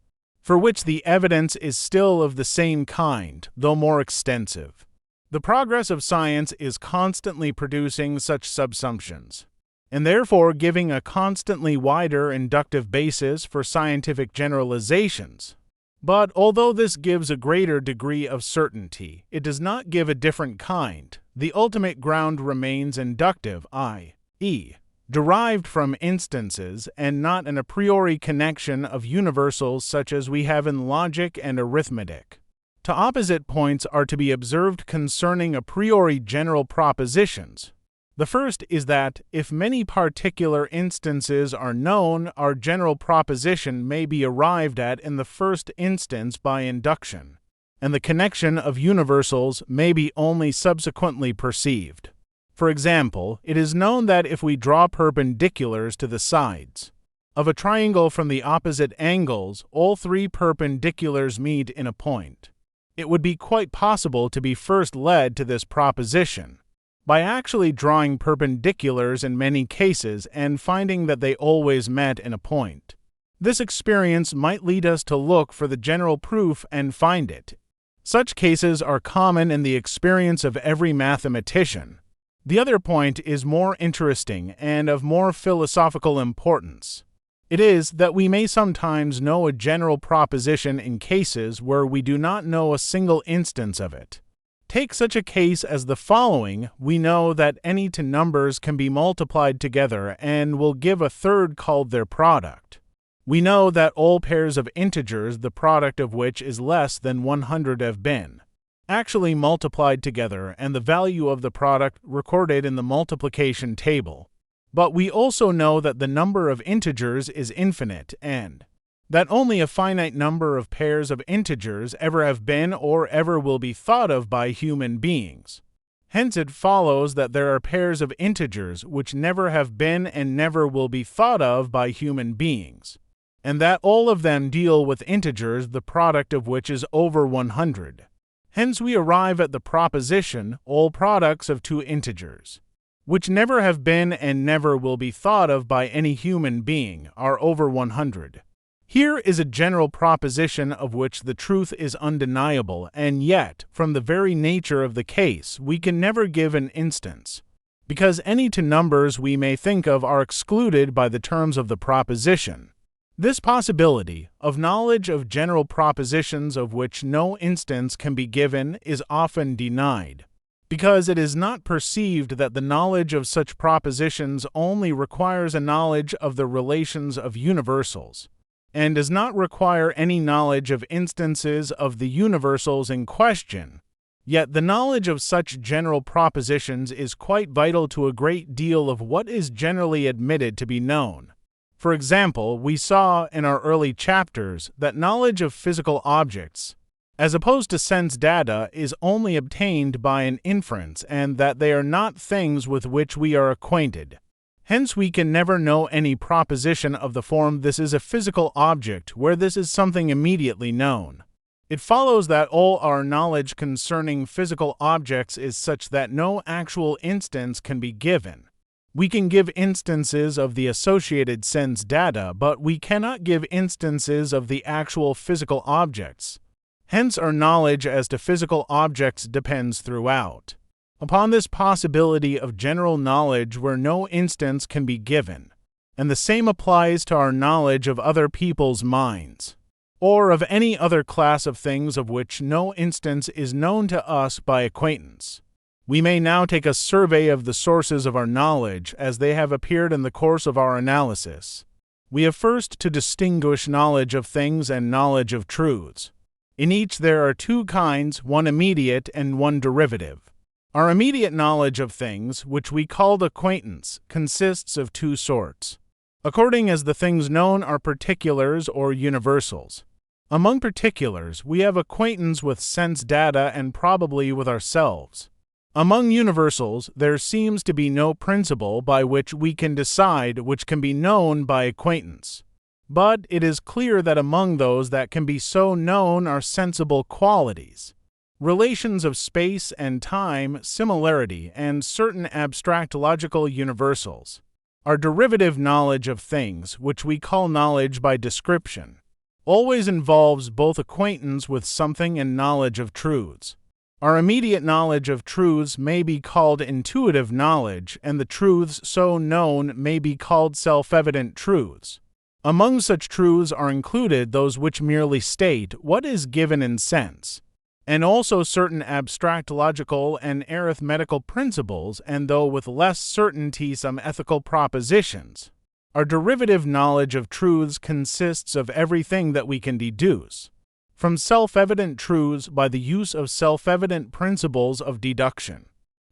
for which the evidence is still of the same kind, though more extensive. The progress of science is constantly producing such subsumptions, and therefore giving a constantly wider inductive basis for scientific generalizations. But although this gives a greater degree of certainty, it does not give a different kind. The ultimate ground remains inductive, i.e., derived from instances, and not an a priori connection of universals such as we have in logic and arithmetic. Two opposite points are to be observed concerning a priori general propositions. The first is that, if many particular instances are known, our general proposition may be arrived at in the first instance by induction, and the connection of universals may be only subsequently perceived. For example, it is known that if we draw perpendiculars to the sides of a triangle from the opposite angles, all three perpendiculars meet in a point. It would be quite possible to be first led to this proposition by actually drawing perpendiculars in many cases and finding that they always met in a point. This experience might lead us to look for the general proof and find it. Such cases are common in the experience of every mathematician. The other point is more interesting and of more philosophical importance. It is that we may sometimes know a general proposition in cases where we do not know a single instance of it. Take such a case as the following. We know that any two numbers can be multiplied together and will give a third called their product. We know that all pairs of integers, the product of which is less than 100, have been actually multiplied together and the value of the product recorded in the multiplication table. But we also know that the number of integers is infinite and that only a finite number of pairs of integers ever have been or ever will be thought of by human beings. Hence it follows that there are pairs of integers which never have been and never will be thought of by human beings, and that all of them deal with integers the product of which is over 100. Hence we arrive at the proposition, all products of two integers, which never have been and never will be thought of by any human being, are over 100. Here is a general proposition of which the truth is undeniable, and yet, from the very nature of the case, we can never give an instance, because any two numbers we may think of are excluded by the terms of the proposition. This possibility of knowledge of general propositions of which no instance can be given is often denied, because it is not perceived that the knowledge of such propositions only requires a knowledge of the relations of universals, and does not require any knowledge of instances of the universals in question. Yet the knowledge of such general propositions is quite vital to a great deal of what is generally admitted to be known. For example, we saw in our early chapters that knowledge of physical objects, as opposed to sense data, is only obtained by an inference, and that they are not things with which we are acquainted. Hence we can never know any proposition of the form "this is a physical object" where this is something immediately known. It follows that all our knowledge concerning physical objects is such that no actual instance can be given. We can give instances of the associated sense data, but we cannot give instances of the actual physical objects. Hence, our knowledge as to physical objects depends throughout upon this possibility of general knowledge where no instance can be given, and the same applies to our knowledge of other people's minds, or of any other class of things of which no instance is known to us by acquaintance. We may now take a survey of the sources of our knowledge as they have appeared in the course of our analysis. We have first to distinguish knowledge of things and knowledge of truths. In each there are two kinds, one immediate and one derivative. Our immediate knowledge of things, which we called acquaintance, consists of two sorts, according as the things known are particulars or universals. Among particulars, we have acquaintance with sense data and probably with ourselves. Among universals, there seems to be no principle by which we can decide which can be known by acquaintance. But it is clear that among those that can be so known are sensible qualities, relations of space and time, similarity, and certain abstract logical universals. Our derivative knowledge of things, which we call knowledge by description, always involves both acquaintance with something and knowledge of truths. Our immediate knowledge of truths may be called intuitive knowledge, and the truths so known may be called self-evident truths. Among such truths are included those which merely state what is given in sense, and also certain abstract logical and arithmetical principles, and though with less certainty some ethical propositions. Our derivative knowledge of truths consists of everything that we can deduce from self-evident truths by the use of self-evident principles of deduction.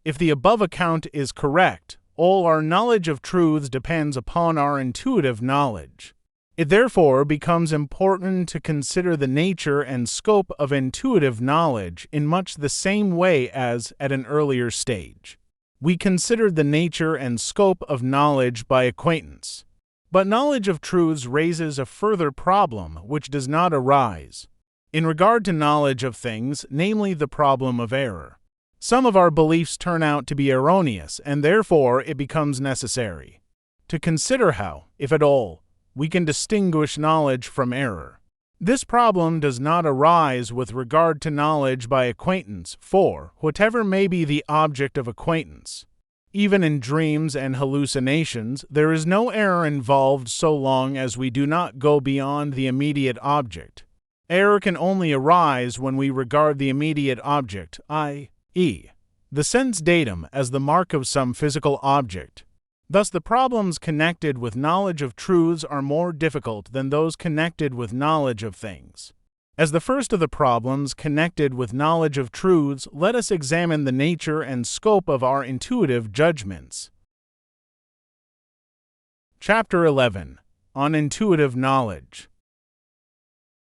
If the above account is correct, all our knowledge of truths depends upon our intuitive knowledge. It therefore becomes important to consider the nature and scope of intuitive knowledge in much the same way as, at an earlier stage, we considered the nature and scope of knowledge by acquaintance. But knowledge of truths raises a further problem which does not arise in regard to knowledge of things, namely the problem of error. Some of our beliefs turn out to be erroneous, and therefore it becomes necessary to consider how, if at all, we can distinguish knowledge from error. This problem does not arise with regard to knowledge by acquaintance, for, whatever may be the object of acquaintance, even in dreams and hallucinations, there is no error involved so long as we do not go beyond the immediate object. Error can only arise when we regard the immediate object, i.e., the sense datum, as the mark of some physical object. Thus, the problems connected with knowledge of truths are more difficult than those connected with knowledge of things. As the first of the problems connected with knowledge of truths, let us examine the nature and scope of our intuitive judgments. Chapter 11. On Intuitive Knowledge.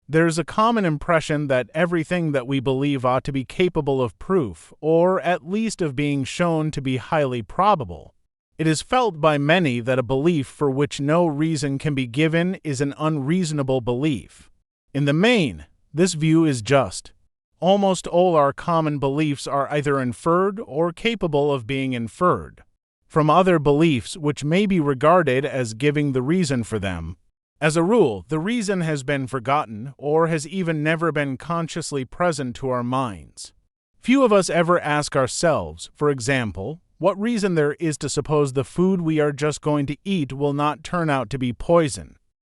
There is a common impression that everything that we believe ought to be capable of proof, or at least of being shown to be highly probable. It is felt by many that a belief for which no reason can be given is an unreasonable belief. In the main, this view is just. Almost all our common beliefs are either inferred or capable of being inferred from other beliefs which may be regarded as giving the reason for them. As a rule, the reason has been forgotten or has even never been consciously present to our minds. Few of us ever ask ourselves, for example, what reason there is to suppose the food we are just going to eat will not turn out to be poison.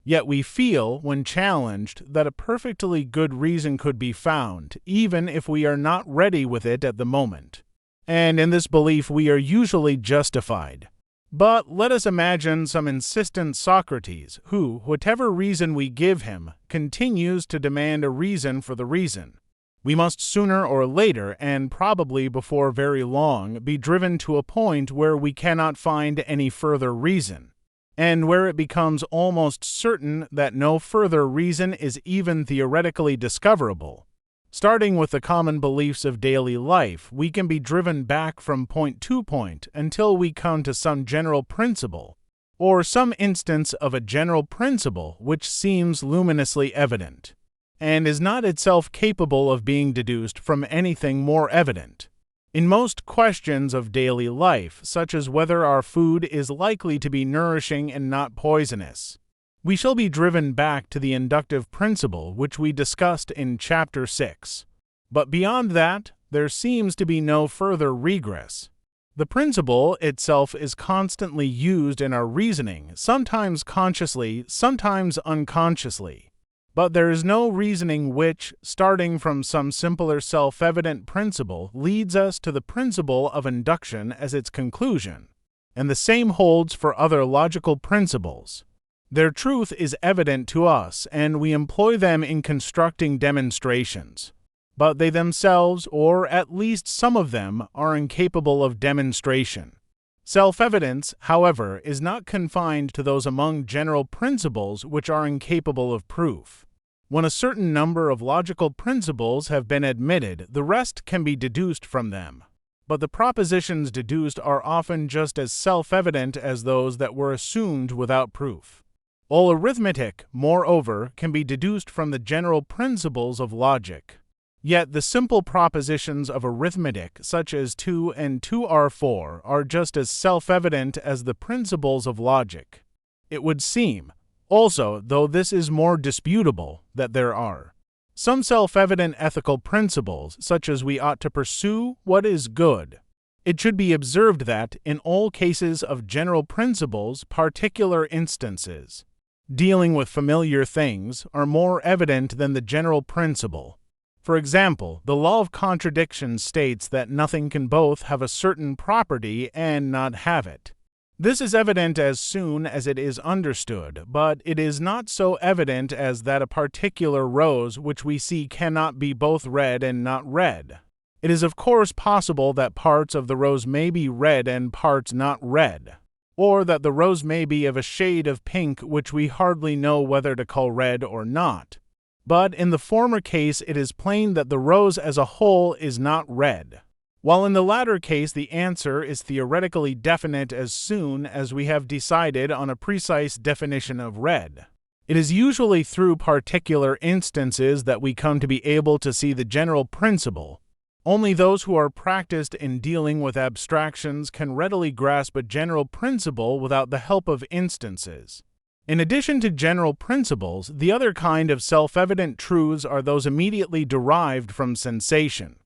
Yet we feel, when challenged, that a perfectly good reason could be found, even if we are not ready with it at the moment. And in this belief we are usually justified. But let us imagine some insistent Socrates who, whatever reason we give him, continues to demand a reason for the reason. We must sooner or later, and probably before very long, be driven to a point where we cannot find any further reason, and where it becomes almost certain that no further reason is even theoretically discoverable. Starting with the common beliefs of daily life, we can be driven back from point to point until we come to some general principle, or some instance of a general principle which seems luminously evident. and is not itself capable of being deduced from anything more evident. In most questions of daily life, such as whether our food is likely to be nourishing and not poisonous, we shall be driven back to the inductive principle which we discussed in Chapter 6. But beyond that, there seems to be no further regress. The principle itself is constantly used in our reasoning, sometimes consciously, sometimes unconsciously. But there is no reasoning which, starting from some simpler self-evident principle, leads us to the principle of induction as its conclusion, and the same holds for other logical principles. Their truth is evident to us, and we employ them in constructing demonstrations. But they themselves, or at least some of them, are incapable of demonstration. Self-evidence, however, is not confined to those among general principles which are incapable of proof. When a certain number of logical principles have been admitted, the rest can be deduced from them. But the propositions deduced are often just as self-evident as those that were assumed without proof. All arithmetic, moreover, can be deduced from the general principles of logic. Yet the simple propositions of arithmetic, such as 2 and 2 are 4, are just as self-evident as the principles of logic. It would seem, also, though this is more disputable, that there are some self-evident ethical principles, such as we ought to pursue what is good. It should be observed that, in all cases of general principles, particular instances, dealing with familiar things, are more evident than the general principle. For example, the law of contradiction states that nothing can both have a certain property and not have it. This is evident as soon as it is understood, but it is not so evident as that a particular rose which we see cannot be both red and not red. It is of course possible that parts of the rose may be red and parts not red, or that the rose may be of a shade of pink which we hardly know whether to call red or not. But in the former case it is plain that the rose as a whole is not red, while in the latter case the answer is theoretically definite as soon as we have decided on a precise definition of red. It is usually through particular instances that we come to be able to see the general principle. Only those who are practiced in dealing with abstractions can readily grasp a general principle without the help of instances. In addition to general principles, the other kind of self-evident truths are those immediately derived from sensation.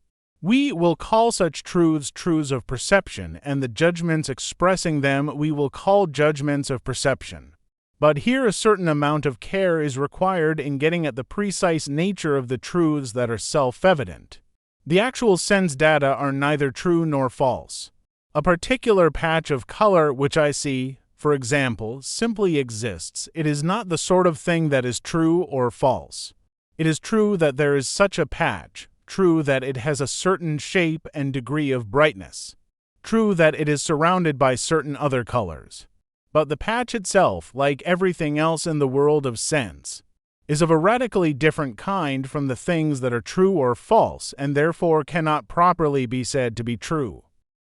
We will call such truths truths of perception, and the judgments expressing them we will call judgments of perception. But here a certain amount of care is required in getting at the precise nature of the truths that are self-evident. The actual sense data are neither true nor false. A particular patch of color which I see, for example, simply exists. It is not the sort of thing that is true or false. It is true that there is such a patch, true that it has a certain shape and degree of brightness, true that it is surrounded by certain other colors. But the patch itself, like everything else in the world of sense, is of a radically different kind from the things that are true or false, and therefore cannot properly be said to be true.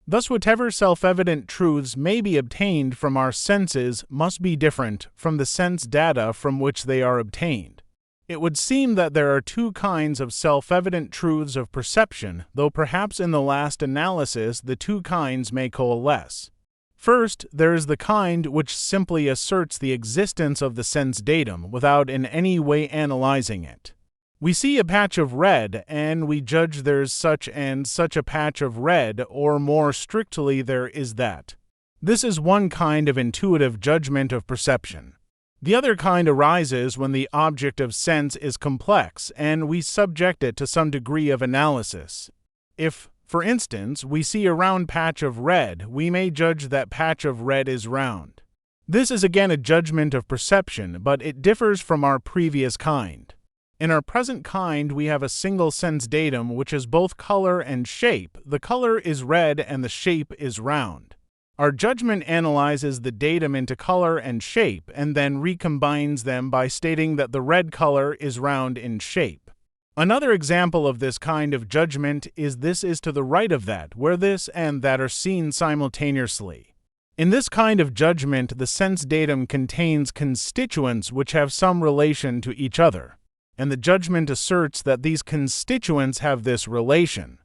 Thus whatever self-evident truths may be obtained from our senses must be different from the sense data from which they are obtained. It would seem that there are two kinds of self-evident truths of perception, though perhaps in the last analysis the two kinds may coalesce. First, there is the kind which simply asserts the existence of the sense datum without in any way analyzing it. We see a patch of red, and we judge there's such and such a patch of red, or more strictly there is that. This is one kind of intuitive judgment of perception. The other kind arises when the object of sense is complex, and we subject it to some degree of analysis. If, for instance, we see a round patch of red, we may judge that patch of red is round. This is again a judgment of perception, but it differs from our previous kind. In our present kind, we have a single sense datum which is both color and shape. The color is red and the shape is round. Our judgment analyzes the datum into color and shape, and then recombines them by stating that the red color is round in shape. Another example of this kind of judgment is this is to the right of that, where this and that are seen simultaneously. In this kind of judgment, the sense datum contains constituents which have some relation to each other. and the judgment asserts that these constituents have this relation.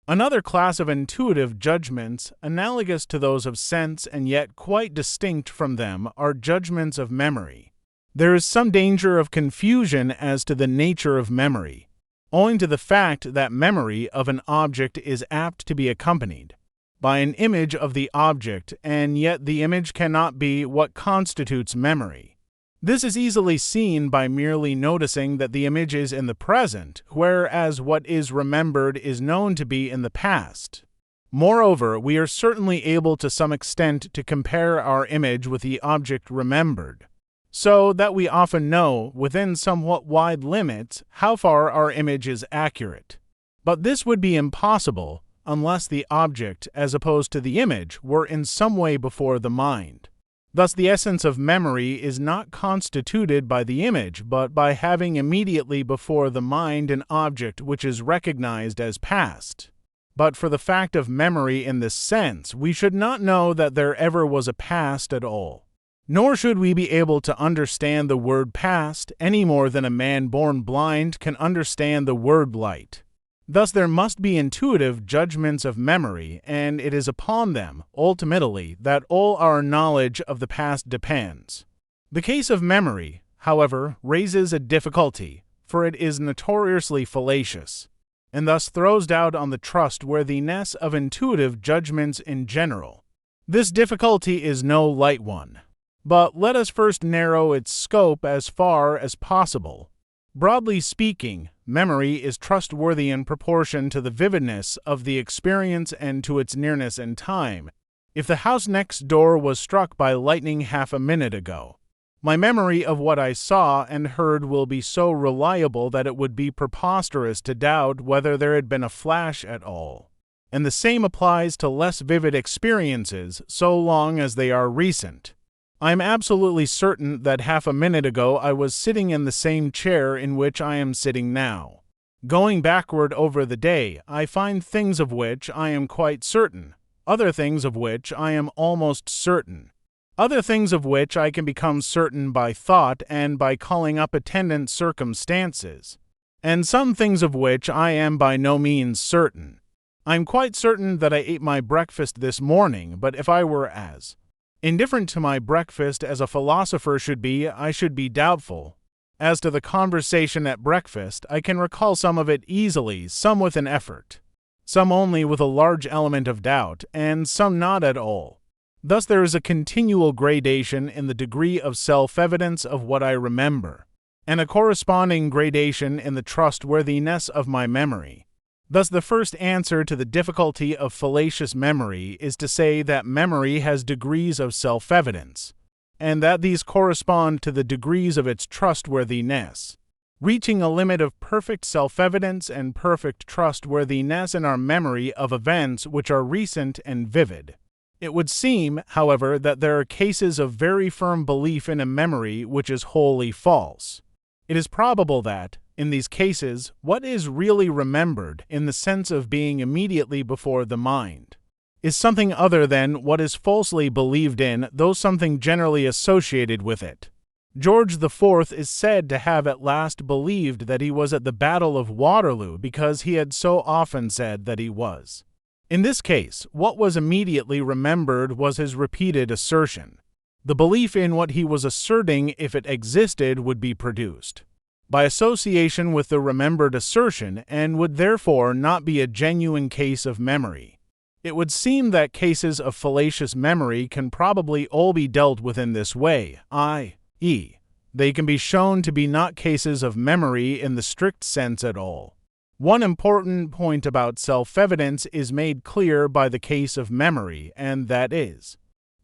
Another class of intuitive judgments, analogous to those of sense and yet quite distinct from them, are judgments of memory. There is some danger of confusion as to the nature of memory, owing to the fact that memory of an object is apt to be accompanied by an image of the object, and yet the image cannot be what constitutes memory. This is easily seen by merely noticing that the image is in the present, whereas what is remembered is known to be in the past. Moreover, we are certainly able to some extent to compare our image with the object remembered, so that we often know, within somewhat wide limits, how far our image is accurate. But this would be impossible unless the object, as opposed to the image, were in some way before the mind. Thus, the essence of memory is not constituted by the image, but by having immediately before the mind an object which is recognized as past. But for the fact of memory in this sense, we should not know that there ever was a past at all. Nor should we be able to understand the word past any more than a man born blind can understand the word light. Thus there must be intuitive judgments of memory, and it is upon them, ultimately, that all our knowledge of the past depends. The case of memory, however, raises a difficulty, for it is notoriously fallacious, and thus throws doubt on the trustworthiness of intuitive judgments in general. This difficulty is no light one, but let us first narrow its scope as far as possible. Broadly speaking, memory is trustworthy in proportion to the vividness of the experience and to its nearness in time. If the house next door was struck by lightning half a minute ago, my memory of what I saw and heard will be so reliable that it would be preposterous to doubt whether there had been a flash at all. And the same applies to less vivid experiences, so long as they are recent. I am absolutely certain that half a minute ago I was sitting in the same chair in which I am sitting now. Going backward over the day, I find things of which I am quite certain, other things of which I am almost certain, other things of which I can become certain by thought and by calling up attendant circumstances, and some things of which I am by no means certain. I am quite certain that I ate my breakfast this morning, but if I were as indifferent to my breakfast as a philosopher should be, I should be doubtful. As to the conversation at breakfast, I can recall some of it easily, some with an effort, some only with a large element of doubt, and some not at all. Thus there is a continual gradation in the degree of self-evidence of what I remember, and a corresponding gradation in the trustworthiness of my memory. Thus the first answer to the difficulty of fallacious memory is to say that memory has degrees of self-evidence, and that these correspond to the degrees of its trustworthiness. Reaching a limit of perfect self-evidence and perfect trustworthiness in our memory of events which are recent and vivid. It would seem, however, that there are cases of very firm belief in a memory which is wholly false. It is probable that, in these cases, what is really remembered, in the sense of being immediately before the mind, is something other than what is falsely believed in, though something generally associated with it. George IV is said to have at last believed that he was at the Battle of Waterloo because he had so often said that he was. In this case, what was immediately remembered was his repeated assertion. The belief in what he was asserting, if it existed, would be produced by association with the remembered assertion, and would therefore not be a genuine case of memory. It would seem that cases of fallacious memory can probably all be dealt with in this way, i.e., they can be shown to be not cases of memory in the strict sense at all. One important point about self-evidence is made clear by the case of memory, and that is,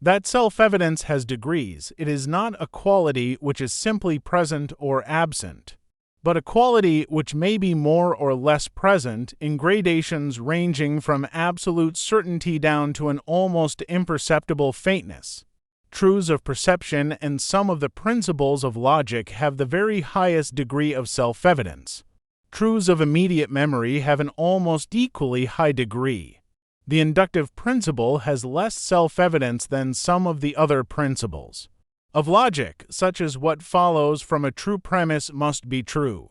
that self-evidence has degrees. It is not a quality which is simply present or absent, but a quality which may be more or less present in gradations ranging from absolute certainty down to an almost imperceptible faintness. Truths of perception and some of the principles of logic have the very highest degree of self-evidence. Truths of immediate memory have an almost equally high degree. The inductive principle has less self-evidence than some of the other principles of logic, such as what follows from a true premise must be true.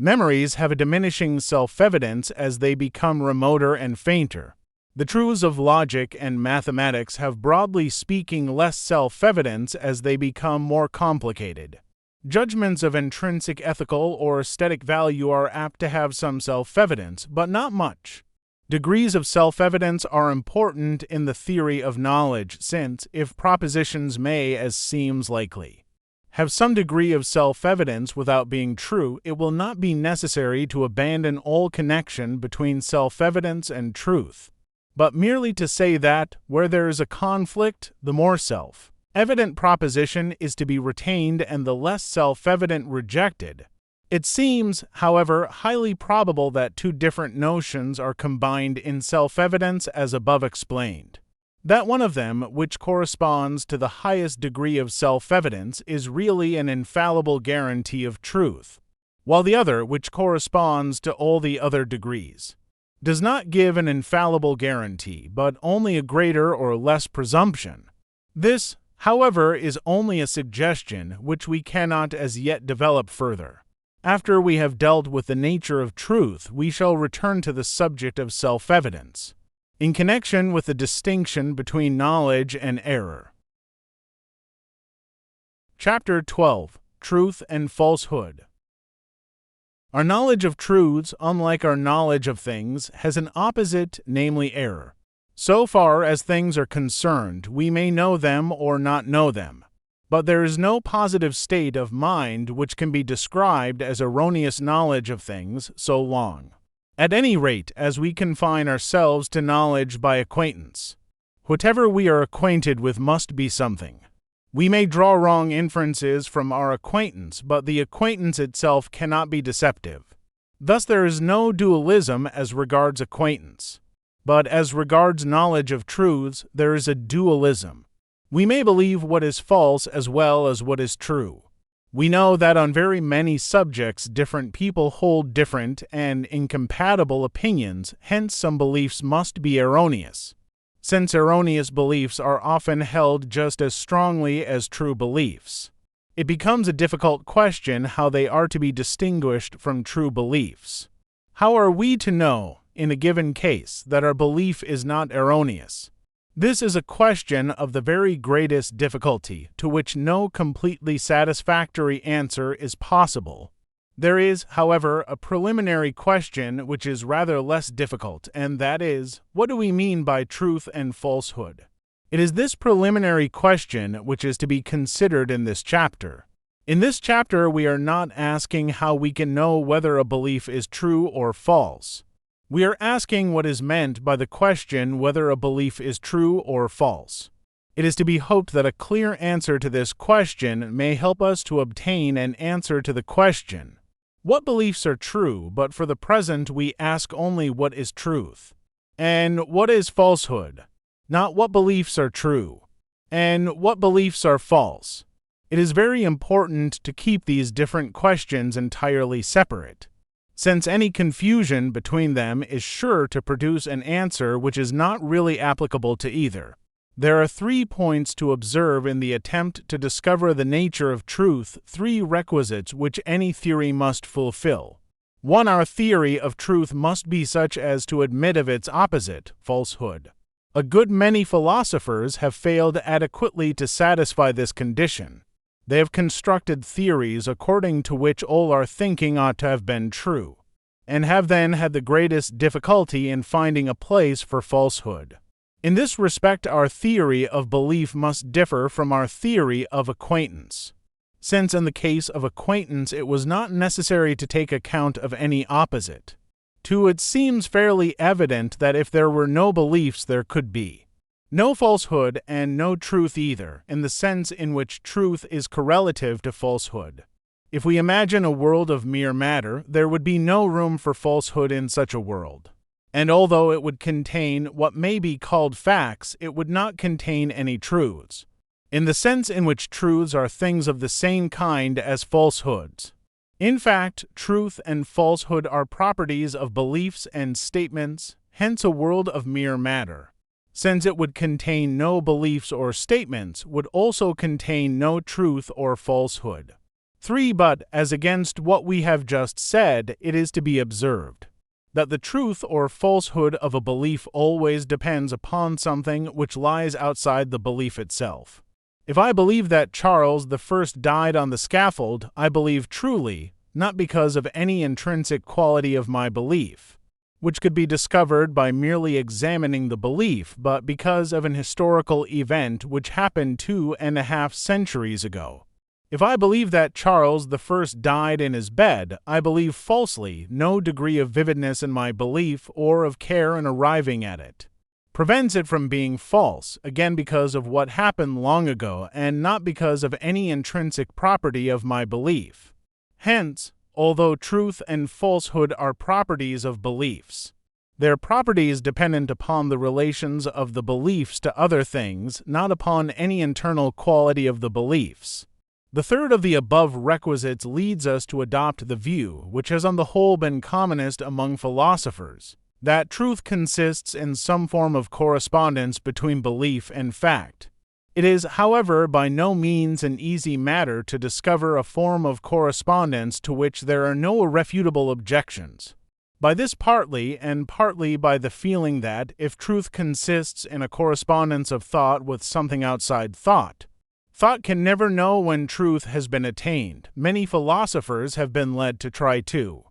Memories have a diminishing self-evidence as they become remoter and fainter. The truths of logic and mathematics have, broadly speaking, less self-evidence as they become more complicated. Judgments of intrinsic ethical or aesthetic value are apt to have some self-evidence, but not much. Degrees of self-evidence are important in the theory of knowledge since, if propositions may, as seems likely, have some degree of self-evidence without being true, it will not be necessary to abandon all connection between self-evidence and truth, but merely to say that, where there is a conflict, the more self-evident proposition is to be retained and the less self-evident rejected. It seems, however, highly probable that two different notions are combined in self-evidence as above explained. That one of them, which corresponds to the highest degree of self-evidence, is really an infallible guarantee of truth, while the other, which corresponds to all the other degrees, does not give an infallible guarantee, but only a greater or less presumption. This, however, is only a suggestion which we cannot as yet develop further. After we have dealt with the nature of truth, we shall return to the subject of self-evidence, in connection with the distinction between knowledge and error. Chapter 12. Truth and Falsehood. Our knowledge of truths, unlike our knowledge of things, has an opposite, namely error. So far as things are concerned, we may know them or not know them, but there is no positive state of mind which can be described as erroneous knowledge of things so long, at any rate, as we confine ourselves to knowledge by acquaintance. Whatever we are acquainted with must be something. We may draw wrong inferences from our acquaintance, but the acquaintance itself cannot be deceptive. Thus there is no dualism as regards acquaintance. But as regards knowledge of truths, there is a dualism. We may believe what is false as well as what is true. We know that on very many subjects different people hold different and incompatible opinions, hence some beliefs must be erroneous, since erroneous beliefs are often held just as strongly as true beliefs. It becomes a difficult question how they are to be distinguished from true beliefs. How are we to know, in a given case, that our belief is not erroneous? This is a question of the very greatest difficulty, to which no completely satisfactory answer is possible. There is, however, a preliminary question which is rather less difficult, and that is, what do we mean by truth and falsehood? It is this preliminary question which is to be considered in this chapter. In this chapter, we are not asking how we can know whether a belief is true or false. We are asking what is meant by the question whether a belief is true or false. It is to be hoped that a clear answer to this question may help us to obtain an answer to the question, what beliefs are true, but for the present we ask only what is truth, and what is falsehood, not what beliefs are true, and what beliefs are false. It is very important to keep these different questions entirely separate, since any confusion between them is sure to produce an answer which is not really applicable to either. There are 3 points to observe in the attempt to discover the nature of truth, 3 requisites which any theory must fulfill. 1. Our theory of truth must be such as to admit of its opposite, falsehood. A good many philosophers have failed adequately to satisfy this condition. They have constructed theories according to which all our thinking ought to have been true, and have then had the greatest difficulty in finding a place for falsehood. In this respect, our theory of belief must differ from our theory of acquaintance, since in the case of acquaintance it was not necessary to take account of any opposite. 2. It seems fairly evident that if there were no beliefs there could be no falsehood and no truth either, in the sense in which truth is correlative to falsehood. If we imagine a world of mere matter, there would be no room for falsehood in such a world. And although it would contain what may be called facts, it would not contain any truths, in the sense in which truths are things of the same kind as falsehoods. In fact, truth and falsehood are properties of beliefs and statements, hence a world of mere matter, since it would contain no beliefs or statements, would also contain no truth or falsehood. 3. But, as against what we have just said, it is to be observed that the truth or falsehood of a belief always depends upon something which lies outside the belief itself. If I believe that Charles I died on the scaffold, I believe truly, not because of any intrinsic quality of my belief, which could be discovered by merely examining the belief, but because of an historical event which happened 2.5 centuries ago. If I believe that Charles I died in his bed, I believe falsely. No degree of vividness in my belief or of care in arriving at it prevents it from being false, again because of what happened long ago and not because of any intrinsic property of my belief. Hence, although truth and falsehood are properties of beliefs, their properties dependent upon the relations of the beliefs to other things, not upon any internal quality of the beliefs. The third of the above requisites leads us to adopt the view, which has on the whole been commonest among philosophers, that truth consists in some form of correspondence between belief and fact. It is, however, by no means an easy matter to discover a form of correspondence to which there are no irrefutable objections. By this partly, and partly by the feeling that, if truth consists in a correspondence of thought with something outside thought, thought can never know when truth has been attained, many philosophers have been led to try to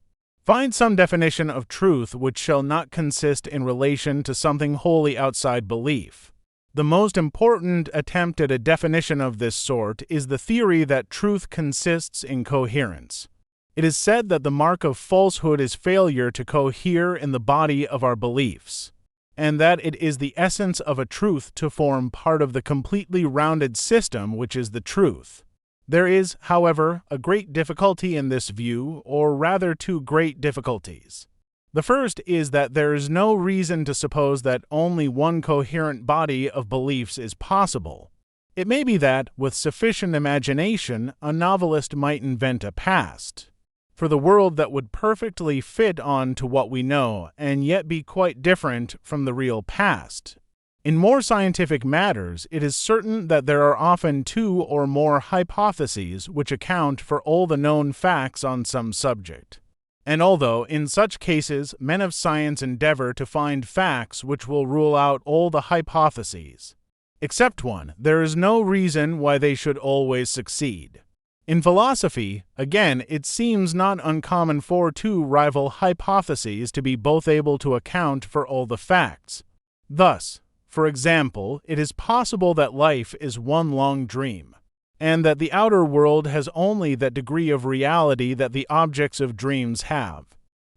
find some definition of truth which shall not consist in relation to something wholly outside belief. The most important attempt at a definition of this sort is the theory that truth consists in coherence. It is said that the mark of falsehood is failure to cohere in the body of our beliefs, and that it is the essence of a truth to form part of the completely rounded system which is the truth. There is, however, a great difficulty in this view, or rather 2 great difficulties. The first is that there is no reason to suppose that only one coherent body of beliefs is possible. It may be that, with sufficient imagination, a novelist might invent a past for the world that would perfectly fit on to what we know, and yet be quite different from the real past. In more scientific matters, it is certain that there are often 2 or more hypotheses which account for all the known facts on some subject. And although, in such cases, men of science endeavor to find facts which will rule out all the hypotheses, except one, there is no reason why they should always succeed. In philosophy, again, it seems not uncommon for 2 rival hypotheses to be both able to account for all the facts. Thus, for example, it is possible that life is one long dream, and that the outer world has only that degree of reality that the objects of dreams have.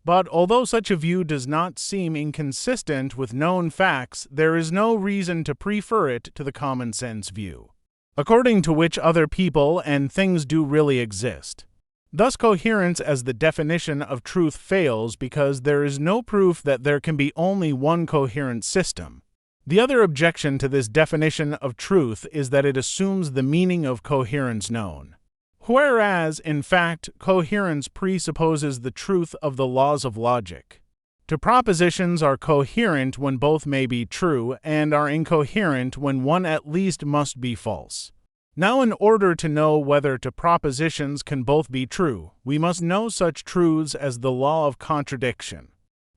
But although such a view does not seem inconsistent with known facts, there is no reason to prefer it to the common sense view, according to which other people and things do really exist. Thus coherence as the definition of truth fails because there is no proof that there can be only one coherent system. The other objection to this definition of truth is that it assumes the meaning of coherence known, whereas, in fact, coherence presupposes the truth of the laws of logic. To propositions are coherent when both may be true, and are incoherent when one at least must be false. Now, in order to know whether to propositions can both be true, we must know such truths as the law of contradiction.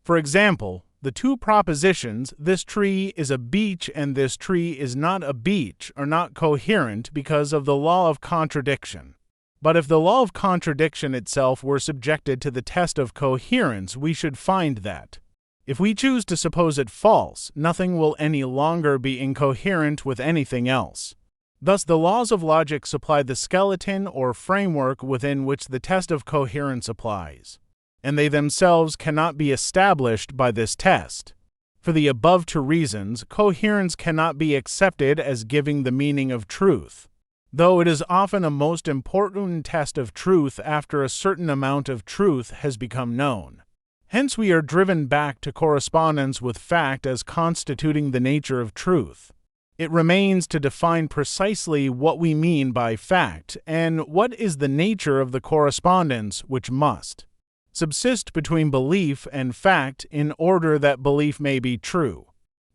For example, the 2 propositions, this tree is a beech and this tree is not a beech, are not coherent because of the law of contradiction. But if the law of contradiction itself were subjected to the test of coherence, we should find that, if we choose to suppose it false, nothing will any longer be incoherent with anything else. Thus the laws of logic supply the skeleton or framework within which the test of coherence applies, and they themselves cannot be established by this test. For the above 2 reasons, coherence cannot be accepted as giving the meaning of truth, though it is often a most important test of truth after a certain amount of truth has become known. Hence we are driven back to correspondence with fact as constituting the nature of truth. It remains to define precisely what we mean by fact, and what is the nature of the correspondence which must subsist between belief and fact in order that belief may be true.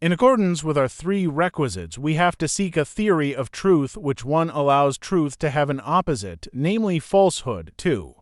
In accordance with our three requisites, we have to seek a theory of truth which one allows truth to have an opposite, namely falsehood. 2.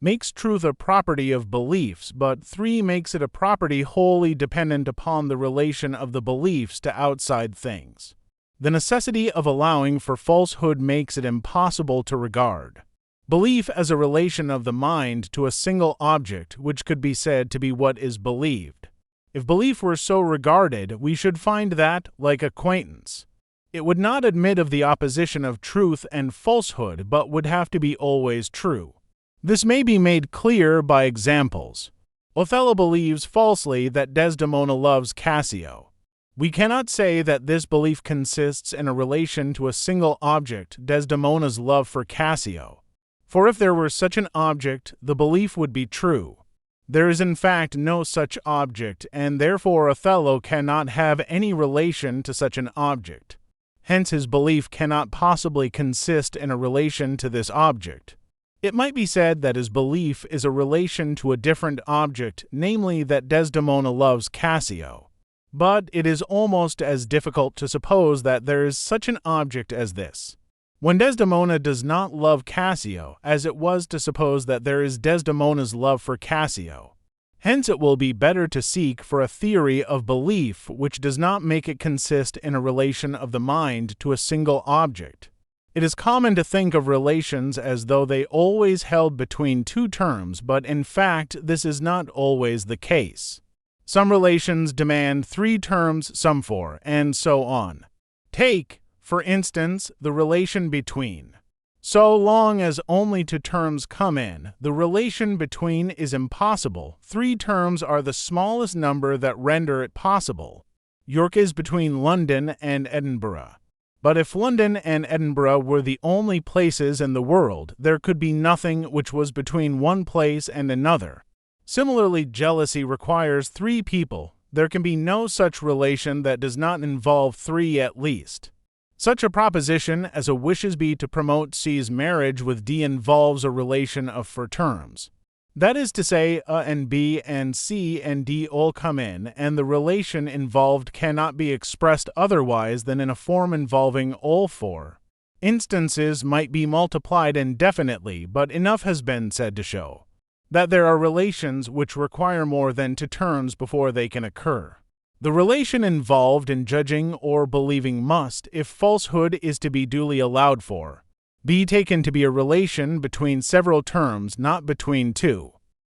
Makes truth a property of beliefs, but 3. Makes it a property wholly dependent upon the relation of the beliefs to outside things. The necessity of allowing for falsehood makes it impossible to regard belief as a relation of the mind to a single object which could be said to be what is believed. If belief were so regarded, we should find that, like acquaintance, it would not admit of the opposition of truth and falsehood, but would have to be always true. This may be made clear by examples. Othello believes falsely that Desdemona loves Cassio. We cannot say that this belief consists in a relation to a single object, Desdemona's love for Cassio. For if there were such an object, the belief would be true. There is in fact no such object, and therefore Othello cannot have any relation to such an object. Hence his belief cannot possibly consist in a relation to this object. It might be said that his belief is a relation to a different object, namely that Desdemona loves Cassio. But it is almost as difficult to suppose that there is such an object as this, when Desdemona does not love Cassio, as it was to suppose that there is Desdemona's love for Cassio. Hence it will be better to seek for a theory of belief which does not make it consist in a relation of the mind to a single object. It is common to think of relations as though they always held between two terms, but in fact this is not always the case. Some relations demand 3 terms, some 4, and so on. Take, for instance, the relation between. So long as only 2 terms come in, the relation between is impossible. 3 terms are the smallest number that render it possible. York is between London and Edinburgh. But if London and Edinburgh were the only places in the world, there could be nothing which was between one place and another. Similarly, jealousy requires 3 people. There can be no such relation that does not involve 3 at least. Such a proposition as a wishes be to promote C's marriage with D involves a relation of 4 terms. That is to say, A and B and C and D all come in, and the relation involved cannot be expressed otherwise than in a form involving all 4. Instances might be multiplied indefinitely, but enough has been said to show that there are relations which require more than 2 terms before they can occur. The relation involved in judging or believing must, if falsehood is to be duly allowed for, be taken to be a relation between several terms, not between 2.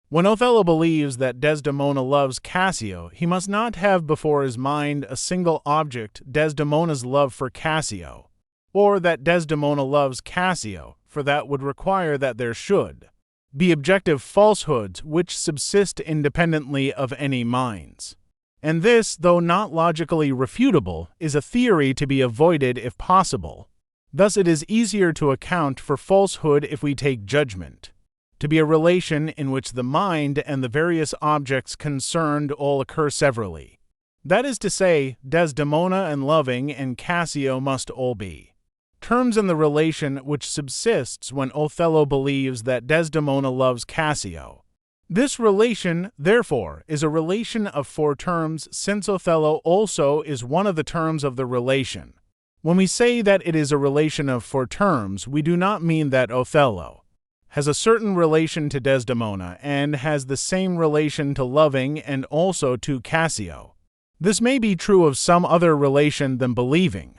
When Othello believes that Desdemona loves Cassio, he must not have before his mind a single object, Desdemona's love for Cassio, or that Desdemona loves Cassio, for that would require that there should be objective falsehoods which subsist independently of any minds. And this, though not logically refutable, is a theory to be avoided if possible. Thus it is easier to account for falsehood if we take judgment to be a relation in which the mind and the various objects concerned all occur severally. That is to say, Desdemona and loving and Cassio must all be terms in the relation which subsists when Othello believes that Desdemona loves Cassio. This relation, therefore, is a relation of 4 terms, since Othello also is one of the terms of the relation. When we say that it is a relation of 4 terms, we do not mean that Othello has a certain relation to Desdemona and has the same relation to loving and also to Cassio. This may be true of some other relation than believing,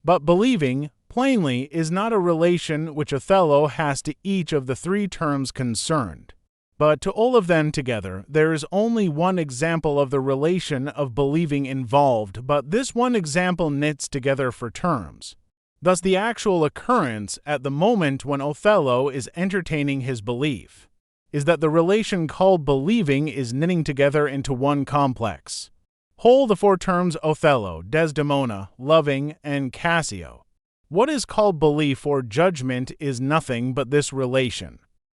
but believing, plainly, is not a relation which Othello has to each of the 3 terms concerned. But to all of them together, there is only one example of the relation of believing involved, but this one example knits together 4 terms. Thus the actual occurrence at the moment when Othello is entertaining his belief is that the relation called believing is knitting together into one complex whole the 4 terms Othello, Desdemona, loving, and Cassio. What is called belief or judgment is nothing but this relation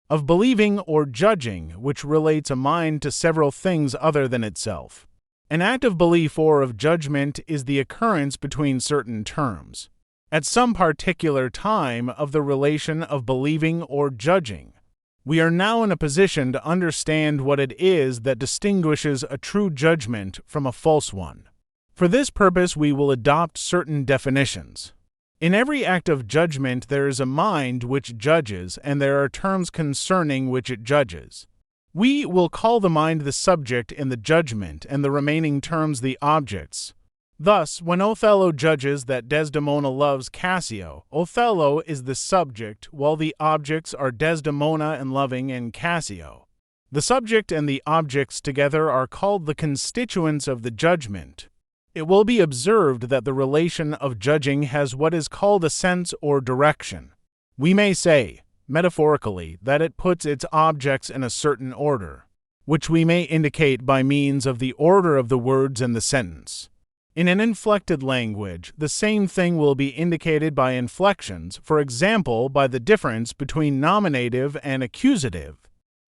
of believing or judging, which relates a mind to several things other than itself. An act of belief or of judgment is the occurrence between certain terms, at some particular time, of the relation of believing or judging. We are now in a position to understand what it is that distinguishes a true judgment from a false one. For this purpose we will adopt certain definitions. In every act of judgment there is a mind which judges, and there are terms concerning which it judges. We will call the mind the subject in the judgment, and the remaining terms the objects. Thus, when Othello judges that Desdemona loves Cassio, Othello is the subject, while the objects are Desdemona and loving and Cassio. The subject and the objects together are called the constituents of the judgment. It will be observed that the relation of judging has what is called a sense or direction. We may say, metaphorically, that it puts its objects in a certain order, which we may indicate by means of the order of the words in the sentence. In an inflected language, the same thing will be indicated by inflections, for example, by the difference between nominative and accusative.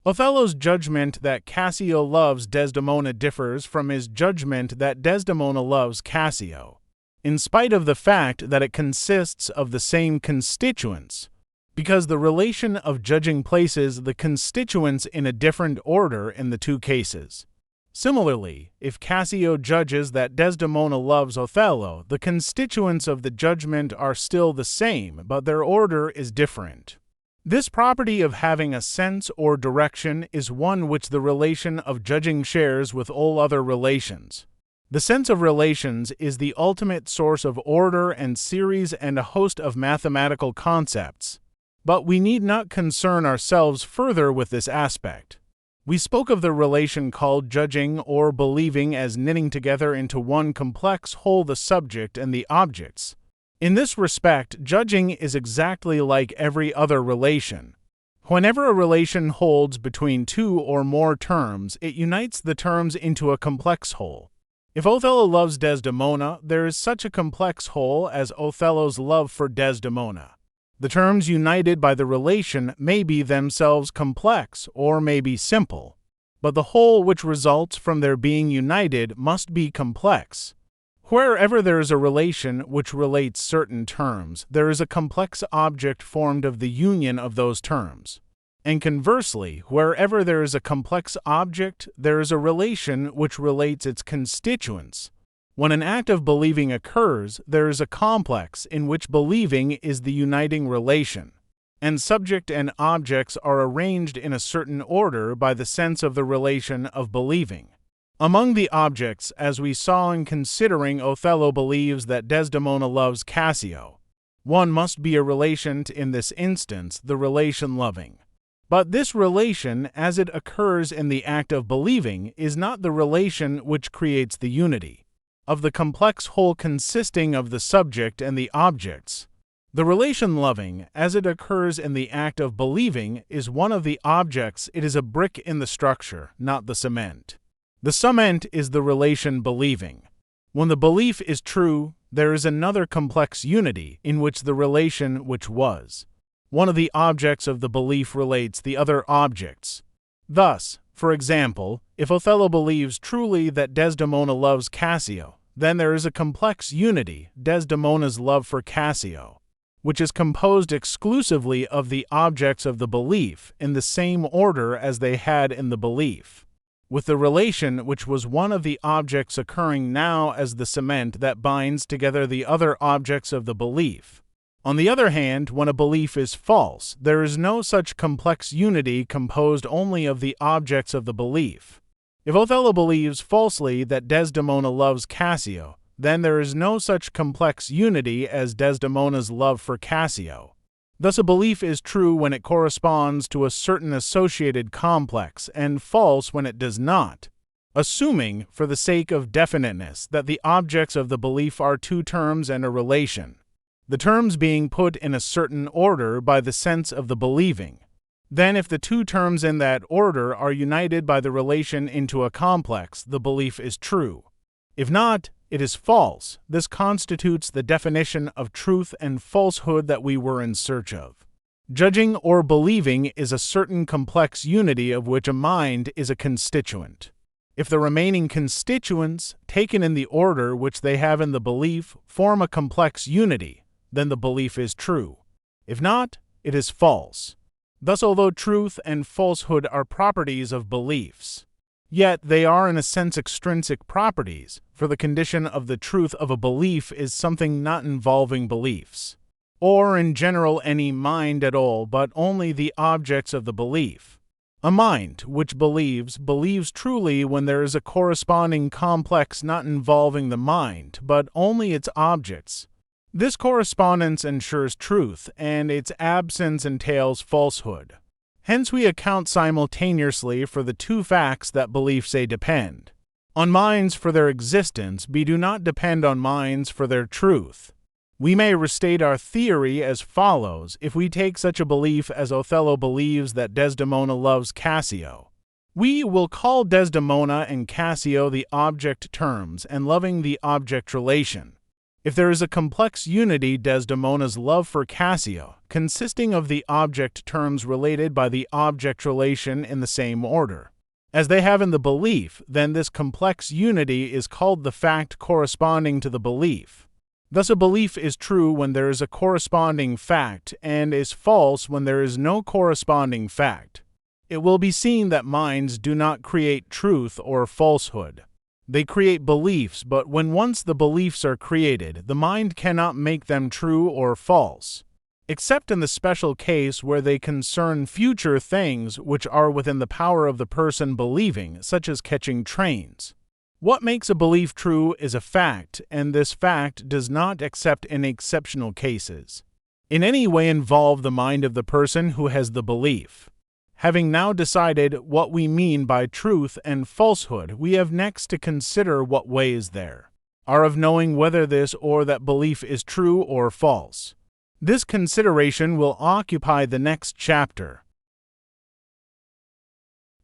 Othello's judgment that Cassio loves Desdemona differs from his judgment that Desdemona loves Cassio, in spite of the fact that it consists of the same constituents, because the relation of judging places the constituents in a different order in the two cases. Similarly, if Cassio judges that Desdemona loves Othello, the constituents of the judgment are still the same, but their order is different. This property of having a sense or direction is one which the relation of judging shares with all other relations. The sense of relations is the ultimate source of order and series and a host of mathematical concepts. But we need not concern ourselves further with this aspect. We spoke of the relation called judging or believing as knitting together into one complex whole the subject and the objects. In this respect, judging is exactly like every other relation. Whenever a relation holds between two or more terms, it unites the terms into a complex whole. If Othello loves Desdemona, there is such a complex whole as Othello's love for Desdemona. The terms united by the relation may be themselves complex or may be simple, but the whole which results from their being united must be complex. Wherever there is a relation which relates certain terms, there is a complex object formed of the union of those terms. And conversely, wherever there is a complex object, there is a relation which relates its constituents. When an act of believing occurs, there is a complex in which believing is the uniting relation, and subject and objects are arranged in a certain order by the sense of the relation of believing. Among the objects, as we saw in considering Othello believes that Desdemona loves Cassio, one must be a relation in this instance, the relation loving. But this relation, as it occurs in the act of believing, is not the relation which creates the unity of the complex whole consisting of the subject and the objects. The relation loving, as it occurs in the act of believing, is one of the objects. It is a brick in the structure, not the cement. The cement is the relation believing. When the belief is true, there is another complex unity in which the relation which was one of the objects of the belief relates the other objects. Thus, for example, if Othello believes truly that Desdemona loves Cassio, then there is a complex unity, Desdemona's love for Cassio, which is composed exclusively of the objects of the belief in the same order as they had in the belief, with the relation which was one of the objects occurring now as the cement that binds together the other objects of the belief. On the other hand, when a belief is false, there is no such complex unity composed only of the objects of the belief. If Othello believes falsely that Desdemona loves Cassio, then there is no such complex unity as Desdemona's love for Cassio. Thus a belief is true when it corresponds to a certain associated complex, and false when it does not, assuming, for the sake of definiteness, that the objects of the belief are two terms and a relation, the terms being put in a certain order by the sense of the believing. Then if the two terms in that order are united by the relation into a complex, the belief is true. If not, it is false. This constitutes the definition of truth and falsehood that we were in search of. Judging or believing is a certain complex unity of which a mind is a constituent. If the remaining constituents, taken in the order which they have in the belief, form a complex unity, then the belief is true. If not, it is false. Thus, although truth and falsehood are properties of beliefs, Yet they are in a sense extrinsic properties, for the condition of the truth of a belief is something not involving beliefs, or in general any mind at all, but only the objects of the belief. A mind which believes truly when there is a corresponding complex not involving the mind, but only its objects. This correspondence ensures truth, and its absence entails falsehood. Hence we account simultaneously for the two facts that beliefs depend on minds for their existence, but do not depend on minds for their truth. We may restate our theory as follows if we take such a belief as Othello believes that Desdemona loves Cassio. We will call Desdemona and Cassio the object terms and loving the object relation. If there is a complex unity, Desdemona's love for Cassio, consisting of the object terms related by the object relation in the same order as they have in the belief, then this complex unity is called the fact corresponding to the belief. Thus a belief is true when there is a corresponding fact and is false when there is no corresponding fact. It will be seen that minds do not create truth or falsehood. They create beliefs, but when once the beliefs are created, the mind cannot make them true or false, except in the special case where they concern future things which are within the power of the person believing, such as catching trains. What makes a belief true is a fact, and this fact does not, except in exceptional cases, in any way involve the mind of the person who has the belief. Having now decided what we mean by truth and falsehood, we have next to consider what ways there are of knowing whether this or that belief is true or false. This consideration will occupy the next chapter.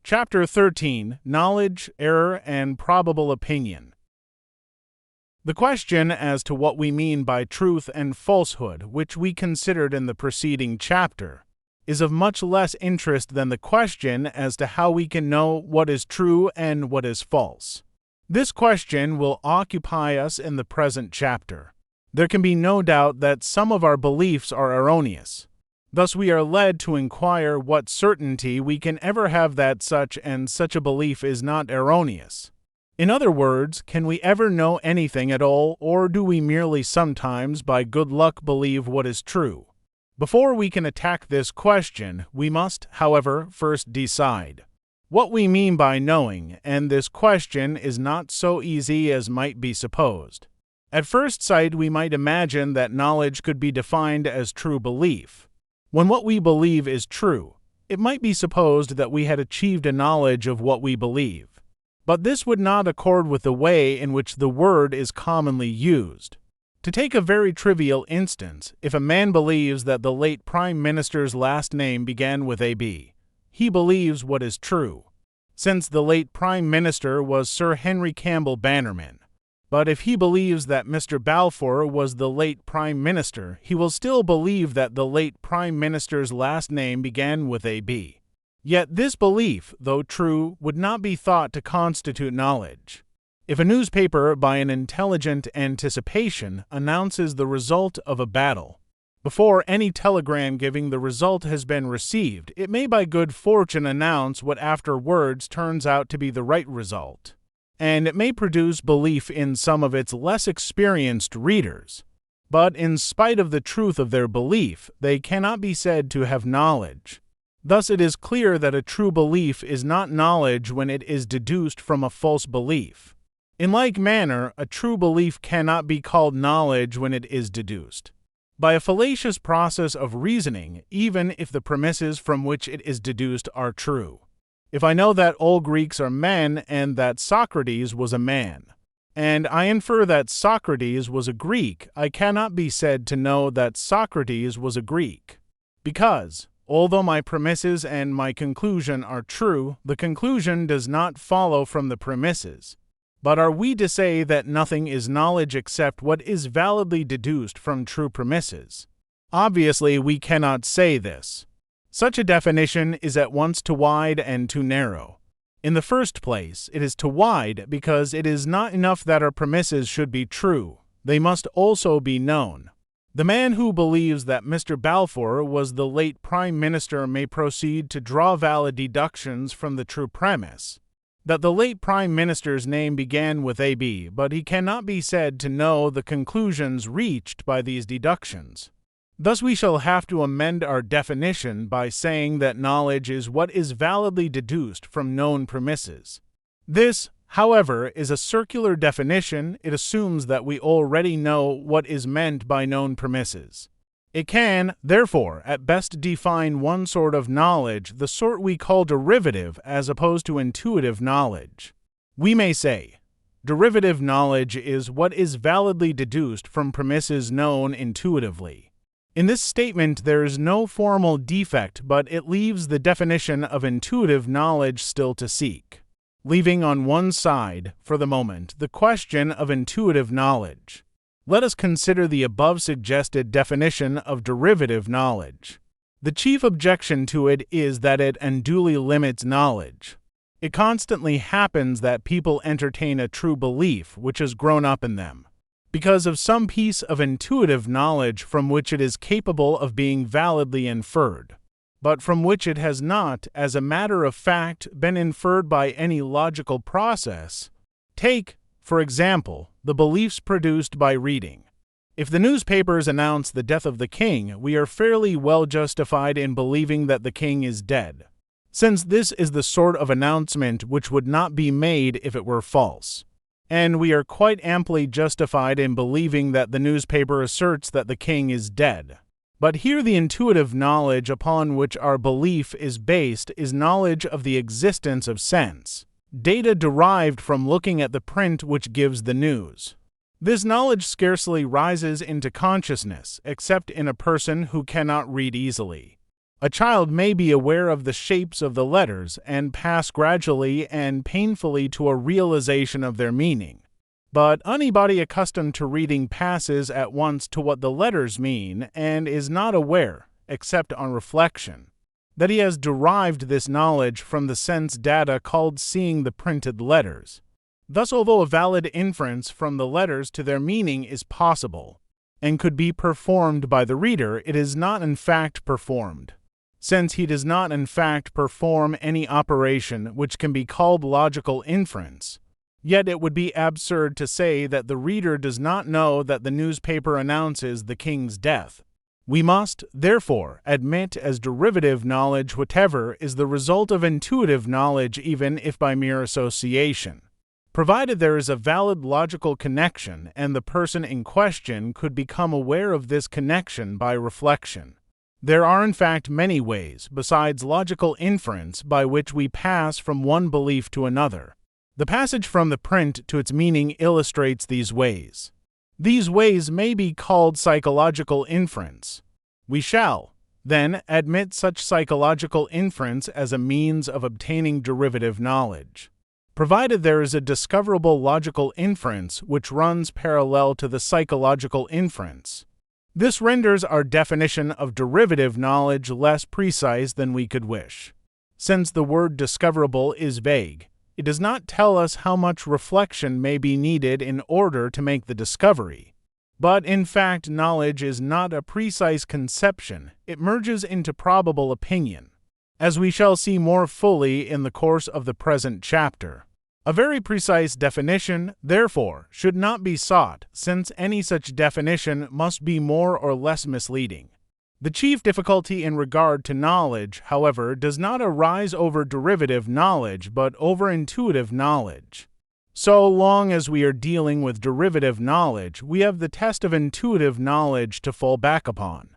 Chapter 13: Knowledge, Error, and Probable Opinion. The question as to what we mean by truth and falsehood, which we considered in the preceding chapter, is of much less interest than the question as to how we can know what is true and what is false. This question will occupy us in the present chapter. There can be no doubt that some of our beliefs are erroneous. Thus we are led to inquire what certainty we can ever have that such and such a belief is not erroneous. In other words, can we ever know anything at all, or do we merely sometimes by good luck believe what is true? Before we can attack this question, we must, however, first decide what we mean by knowing, and this question is not so easy as might be supposed. At first sight, we might imagine that knowledge could be defined as true belief. When what we believe is true, it might be supposed that we had achieved a knowledge of what we believe. But this would not accord with the way in which the word is commonly used. To take a very trivial instance, if a man believes that the late Prime Minister's last name began with A.B., he believes what is true, since the late Prime Minister was Sir Henry Campbell Bannerman. But if he believes that Mr. Balfour was the late Prime Minister, he will still believe that the late Prime Minister's last name began with A.B. Yet this belief, though true, would not be thought to constitute knowledge. If a newspaper, by an intelligent anticipation, announces the result of a battle, before any telegram giving the result has been received, it may by good fortune announce what afterwards turns out to be the right result, and it may produce belief in some of its less experienced readers. But in spite of the truth of their belief, they cannot be said to have knowledge. Thus it is clear that a true belief is not knowledge when it is deduced from a false belief. In like manner, a true belief cannot be called knowledge when it is deduced by a fallacious process of reasoning, even if the premises from which it is deduced are true. If I know that all Greeks are men and that Socrates was a man, and I infer that Socrates was a Greek, I cannot be said to know that Socrates was a Greek, because, although my premises and my conclusion are true, the conclusion does not follow from the premises. But are we to say that nothing is knowledge except what is validly deduced from true premises? Obviously, we cannot say this. Such a definition is at once too wide and too narrow. In the first place, it is too wide because it is not enough that our premises should be true. They must also be known. The man who believes that Mr. Balfour was the late Prime Minister may proceed to draw valid deductions from the true premise. that the late Prime Minister's name began with AB, but he cannot be said to know the conclusions reached by these deductions. Thus we shall have to amend our definition by saying that knowledge is what is validly deduced from known premises. This, however, is a circular definition. It assumes that we already know what is meant by known premises. It can, therefore, at best define one sort of knowledge, the sort we call derivative, as opposed to intuitive knowledge. We may say, derivative knowledge is what is validly deduced from premises known intuitively. In this statement there is no formal defect, but it leaves the definition of intuitive knowledge still to seek, leaving on one side, for the moment, the question of intuitive knowledge. Let us consider the above suggested definition of derivative knowledge. The chief objection to it is that it unduly limits knowledge. It constantly happens that people entertain a true belief which has grown up in them, because of some piece of intuitive knowledge from which it is capable of being validly inferred, but from which it has not, as a matter of fact, been inferred by any logical process. Take, for example, the beliefs produced by reading. If the newspapers announce the death of the king, we are fairly well justified in believing that the king is dead, since this is the sort of announcement which would not be made if it were false. And we are quite amply justified in believing that the newspaper asserts that the king is dead. But here the intuitive knowledge upon which our belief is based is knowledge of the existence of sense, data derived from looking at the print which gives the news. This knowledge scarcely rises into consciousness, except in a person who cannot read easily. A child may be aware of the shapes of the letters and pass gradually and painfully to a realization of their meaning. But anybody accustomed to reading passes at once to what the letters mean and is not aware, except on reflection, that he has derived this knowledge from the sense data called seeing the printed letters. Thus, although a valid inference from the letters to their meaning is possible, and could be performed by the reader, it is not in fact performed, since he does not in fact perform any operation which can be called logical inference. Yet it would be absurd to say that the reader does not know that the newspaper announces the king's death. We must, therefore, admit as derivative knowledge whatever is the result of intuitive knowledge, even if by mere association, provided there is a valid logical connection and the person in question could become aware of this connection by reflection. There are in fact many ways, besides logical inference, by which we pass from one belief to another. The passage from the print to its meaning illustrates these ways. These ways may be called psychological inference. We shall, then, admit such psychological inference as a means of obtaining derivative knowledge, provided there is a discoverable logical inference which runs parallel to the psychological inference. This renders our definition of derivative knowledge less precise than we could wish. Since the word discoverable is vague, it does not tell us how much reflection may be needed in order to make the discovery. But in fact, knowledge is not a precise conception. It merges into probable opinion, as we shall see more fully in the course of the present chapter. A very precise definition, therefore, should not be sought, since any such definition must be more or less misleading. The chief difficulty in regard to knowledge, however, does not arise over derivative knowledge, but over intuitive knowledge. So long as we are dealing with derivative knowledge, we have the test of intuitive knowledge to fall back upon.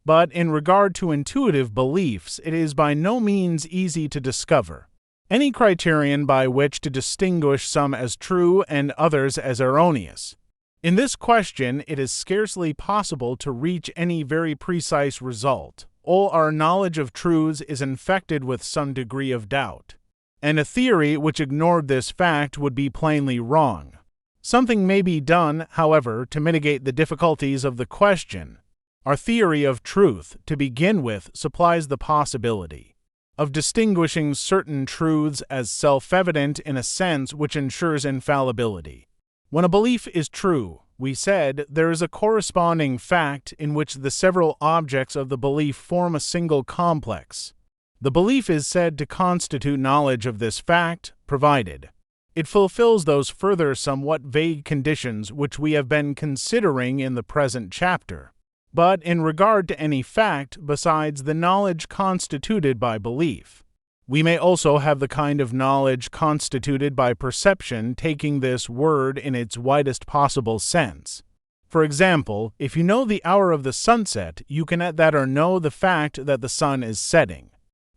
But in regard to intuitive beliefs, it is by no means easy to discover any criterion by which to distinguish some as true and others as erroneous. In this question, it is scarcely possible to reach any very precise result. All our knowledge of truths is infected with some degree of doubt, and a theory which ignored this fact would be plainly wrong. Something may be done, however, to mitigate the difficulties of the question. Our theory of truth, to begin with, supplies the possibility of distinguishing certain truths as self-evident in a sense which ensures infallibility. When a belief is true, we said, there is a corresponding fact in which the several objects of the belief form a single complex. The belief is said to constitute knowledge of this fact, provided. It fulfills those further somewhat vague conditions which we have been considering in the present chapter, but in regard to any fact besides the knowledge constituted by belief. We may also have the kind of knowledge constituted by perception, taking this word in its widest possible sense. For example, if you know the hour of the sunset, you can at that hour know the fact that the sun is setting.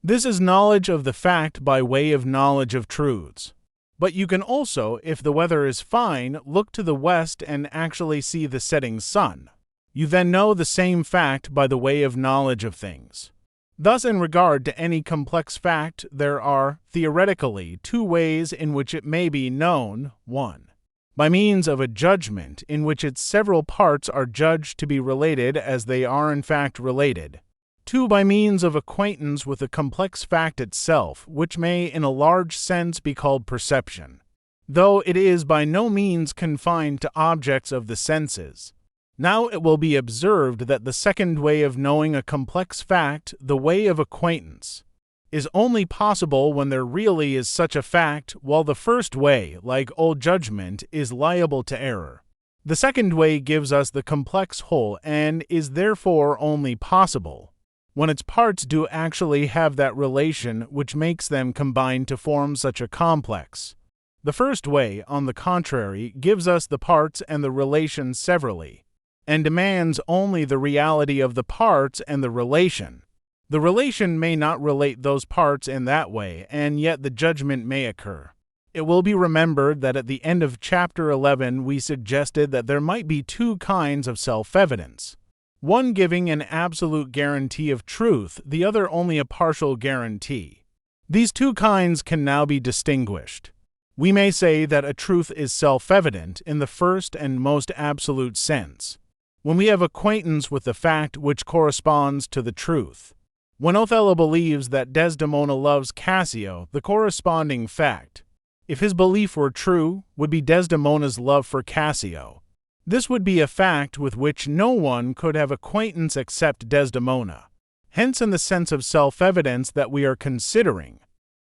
This is knowledge of the fact by way of knowledge of truths. But you can also, if the weather is fine, look to the west and actually see the setting sun. You then know the same fact by the way of knowledge of things. Thus, in regard to any complex fact, there are, theoretically, two ways in which it may be known. 1. By means of a judgment, in which its several parts are judged to be related as they are in fact related. 2. By means of acquaintance with the complex fact itself, which may in a large sense be called perception, though it is by no means confined to objects of the senses. Now it will be observed that the second way of knowing a complex fact, the way of acquaintance, is only possible when there really is such a fact, while the first way, like all judgment, is liable to error. The second way gives us the complex whole and is therefore only possible when its parts do actually have that relation which makes them combine to form such a complex. The first way, on the contrary, gives us the parts and the relation severally, and demands only the reality of the parts and the relation. The relation may not relate those parts in that way, and yet the judgment may occur. It will be remembered that at the end of Chapter 11 we suggested that there might be two kinds of self-evidence, one giving an absolute guarantee of truth, the other only a partial guarantee. These two kinds can now be distinguished. We may say that a truth is self-evident in the first and most absolute sense, when we have acquaintance with the fact which corresponds to the truth. When Othello believes that Desdemona loves Cassio, the corresponding fact, if his belief were true, would be Desdemona's love for Cassio. This would be a fact with which no one could have acquaintance except Desdemona. Hence, in the sense of self-evidence that we are considering,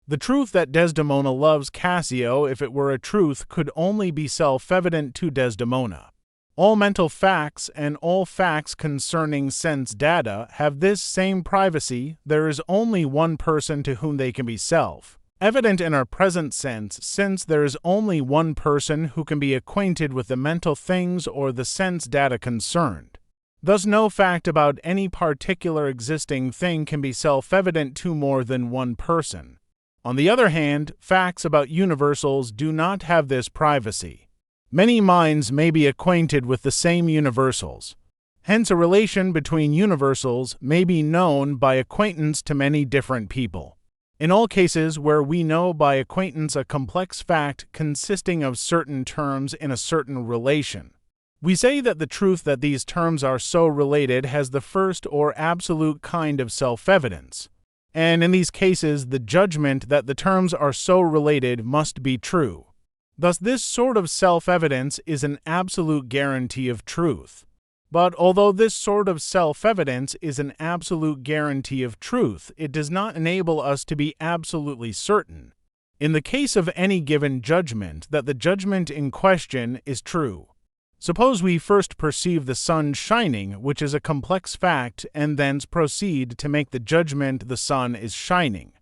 the truth that Desdemona loves Cassio, if it were a truth, could only be self-evident to Desdemona. All mental facts and all facts concerning sense data have this same privacy. There is only one person to whom they can be self-evident in our present sense, since there is only one person who can be acquainted with the mental things or the sense data concerned. Thus, no fact about any particular existing thing can be self-evident to more than one person. On the other hand, facts about universals do not have this privacy. Many minds may be acquainted with the same universals. Hence, a relation between universals may be known by acquaintance to many different people. In all cases where we know by acquaintance a complex fact consisting of certain terms in a certain relation, we say that the truth that these terms are so related has the first or absolute kind of self-evidence, and in these cases the judgment that the terms are so related must be true. Thus, this sort of self-evidence is an absolute guarantee of truth. But although this sort of self-evidence is an absolute guarantee of truth, it does not enable us to be absolutely certain, in the case of any given judgment, that the judgment in question is true. Suppose we first perceive the sun shining, which is a complex fact, and thence proceed to make the judgment the sun is shining.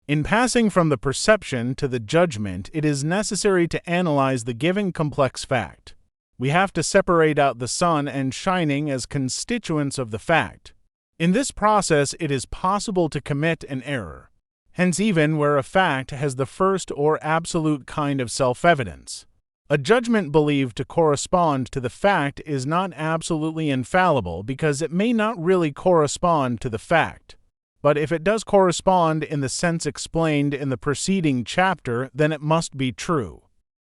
In passing from the perception to the judgment, it is necessary to analyze the given complex fact. We have to separate out the sun and shining as constituents of the fact. In this process, it is possible to commit an error. Hence, even where a fact has the first or absolute kind of self-evidence, a judgment believed to correspond to the fact is not absolutely infallible because it may not really correspond to the fact. But if it does correspond in the sense explained in the preceding chapter, then it must be true.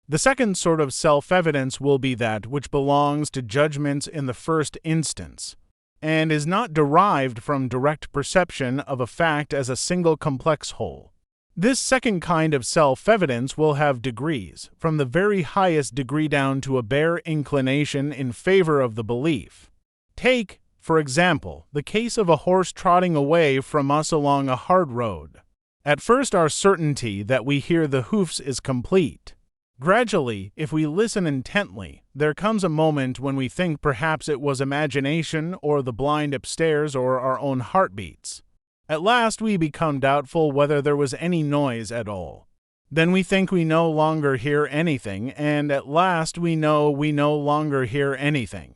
The second sort of self-evidence will be that which belongs to judgments in the first instance, and is not derived from direct perception of a fact as a single complex whole. This second kind of self-evidence will have degrees, from the very highest degree down to a bare inclination in favor of the belief. Take, for example, the case of a horse trotting away from us along a hard road. At first, our certainty that we hear the hoofs is complete. Gradually, if we listen intently, there comes a moment when we think perhaps it was imagination or the blind upstairs or our own heartbeats. At last, we become doubtful whether there was any noise at all. Then we think we no longer hear anything, and at last we know we no longer hear anything.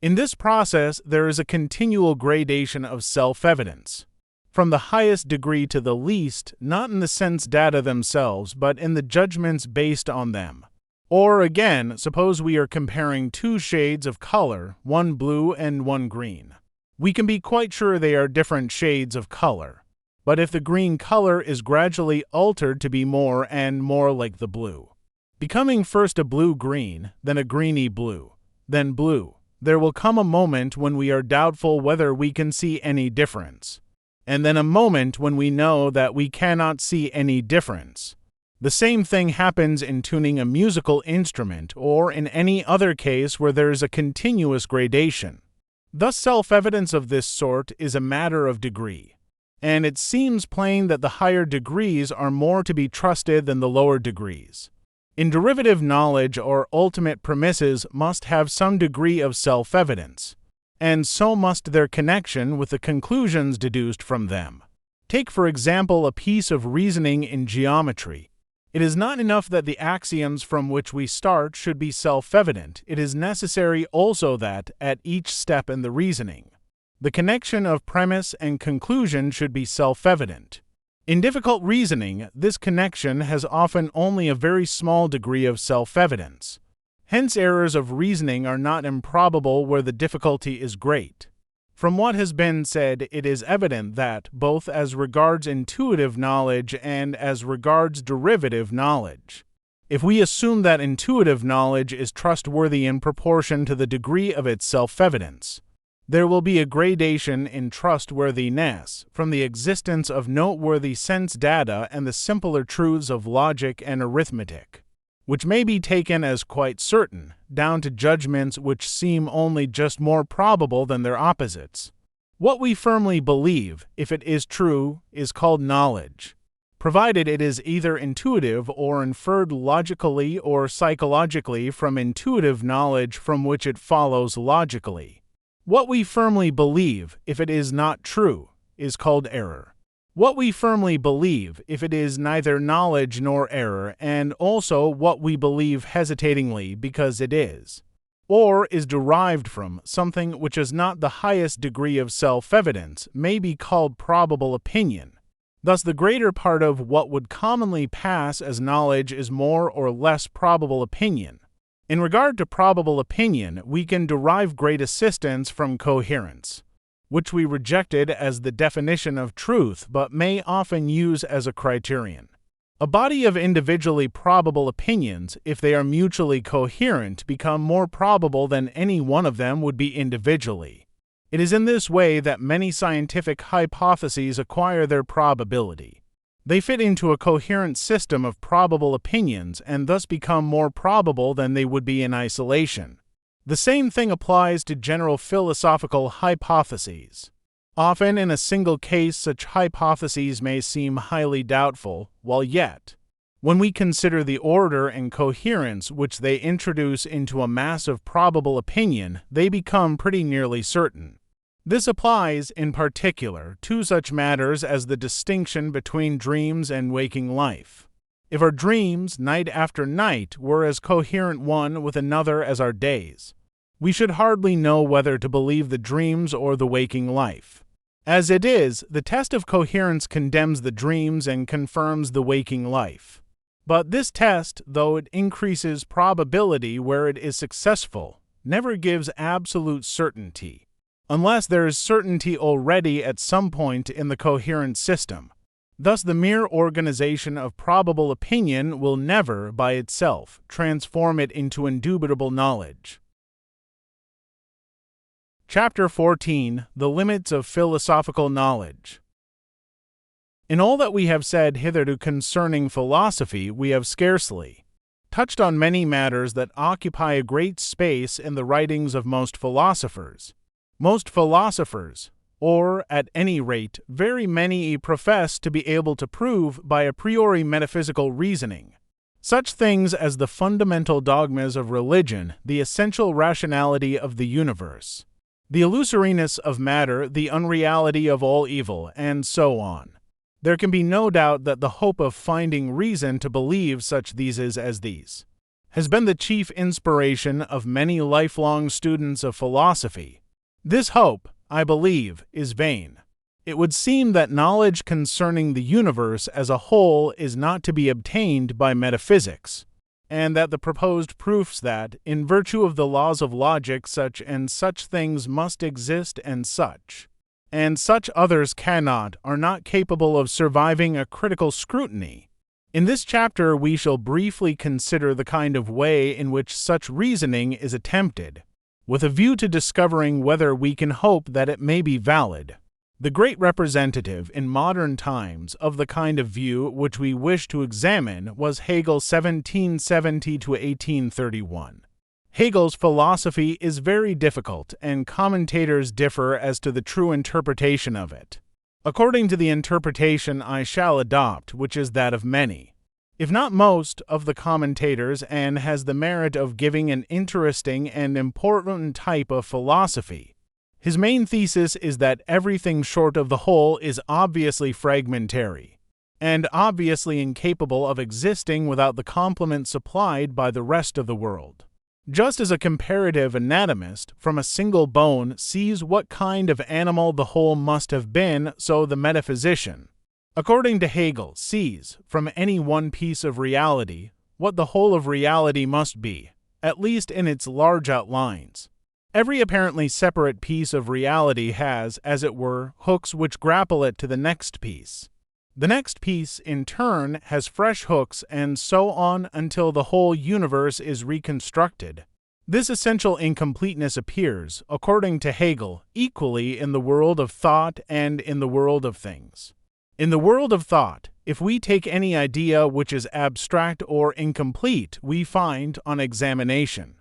In this process, there is a continual gradation of self-evidence, from the highest degree to the least, not in the sense data themselves, but in the judgments based on them. Or again, suppose we are comparing two shades of color, one blue and one green. We can be quite sure they are different shades of color. But if the green color is gradually altered to be more and more like the blue, becoming first a blue-green, then a greeny-blue, then blue, there will come a moment when we are doubtful whether we can see any difference, and then a moment when we know that we cannot see any difference. The same thing happens in tuning a musical instrument or in any other case where there is a continuous gradation. Thus, self-evidence of this sort is a matter of degree, and it seems plain that the higher degrees are more to be trusted than the lower degrees. In derivative knowledge, our ultimate premises must have some degree of self-evidence, and so must their connection with the conclusions deduced from them. Take, for example, a piece of reasoning in geometry. It is not enough that the axioms from which we start should be self-evident. It is necessary also that, at each step in the reasoning, the connection of premise and conclusion should be self-evident. In difficult reasoning, this connection has often only a very small degree of self-evidence. Hence, errors of reasoning are not improbable where the difficulty is great. From what has been said, it is evident that, both as regards intuitive knowledge and as regards derivative knowledge, if we assume that intuitive knowledge is trustworthy in proportion to the degree of its self-evidence, there will be a gradation in trustworthiness from the existence of noteworthy sense data and the simpler truths of logic and arithmetic, which may be taken as quite certain, down to judgments which seem only just more probable than their opposites. What we firmly believe, if it is true, is called knowledge, provided it is either intuitive or inferred logically or psychologically from intuitive knowledge from which it follows logically. What we firmly believe, if it is not true, is called error. What we firmly believe, if it is neither knowledge nor error, and also what we believe hesitatingly because it is, or is derived from, something which is not the highest degree of self-evidence, may be called probable opinion. Thus, the greater part of what would commonly pass as knowledge is more or less probable opinion. In regard to probable opinion, we can derive great assistance from coherence, which we rejected as the definition of truth but may often use as a criterion. A body of individually probable opinions, if they are mutually coherent, become more probable than any one of them would be individually. It is in this way that many scientific hypotheses acquire their probability. They fit into a coherent system of probable opinions and thus become more probable than they would be in isolation. The same thing applies to general philosophical hypotheses. Often in a single case, such hypotheses may seem highly doubtful, while yet, when we consider the order and coherence which they introduce into a mass of probable opinion, they become pretty nearly certain. This applies, in particular, to such matters as the distinction between dreams and waking life. If our dreams, night after night, were as coherent one with another as our days, we should hardly know whether to believe the dreams or the waking life. As it is, the test of coherence condemns the dreams and confirms the waking life. But this test, though it increases probability where it is successful, never gives absolute certainty, unless there is certainty already at some point in the coherent system. Thus, the mere organization of probable opinion will never, by itself, transform it into indubitable knowledge. Chapter 14. The Limits of Philosophical Knowledge. In all that we have said hitherto concerning philosophy, we have scarcely touched on many matters that occupy a great space in the writings of most philosophers. Most philosophers, or, at any rate, very many profess to be able to prove by a priori metaphysical reasoning. Such things as the fundamental dogmas of religion, the essential rationality of the universe, the illusoriness of matter, the unreality of all evil, and so on. There can be no doubt that the hope of finding reason to believe such theses as these has been the chief inspiration of many lifelong students of philosophy. This hope, I believe, is vain. It would seem that knowledge concerning the universe as a whole is not to be obtained by metaphysics, and that the proposed proofs that, in virtue of the laws of logic, such and such things must exist and such others cannot, are not capable of surviving a critical scrutiny. In this chapter we shall briefly consider the kind of way in which such reasoning is attempted, with a view to discovering whether we can hope that it may be valid. The great representative in modern times of the kind of view which we wish to examine was Hegel 1770 to 1831. Hegel's philosophy is very difficult, and commentators differ as to the true interpretation of it. According to the interpretation I shall adopt, which is that of many, if not most, of the commentators, and has the merit of giving an interesting and important type of philosophy, his main thesis is that everything short of the whole is obviously fragmentary, and obviously incapable of existing without the complement supplied by the rest of the world. Just as a comparative anatomist from a single bone sees what kind of animal the whole must have been, so the metaphysician, according to Hegel, sees, from any one piece of reality, what the whole of reality must be, at least in its large outlines. Every apparently separate piece of reality has, as it were, hooks which grapple it to the next piece. The next piece, in turn, has fresh hooks, and so on until the whole universe is reconstructed. This essential incompleteness appears, according to Hegel, equally in the world of thought and in the world of things. In the world of thought, if we take any idea which is abstract or incomplete, we find, on examination,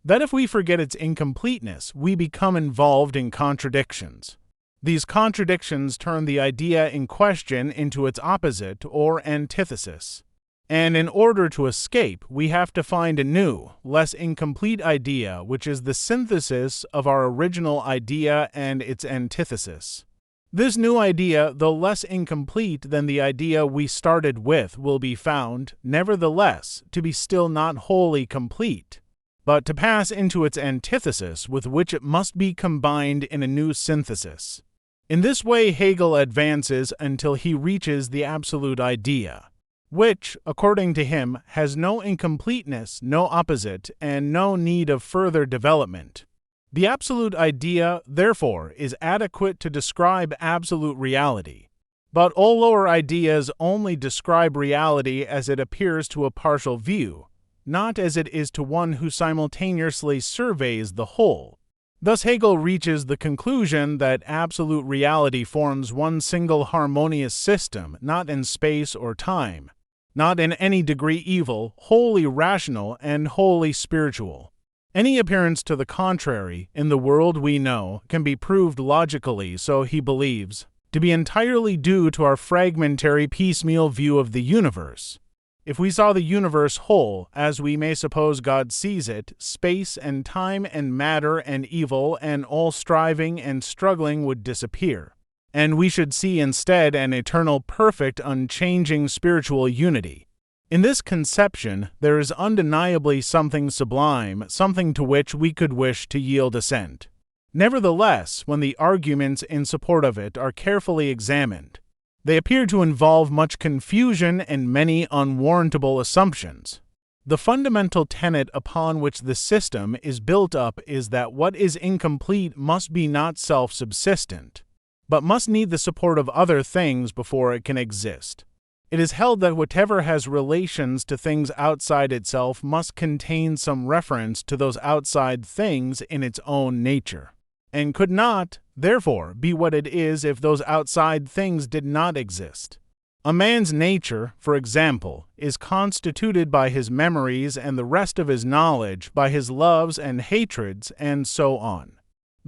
that if we forget its incompleteness, we become involved in contradictions. These contradictions turn the idea in question into its opposite or antithesis, and in order to escape, we have to find a new, less incomplete idea which is the synthesis of our original idea and its antithesis. This new idea, though less incomplete than the idea we started with, will be found, nevertheless, to be still not wholly complete, but to pass into its antithesis, with which it must be combined in a new synthesis. In this way Hegel advances until he reaches the absolute idea, which, according to him, has no incompleteness, no opposite, and no need of further development. The absolute idea, therefore, is adequate to describe absolute reality, but all lower ideas only describe reality as it appears to a partial view, not as it is to one who simultaneously surveys the whole. Thus Hegel reaches the conclusion that absolute reality forms one single harmonious system, not in space or time, not in any degree evil, wholly rational and wholly spiritual. Any appearance to the contrary, in the world we know, can be proved logically, so he believes, to be entirely due to our fragmentary piecemeal view of the universe. If we saw the universe whole, as we may suppose God sees it, space and time and matter and evil and all striving and struggling would disappear, and we should see instead an eternal, perfect, unchanging spiritual unity. In this conception there is undeniably something sublime, something to which we could wish to yield assent. Nevertheless, when the arguments in support of it are carefully examined, they appear to involve much confusion and many unwarrantable assumptions. The fundamental tenet upon which the system is built up is that what is incomplete must be not self-subsistent, but must need the support of other things before it can exist. It is held that whatever has relations to things outside itself must contain some reference to those outside things in its own nature, and could not, therefore, be what it is if those outside things did not exist. A man's nature, for example, is constituted by his memories, and the rest of his knowledge by his loves and hatreds, and so on.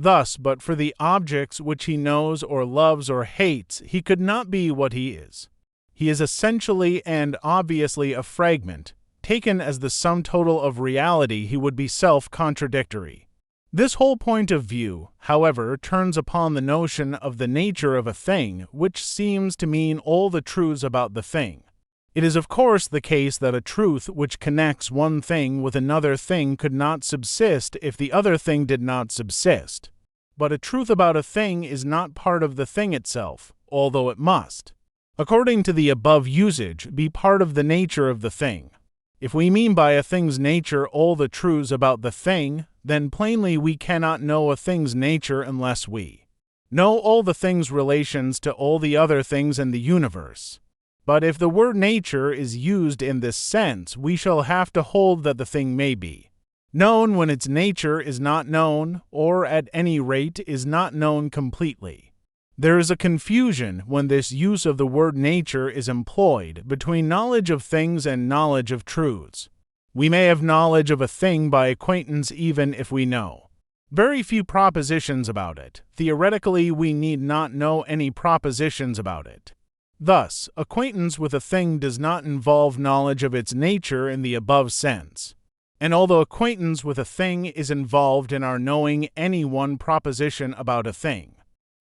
Thus, but for the objects which he knows or loves or hates, he could not be what he is. He is essentially and obviously a fragment. Taken as the sum total of reality, he would be self-contradictory. This whole point of view, however, turns upon the notion of the nature of a thing, which seems to mean all the truths about the thing. It is of course the case that a truth which connects one thing with another thing could not subsist if the other thing did not subsist. But a truth about a thing is not part of the thing itself, although it must, according to the above usage, be part of the nature of the thing. If we mean by a thing's nature all the truths about the thing, then plainly we cannot know a thing's nature unless we know all the thing's relations to all the other things in the universe. But if the word nature is used in this sense, we shall have to hold that the thing may be known when its nature is not known, or at any rate is not known completely. There is a confusion when this use of the word nature is employed between knowledge of things and knowledge of truths. We may have knowledge of a thing by acquaintance even if we know very few propositions about it. Theoretically, we need not know any propositions about it. Thus, acquaintance with a thing does not involve knowledge of its nature in the above sense. And although acquaintance with a thing is involved in our knowing any one proposition about a thing,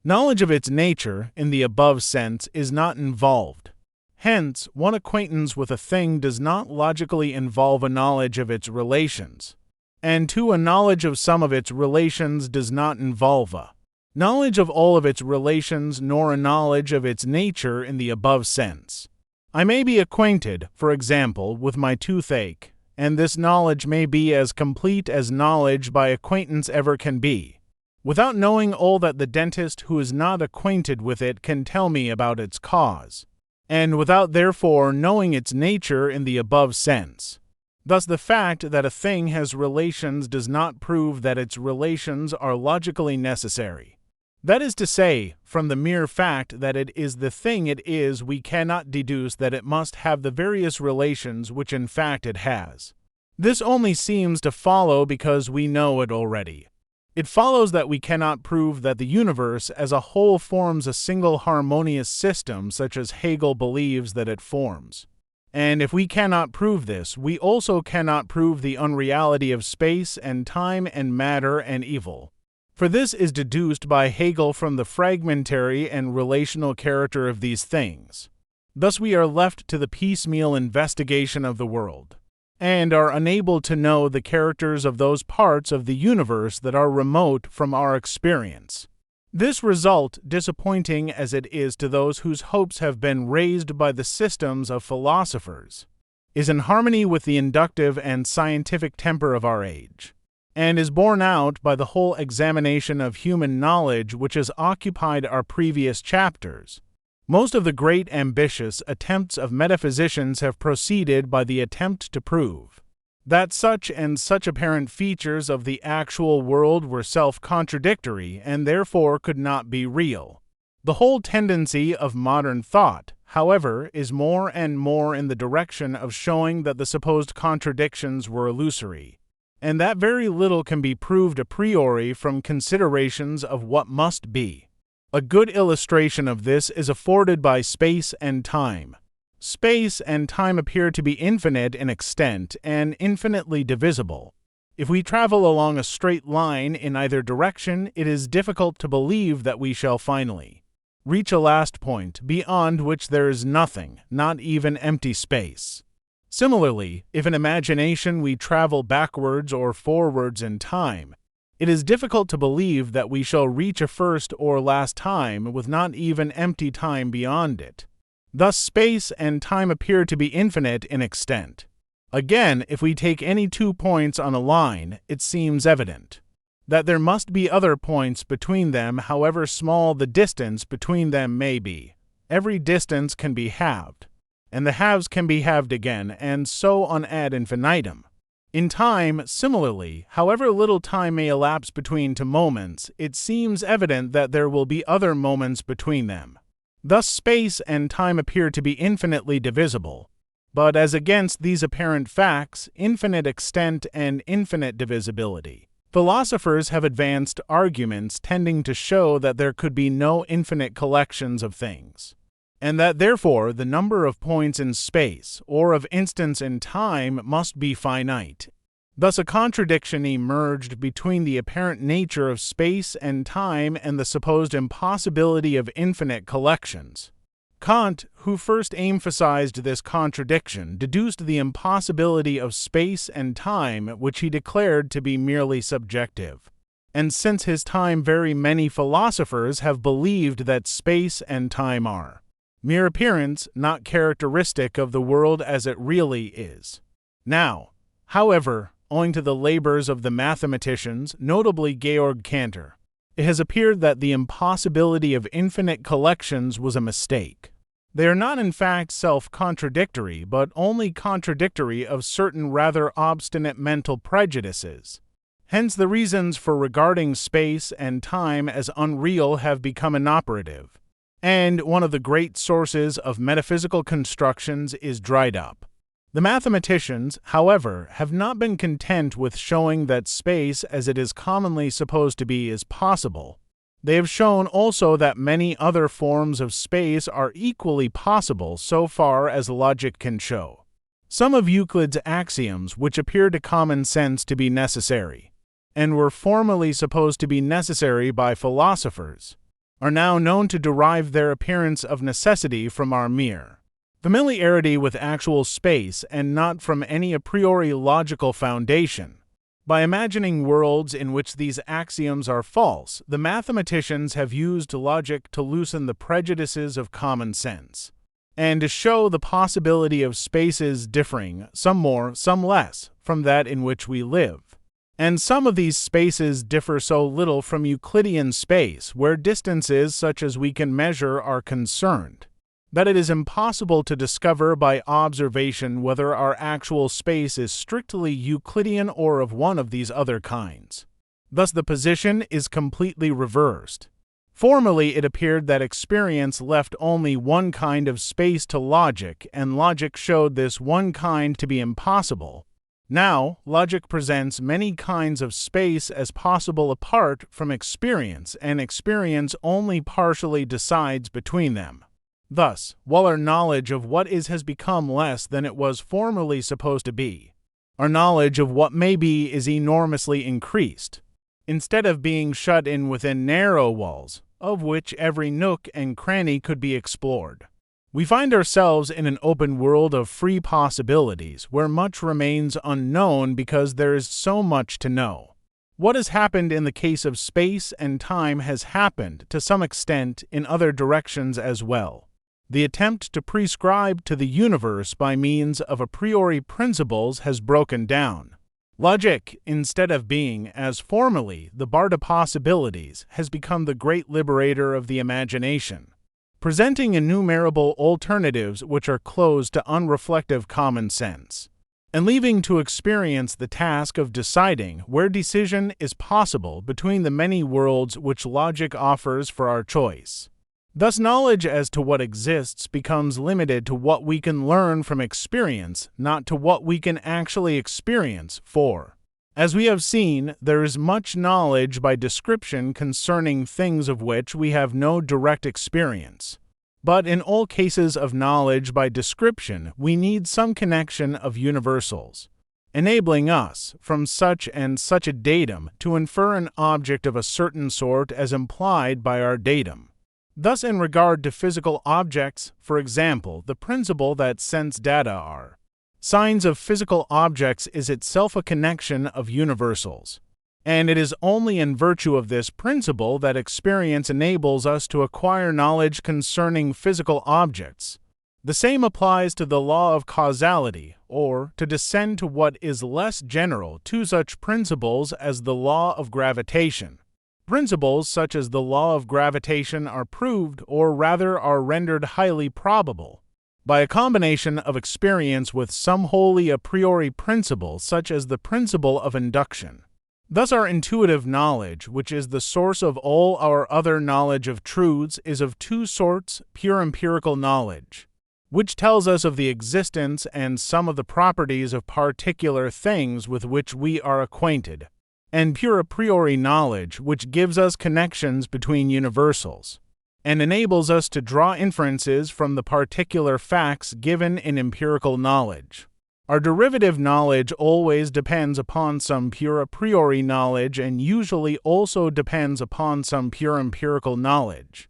knowledge of its nature in the above sense is not involved. Hence, one acquaintance with a thing does not logically involve a knowledge of its relations, and a knowledge of some of its relations does not involve a knowledge of all of its relations, nor a knowledge of its nature in the above sense. I may be acquainted, for example, with my toothache, and this knowledge may be as complete as knowledge by acquaintance ever can be, without knowing all that the dentist who is not acquainted with it can tell me about its cause, and without therefore knowing its nature in the above sense. Thus the fact that a thing has relations does not prove that its relations are logically necessary. That is to say, from the mere fact that it is the thing it is, we cannot deduce that it must have the various relations which in fact it has. This only seems to follow because we know it already. It follows that we cannot prove that the universe as a whole forms a single harmonious system such as Hegel believes that it forms. And if we cannot prove this, we also cannot prove the unreality of space and time and matter and evil. For this is deduced by Hegel from the fragmentary and relational character of these things. Thus we are left to the piecemeal investigation of the world, and are unable to know the characters of those parts of the universe that are remote from our experience. This result, disappointing as it is to those whose hopes have been raised by the systems of philosophers, is in harmony with the inductive and scientific temper of our age, and is borne out by the whole examination of human knowledge which has occupied our previous chapters. Most of the great ambitious attempts of metaphysicians have proceeded by the attempt to prove that such and such apparent features of the actual world were self-contradictory and therefore could not be real. The whole tendency of modern thought, however, is more and more in the direction of showing that the supposed contradictions were illusory, and that very little can be proved a priori from considerations of what must be. A good illustration of this is afforded by space and time. Space and time appear to be infinite in extent and infinitely divisible. If we travel along a straight line in either direction, it is difficult to believe that we shall finally reach a last point, beyond which there is nothing, not even empty space. Similarly, if in imagination we travel backwards or forwards in time, it is difficult to believe that we shall reach a first or last time with not even empty time beyond it. Thus space and time appear to be infinite in extent. Again, if we take any 2 points on a line, it seems evident that there must be other points between them, however small the distance between them may be. Every distance can be halved, and the halves can be halved again, and so on ad infinitum. In time, similarly, however little time may elapse between 2 moments, it seems evident that there will be other moments between them. Thus space and time appear to be infinitely divisible, but as against these apparent facts, infinite extent and infinite divisibility, Philosophers have advanced arguments tending to show that there could be no infinite collections of things, and that therefore the number of points in space or of instants in time must be finite. Thus a contradiction emerged between the apparent nature of space and time and the supposed impossibility of infinite collections. Kant, who first emphasized this contradiction, deduced the impossibility of space and time, which he declared to be merely subjective. And since his time very many philosophers have believed that space and time are mere appearance, not characteristic of the world as it really is. Now, however, owing to the labors of the mathematicians, notably Georg Cantor, it has appeared that the impossibility of infinite collections was a mistake. They are not in fact self-contradictory, but only contradictory of certain rather obstinate mental prejudices. Hence the reasons for regarding space and time as unreal have become inoperative, and one of the great sources of metaphysical constructions is dried up. The mathematicians, however, have not been content with showing that space as it is commonly supposed to be is possible. They have shown also that many other forms of space are equally possible so far as logic can show. Some of Euclid's axioms, which appear to common sense to be necessary, and were formerly supposed to be necessary by philosophers, are now known to derive their appearance of necessity from our mere familiarity with actual space and not from any a priori logical foundation. By imagining worlds in which these axioms are false, the mathematicians have used logic to loosen the prejudices of common sense, and to show the possibility of spaces differing, some more, some less, from that in which we live. And some of these spaces differ so little from Euclidean space, where distances such as we can measure are concerned, that it is impossible to discover by observation whether our actual space is strictly Euclidean or of one of these other kinds. Thus the position is completely reversed. Formerly it appeared that experience left only one kind of space to logic, and logic showed this one kind to be impossible. Now, logic presents many kinds of space as possible apart from experience, and experience only partially decides between them. Thus, while our knowledge of what is has become less than it was formerly supposed to be, our knowledge of what may be is enormously increased. Instead of being shut in within narrow walls, of which every nook and cranny could be explored, we find ourselves in an open world of free possibilities where much remains unknown because there is so much to know. What has happened in the case of space and time has happened, to some extent, in other directions as well. The attempt to prescribe to the universe by means of a priori principles has broken down. Logic, instead of being, as formerly, the bar to possibilities, has become the great liberator of the imagination, presenting innumerable alternatives which are closed to unreflective common sense, and leaving to experience the task of deciding where decision is possible between the many worlds which logic offers for our choice. Thus knowledge as to what exists becomes limited to what we can learn from experience, not to what we can actually experience, for, as we have seen, there is much knowledge by description concerning things of which we have no direct experience. But in all cases of knowledge by description, we need some connection of universals, enabling us, from such and such a datum, to infer an object of a certain sort as implied by our datum. Thus, in regard to physical objects, for example, the principle that sense data are signs of physical objects is itself a connection of universals, and it is only in virtue of this principle that experience enables us to acquire knowledge concerning physical objects. The same applies to the law of causality, or, to descend to what is less general, to such principles as the law of gravitation. Principles such as the law of gravitation are proved, or rather are rendered highly probable, by a combination of experience with some wholly a priori principle such as the principle of induction. Thus our intuitive knowledge, which is the source of all our other knowledge of truths, is of two sorts: pure empirical knowledge, which tells us of the existence and some of the properties of particular things with which we are acquainted, and pure a priori knowledge, which gives us connections between universals, and enables us to draw inferences from the particular facts given in empirical knowledge. Our derivative knowledge always depends upon some pure a priori knowledge and usually also depends upon some pure empirical knowledge.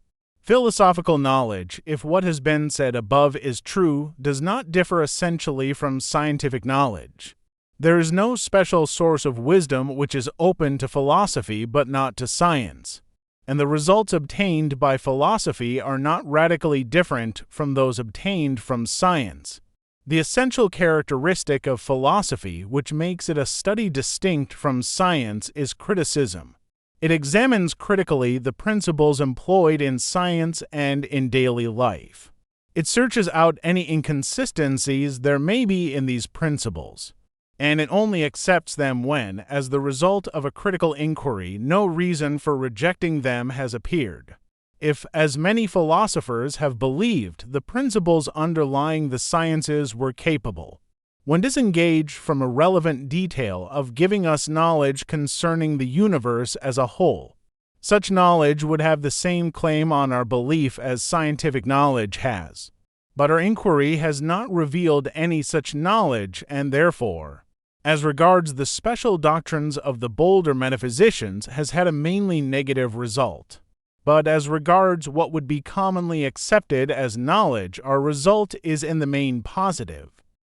Philosophical knowledge, if what has been said above is true, does not differ essentially from scientific knowledge. There is no special source of wisdom which is open to philosophy but not to science, and the results obtained by philosophy are not radically different from those obtained from science. The essential characteristic of philosophy, which makes it a study distinct from science, is criticism. It examines critically the principles employed in science and in daily life. It searches out any inconsistencies there may be in these principles, and it only accepts them when, as the result of a critical inquiry, no reason for rejecting them has appeared. If, as many philosophers have believed, the principles underlying the sciences were capable, when disengaged from a relevant detail, of giving us knowledge concerning the universe as a whole, such knowledge would have the same claim on our belief as scientific knowledge has. But our inquiry has not revealed any such knowledge, and therefore, as regards the special doctrines of the bolder metaphysicians, has had a mainly negative result. But as regards what would be commonly accepted as knowledge, our result is in the main positive.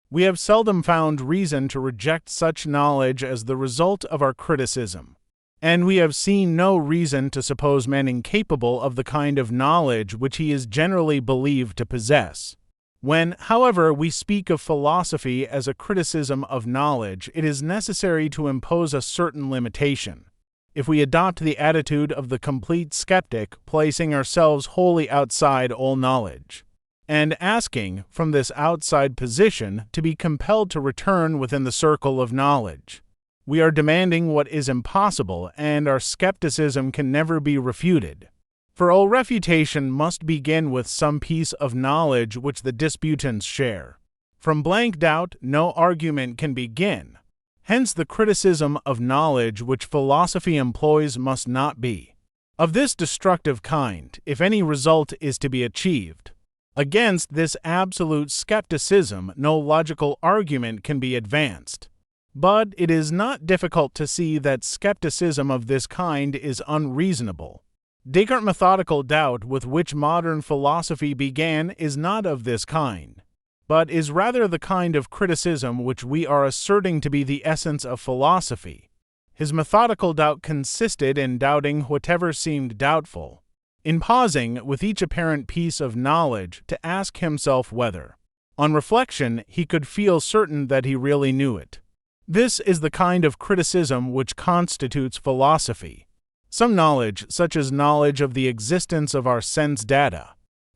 We have seldom found reason to reject such knowledge as the result of our criticism, and we have seen no reason to suppose man incapable of the kind of knowledge which he is generally believed to possess. When, however, we speak of philosophy as a criticism of knowledge, it is necessary to impose a certain limitation. If we adopt the attitude of the complete skeptic, placing ourselves wholly outside all knowledge, and asking, from this outside position, to be compelled to return within the circle of knowledge, we are demanding what is impossible, and our skepticism can never be refuted. For all refutation must begin with some piece of knowledge which the disputants share. From blank doubt no argument can begin. Hence the criticism of knowledge which philosophy employs must not be of this destructive kind, if any result is to be achieved. Against this absolute skepticism no logical argument can be advanced. But it is not difficult to see that skepticism of this kind is unreasonable. Descartes' methodical doubt with which modern philosophy began is not of this kind, but is rather the kind of criticism which we are asserting to be the essence of philosophy. His methodical doubt consisted in doubting whatever seemed doubtful, in pausing with each apparent piece of knowledge to ask himself whether, on reflection, he could feel certain that he really knew it. This is the kind of criticism which constitutes philosophy. Some knowledge, such as knowledge of the existence of our sense data,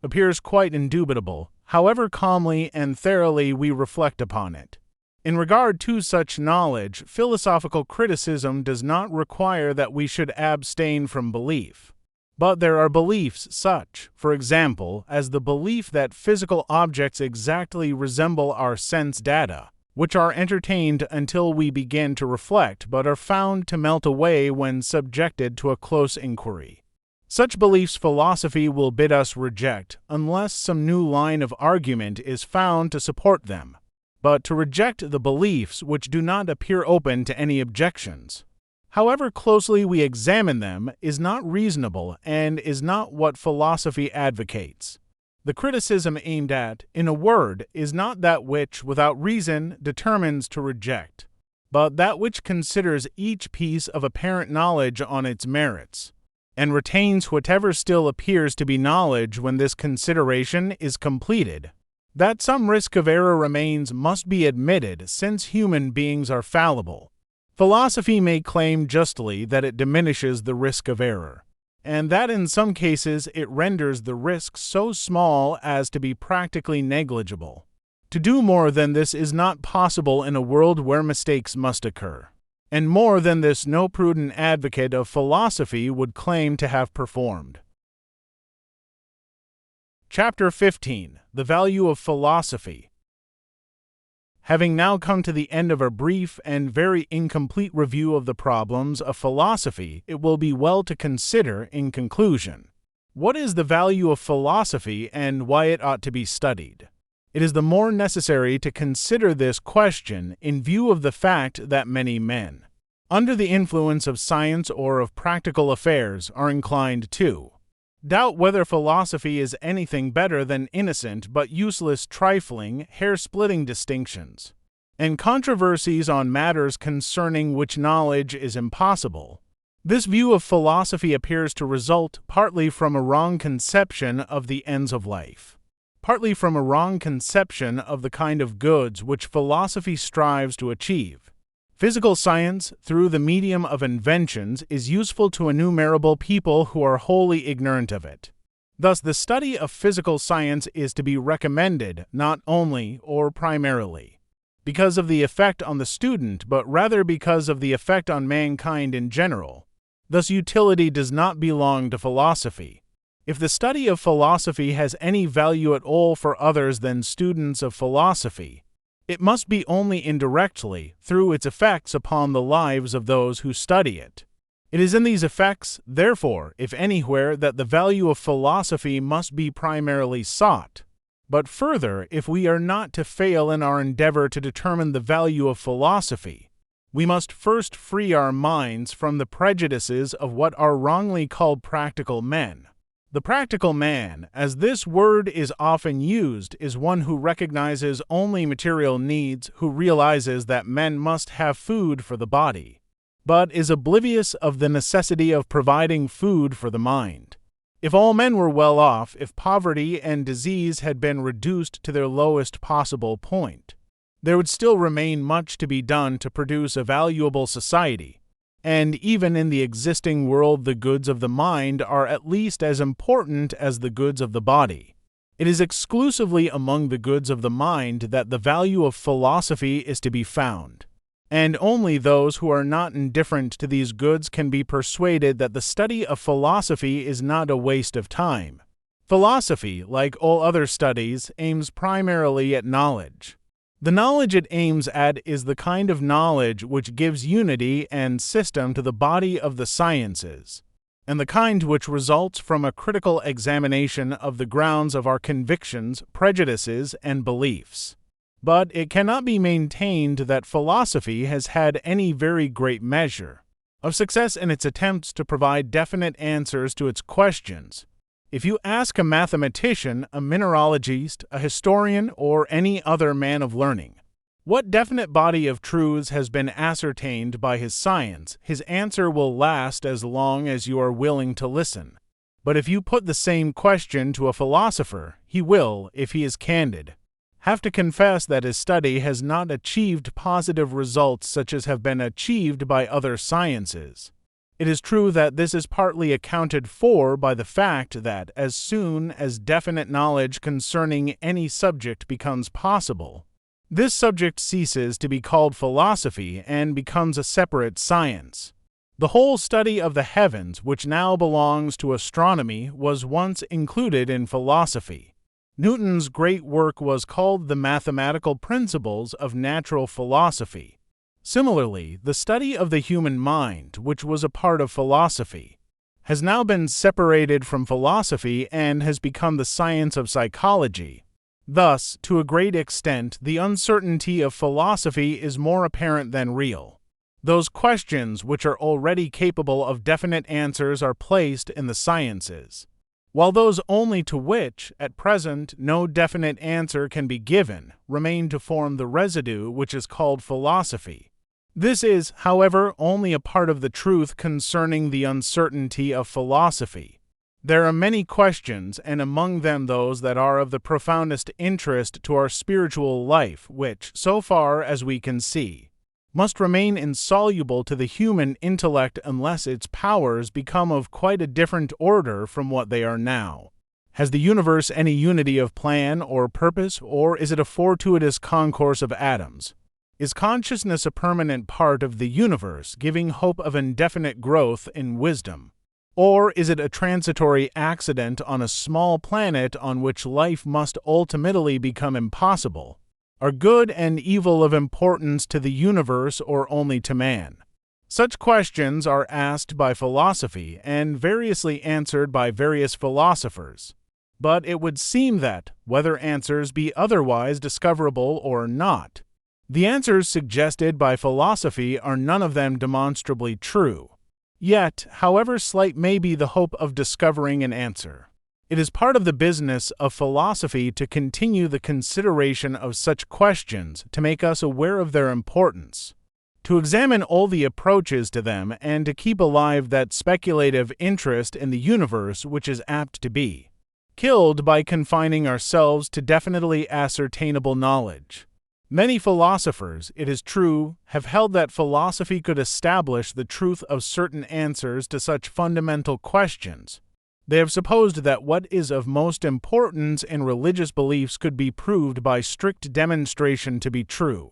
appears quite indubitable, however calmly and thoroughly we reflect upon it. In regard to such knowledge, philosophical criticism does not require that we should abstain from belief. But there are beliefs such, for example, as the belief that physical objects exactly resemble our sense data, which are entertained until we begin to reflect, but are found to melt away when subjected to a close inquiry. Such beliefs philosophy will bid us reject, unless some new line of argument is found to support them. But to reject the beliefs which do not appear open to any objections, however closely we examine them, is not reasonable and is not what philosophy advocates. The criticism aimed at, in a word, is not that which, without reason, determines to reject, but that which considers each piece of apparent knowledge on its merits, and retains whatever still appears to be knowledge when this consideration is completed. That some risk of error remains must be admitted, since human beings are fallible. Philosophy may claim justly that it diminishes the risk of error, and that in some cases it renders the risk so small as to be practically negligible. To do more than this is not possible in a world where mistakes must occur, and more than this no prudent advocate of philosophy would claim to have performed. Chapter 15. The Value of Philosophy. Having now come to the end of a brief and very incomplete review of the problems of philosophy, it will be well to consider, in conclusion, what is the value of philosophy and why it ought to be studied. It is the more necessary to consider this question in view of the fact that many men, under the influence of science or of practical affairs, are inclined to doubt whether philosophy is anything better than innocent but useless trifling, hair-splitting distinctions, and controversies on matters concerning which knowledge is impossible. This view of philosophy appears to result partly from a wrong conception of the ends of life, partly from a wrong conception of the kind of goods which philosophy strives to achieve. Physical science, through the medium of inventions, is useful to innumerable people who are wholly ignorant of it. Thus, the study of physical science is to be recommended not only, or primarily, because of the effect on the student, but rather because of the effect on mankind in general. Thus, utility does not belong to philosophy. If the study of philosophy has any value at all for others than students of philosophy, it must be only indirectly, through its effects upon the lives of those who study it. It is in these effects, therefore, if anywhere, that the value of philosophy must be primarily sought. But further, if we are not to fail in our endeavor to determine the value of philosophy, we must first free our minds from the prejudices of what are wrongly called practical men. The practical man, as this word is often used, is one who recognizes only material needs, who realizes that men must have food for the body, but is oblivious of the necessity of providing food for the mind. If all men were well off, if poverty and disease had been reduced to their lowest possible point, there would still remain much to be done to produce a valuable society. And even in the existing world, the goods of the mind are at least as important as the goods of the body. It is exclusively among the goods of the mind that the value of philosophy is to be found, and only those who are not indifferent to these goods can be persuaded that the study of philosophy is not a waste of time. Philosophy, like all other studies, aims primarily at knowledge. The knowledge it aims at is the kind of knowledge which gives unity and system to the body of the sciences, and the kind which results from a critical examination of the grounds of our convictions, prejudices, and beliefs. But it cannot be maintained that philosophy has had any very great measure of success in its attempts to provide definite answers to its questions. If you ask a mathematician, a mineralogist, a historian, or any other man of learning, what definite body of truths has been ascertained by his science, his answer will last as long as you are willing to listen. But if you put the same question to a philosopher, he will, if he is candid, have to confess that his study has not achieved positive results such as have been achieved by other sciences. It is true that this is partly accounted for by the fact that as soon as definite knowledge concerning any subject becomes possible, this subject ceases to be called philosophy and becomes a separate science. The whole study of the heavens, which now belongs to astronomy, was once included in philosophy. Newton's great work was called The Mathematical Principles of Natural Philosophy. Similarly, the study of the human mind, which was a part of philosophy, has now been separated from philosophy and has become the science of psychology. Thus, to a great extent, the uncertainty of philosophy is more apparent than real. Those questions which are already capable of definite answers are placed in the sciences, while those only to which, at present, no definite answer can be given, remain to form the residue which is called philosophy. This is, however, only a part of the truth concerning the uncertainty of philosophy. There are many questions, and among them those that are of the profoundest interest to our spiritual life, which, so far as we can see, must remain insoluble to the human intellect unless its powers become of quite a different order from what they are now. Has the universe any unity of plan or purpose, or is it a fortuitous concourse of atoms? Is consciousness a permanent part of the universe, giving hope of indefinite growth in wisdom? Or is it a transitory accident on a small planet on which life must ultimately become impossible? Are good and evil of importance to the universe or only to man? Such questions are asked by philosophy and variously answered by various philosophers. But it would seem that, whether answers be otherwise discoverable or not, the answers suggested by philosophy are none of them demonstrably true. Yet, however slight may be the hope of discovering an answer, it is part of the business of philosophy to continue the consideration of such questions to make us aware of their importance, to examine all the approaches to them, and to keep alive that speculative interest in the universe which is apt to be killed by confining ourselves to definitely ascertainable knowledge. Many philosophers, it is true, have held that philosophy could establish the truth of certain answers to such fundamental questions. They have supposed that what is of most importance in religious beliefs could be proved by strict demonstration to be true.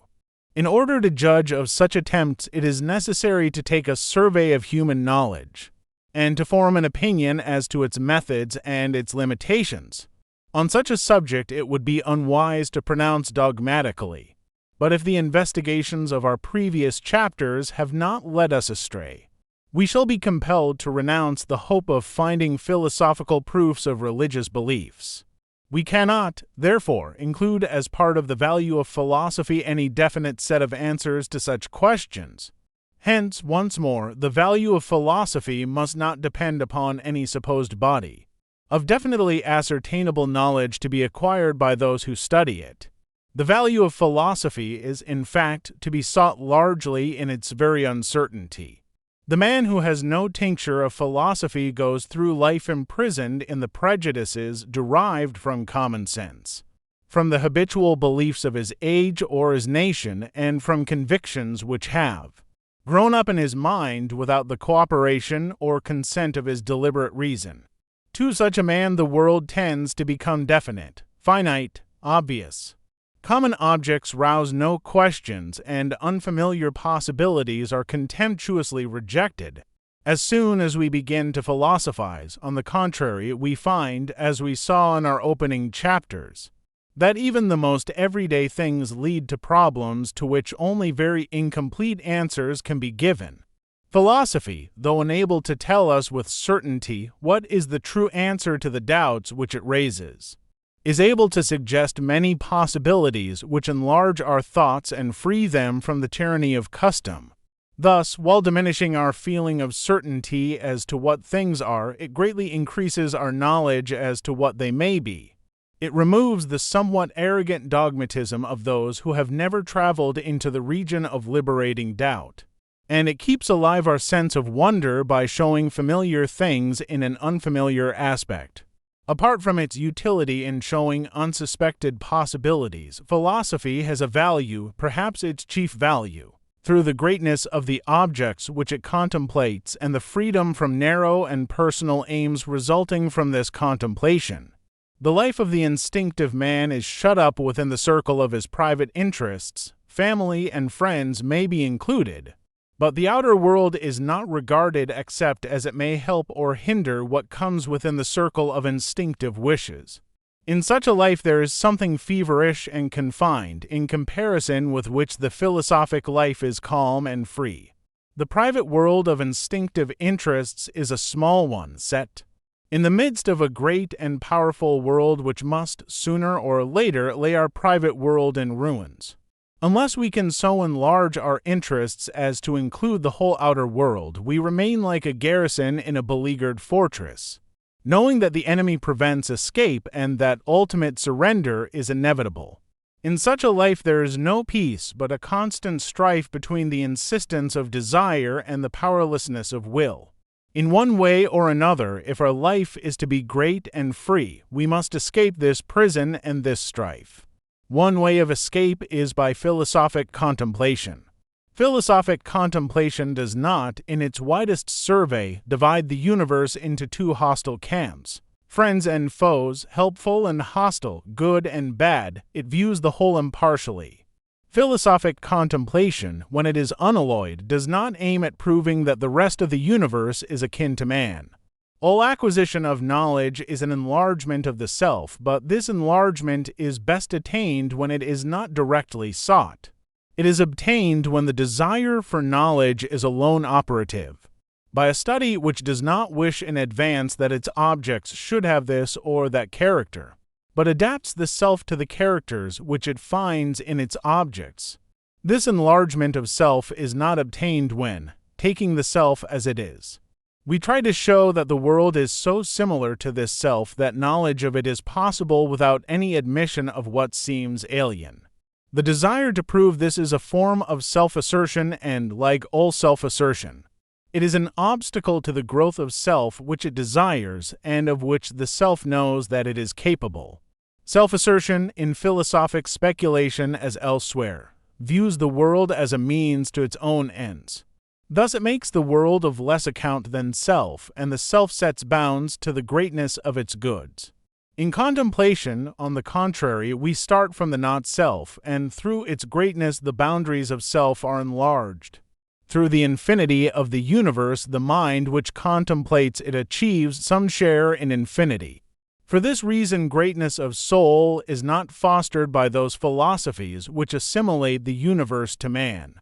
In order to judge of such attempts, it is necessary to take a survey of human knowledge, and to form an opinion as to its methods and its limitations. On such a subject it would be unwise to pronounce dogmatically, but if the investigations of our previous chapters have not led us astray, we shall be compelled to renounce the hope of finding philosophical proofs of religious beliefs. We cannot, therefore, include as part of the value of philosophy any definite set of answers to such questions. Hence, once more, the value of philosophy must not depend upon any supposed body of definitely ascertainable knowledge to be acquired by those who study it. The value of philosophy is, in fact, to be sought largely in its very uncertainty. The man who has no tincture of philosophy goes through life imprisoned in the prejudices derived from common sense, from the habitual beliefs of his age or his nation, and from convictions which have grown up in his mind without the cooperation or consent of his deliberate reason. To such a man the world tends to become definite, finite, obvious. Common objects rouse no questions, and unfamiliar possibilities are contemptuously rejected. As soon as we begin to philosophize, on the contrary, we find, as we saw in our opening chapters, that even the most everyday things lead to problems to which only very incomplete answers can be given. Philosophy, though unable to tell us with certainty what is the true answer to the doubts which it raises, is able to suggest many possibilities which enlarge our thoughts and free them from the tyranny of custom. Thus, while diminishing our feeling of certainty as to what things are, it greatly increases our knowledge as to what they may be. It removes the somewhat arrogant dogmatism of those who have never traveled into the region of liberating doubt, and it keeps alive our sense of wonder by showing familiar things in an unfamiliar aspect. Apart from its utility in showing unsuspected possibilities, philosophy has a value, perhaps its chief value, through the greatness of the objects which it contemplates and the freedom from narrow and personal aims resulting from this contemplation. The life of the instinctive man is shut up within the circle of his private interests. Family and friends may be included, but the outer world is not regarded except as it may help or hinder what comes within the circle of instinctive wishes. In such a life there is something feverish and confined, in comparison with which the philosophic life is calm and free. The private world of instinctive interests is a small one, set in the midst of a great and powerful world which must, sooner or later, lay our private world in ruins. Unless we can so enlarge our interests as to include the whole outer world, we remain like a garrison in a beleaguered fortress, knowing that the enemy prevents escape and that ultimate surrender is inevitable. In such a life there is no peace, but a constant strife between the insistence of desire and the powerlessness of will. In one way or another, if our life is to be great and free, we must escape this prison and this strife. One way of escape is by philosophic contemplation. Philosophic contemplation does not, in its widest survey, divide the universe into two hostile camps, friends and foes, helpful and hostile, good and bad. It views the whole impartially. Philosophic contemplation, when it is unalloyed, does not aim at proving that the rest of the universe is akin to man. All acquisition of knowledge is an enlargement of the self, but this enlargement is best attained when it is not directly sought. It is obtained when the desire for knowledge is alone operative, by a study which does not wish in advance that its objects should have this or that character, but adapts the self to the characters which it finds in its objects. This enlargement of self is not obtained when, taking the self as it is, we try to show that the world is so similar to this self that knowledge of it is possible without any admission of what seems alien. The desire to prove this is a form of self-assertion and, like all self-assertion, it is an obstacle to the growth of self which it desires and of which the self knows that it is capable. Self-assertion, in philosophic speculation as elsewhere, views the world as a means to its own ends. Thus it makes the world of less account than self, and the self sets bounds to the greatness of its goods. In contemplation, on the contrary, we start from the not-self, and through its greatness the boundaries of self are enlarged. Through the infinity of the universe, the mind which contemplates it achieves some share in infinity. For this reason, greatness of soul is not fostered by those philosophies which assimilate the universe to man.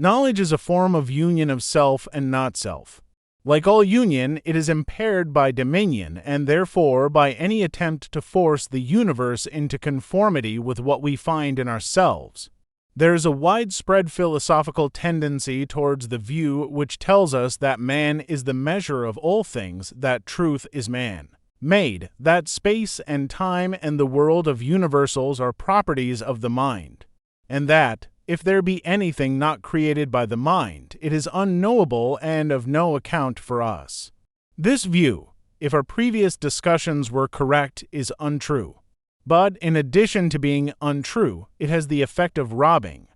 Knowledge is a form of union of self and not-self. Like all union, it is impaired by dominion, and therefore by any attempt to force the universe into conformity with what we find in ourselves. There is a widespread philosophical tendency towards the view which tells us that man is the measure of all things, that truth is man-made, that space and time and the world of universals are properties of the mind, and that, if there be anything not created by the mind, it is unknowable and of no account for us. This view, if our previous discussions were correct, is untrue. But in addition to being untrue, it has the effect of robbing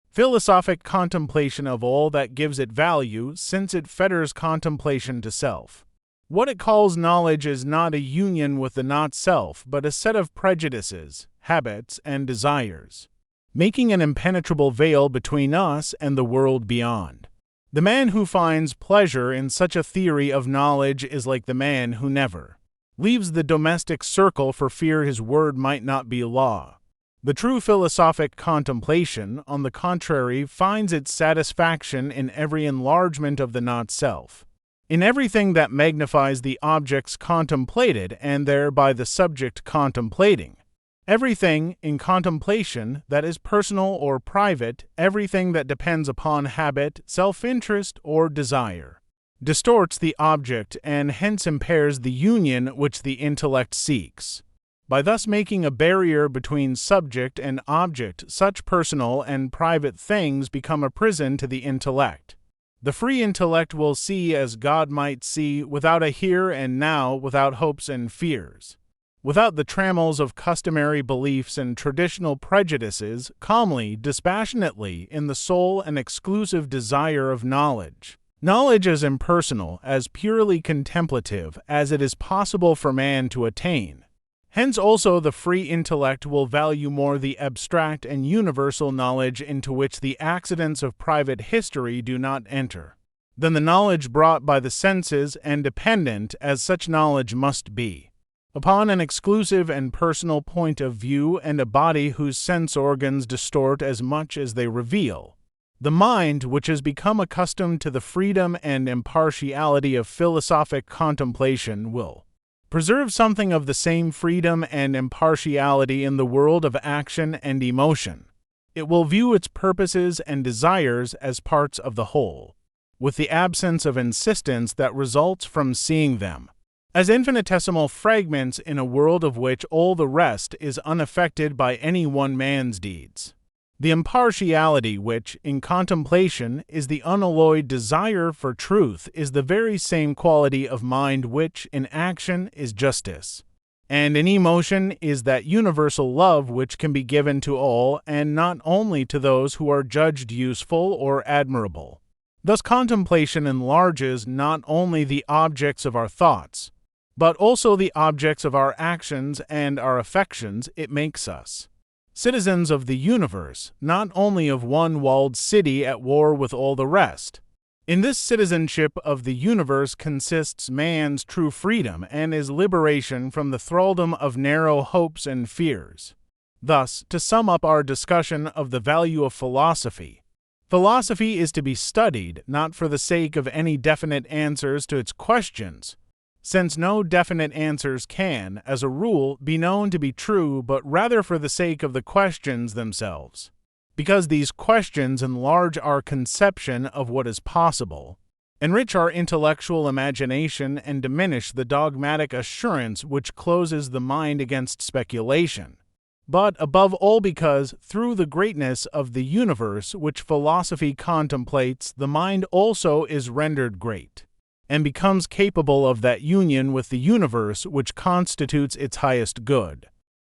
philosophic contemplation of all that gives it value, since it fetters contemplation to self. What it calls knowledge is not a union with the not-self, but a set of prejudices, habits, and desires, making an impenetrable veil between us and the world beyond. The man who finds pleasure in such a theory of knowledge is like the man who never leaves the domestic circle for fear his word might not be law. The true philosophic contemplation, on the contrary, finds its satisfaction in every enlargement of the not-self, in everything that magnifies the objects contemplated and thereby the subject contemplating. Everything in contemplation that is personal or private, everything that depends upon habit, self-interest, or desire, distorts the object and hence impairs the union which the intellect seeks. By thus making a barrier between subject and object, such personal and private things become a prison to the intellect. The free intellect will see as God might see, without a here and now, without hopes and fears, without the trammels of customary beliefs and traditional prejudices, calmly, dispassionately, in the sole and exclusive desire of knowledge. Knowledge as impersonal, as purely contemplative, as it is possible for man to attain. Hence also the free intellect will value more the abstract and universal knowledge into which the accidents of private history do not enter, than the knowledge brought by the senses and dependent, as such knowledge must be, upon an exclusive and personal point of view and a body whose sense organs distort as much as they reveal. The mind, which has become accustomed to the freedom and impartiality of philosophic contemplation, will preserve something of the same freedom and impartiality in the world of action and emotion. It will view its purposes and desires as parts of the whole, with the absence of insistence that results from seeing them as infinitesimal fragments in a world of which all the rest is unaffected by any one man's deeds. The impartiality which, in contemplation, is the unalloyed desire for truth is the very same quality of mind which, in action, is justice, and in emotion is that universal love which can be given to all and not only to those who are judged useful or admirable. Thus contemplation enlarges not only the objects of our thoughts, but also the objects of our actions and our affections. It makes us citizens of the universe, not only of one walled city at war with all the rest. In this citizenship of the universe consists man's true freedom and his liberation from the thraldom of narrow hopes and fears. Thus, to sum up our discussion of the value of philosophy, philosophy is to be studied not for the sake of any definite answers to its questions, since no definite answers can, as a rule, be known to be true, but rather for the sake of the questions themselves, because these questions enlarge our conception of what is possible, enrich our intellectual imagination, and diminish the dogmatic assurance which closes the mind against speculation. But above all because, through the greatness of the universe which philosophy contemplates, the mind also is rendered great, and becomes capable of that union with the universe which constitutes its highest good.